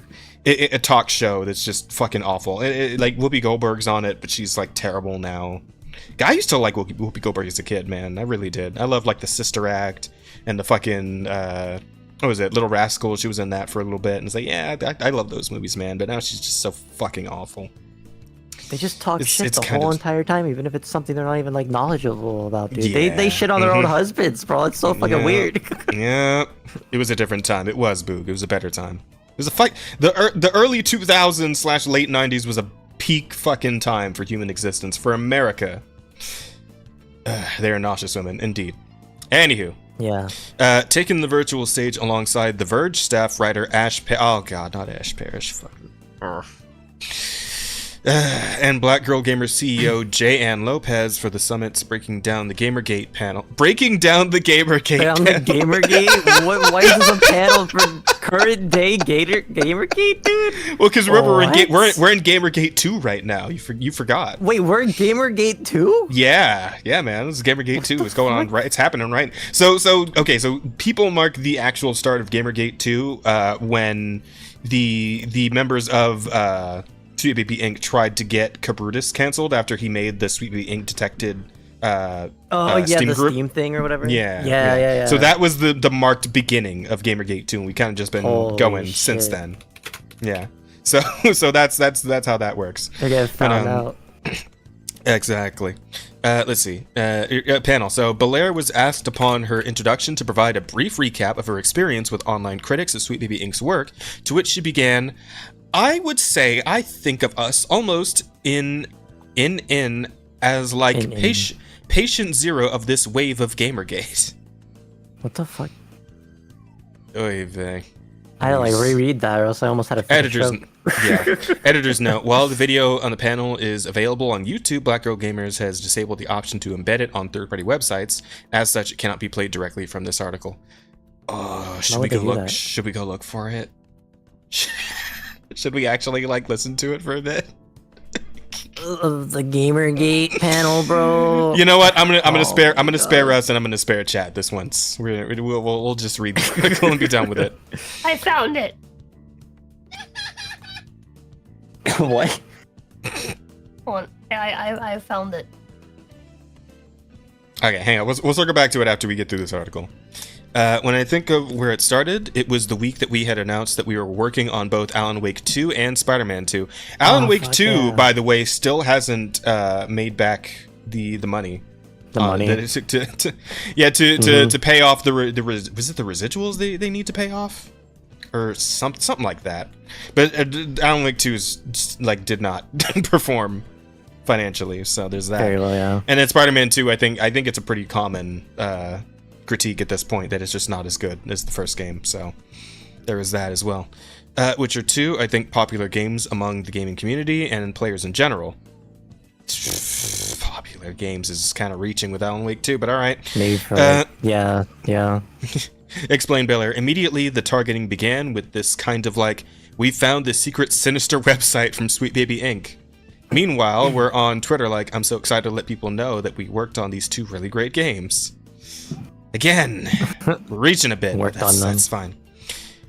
a talk show that's just fucking awful. Like Whoopi Goldberg's on it, but she's like terrible now. I used to like Whoopi Goldberg as a kid, man. I really did. I loved like the Sister Act and the fucking what was it, Little Rascal? She was in that for a little bit, and it's like, yeah, I love those movies, man. But now she's just so fucking awful. They just talk shit it's the kind whole of- entire time, even if it's something they're not even like knowledgeable about, dude. Yeah. They shit on their own husbands, bro. It's so fucking Yeah. weird. Yeah, it was a different time. It was, Boog. It was a better time. It was a fight. The early 2000s / late 90s was a peak fucking time for human existence for America. They are nauseous women, indeed. Anywho, Yeah. taking the virtual stage alongside The Verge staff writer oh god, not Ash Parrish. Fucking. Ugh. And Black Girl Gamer CEO J. Ann Lopez for the summit's Breaking Down the Gamergate panel. Breaking Down the Gamergate On panel. the Gamergate? Why is this a panel for current day Gamergate, dude? Well, because remember, we're in What? Gamergate 2 right now. You forgot. Wait, we're in Gamergate 2? Yeah, man. This is Gamergate 2. It's going on right. It's happening right. So people mark the actual start of Gamergate 2 when the members of Sweet Baby Inc. tried to get Cabrutus canceled after he made the Sweet Baby Inc. detected Steam the group. Steam thing or whatever. Yeah. So that was the marked beginning of Gamergate 2, and we kind of just been Holy going shit. since then. Yeah. So that's how that works. They're getting found out. Exactly. Let's see. Panel. So Belair was asked upon her introduction to provide a brief recap of her experience with online critics of Sweet Baby Inc.'s work, to which she began, I would say I think of us almost in as like patient zero of this wave of Gamergate. What the fuck? Oy vey. I had to like reread that, or else I almost had a Editor's note. While the video on the panel is available on YouTube, Black Girl Gamers has disabled the option to embed it on third-party websites. As such, it cannot be played directly from this article. Oh, should we go look for it? Should we actually like listen to it for a bit? The Gamergate panel, bro. You know what? I'm gonna spare us, and I'm gonna spare chat this once. We'll just read the article and be done with it. I found it. What? Hold on. I found it. Okay, hang on. We'll circle back to it after we get through this article. When I think of where it started, it was the week that we had announced that we were working on both Alan Wake 2 and Spider-Man 2. Alan Wake 2, yeah. by the way, still hasn't made back the money. The money. To pay off was it the residuals they need to pay off, or something like that. But Alan Wake 2 did not perform financially, so there's that. Very well, yeah. And then Spider-Man 2, I think it's a pretty common critique at this point that it's just not as good as the first game, so there is that as well. Witcher 2, I think popular games among the gaming community and players in general. Popular games is kind of reaching with Alan Wake 2, but alright. Maybe for yeah. Explained Belair. Immediately, the targeting began with this kind of like, we found this secret sinister website from Sweet Baby Inc. Meanwhile, we're on Twitter like, I'm so excited to let people know that we worked on these 2 really great games. Again, we're reaching a bit. That's fine.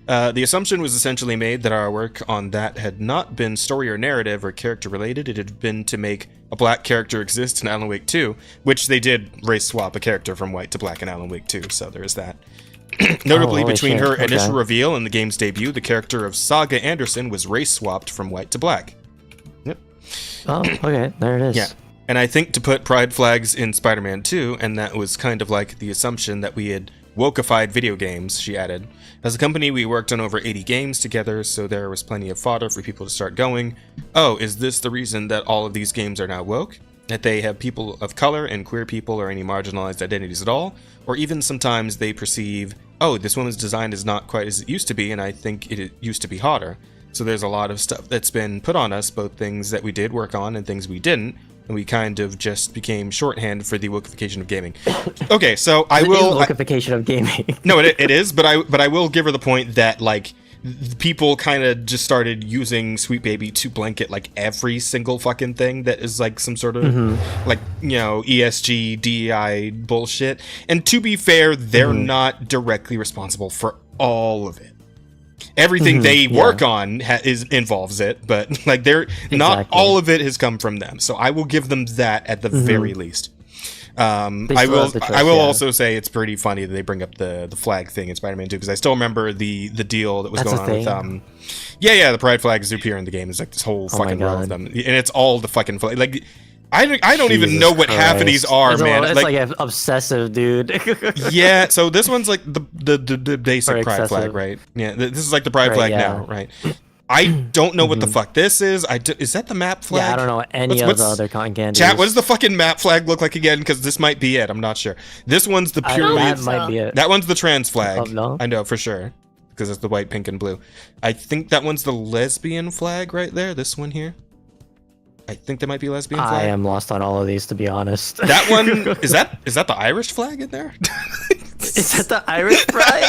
The assumption was essentially made that our work on that had not been story or narrative or character related. It had been to make a black character exist in Alan Wake 2, which they did race swap a character from white to black in Alan Wake 2, so there is that. Notably, between her initial reveal and the game's debut, the character of Saga Anderson was race swapped from white to black. Yep. Oh, okay, there it is. Yeah. And I think to put pride flags in Spider-Man 2, and that was kind of like the assumption that we had wokeified video games, she added. As a company, we worked on over 80 games together, so there was plenty of fodder for people to start going, oh, is this the reason that all of these games are now woke? That they have people of color and queer people or any marginalized identities at all? Or even sometimes they perceive, oh, this woman's design is not quite as it used to be, and I think it used to be hotter. So there's a lot of stuff that's been put on us, both things that we did work on and things we didn't, and we kind of just became shorthand for the wokeification of gaming. Okay, so I will wokeification of gaming. No, it is, but I will give her the point that like people kind of just started using Sweet Baby to blanket like every single fucking thing that is like some sort of like, you know, ESG, DEI bullshit. And to be fair, they're not directly responsible for all of it. Everything they work on involves it, but like not all of it has come from them. So I will give them that at the very least. I will also say it's pretty funny that they bring up the flag thing in Spider-Man 2, because I still remember the deal that was going on with the pride flag is appear in the game. It's like this whole fucking row of them, and it's all the fucking flag. Like I don't even know what half of these are, man. It's like obsessive, dude. Yeah, so this one's like the basic pride flag, right? Yeah, this is like the pride flag now, right? I don't know what the fuck this is. Is that the map flag? Yeah, I don't know any of the other cotton candies. Chat, what does the fucking map flag look like again? Because this might be it. I'm not sure. This one's the purely... That might be it. That one's the trans flag. Oh, no? I know, for sure. Because it's the white, pink, and blue. I think that one's the lesbian flag right there. This one here. I think that might be lesbian flag. I am lost on all of these, to be honest. That one... Is that the Irish flag in there? Is that the Irish flag?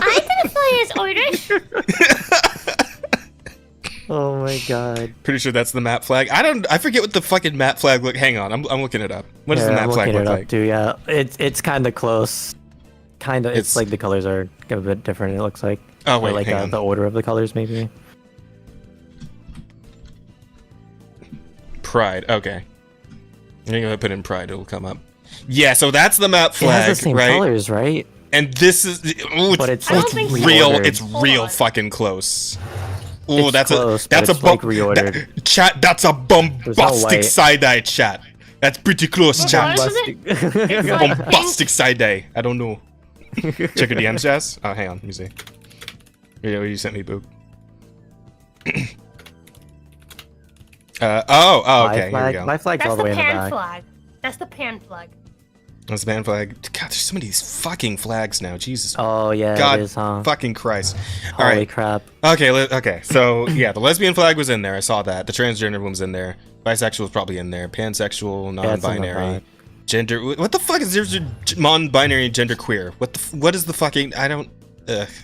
I identify as Irish. Oh my god. Pretty sure that's the map flag. I forget what the fucking map flag look. Hang on, I'm looking it up. What does the map flag look like? Too, yeah, it's kind of close. Kind of. It's like the colors are a bit different. It looks like. Oh wait, or like the order of the colors maybe. Pride. Okay. I'm gonna put in pride. It'll come up. Yeah, so that's the map flag, it has the same right? colors, right? And this is, it's real. It's real fucking close. Ooh, that's close, a like reordered. Chat. That's a bombastic side eye, chat. That's pretty close, chat. Bombastic side eye. I don't know. Check your DMs, Jazz. Oh, hang on. Let me see. Yeah, you sent me, Boop. Okay. Here we go. My flag's all the way in the back. Flag. That's the pan flag. That's the pan flag. God, there's so many of these fucking flags now. Jesus. Oh yeah, God, it is, huh? Fucking Christ. Holy all right. crap. Okay. So yeah, the lesbian flag was in there. I saw that. The transgender one was in there. Bisexual was probably in there. Pansexual, non-binary, gender. What the fuck is there's non-binary, gender queer? What is the fucking? I don't.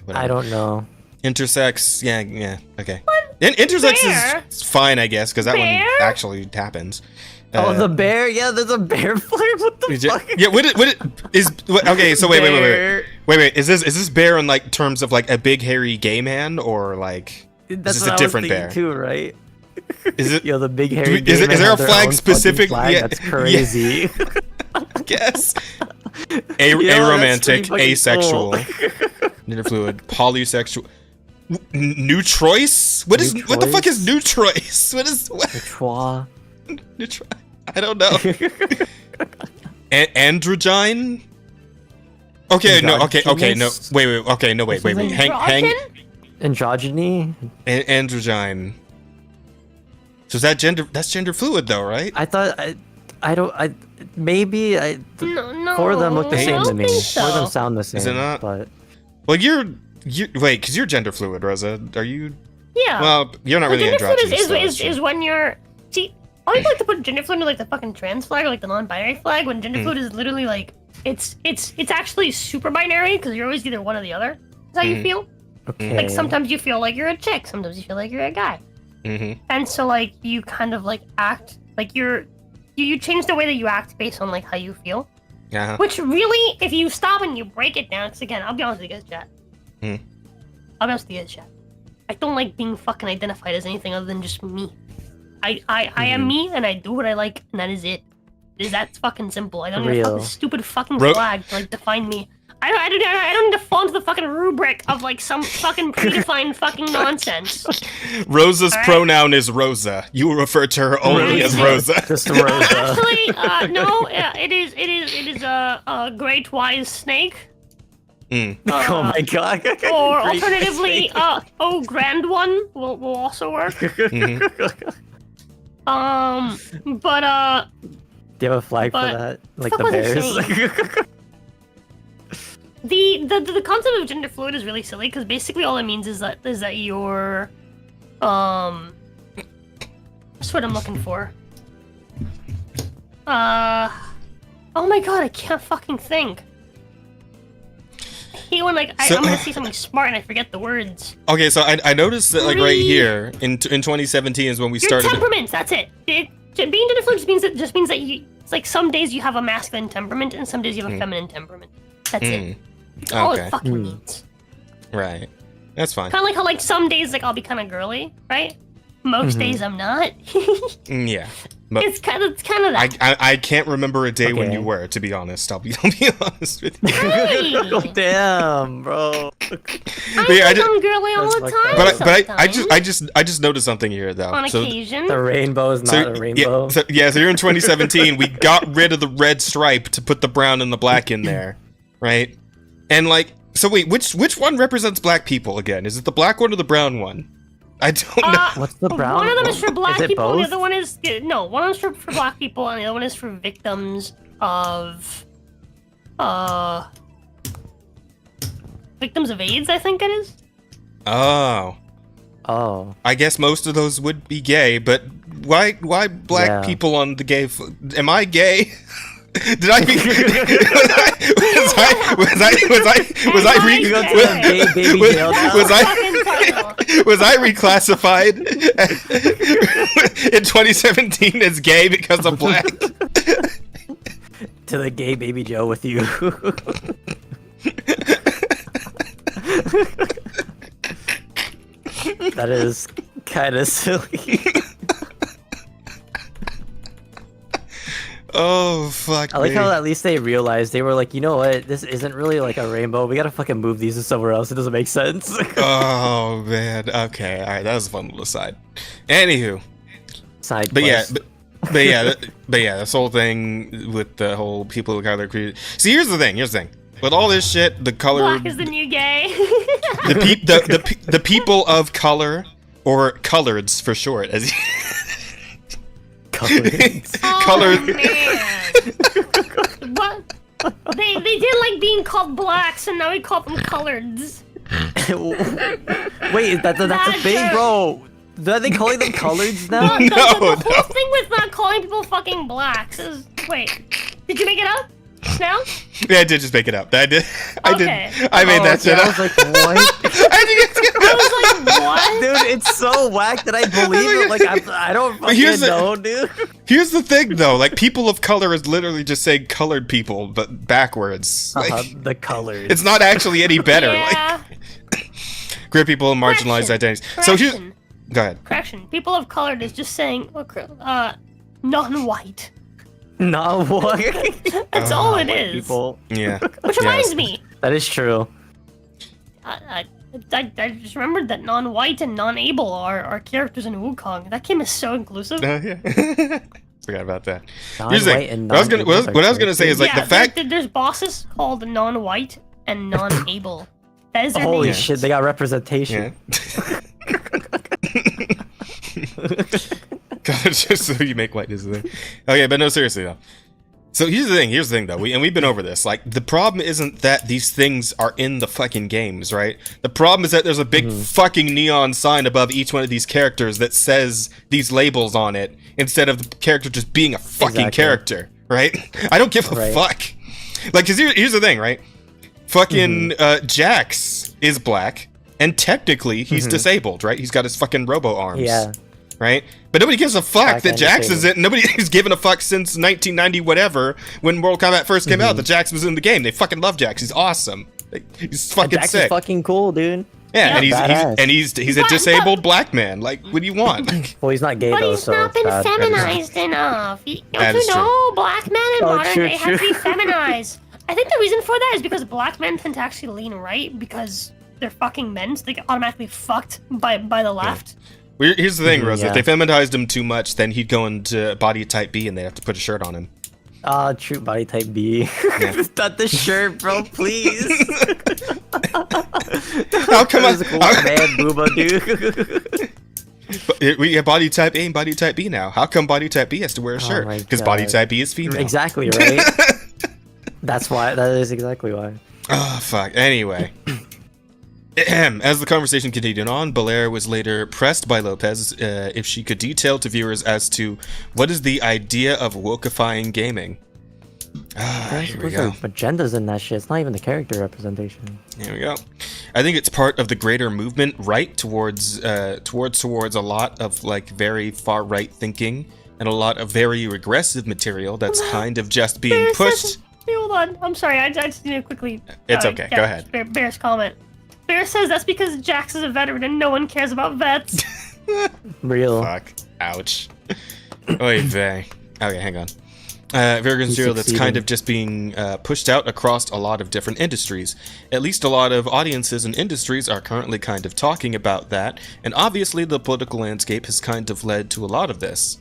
I don't know. Intersex. Yeah. Okay. Intersex is fine, I guess, because that one actually happens. The bear? Yeah, there's a bear flag. What the fuck? Yeah, okay, so wait. Is this bear in like terms of like a big hairy gay man, or like that's is this a different bear too, right? Is it? Yo, the big hairy. Is there a flag specific? Yeah, that's crazy. Yeah. I guess. Aromantic, asexual, interfluid, polysexual. New choice? What the fuck is new choice? What is what? I don't know. Androgyne? Okay, no. Wait. Hang. Androgyny? Androgyne. So is that gender? That's gender fluid, though, right? I thought. Maybe. No. Four of them look the same to me. So. Four of them sound the same. Is it not? But. Well, wait, because you're gender fluid, Rosa. Are you? Yeah. Well, you're not really androgynous. Gender fluid is when you're. See, I always like to put gender fluid into like the fucking trans flag or like the non-binary flag, when gender fluid is literally like it's actually super binary, because you're always either one or the other. That's how you feel. Okay. Like sometimes you feel like you're a chick, sometimes you feel like you're a guy. And so like you kind of like act like you change the way that you act based on like how you feel. Yeah. Which really, if you stop and you break it down, because again, I'll be honest with you guys, chat. I'll be honest with you guys, chat. I don't like being fucking identified as anything other than just me. I am me, and I do what I like, and that is it. It is that fucking simple. I don't need a fucking stupid fucking flag to like define me. I don't need to fall into the fucking rubric of like some fucking predefined fucking nonsense. Rosa's pronoun is Rosa. You will refer to her only as Rosa. Just Rosa. Actually, no. It is a great wise snake. Oh my god. Or alternatively, grand one will also work. But do you have a flag for that? Like the bears? The concept of gender fluid is really silly, because basically all it means is that you're that's what I'm looking for. Oh my god, I can't fucking think. hate when like I'm gonna say something smart and I forget the words. Okay, so I noticed that like right here in 2017 is when we Your started. temperaments. That's it. Being different just means that it's like some days you have a masculine temperament and some days you have a feminine temperament. That's it. That's all it fucking means. Right. That's fine. Kind of like how like some days like I'll be kind of girly, right? Most days I'm not. Yeah. But it's kind of that. I can't remember a day when you were, to be honest. I'll be honest with you. Hey! Damn, bro. I'm girly all the time. But I just noticed something here though. On occasion. The rainbow is not a rainbow. So you're in 2017. We got rid of the red stripe to put the brown and the black in there, right? And like, so wait, which one represents black people again? Is it the black one or the brown one? I don't know. What's the brown? One of them is for black people, both? and the other one is one of them's for black people, and the other one is for victims of AIDS, I think it is. Oh. I guess most of those would be gay, but why black people on the gay? Am I gay? Did I be? Was I reclassified in 2017 as gay because of black? To the gay baby Joe with you. That is kind of silly. Oh, fuck. I like how at least they realized, they were like, you know what, this isn't really like a rainbow. We gotta fucking move these to somewhere else. It doesn't make sense. Oh, man. Okay. All right. That was a fun little aside. Anywho. Side but quest. yeah, this whole thing with the whole people of color created. See, here's the thing. With all this shit, the color. Black is the new gay. the people of color, or coloreds for short, as Coloreds. Oh, man. What? They didn't like being called blacks, and now we call them coloreds. Wait, that's a thing, bro. Are they calling them coloreds now? The whole thing with not calling people fucking blacks is... Wait, did you make it up? Now? Yeah, I did just make it up. I did. I made that shit up. I was like, what? I was like, what? Dude, it's so whack that I believe it. Like, I don't fucking know, dude. Here's the thing, though. Like, people of color is literally just saying colored people, but backwards. Like, the colors. It's not actually any better. Yeah. Like, queer people and marginalized identities. So here's... Go ahead. Correction. People of color is just saying, non-white. Not white. That's all it is. People. Yeah. Which reminds me. That is true. I just remembered that non-white and non-able are characters in Wukong. That game is so inclusive. Yeah. Forgot about that. Here's the thing. What I was gonna say is like the fact that there's bosses called non-white and non-able. That is their Holy name. shit, they got representation. Yeah. God, just so you make white is the thing. Okay, but no, seriously though. So here's the thing though, we've been over this. Like, the problem isn't that these things are in the fucking games, right? The problem is that there's a big fucking neon sign above each one of these characters that says these labels on it, instead of the character just being a fucking character, right? I don't give a fuck. Like, cause here's the thing, right? Fucking Jax is black, and technically he's disabled, right? He's got his fucking robo arms. Yeah. Right? But nobody gives a fuck that Jax is it. Nobody has given a fuck since 1990 whatever, when Mortal Kombat first came out, that Jax was in the game. They fucking love Jax. He's awesome. He's fucking Jax sick. is fucking cool, dude. Yeah, and he's a disabled black man. Like, what do you want? Well, he's not gay but though, he's so not been bad. feminized enough. That Don't is you know? Black men in modern true, day have to be feminized. I think the reason for that is because black men tend to actually lean right because they're fucking men, so they get automatically fucked by the left. Yeah. Here's the thing, Rose. If they feminized him too much, then he'd go into body type B and they'd have to put a shirt on him. True body type B. Not the shirt, bro, please. How come man, booba, dude. We have body type A and body type B now. How come body type B has to wear a shirt? Because body type B is female. Exactly, right? That's why. That is exactly why. Oh, fuck. Anyway. As the conversation continued on, Belair was later pressed by Lopez if she could detail to viewers as to what is the idea of wokeifying gaming. Here we go. Agendas in that shit. It's not even the character representation. Here we go. I think it's part of the greater movement, right, towards a lot of like very far right thinking and a lot of very regressive material that's kind of just being pushed. Hold on, I'm sorry. I just need to quickly. It's okay. Go ahead. Bear's comment. Bear says that's because Jax is a veteran and no one cares about vets. Real. Fuck. Ouch. Oy vey. Okay, hang on. Very good material that's kind of just being pushed out across a lot of different industries. At least a lot of audiences and industries are currently kind of talking about that, and obviously the political landscape has kind of led to a lot of this.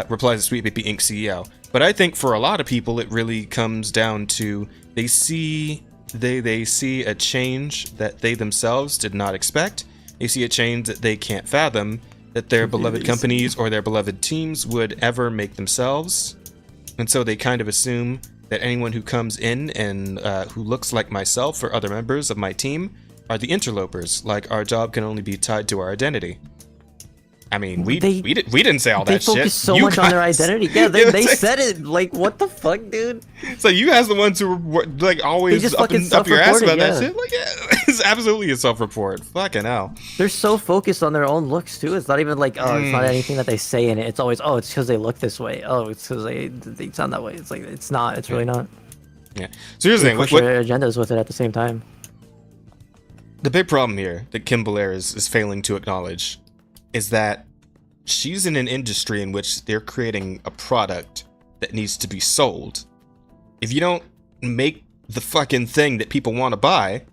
Replies to Sweet Baby Inc. CEO. But I think for a lot of people it really comes down to they see a change that they themselves did not expect. They see a change that they can't fathom that their beloved companies or their beloved teams would ever make themselves. And so they kind of assume that anyone who comes in and who looks like myself or other members of my team are the interlopers, like our job can only be tied to our identity. I mean, we didn't say all that shit. They focus so much on their identity. Yeah, they said it. Like, what the fuck, dude? So you guys the ones who were like always up your ass about that shit. Like, yeah, it's absolutely a self-report. Fucking hell. They're so focused on their own looks too. It's not even like, oh, it's not anything that they say in it. It's always, oh, it's because they look this way. Oh, it's because they sound that way. It's like, it's not. It's really not. Yeah. So here's the thing. Push their agendas with it at the same time. The big problem here that Kim Belair is failing to acknowledge is that she's in an industry in which they're creating a product that needs to be sold. If you don't make the fucking thing that people want to buy,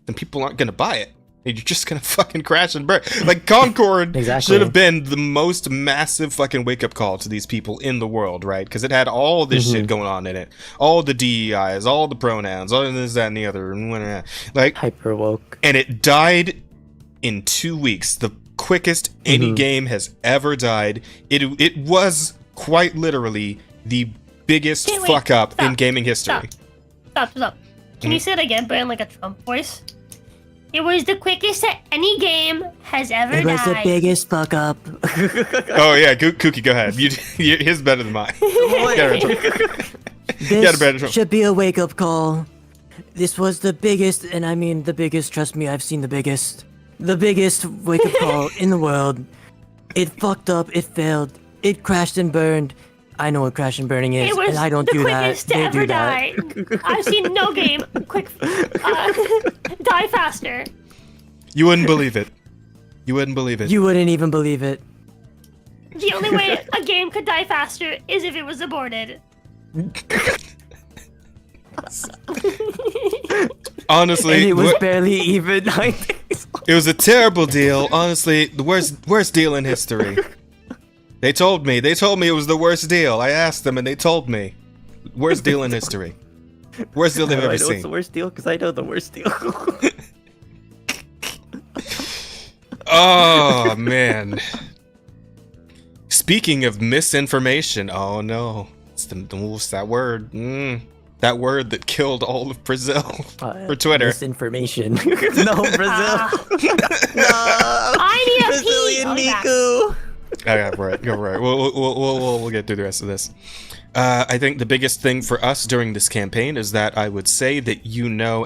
then people aren't going to buy it. And you're just going to fucking crash and burn. Like, Concord should have been the most massive fucking wake-up call to these people in the world, right? Because it had all this shit going on in it. All the DEIs, all the pronouns, all this, that, and the other. Like, hyper woke. And it died in 2 weeks. The quickest any game has ever died. It was quite literally the biggest fuck up in gaming history. Stop. Can you say it again, but in like a Trump voice? It was the quickest that any game has ever died. It was the biggest fuck up. Oh yeah, Kooky, go ahead. His better than mine. This should be a wake up call. This was the biggest, and I mean the biggest. Trust me, I've seen the biggest. The biggest wake-up call in the world. It fucked up, it failed, it crashed and burned. I know what crash and burning is, and I don't do that. They do that. I've seen no game die faster. You wouldn't believe it. You wouldn't believe it. You wouldn't even believe it. The only way a game could die faster is if it was aborted. Honestly, and it was barely even 9 days. It was a terrible deal. Honestly, the worst deal in history. They told me it was the worst deal. I asked them and they told me. Worst deal in history. Worst deal they've ever seen. It's the worst deal because I know the worst deal. Oh man. Speaking of misinformation, oh no. It's that word. That word that killed all of Brazil for Twitter. Misinformation. No, Brazil. No. I need a Brazilian Niku. Okay, right. We'll get through the rest of this. I think the biggest thing for us during this campaign is that I would say that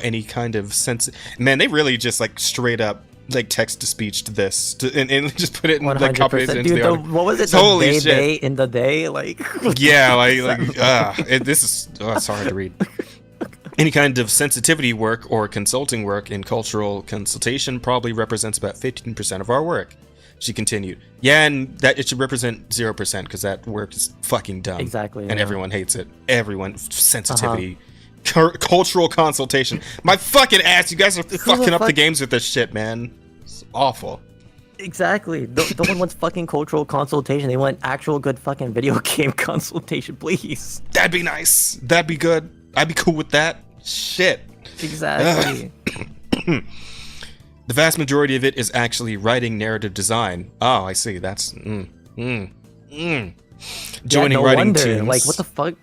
any kind of sense. Man, they really just like straight up like text to speech to this and just put it in like copies into the article. What was it? Holy shit! Day in the day, like yeah, it's hard to read. Any kind of sensitivity work or consulting work in cultural consultation probably represents about 15% of our work. She continued, yeah, and that it should represent 0% because that work is fucking dumb. Exactly. And everyone hates it. Sensitivity. Cultural consultation. My fucking ass, you guys are fucking up the games with this shit, man. It's awful. Exactly. No one wants fucking cultural consultation. They want actual good fucking video game consultation, please. That'd be nice. That'd be good. I'd be cool with that. Shit. Exactly. The vast majority of it is actually writing narrative design. Oh, I see. That's joining writing teams. Like, what the fuck?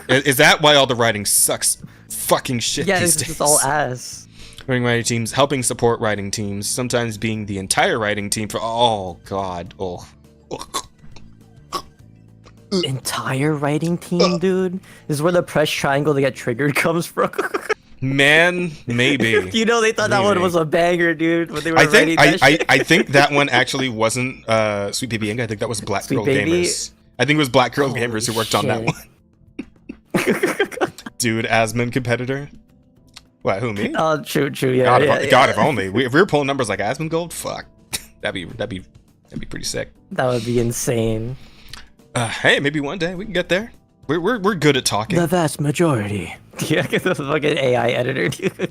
Is that why all the writing sucks? Fucking shit these days. Yeah, it's all ass. Joining writing teams, helping support writing teams, sometimes being the entire writing team for. Oh God. Oh. entire writing team, dude. This is where the press triangle to get triggered comes from. Man, maybe. You know, they thought that one was a banger, dude. When they were I writing think that shit. I think that one actually wasn't Sweet Baby Inc. I think that was Black Sweet Girl Baby? Gamers. I think it was Black Girl Holy Gamers who worked on that one. Dude, Asmon competitor. What? Who, me? Oh, true, yeah. God, yeah, if only. If we were pulling numbers like Asmongold, fuck, that'd be pretty sick. That would be insane. Hey, maybe one day we can get there. We're good at talking. The vast majority. Yeah, the fucking AI editor, dude.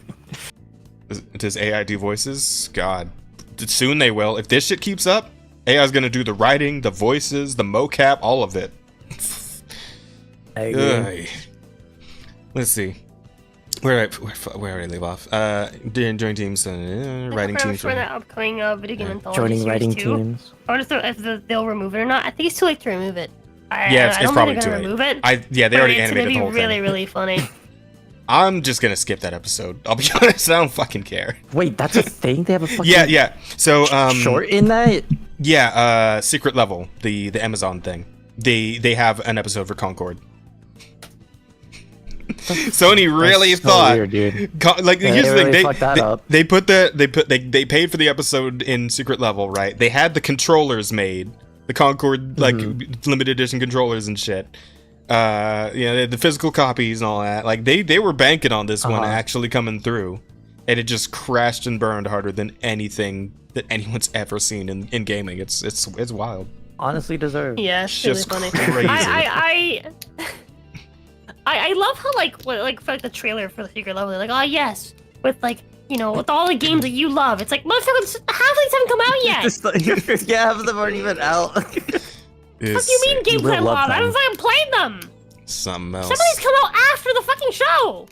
Does AI do voices? God, soon they will. If this shit keeps up, AI's gonna do the writing, the voices, the mocap, all of it. I agree. Let's see. Where did I leave off? Join teams, writing teams. For the upcoming video game anthology Joining series writing too. teams. I wonder if they'll remove it or not. I think it's too late to remove it. Yeah, it's probably too late. Remove it. They already animated the whole It's gonna be really, thing. really funny. I'm just gonna skip that episode. I'll be honest, I don't fucking care. Wait, that's a thing? They have a fucking Yeah. So short in that? Yeah, Secret Level, the Amazon thing. They have an episode for Concord. Sony really That's so thought, weird, dude. like Yeah, here's the really thing, fucked that up. they paid for the episode in Secret Level, right? They had the controllers made, the Concord like limited edition controllers and shit. They had the physical copies and all that. Like they were banking on this one actually coming through, and it just crashed and burned harder than anything that anyone's ever seen in gaming. It's wild. Honestly deserved. Yeah, it's Just really funny. crazy. I love how for the trailer for the Secret Level, they're like, oh yes, with with all the games that you love. It's like, motherfuckers, half of these haven't come out yet. Yeah, half of them aren't even out. What do you mean games I love? I haven't played them. Something else. Some of these come out after the fucking show.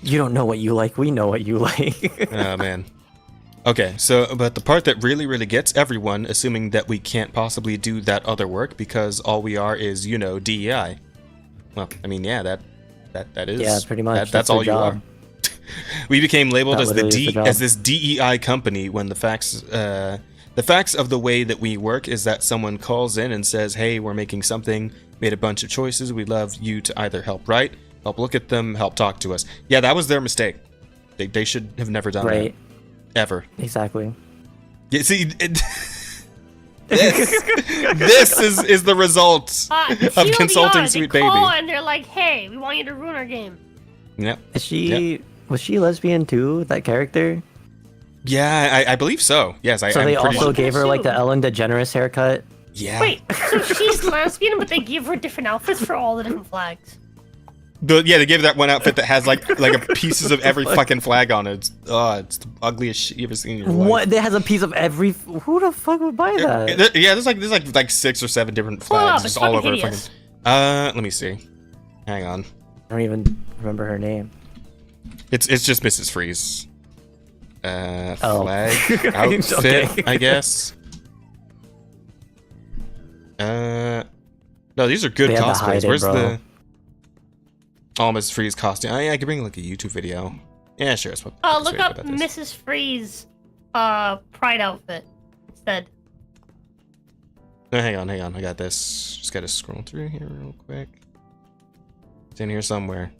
You don't know what you like. We know what you like. Oh man. Okay, so but the part that really gets everyone, assuming that we can't possibly do that other work because all we are is DEI. Well, I mean, yeah, that is. Yeah, pretty much. That's all you job. are. We became labeled That as this DEI company when the facts of the way that we work is that someone calls in and says, "Hey, we're making something, made a bunch of choices. We'd love you to either help write, help look at them, help talk to us." Yeah, that was their mistake. They should have never done that. Ever. Exactly. Yeah, see, this is the result of consulting Sweet Baby. And they're like, "Hey, we want you to ruin our game." Yep. Was she lesbian too? That character? Yeah, I believe so. Yes, So I'm they pretty also sure. gave her like the Ellen DeGeneres haircut. Yeah. Wait, so she's lesbian, but they give her different outfits for all the different flags. They gave that one outfit that has like pieces of every fucking flag on it. It's the ugliest shit you ever seen in your life. What? That has a piece of every. Who the fuck would buy that? Yeah, there's like 6 or 7 different flags just all over. Fucking. Let me see. Hang on. I don't even remember her name. It's just Mrs. Freeze. Flag outfit, Okay. I guess. No, these are good They had to cosplays. hide it, Where's bro. the Mrs. Freeze costume? I could bring like a YouTube video. Yeah, sure. Look up Mrs. Freeze pride outfit instead. No, hang on. I got this. Just gotta scroll through here real quick. It's in here somewhere.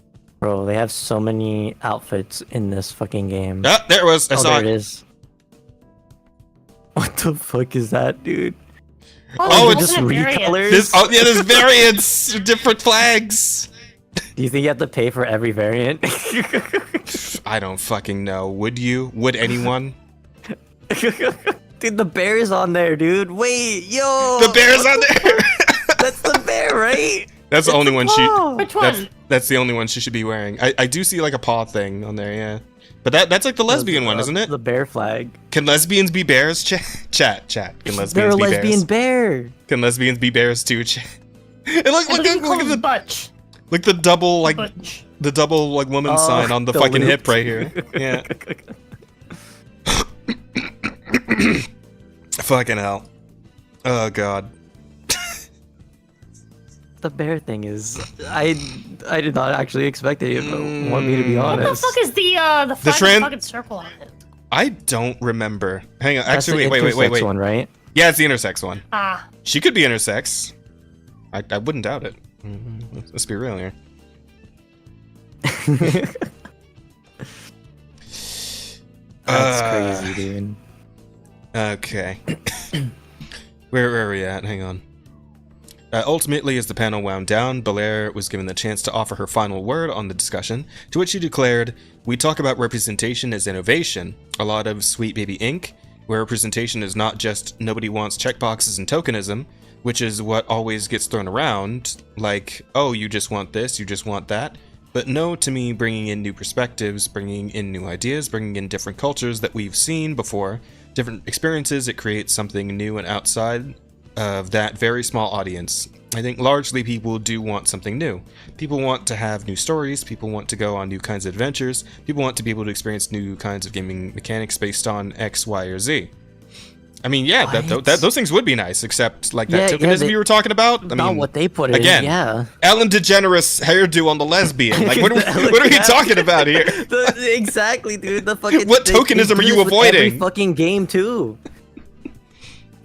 Bro, they have so many outfits in this fucking game. Oh, there it was. I saw there it is. What the fuck is that, dude? Oh, just recolors. There's variants, different flags. Do you think you have to pay for every variant? I don't fucking know. Would you? Would anyone? Dude, the bear's on there, dude. Wait, yo. The bear's on there. That's the bear, right? That's the only one Which one? That's the only one she should be wearing. I do see like a paw thing on there, yeah. But that's like the lesbian one, isn't it? The bear flag. Can lesbians be bears? Chat. Can lesbians They're a be lesbian bears? bear. Can lesbians be bears too? Chat. And look at the butch. Like the double Butch. the double woman sign on the fucking loop. hip right here. Yeah. Fucking hell. Oh god. The bear thing is, I did not actually expect it. Want me to be What the honest. fuck is the flag with the fucking circle on it? I don't remember. Hang on. That's Actually, the wait. intersex one, right? Yeah, it's the intersex one. Ah. She could be intersex. I wouldn't doubt it. Let's be real here. That's crazy, dude. Okay. Where are we at? Hang on. Ultimately, as the panel wound down, Belair was given the chance to offer her final word on the discussion, to which she declared, "We talk about representation as innovation, a lot of Sweet Baby Inc., where representation is not just nobody wants checkboxes and tokenism, which is what always gets thrown around, like, oh, you just want this, you just want that. But no, to me, bringing in new perspectives, bringing in new ideas, bringing in different cultures that we've seen before, different experiences, it creates something new and outside of that very small audience. I think largely people do want something new. People want to have new stories, people want to go on new kinds of adventures, people want to be able to experience new kinds of gaming mechanics based on X, Y, or Z. I mean, yeah, those things would be nice, except like that tokenism you were talking about. I mean, what they put in, again, yeah. Ellen DeGeneres hairdo on the lesbian. Like, what are we talking about here? Exactly, dude. The fucking what tokenism are you avoiding? Every fucking game too.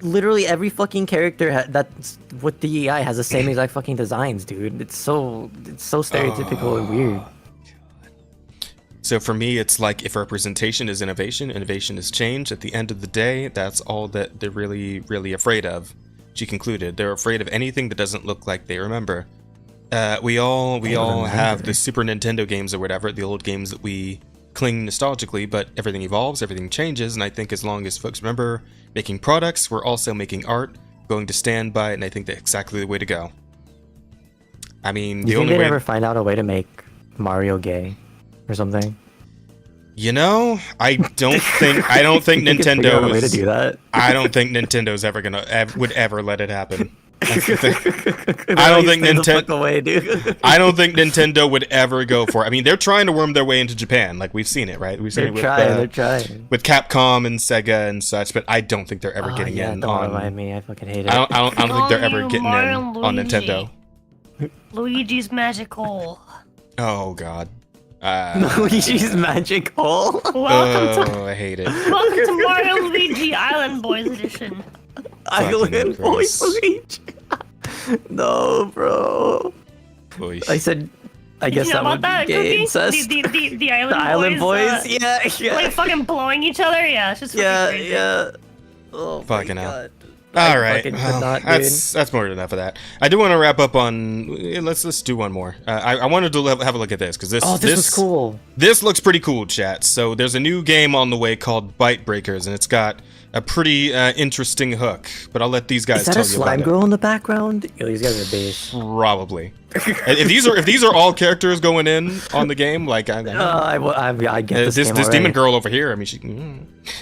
Literally every fucking character that's with DEI has the same exact fucking designs, dude. It's so stereotypical and weird. So for me, it's like if representation is innovation, innovation is change. At the end of the day, that's all that they're really, really afraid of. She concluded, they're afraid of anything that doesn't look like they remember. We all have the Super Nintendo games or whatever, the old games that we cling nostalgically, but everything evolves, everything changes, and I think as long as folks remember making products, we're also making art, going to stand by it, and I think that's exactly the way to go. I mean, the only way... Did they ever find out a way to make Mario gay? Or something. You know, I don't think Nintendo way to do that. I don't think Nintendo's ever would ever let it happen. I don't think Nintendo would ever go for it. I mean, they're trying to worm their way into Japan, like we've seen it, right? We've seen they're trying with Capcom and Sega and such, but I don't think they're ever getting in. Don't remind me. I fucking hate it. I don't think they're ever getting in on Nintendo. Luigi's Magic Hole. Oh God. Luigi's Magic Hole. I hate it. Welcome to Mario Luigi Island Boys Edition. Island Boys Luigi. No, bro. Boy. I guess that would be gay incest. The Island Boys. Yeah. Like fucking blowing each other. Yeah, it's just crazy. Yeah. Oh, fucking hell. All right, that's more than enough of that. I do want to wrap up on. Let's do one more. I wanted to have a look at this because this was cool. This looks pretty cool, chat. So there's a new game on the way called Bite Breakers, and it's got a pretty interesting hook. But I'll let these guys tell you about it. Is that a slime girl in the background? Yo, these guys are base. Probably. if these are all characters going in on the game, like I get this demon girl over here. I mean, she.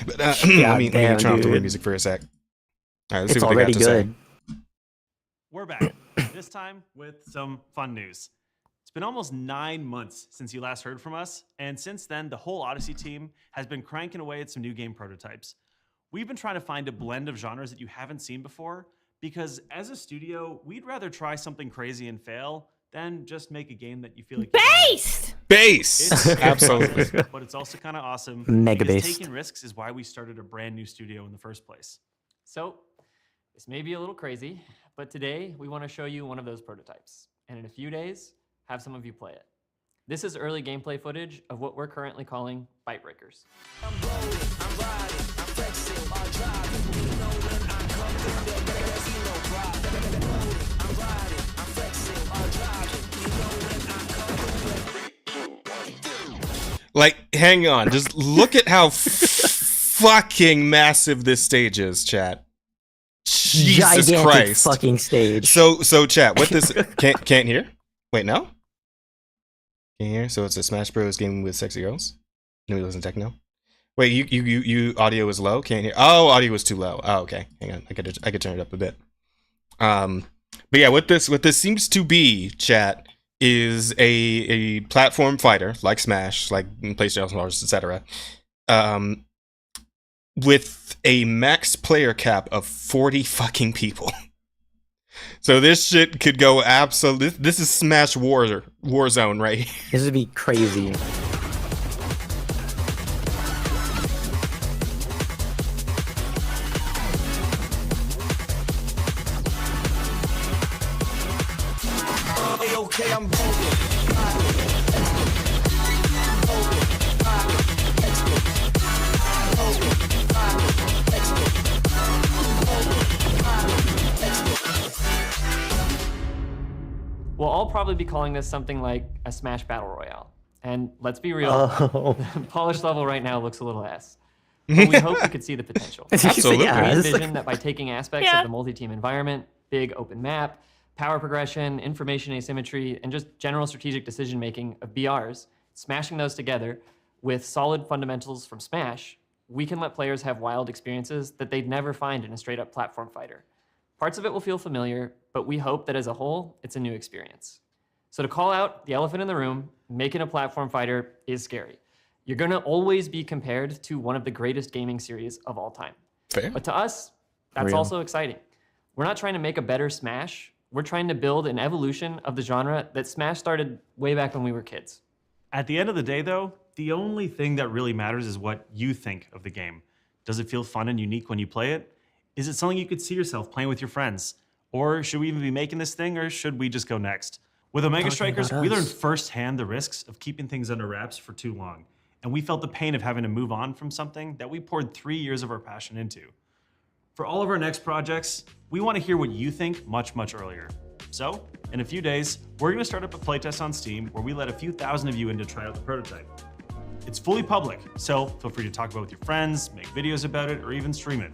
But let me turn off the music for a sec. All right, let's see what they got to say. We're back. This time with some fun news. It's been almost 9 months since you last heard from us, and since then, the whole Odyssey team has been cranking away at some new game prototypes. We've been trying to find a blend of genres that you haven't seen before, because as a studio, we'd rather try something crazy and fail than just make a game that you feel like Based! Absolutely. But it's also kind of awesome. Mega based. Taking risks is why we started a brand new studio in the first place. So, this may be a little crazy, but today we want to show you one of those prototypes, and in a few days, have some of you play it. This is early gameplay footage of what we're currently calling Bite Breakers. Like, hang on, just look at how fucking massive this stage is, chat. Jesus Gigantic Christ! Fucking stage. So chat. What this can't hear? Wait, no. Can't hear. So it's a Smash Bros. Game with sexy girls. Nobody listen to techno. Wait, you audio is low. Can't hear. Oh, audio was too low. Oh, okay. Hang on. I could turn it up a bit. But yeah, what this seems to be, chat, is a platform fighter like Smash, like PlayStation, etc. With a max player cap of 40 fucking people. So this shit could go absolutely. This is Smash Warzone, right? This would be crazy. Okay, I'm vulgar. We'll all probably be calling this something like a Smash Battle Royale. And let's be real, Oh. polish level right now looks a little ass. But we hope we could see the potential. Absolutely. We Yes. envision that by taking aspects Yeah. of the multi-team environment, big open map, power progression, information asymmetry, and just general strategic decision-making of BRs, smashing those together with solid fundamentals from Smash, we can let players have wild experiences that they'd never find in a straight-up platform fighter. Parts of it will feel familiar, but we hope that as a whole, it's a new experience. So to call out the elephant in the room, making a platform fighter is scary. You're gonna always be compared to one of the greatest gaming series of all time. Fair. But to us, that's Real. also exciting. We're not trying to make a better Smash. We're trying to build an evolution of the genre that Smash started way back when we were kids. At the end of the day, though, the only thing that really matters is what you think of the game. Does it feel fun and unique when you play it? Is it something you could see yourself playing with your friends? Or should we even be making this thing, or should we just go next? With Omega Talking Strikers, about we us. learned firsthand the risks of keeping things under wraps for too long. And we felt the pain of having to move on from something that we poured 3 years of our passion into. For all of our next projects, we want to hear what you think much, much earlier. So, in a few days, we're going to start up a playtest on Steam where we let a few thousand of you in to try out the prototype. It's fully public, so feel free to talk about it with your friends, make videos about it, or even stream it.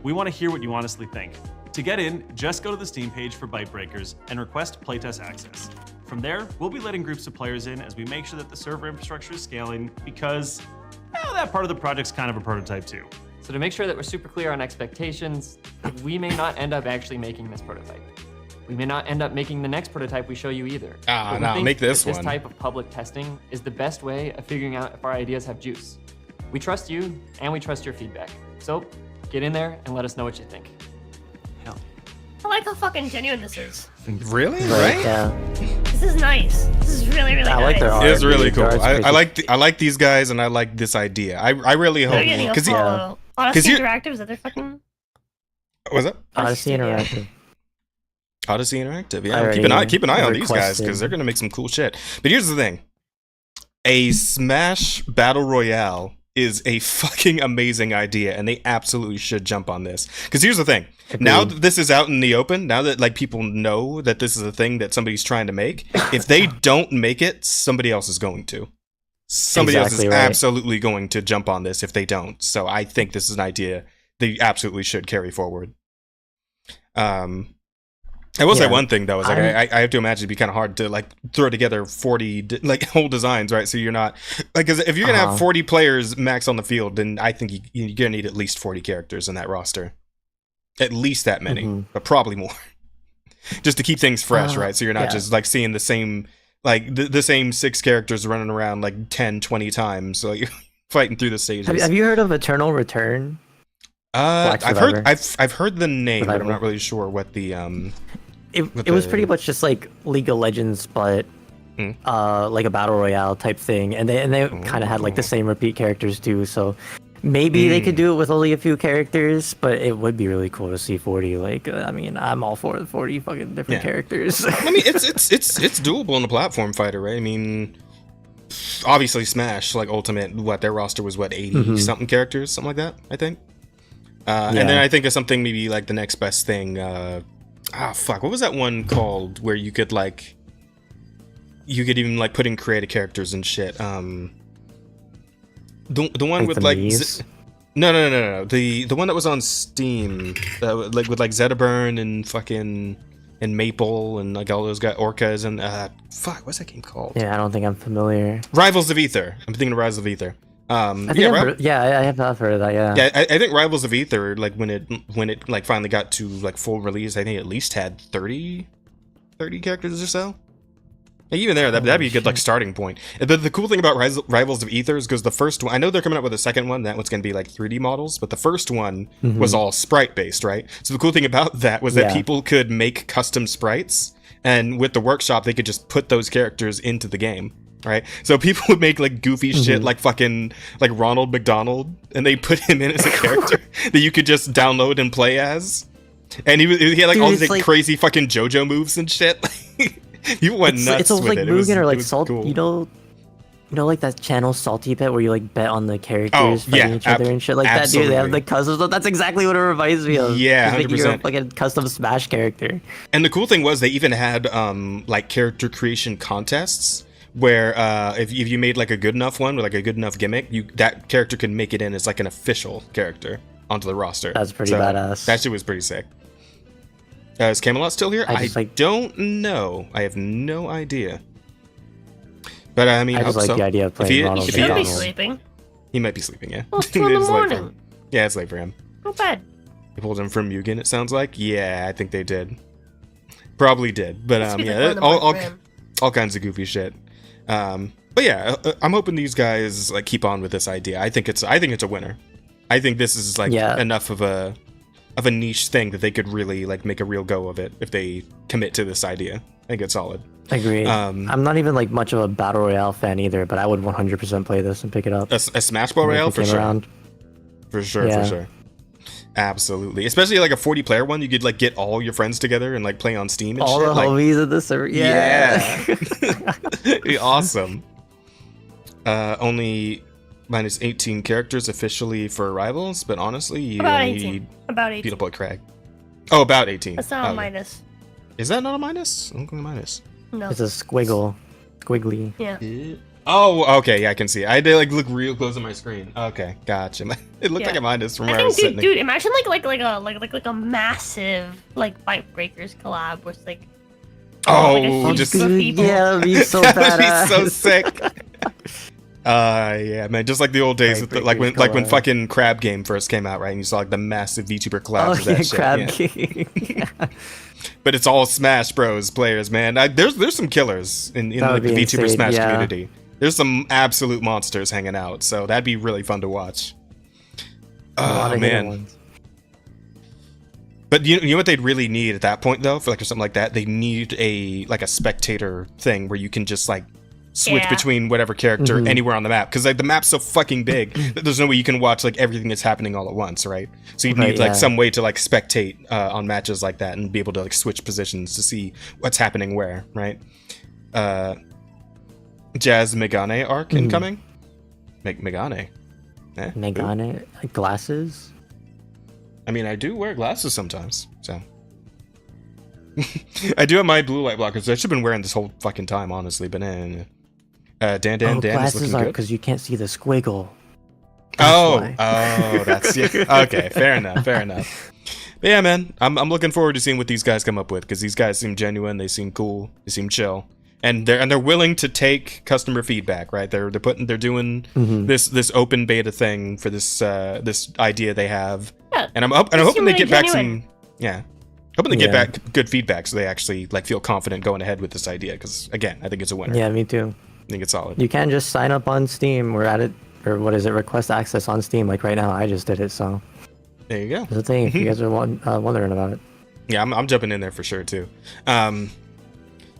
We want to hear what you honestly think. To get in, just go to the Steam page for Byte Breakers and request playtest access. From there, we'll be letting groups of players in as we make sure that the server infrastructure is scaling because that part of the project's kind of a prototype too. So to make sure that we're super clear on expectations, we may not end up actually making this prototype. We may not end up making the next prototype we show you either. Ah, But we no, think make this that one. This type of public testing is the best way of figuring out if our ideas have juice. We trust you, and we trust your feedback. So get in there and let us know what you think. Hell, I like how fucking genuine this is. Really? Like, Right? yeah. This is nice. This is really, really I nice. like their art. It is really dude. cool. Their art's I crazy. like these guys, and I like this idea. I really They're hope getting a because follow. Odyssey you- Interactive, is that their fucking... was it Odyssey Yeah. Interactive. Odyssey Interactive? I Yeah, already keep an eye on these guys requested. because they're gonna make some cool shit. But here's the thing: a Smash Battle Royale is a fucking amazing idea, and they absolutely should jump on this. Because here's the thing: now Agreed. that this is out in the open, now that like people know that this is a thing that somebody's trying to make, if they don't make it, somebody else is going to. Somebody else is Exactly right. absolutely going to jump on this if they don't. So I think this is an idea they absolutely should carry forward. I will say Yeah. one thing though is like I have to imagine it'd be kind of hard to like throw together 40 like whole designs, right? So you're not like, because if you're gonna have 40 players max on the field, then I think you're gonna need at least 40 characters in that roster, at least that many, but probably more, just to keep things fresh, right? So you're not yeah. just like seeing the same like the same 6 characters running around like 10, 20 times, so you're fighting through the stages. Have you heard of Eternal Return? Black Survivor? I've heard the name, but I'm Survivor. not really sure what the It was pretty much just like League of Legends, but like a battle royale type thing, and they kind of had like the same repeat characters too. So maybe they could do it with only a few characters, but it would be really cool to see 40. Like, I mean, I'm all for the 40 fucking different characters. I mean, it's doable in a platform fighter, right? I mean, obviously Smash, like Ultimate, their roster was 80 something characters, something like that, I think. And then I think of something maybe like the next best thing. What was that one called where you could even like put in creative characters and shit? The one Like with the like Mii's? no. The one that was on Steam, like with like Zetaburn and fucking and Maple and like all those guys, Orcas and what's that game called? Yeah, I don't think I'm familiar. Rivals of Ether. I'm thinking of Rise of Ether. I have heard of that. Yeah. Yeah, I think Rivals of Ether, like when it like finally got to like full release, I think it at least had 30 characters or so. Like, even there, that'd be a good like starting point. But the cool thing about Rivals of Ether is because the first one, I know they're coming up with a second one, that one's gonna be like 3D models, but the first one was all sprite based, right? So the cool thing about that was that people could make custom sprites, and with the workshop, they could just put those characters into the game. Right, so people would make like goofy shit, like fucking like Ronald McDonald, and they put him in as a character that you could just download and play as. And he had like all these like, crazy fucking JoJo moves and shit. You went nuts It's almost with like it. It was, Mugen or it like was Salt. cool. You know, like that channel Salty Bet where you like bet on the characters fighting each other and shit like that. Dude, they have the custom stuff. That's exactly what it reminds me of. Yeah, Just making your own 100%. fucking custom Smash character. And the cool thing was they even had like character creation contests where if you made like a good enough one with like a good enough gimmick, that character could make it in as like an official character onto the roster. That's pretty badass. That shit was pretty sick. Is Camelot still here? I don't know. I have no idea. But I mean, I just like the idea of playing Ronald He should be sleeping. He might be sleeping, yeah. Well, it's 2 in the It's late for him. morning. Yeah, it's late for him. Not bad. They pulled him from Mugen, it sounds like. Yeah, I think they did. Probably did. But Must be the yeah, fun of the morning for him. all kinds of goofy shit. But yeah, I'm hoping these guys like keep on with this idea. I think it's a winner. I think this is like enough of a niche thing that they could really like make a real go of it if they commit to this idea. I think it's solid. Agreed. I'm not even like much of a battle royale fan either, but I would 100% play this and pick it up. A Smash Ball Royale for sure. For sure. Absolutely. Especially like a 40-player one, you could like get all your friends together and like play on Steam and all shit. the homies at the server. Yeah. Awesome. Only minus 18 characters officially for rivals, but honestly, you About only 18. need About 18. Peanut Butter Crag. Oh, about 18. That's not a Okay. minus. Is that not a minus? I'm going minus. No. It's a squiggle. Squiggly. Yeah. Oh, okay. Yeah, I can see. I did like look real close on my screen. Okay, gotcha. It looked like a minus from where I was think, sitting. dude, imagine like a massive like Fight Breakers collab with like Just people. Yeah, that'd be so that'd badass. be so sick. Yeah, man, just like the old days, with like when collab. fucking Crab Game first came out, right? And you saw like the massive VTuber collabs of that shit. Crab yeah. King. Yeah. But it's all Smash Bros. Players, man. There's some killers in That like would the be VTuber insane, Smash yeah. community. There's some absolute monsters hanging out, so that'd be really fun to watch. A lot Oh of hidden man. ones. But you know what they'd really need at that point though, for like something like that, they need a spectator thing where you can just like switch between whatever character anywhere on the map, because like the map's so fucking big that there's no way you can watch like everything that's happening all at once, right? So you need like some way to like spectate on matches like that and be able to like switch positions to see what's happening where, right? Jazz Megane arc incoming. Megane. Megane glasses. I mean, I do wear glasses sometimes, so. I do have my blue light blockers. I should have been wearing this whole fucking time, honestly, but Dan is glasses looking are good. because you can't see the squiggle. That's yeah. Okay, fair enough. But yeah, man, I'm looking forward to seeing what these guys come up with, because these guys seem genuine, they seem cool, they seem chill, and they're willing to take customer feedback, right? They're doing this open beta thing for this idea they have, and I'm hoping they get back some hoping they get back good feedback so they actually like feel confident going ahead with this idea, because again, I think it's a winner. Yeah, me too. I think it's solid. You can just sign up on Steam. We're at it, or what is it? Request access on Steam. Like right now, I just did it. So there you go. That's the thing. If you guys are wondering about it. Yeah, I'm jumping in there for sure too. But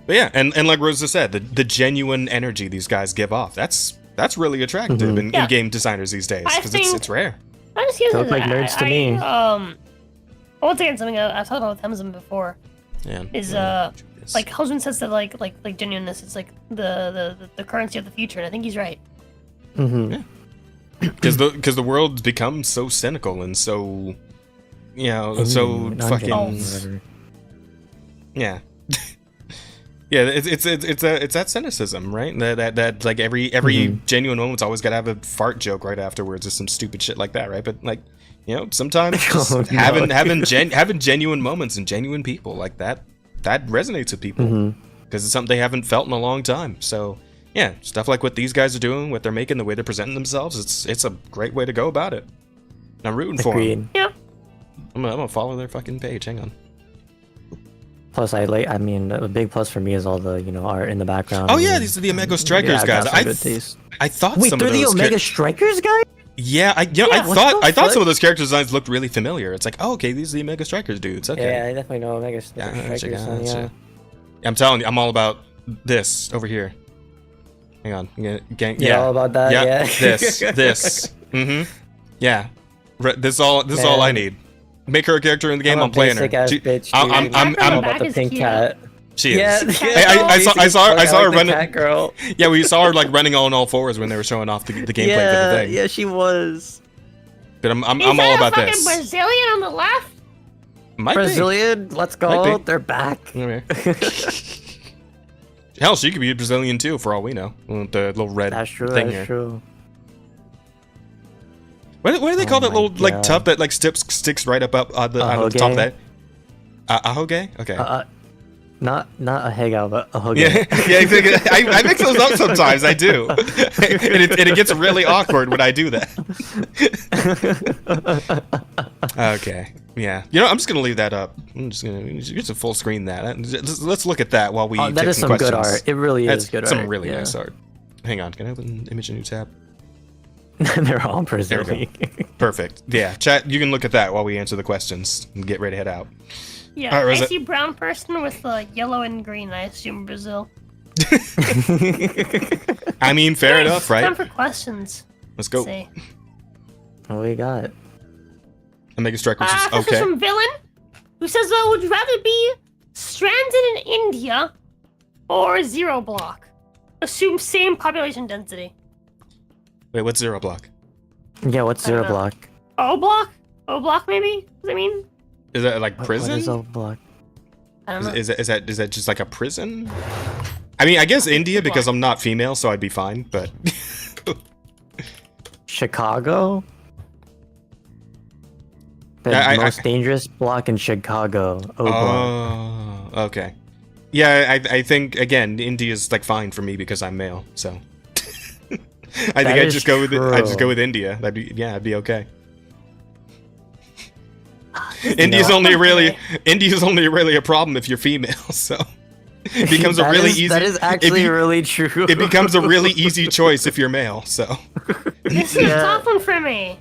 yeah, and like Rosa said, the genuine energy these guys give off, that's really attractive in game designers these days, because it's rare. I just use They look like nerds to me. Once again, something I was talking about with Hemsman before is like Husband says that like genuineness is like the currency of the future, and I think he's right. Because the world's become so cynical and so so fucking yeah. Yeah, it's that cynicism, right? That like every genuine moment's always gotta have a fart joke right afterwards or some stupid shit like that, right? But like, sometimes just having genuine moments and genuine people like that resonates with people because it's something they haven't felt in a long time. So yeah, stuff like what these guys are doing, what they're making, the way they're presenting themselves, it's a great way to go about it. And I'm rooting for them. Yeah. I'm gonna follow their fucking page. Hang on. Plus, a big plus for me is all the art in the background. Oh yeah, these are the Omega Strikers guys. I thought wait, some they're of the those Omega Strikers guys? Yeah, I thought some of those character designs looked really familiar. It's like, oh, okay, these are the Omega Strikers dudes. Okay. Yeah, I definitely know Omega Strikers. Yeah. I'm telling you, I'm all about this over here. Hang on. Yeah, all about that. Yeah. This. Yeah. This is all I need. Make her a character in the game. I'm playing her. Bitch, I'm about the pink cat. She Yeah, is. I saw her running. Cat girl. Yeah, we saw her like running on all fours when they were showing off the gameplay for the thing. Yeah, she was. But I'm Is all that about a fucking this. Brazilian on the left? Might Brazilian, let's Might go. be. They're back. be. Hell, she could be a Brazilian too, for all we know. With the little red That's true. thing That's here. true. What do they Oh call that my little like God. tub that like sticks right up on the top of that? Ahoge? Okay. Not a Hegao, but a Hoge. Yeah, I mix those up sometimes. I do, and it gets really awkward when I do that. Okay, yeah. You know, I'm just gonna leave that up. I'm just gonna use a full screen that. Let's look at that while we. That take is some questions. good art. It really That's is good some art. really yeah. nice art. Hang on, can I open image in a new tab? They're all There we Brazilian. go. Perfect. Yeah, chat. You can look at that while we answer the questions and get ready to head out. Yeah, Alright, I Rosa- see brown person with yellow and green. I assume Brazil. I mean, fair Nice, enough, right? Time for questions. Let's go. See. What we got? And make a strike, which is This is okay. from Villain, who says, would you rather be stranded in India or Zero Block? Assume same population density. Wait, what's zero block? Yeah, what's I don't Zero know. Block? O Block? O Block, maybe? Does it mean? Is that like prison? What is O Block? I don't know. Is that just like a prison? I mean, I guess India because I'm not female, so I'd be fine. But Chicago? The most dangerous block in Chicago. O Block. oh, okay. Yeah, I think again, India's like fine for me because I'm male. So I think I'd just go with it. I'd just go with India. I'd be okay. India's only really a problem if you're female. So it becomes a really easy. That is actually really true. It becomes a really easy choice if you're male. So This is a tough one for me.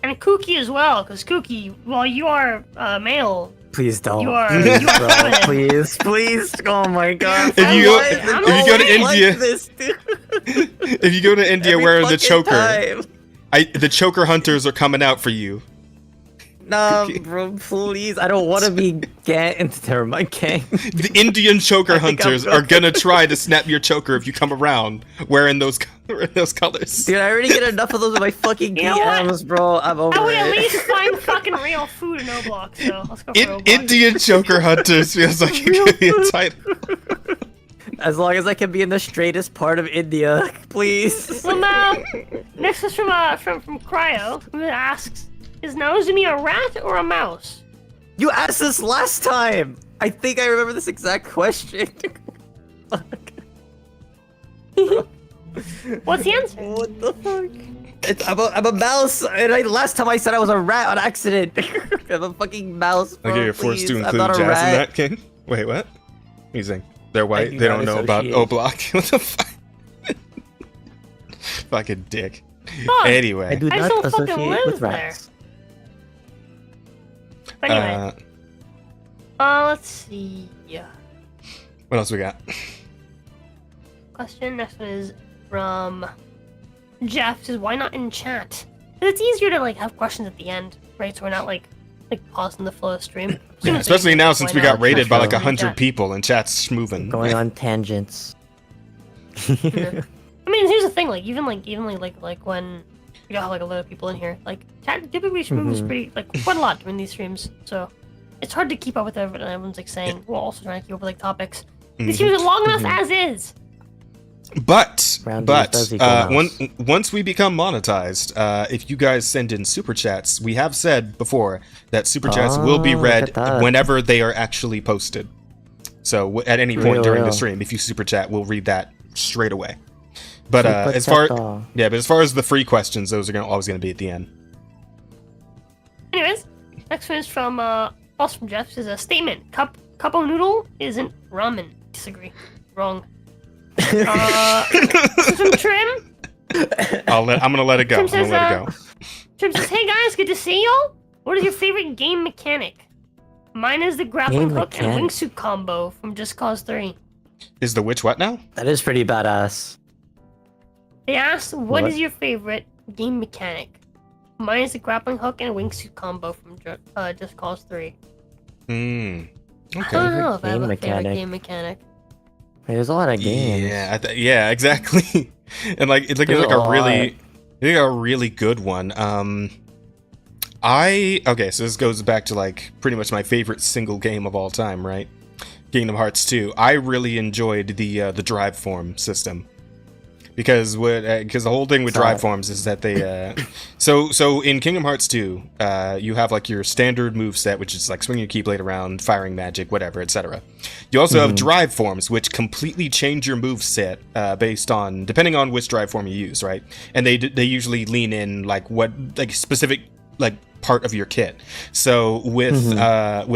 And Kooky as well, because Kooky, while you are male, Please don't. you are. Please, You are bro. feminine. Please. Oh my god. If you go- I'm if you go to always India- like this, dude. if you go to India Every wearing the fucking choker, time. the choker hunters are coming out for you. Nah, bro, please. I don't want to be never mind, gang. The Indian choker I think I'm hunters are gonna try to snap your choker if you come around wearing those colors. Dude, I already get enough of those in my fucking You know what? DMs, bro. I'm over I would at it. least find fucking real food in O Block, so let's go for O Block. Indian choker hunters feels like it could be a title. As long as I can be in the straightest part of India, please. Well, now, next is from Cryo, who asks, is Naozumi a rat or a mouse? You asked this last time. I think I remember this exact question. What's the answer? What the fuck? I'm a mouse, and last time I said I was a rat on accident. I'm a fucking mouse, bro. Okay, you're forced please. to I'm include not jazz a in rat. that, King. Wait, what? You saying they're white? do They not don't know about associate. O Block. What the fuck? Fucking dick. Fuck. Anyway. I do I not don't fucking associate live with there. rats. But anyway, let's see. Yeah. What else we got? Question. Next one is from Jeff. Says, why not in chat? 'Cause it's easier to have questions at the end, right? So we're not like pausing the flow of stream. Yeah, especially now since we got rated by like That's 100 chat. people and chat's moving. Going on tangents. I mean, here's the thing. Even when we got a lot of people in here, chat typically moves pretty quite a lot during these streams. So it's hard to keep up with everyone. Everyone's saying. We're also trying to keep up with topics. These streams are long enough as is. But does equal mouse. once we become monetized, if you guys send in super chats, we have said before that super chats will be Oh, read look at that. whenever they are actually posted. So at any point Real, during the real. stream, if you super chat, we'll read that straight away. But Super as far chat. as far as the free questions, those are always gonna be at the end. Anyways, next one is from also from Jeff. Says a statement: cup of noodle isn't ramen. Disagree. Wrong. This is from Trim. I'm gonna let it go. I'm Trim gonna let says, it go. Trim says, "Hey guys, good to see y'all. What is your favorite game mechanic? Mine is the grappling Game hook and mechanic? wingsuit combo from Just Cause 3." Is the witch what now? That is pretty badass. They asked, What? "What is your favorite game mechanic?" Mine is the grappling hook and wingsuit combo from Just Cause 3. I don't know if I have game a favorite mechanic. game mechanic. There's a lot of games. Yeah, yeah, exactly. And like it's like There's like a a really good one. Okay, so this goes back to like pretty much my favorite single game of all time, right? Kingdom Hearts 2. I really enjoyed the drive form system. Because the whole thing with drive forms is that they so in Kingdom Hearts 2, you have like your standard move set, which is like swinging your Keyblade around, firing magic, whatever, etc. You also have drive forms, which completely change your move set based on depending on which drive form you use, right? And they usually lean in like what like specific like part of your kit. So with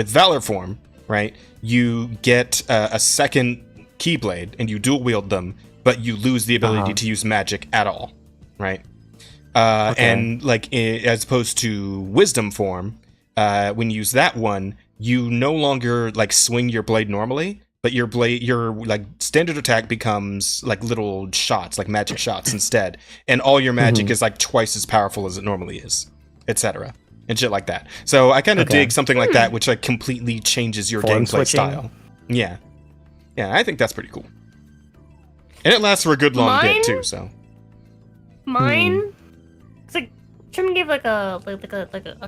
Valor form, right, you get a second Keyblade and you dual wield them. But you lose the ability to use magic at all, right? And like as opposed to Wisdom form, when you use that one, you no longer like swing your blade normally, but your like standard attack becomes like little shots, like magic shots instead, and all your magic is like twice as powerful as it normally is, etc. And shit like that. So I kind of dig something like that, which like completely changes your Form gameplay switching. style. Yeah, I think that's pretty cool. And it lasts for a good long bit too, so. Mine, it's like Trim gave like a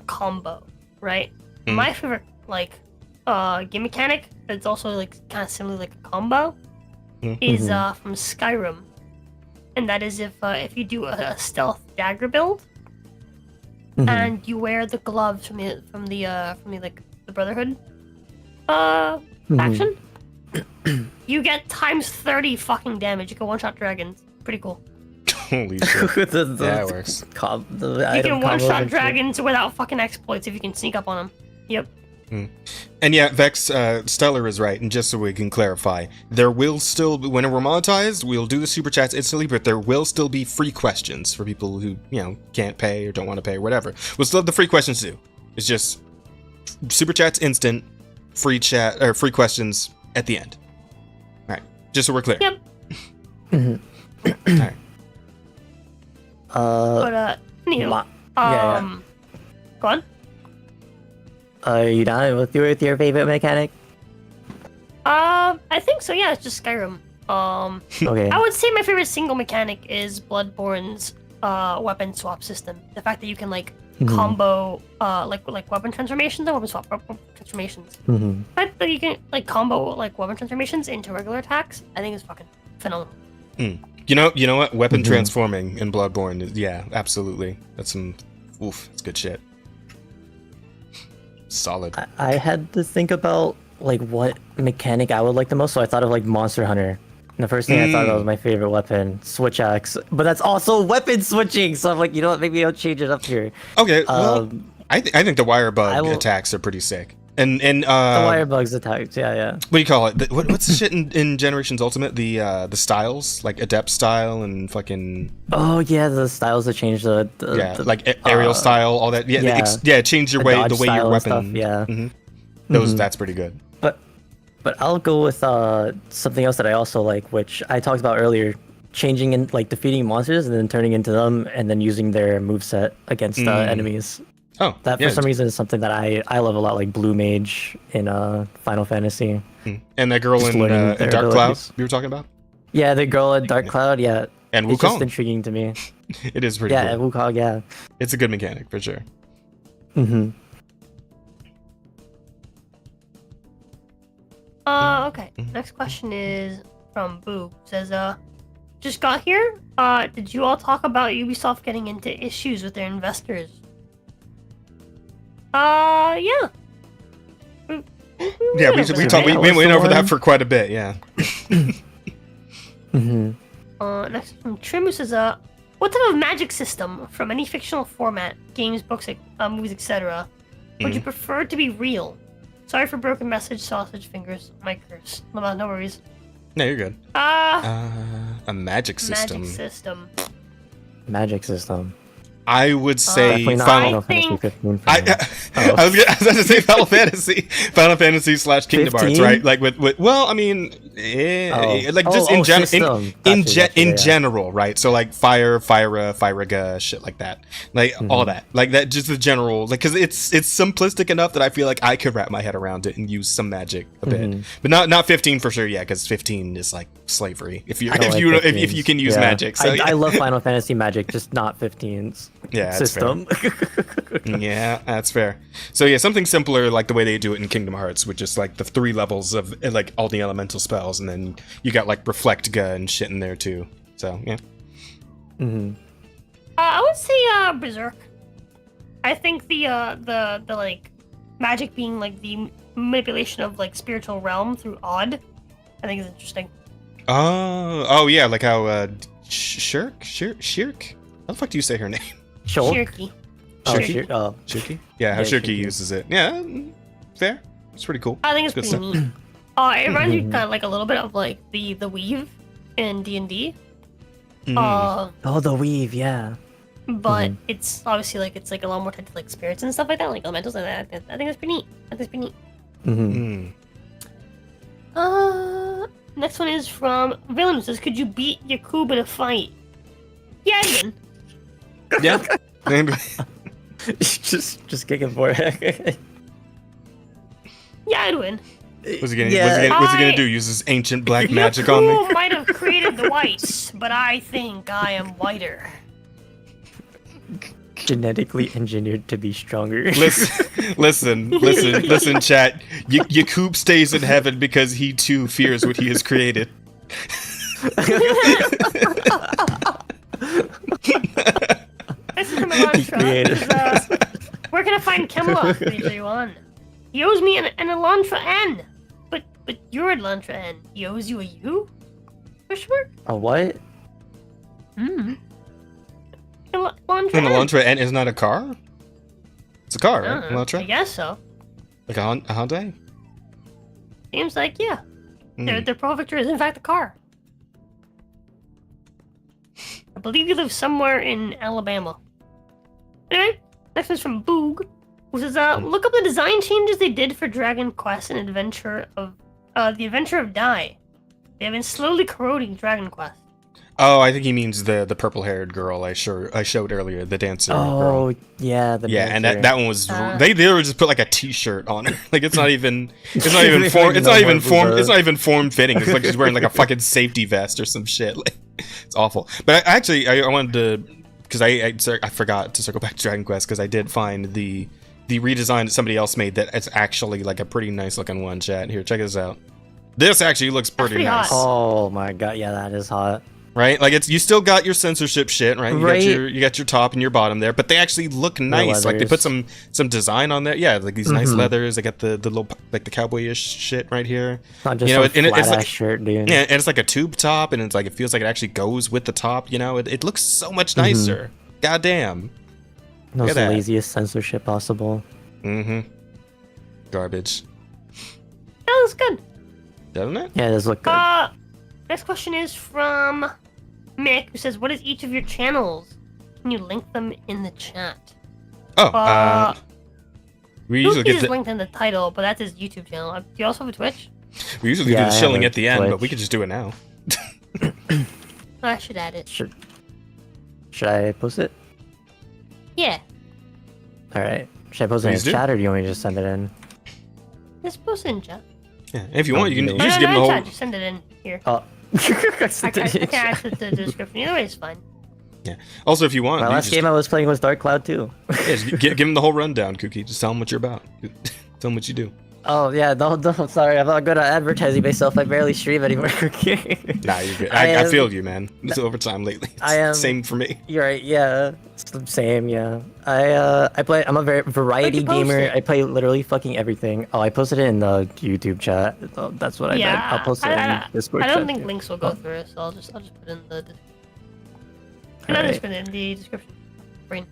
combo, right? My favorite like game mechanic that's also like kind of similar like a combo is from Skyrim, and that is if you do a stealth dagger build and you wear the gloves from the like the Brotherhood faction. You get times 30 fucking damage. You can one-shot dragons. Pretty cool. Holy shit. That works. You can one-shot dragons without fucking exploits if you can sneak up on them. Yep. And yeah, Vex Stellar is right. And just so we can clarify, there will still be, when we're monetized, we'll do the super chats instantly, but there will still be free questions for people who, can't pay or don't want to pay or whatever. We'll still have the free questions too. It's just super chats instant, free chat or free questions at the end. All right, just so we're clear. Yep. All right. Anywho, go on. Are you done with your favorite mechanic? I think so. Yeah, it's just Skyrim. Okay. I would say my favorite single mechanic is Bloodborne's weapon swap system. The fact that you can like combo like weapon transformations and weapon swap transformations. The fact that you can like combo like weapon transformations into regular attacks, I think is fucking phenomenal. You know what? Weapon transforming in Bloodborne is, yeah, absolutely. That's it's good shit. Solid. I had to think about like what mechanic I would like the most, so I thought of like Monster Hunter. And the first thing I thought of was my favorite weapon, Switch Axe. But that's also weapon switching, so I'm like, you know what? Maybe I'll change it up here. Okay, well, I think the wire bug attacks are pretty sick. And the wire bugs attacks, yeah. What do you call it? What's the shit in Generations Ultimate? The styles, like Adept style and fucking. Oh yeah, the styles that change the like aerial style, all that. Yeah, change your way, the way your weapon. Stuff, yeah. That's pretty good. But I'll go with something else that I also like, which I talked about earlier, changing in like defeating monsters and then turning into them and then using their moveset against enemies. Oh, that for some reason is something that I love a lot, like Blue Mage in Final Fantasy. And that girl in Dark Cloud you were talking about? Yeah, the girl in Dark Cloud, yeah. And Wukong. It's just intriguing to me. It is pretty cool. Yeah, Wukong, yeah. It's a good mechanic, for sure. Okay. Next question is from Boo. Says, just got here. Did you all talk about Ubisoft getting into issues with their investors? Yeah. Yeah, we went over that for quite a bit, yeah. Next from Trim, who says, what type of magic system from any fictional format, games, books, movies, etc., would you prefer to be real? Sorry for broken message, sausage fingers, my curse. No worries. No, you're good. A magic system. Magic system. I would say Final Fantasy 15. I was going to say Final Fantasy / Kingdom Hearts, right? Like with well, I mean, like just in general, system. in Gotcha, general, right? So like Firaga, shit like that, like all that, like that, just the general, like because it's simplistic enough that I feel like I could wrap my head around it and use some magic a bit, but not 15 for sure, yeah, because 15 is like slavery if you if you can use magic. So I love Final Fantasy magic, just not 15's system. Yeah, that's fair. So yeah, something simpler like the way they do it in Kingdom Hearts, which is like the 3 levels of like all the elemental spells, and then you got like Reflect Gun and shit in there too. So yeah. I would say Berserk. I think the like magic being like the manipulation of like spiritual realm through odd, I think is interesting. Oh yeah, like how Shirk? How the fuck do you say her name? Shirky. Shirky? Yeah, how Shirky uses it. Yeah, fair. It's pretty cool. I think it's pretty neat. It reminds me kind of like a little bit of like the weave in D&D. The weave, yeah. But it's obviously like it's like a lot more tied to like spirits and stuff like that, like elementals and that. I think that's pretty neat. Next one is from Villain. Says, could you beat Yakub in a fight? Yeah, Edwin. Yeah. just kicking for it. Yeah, Edwin. What's he gonna do? Use his ancient black magic on me? Yakub might have created the whites, but I think I am whiter. Genetically engineered to be stronger. Listen, chat. Yakub stays in heaven because he too fears what he has created. This is from Elantra. Where can I find Camelot 331? He owes me an Elantra N. But you're Elantra N. He owes you a U? Question mark? A what? Elantra An Elantra N is not a car? It's a car, right? Elantra? I guess so. Like a Hyundai? Seems like, yeah. Their Pro Victor is in fact a car. I believe you live somewhere in Alabama. Anyway, next one's from Boog, who says, look up the design changes they did for Dragon Quest and The Adventure of Dai. They have been slowly corroding Dragon Quest. Oh, I think he means the purple-haired girl I showed earlier, the dancer girl. Yeah, the dancer. And that one was they literally just put like a t-shirt on her. Like it's not even form fitting. It's like she's wearing like a fucking safety vest or some shit. Like, it's awful. But I wanted to, because I forgot to circle back to Dragon Quest, because I did find the redesign that somebody else made that it's actually like a pretty nice looking one. Chat here, check this out. This actually looks pretty nice. Oh my god, yeah, that is hot. Right, like you still got your censorship shit, right? You got your top and your bottom there, but they actually look nice. Like they put some design on there. Yeah, like these nice leathers. They got the little like the cowboyish shit right here. Not just it's like shirt, dude. Yeah, and it's like a tube top, and it's like it feels like it actually goes with the top. You know, it looks so much nicer. Goddamn. That was the laziest censorship possible. Garbage. That looks good. Doesn't it? Yeah, it does look good. Next question is from Mick, who says, what is each of your channels? Can you link them in the chat? We usually get linked in the title, but that's his YouTube channel. Do you also have a Twitch? We usually do the shilling at the end, but we could just do it now. I should add it. Should I post it? Yeah. Alright. Should I post it in the chat, or do you want me to just send it in? Just post it in chat. Yeah, if you want, you can just give them the whole... Just send it in here. Oh. I can add it to the description. Either way, it's fine. Yeah. Also, if you want... My last game I was playing was Dark Cloud 2. Yeah, just give them the whole rundown, Kookie. Just tell them what you're about. Tell them what you do. Oh, yeah, don't, sorry, I'm not good at advertising myself. I barely stream anymore. Nah, you're good. I feel you, man. It's overtime lately. Same for me. You're right, yeah. Same, yeah. I'm a very variety gamer. I play literally fucking everything. Oh, I posted it in the YouTube chat. Oh, that's what I did. I'll post it in Discord chat. I don't chat think links will go through it, so I'll just put it in the description. I'll just put it in the description. Brain.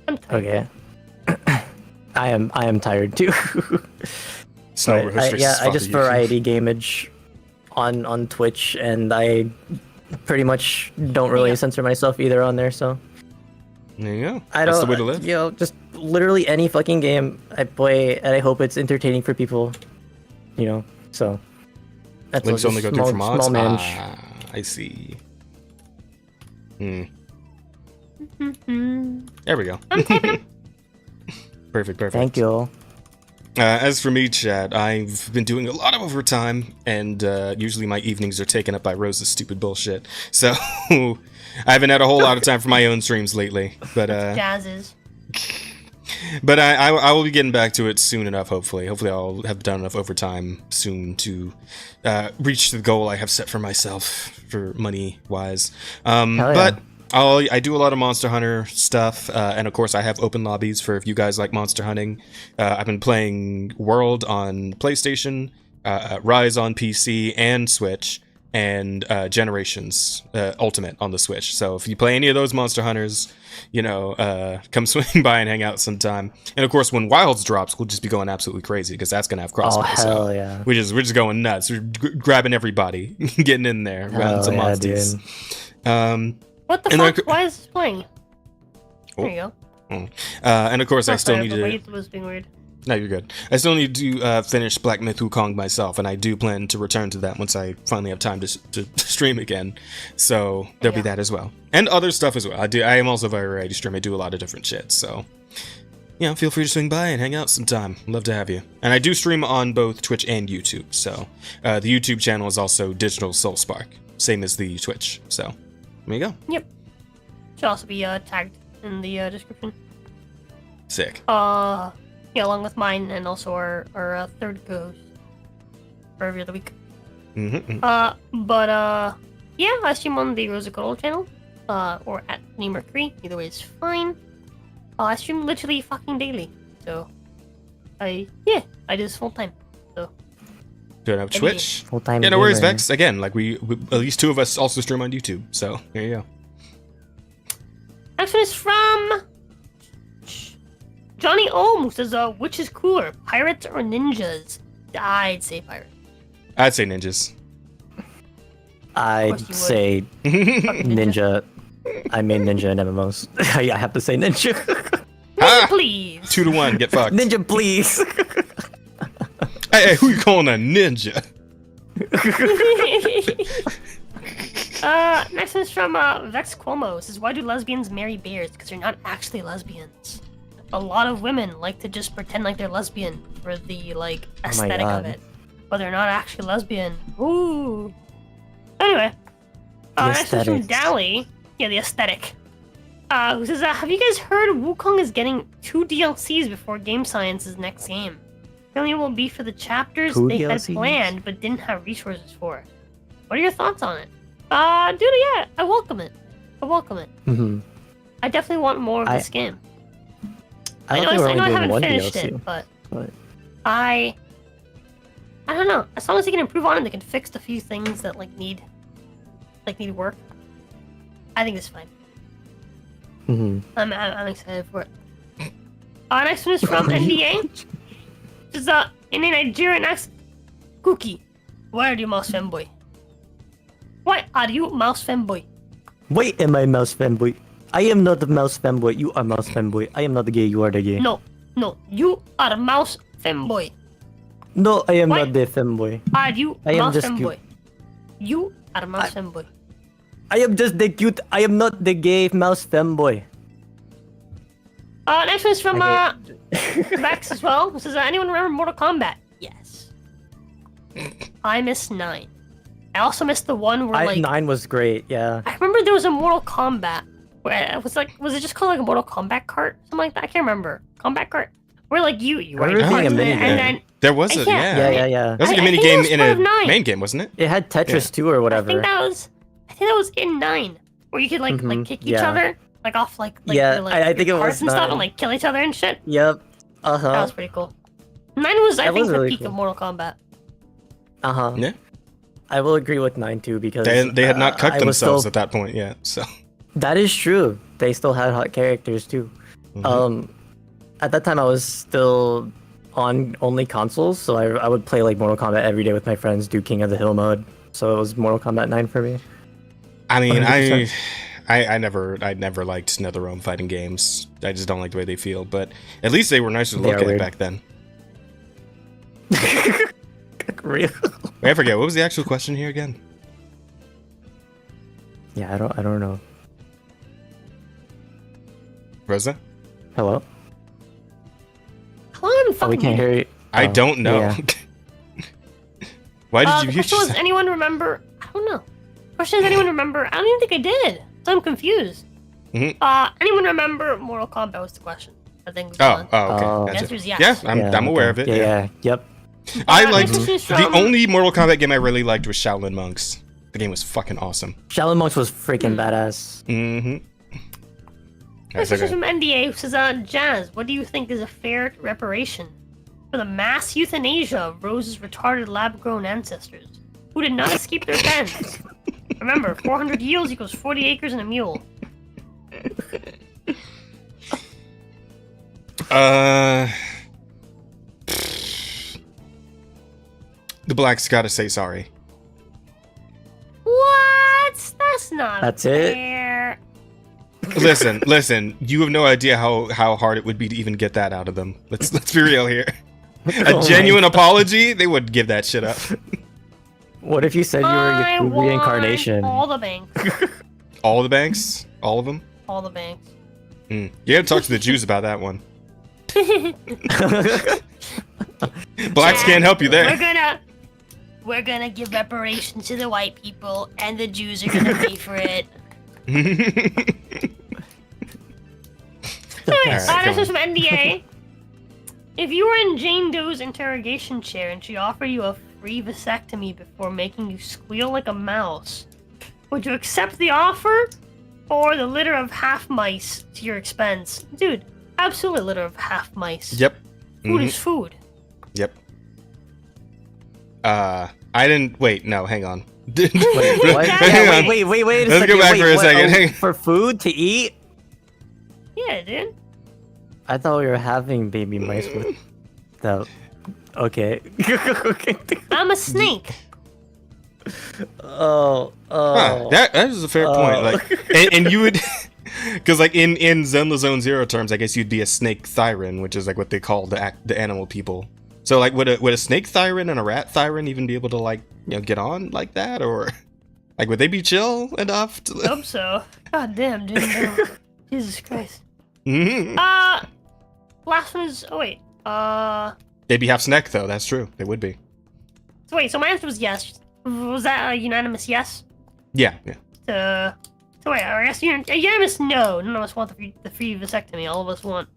I'm tired. Okay. I am tired too. I just variety gamage on Twitch, and I pretty much don't really censor myself either on there. So there you go. That's the way to live. You know, just literally any fucking game I play, and I hope it's entertaining for people. You know, so That's Links all only just go through for mods? small manage. I see. Hmm. Mm-hmm. There we go. Perfect. Thank you. As for me, chat, I've been doing a lot of overtime, and usually my evenings are taken up by Rose's stupid bullshit. So I haven't had a whole lot of time for my own streams lately. But Jazzes. but I will be getting back to it soon enough. Hopefully I'll have done enough overtime soon to reach the goal I have set for myself for money wise. But I do a lot of Monster Hunter stuff, and of course I have open lobbies for if you guys like monster hunting. I've been playing World on PlayStation, Rise on PC and Switch, and Generations Ultimate on the Switch. So if you play any of those Monster Hunters, come swing by and hang out sometime. And of course, when Wilds drops, we'll just be going absolutely crazy because that's gonna have crossplay. Oh hell yeah! We're just going nuts. We're grabbing everybody, getting in there, grabbing some monsters. What the fuck? Why is this playing? There you go. And of course, I still need to. Wait, was being weird. No, you're good. I still need to finish Black Myth Wukong myself, and I do plan to return to that once I finally have time to stream again. So there'll be that as well, and other stuff as well. I am also very ready to stream. I do a lot of different shit. So feel free to swing by and hang out sometime. Love to have you. And I do stream on both Twitch and YouTube. So the YouTube channel is also Digital Soul Spark, same as the Twitch. So there you go. Yep. Should also be tagged in the description. Sick. Along with mine and also our third ghost for every other week. I stream on the Rosa Gold channel, or at Mercury. Either way is fine. I stream literally fucking daily, so I do this full time. So. Do it on Twitch? Full time. Yeah, no worries, Vex. Again, like we at least two of us also stream on YouTube, so there you go. Next one is from Johnny Ohm, who says, which is cooler, pirates or ninjas? I'd say pirates. I'd say ninjas. I'd say ninja. I made ninja in MMOs. I have to say ninja. Ninja, please. 2-1, get fucked. Ninja, please. Hey, who you calling a ninja? Next one's from Vex Cuomo. It says, why do lesbians marry bears? Because they're not actually lesbians. A lot of women like to just pretend like they're lesbian for the aesthetic of it, but they're not actually lesbian. Ooh. Anyway, next one's from Dally. Yeah, the aesthetic. Who says, have you guys heard Wukong is getting 2 DLCs before Game Science's next game? Apparently it will be for the chapters they had planned but didn't have resources for. What are your thoughts on it? Dude, yeah, I welcome it. Mm-hmm. I definitely want more of this game. I know I haven't finished it, but I don't know. As long as they can improve on it, they can fix the few things that need work. I think it's fine. Mm-hmm. I'm excited for it. Next one is from NBA. This is in a Nigerian accent. Cookie, why are you mouse fanboy? Why are you mouse fanboy? Why am I mouse fanboy? I am not a mouse fanboy. You are mouse fanboy. I am not the gay. You are the gay. No, you are mouse fanboy. No, I am not the fanboy. Are you mouse fanboy? You are mouse fanboy. I am just the cute. I am not the gay mouse fanboy. Next one is from Vex as well. This is anyone remember Mortal Kombat? Yes. I missed 9. I also missed the one where 9 was great. Yeah. I remember there was a Mortal Kombat where it was it just called a Mortal Kombat cart? Something like that. I can't remember. Combat cart. Where you were a mini and then there was a yeah. That was like a mini game in a main game, wasn't it? It had Tetris 2 or whatever. I think that was in 9, where you could kick each other off I think it was and stuff and kill each other and shit. Yep. That was pretty cool. 9 was I think the really peak of Mortal Kombat. Yeah. I will agree with 9 too because they had not cut themselves at that point yet. So that is true. They still had hot characters too. Mm-hmm. At that time I was still on only consoles, so I would play Mortal Kombat every day with my friends, do King of the Hill mode. So it was Mortal Kombat 9 for me. I mean, 100%. I never liked NetherRealm fighting games. I just don't like the way they feel. But at least they were nicer to look at back then. Real. Wait, I forget. What was the actual question here again? Yeah, I don't know. Rosa? Hello? How long have I been Oh, we fucking can't hear you. I Oh, don't know. yeah. Why did you The mute question was, yourself? anyone remember? I don't know. Question is, anyone remember? I don't even think I did. So I'm confused. Mhm. Anyone remember Mortal Kombat was the question? I think. Oh, Okay. okay. Oh. Gotcha. The answer is yes. Yeah, I'm aware of it. Yeah. Yep. I My liked question is the from- only Mortal Kombat game I really liked was Shaolin Monks. The game was fucking awesome. Shaolin Monks was freaking badass. Mm-hmm. This is from NDA who says, Jazz, what do you think is a fair reparation for the mass euthanasia of Rose's retarded lab-grown ancestors who did not escape their pens? Remember, 400 yields equals 40 acres and a mule. The Blacks gotta say sorry. What? That's not That's it? fair. Listen. You have no idea how hard it would be to even get that out of them. Let's be real here. A Oh genuine my apology, they would give that shit up. What if you said you were I a Yakub want reincarnation? all the banks. All the banks, all of them. All the banks. You gotta talk to the Jews about that one. Blacks can't help you there. We're gonna give reparations to the white people, and the Jews are gonna pay for it. Anyways, Alright, this come is from NDA. If you were in Jane Doe's interrogation chair and she offered you a free vasectomy before making you squeal like a mouse, would you accept the offer or the litter of half mice to your expense? Dude, absolutely litter of half mice. Yep. Food is food. Yep. I didn't. Wait, no, hang on. Wait, what? Hang Yeah, on. wait a Let's second. go back wait, for a what, second. oh, Hang- for food to eat? Yeah, dude. I thought we were having baby mice with the. Okay. I'm a snake. Oh. That is a fair point. Like, and you would, because like in Zenla Zone Zero terms, I guess you'd be a snake thyron, which is like what they call the animal people. So like, would a snake thyron and a rat thyron even be able to like get on like that, or like would they be chill enough to? Hope so. God damn, dude. No. Jesus Christ. Mhm. Last one is. Oh wait. They'd be half snake though. That's true. They would be. So wait. So my answer was yes. Was that a unanimous yes? Yeah. So wait. I guess a unanimous no. None of us want the free vasectomy. All of us want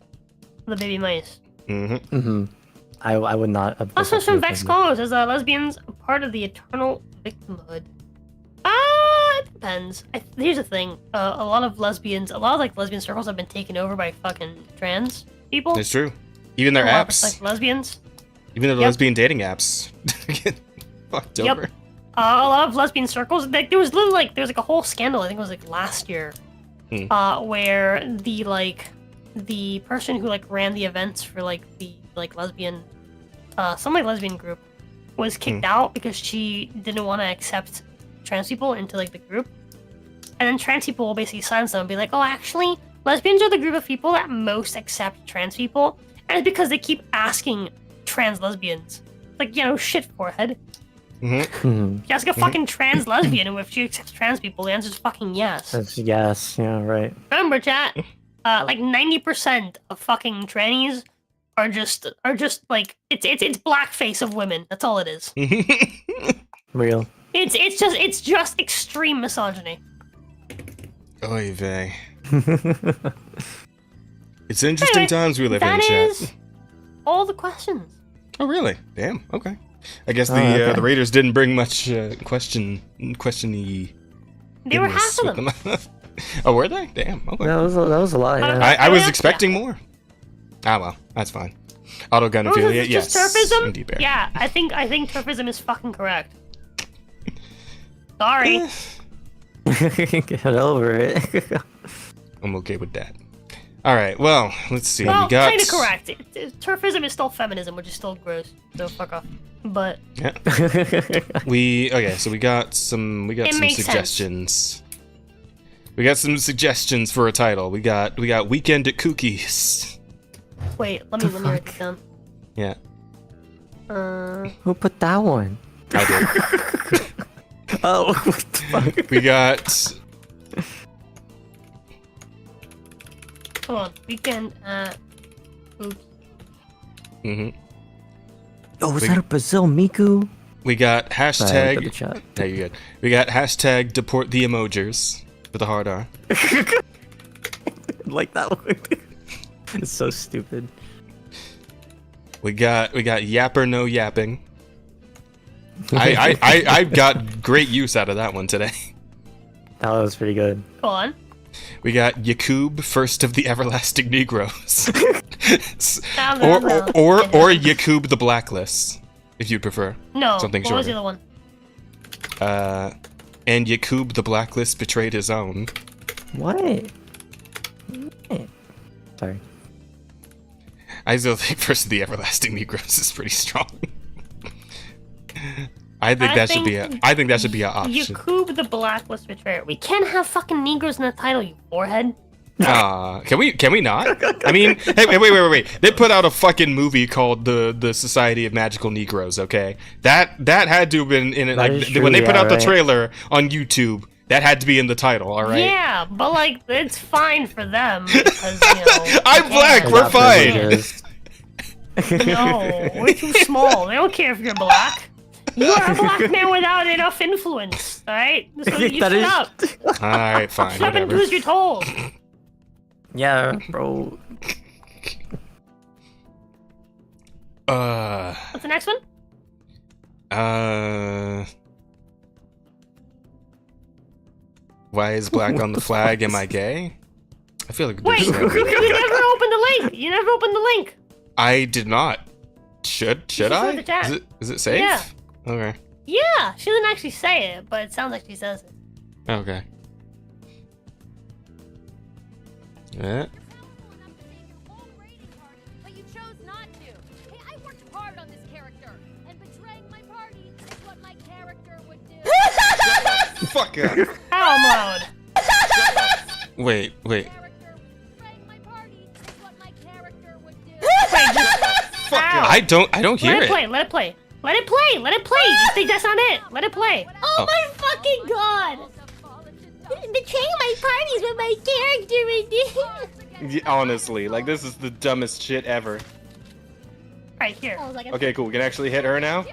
the baby mice. I would not. Also, from Vex Calls says lesbians are part of the eternal victimhood. It depends. Here's the thing. A lot of lesbian circles have been taken over by fucking trans people. It's true. Even their A lot of, apps. like lesbians. Even the Yep. lesbian dating apps get fucked Yep. over. A lot of lesbian circles. Like, there was literally there was a whole scandal. I think it was like last year, where the person who ran the events for the lesbian, some lesbian group, was kicked out because she didn't want to accept trans people into the group, and then trans people will basically silence them and be like, oh, actually, lesbians are the group of people that most accept trans people, and it's because they keep asking trans lesbians, shit forehead. You ask a fucking trans lesbian and if she accepts trans people, the answer is fucking yes. That's yes. Yeah. Right. Remember, chat. 90% of fucking trannies are just it's blackface of women. That's all it is. Real. It's just extreme misogyny. Oy vey. It's interesting times we live in, That chat. is all the questions. Oh, really? Damn. Okay. I guess okay. the Raiders didn't bring much question-y. They were goodness half of with them. Oh, were they? Damn. Okay. That was a lot. Yeah. I was Yeah. expecting more. Ah, well, that's fine. Autogunophilia, yes. Just turfism? Indeed, bear. Yeah, I think turfism is fucking correct. Sorry. Get over it. I'm okay with that. All right. Well, let's see. Well, we got kind of correct. Turfism is still feminism, which is still gross. So fuck off. But Yeah. So we got some It makes sense. suggestions. We got some suggestions for a title. We got Weekend at Cookies. wait, let me write this down. Yeah. Who put that one? I did. Oh, what the fuck? We got. Hold on. Weekend at. Oops. Oh, was that a Brazil Miku? We got Sorry, I looked at the hashtag. chat. Yeah, you good. We got hashtag deport the emojis with the hard R. Like that one. It's so stupid. We got yapper no yapping. I got great use out of that one today. That was pretty good. Go on. We got Yakub, first of the everlasting Negroes. No. or Yakub the Blackless, if you prefer. No. Something What was the shorter. other one? And Yakub the Blackless betrayed his own. What? Sorry. I still think first of the everlasting Negroes is pretty strong. I think that should be a. I think that should be an option. Yakub the Blackless Betrayer. We can't have fucking Negroes in the title, you forehead. Can we not? I mean, hey, wait. They put out a fucking movie called the Society of Magical Negroes. Okay, that had to have been in it. That Like is true, when they put yeah, out the right. trailer on YouTube, that had to be in the title. All right. Yeah, but like it's fine for them because you know. I'm black. yeah. We're fine. No, we're too small. They don't care if you're black. You are a black man without enough influence. All right, so you That shut is- up. All right, fine. Shut up and do Whatever. as you're told. Yeah, bro. What's the next one? Why is black on the flag? Am I gay? I feel like Wait, there's you never opened the link. You never opened the link. I did not. Should just I? read the chat. Is it safe? Yeah. Okay. Yeah, she didn't actually say it, but it sounds like she says it. Okay. Yeah. But you chose not to. Hey, I worked hard on this character, and betraying my party is what my character would do. Fuck yeah. How I'm loud. Wait. Betraying my party is what my character would do. Wait, just Fuck Ow. yeah. I don't hear let it it. play. Let it play. Let it play. Let it play. You think that's not it? Let it play. Oh. my fucking god! Betraying my party is what my character would do. Yeah, honestly, like this is the dumbest shit ever. Right here. Okay, cool. We can actually hit her now.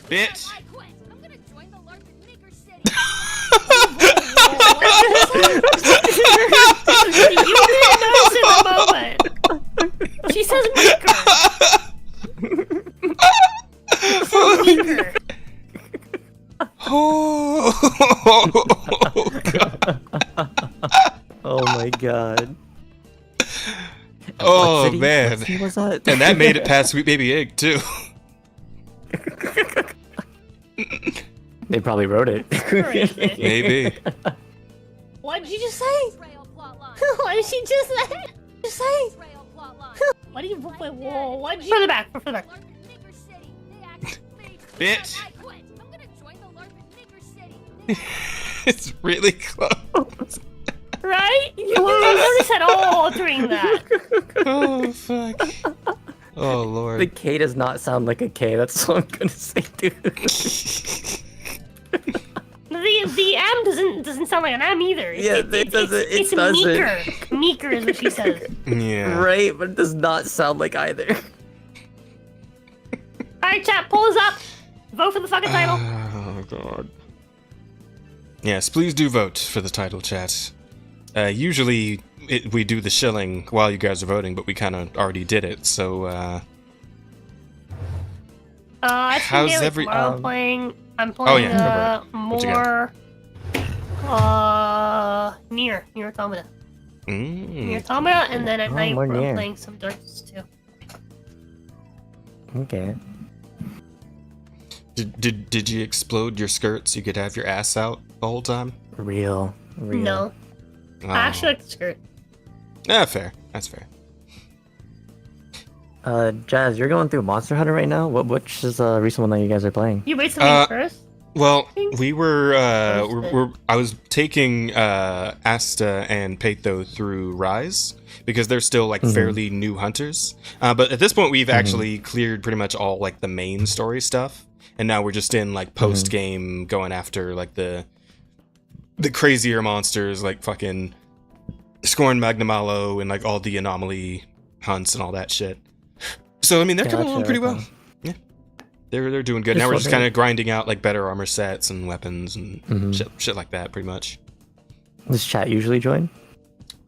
Bitch. I quit. I'm gonna join the LARP in Maker City. You didn't notice in the moment. She says maker. Maker. Oh my god. Oh What city? man. What city was that? And that made it past Sweet Baby Egg too. They probably wrote it. Maybe. What did you just say? Trail plotline. What did she just say? Just say? Trail plotline. What did you? Wait, whoa! What did you? Further back. Further back. LARP in Maker City. They act fake. Bitch. I quit. I'm gonna join the LARP in Maker City. It's really close. Right? You didn't notice at all during that. Oh fuck. Oh The lord. K does not sound like a K. That's all I'm gonna say, dude. The M doesn't sound like an M either. Yeah, it doesn't- it It's doesn't. meeker. Meeker is what she says. Yeah. Right, but it does not sound like either. Alright, chat, pull us up. Vote for the fucking title. Oh god. Yes, please do vote for the title, chat. Usually we do the shilling while you guys are voting, but we kind of already did it, so I how's think every- tomorrow I'm playing yeah. What you got? more Nier Automata. Nier Automata, and then at night more I'm Nier. playing some Dark Souls 2. Okay. Did you explode your skirt so you could have your ass out the whole time? Real. No. Oh. I actually like the skirt. Yeah, fair. That's fair. Jazz, you're going through Monster Hunter right now? Which is the recent one that you guys are playing? You wait till me first? Well, we were, I was taking Asta and Peito through Rise because they're still like fairly new hunters. But at this point, we've actually cleared pretty much all like the main story stuff, and now we're just in like post game going after like the crazier monsters like fucking Scorn Magnamalo and like all the anomaly hunts and all that shit. So I mean, they're coming along pretty well. Yeah, they're doing good. Now we're just kind of grinding out like better armor sets and weapons and shit like that, pretty much. Does chat usually join?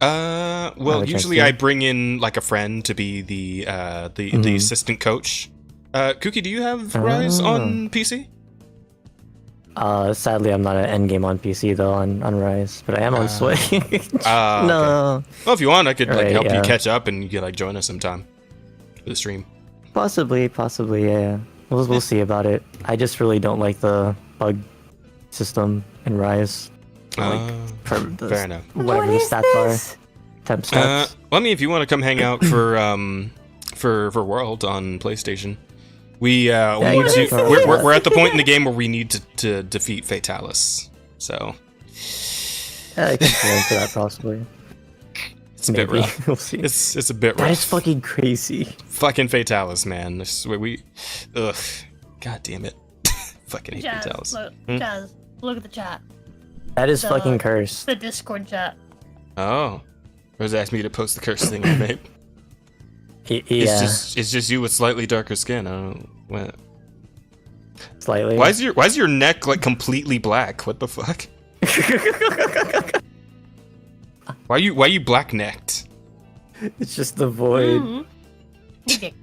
Well, usually I bring in like a friend to be the assistant coach. Kuki, do you have Rise on PC? Sadly, I'm not an endgame on PC though on Rise, but I am on Switch. No. Okay. Well, if you want, I could like help you catch up and you could like join us sometime for the stream. Possibly, yeah. We'll see about it. I just really don't like the bug system in Rise. Fair enough. Whatever the stats are. Temp stats. Well, I mean, if you want to come hang out for World on PlayStation, we're at the point in the game where we need to defeat Fatalis. So I can plan for that possibly. It's a bit rough. We'll see. It's a bit rough. That is fucking crazy. Fucking Fatalis, man. This is ugh. God damn it. Fucking hate Fatalis. Jazz, look at the chat. That is fucking cursed. The Discord chat. Oh. Or was asking me to post the curse thing I made? Yeah. It's just you with slightly darker skin. I don't know what. Slightly. Why is your neck like completely black? What the fuck? Why are you black necked? It's just the void. Okay.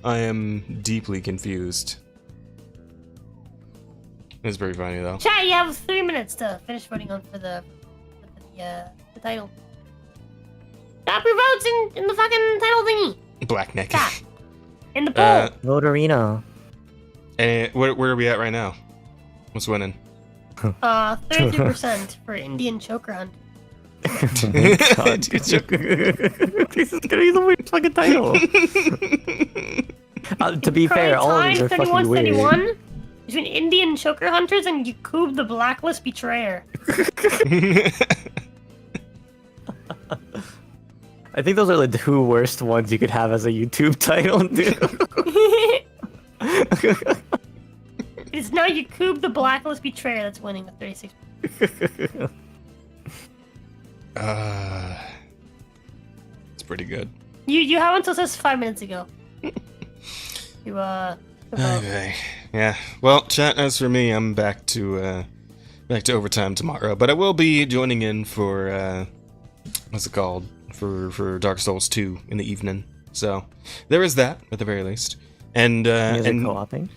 I am deeply confused. It's very funny though. Chat, you have 3 minutes to finish voting on for the title. Stop your votes in the fucking title thingy. Black neck. Stop. In the poll. Vote Arena. And where are we at right now? What's winning? 32% for Indian choker hunt. Oh my God. This is gonna be the weird fucking title. To be fair, all of these are fucking weird. 31 between Indian choker hunters and Yakub the Blackless betrayer. I think those are the two worst ones you could have as a YouTube title, dude. It's now Yakub the Blackless betrayer that's winning with 36. It's pretty good. You have until this 5 minutes ago. Okay. Yeah. Well, chat. As for me, I'm back to overtime tomorrow, but I will be joining in for what's it called for Dark Souls 2 in the evening. So there is that at the very least. And co-oping.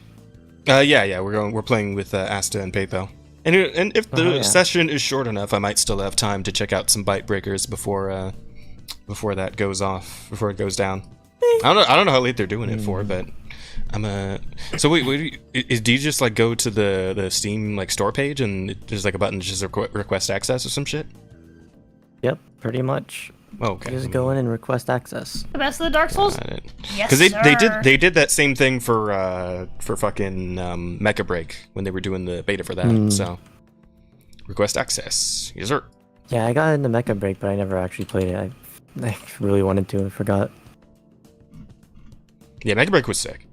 Yeah. We're playing with Asta and Peito. And if the session is short enough, I might still have time to check out some bite breakers before that goes off, before it goes down. I don't know how late they're doing it for, but So wait, do you just like go to the Steam like store page and there's like a button that just request access or some shit? Yep, pretty much. Okay. You just go in and request access. The best of the Dark Souls? Yes, because they did that same thing for fucking Mecha Break when they were doing the beta for that. So request access. Yes, sir. Yeah, I got into Mecha Break, but I never actually played it. I really wanted to. I forgot. Yeah, Mecha Break was sick.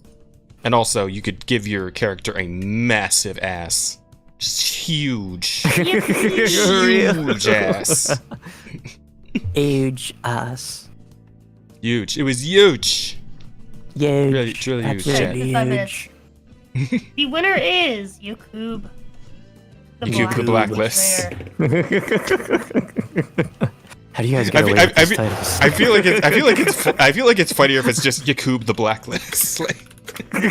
And also, you could give your character a massive ass. Just huge. Huge ass. Huge ass. Huge. It was huge. Huge. Really, truly huge. Huge. The winner is Yakub. Yakub the Blackless. How do you guys get away with this title? I feel like it's funnier if it's just Yakub the Blackless. Like, I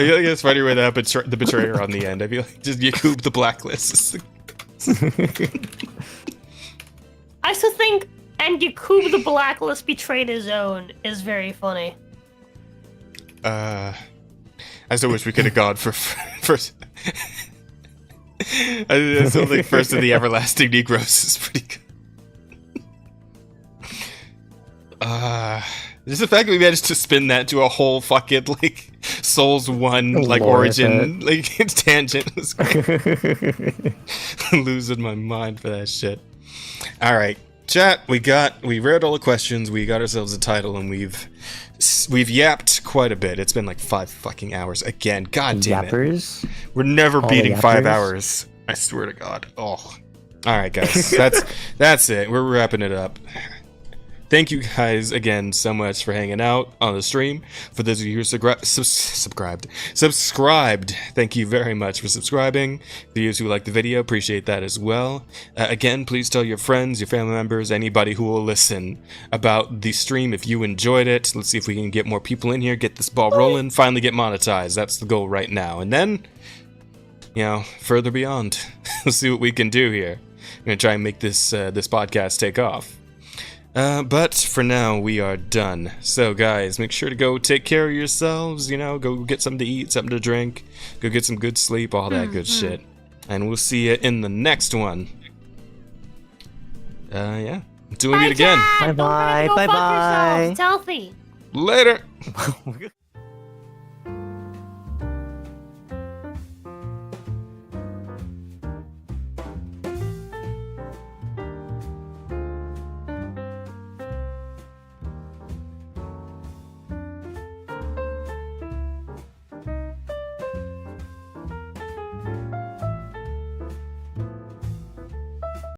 feel like it's funnier with the betrayer on the end. I feel like just Yakub the Blacklist. I still think, and Yakub the Blacklist betrayed his own is very funny. I still wish we could have gone for first. I still think First of the Everlasting Negroes is pretty good. Just the fact that we managed to spin that to a whole fucking like Souls 1 like Lord, origin like tangent was great. Losing my mind for that shit. All right, chat. We read all the questions. We got ourselves a title, and we've yapped quite a bit. It's been like 5 fucking hours again. God damn Yappers? it. We're never All beating the 5 yappers? hours. I swear to God. Oh. All right, guys. That's it. We're wrapping it up. Thank you guys again so much for hanging out on the stream. For those of you who subscribed, thank you very much for subscribing. For those who like the video, appreciate that as well. Again, please tell your friends, your family members, anybody who will listen about the stream if you enjoyed it. Let's see if we can get more people in here, get this ball rolling, finally get monetized. That's the goal right now. And then, you know, further beyond, we'll see what we can do here. I'm gonna try and make this podcast take off. But for now, we are done. So, guys, make sure to go take care of yourselves, you know, go get something to eat, something to drink, go get some good sleep, all that good shit. And we'll see you in the next one. Yeah. Doing it again. Chat. Don't forget to go Bye-bye. fuck Bye-bye. yourselves. It's healthy. Later.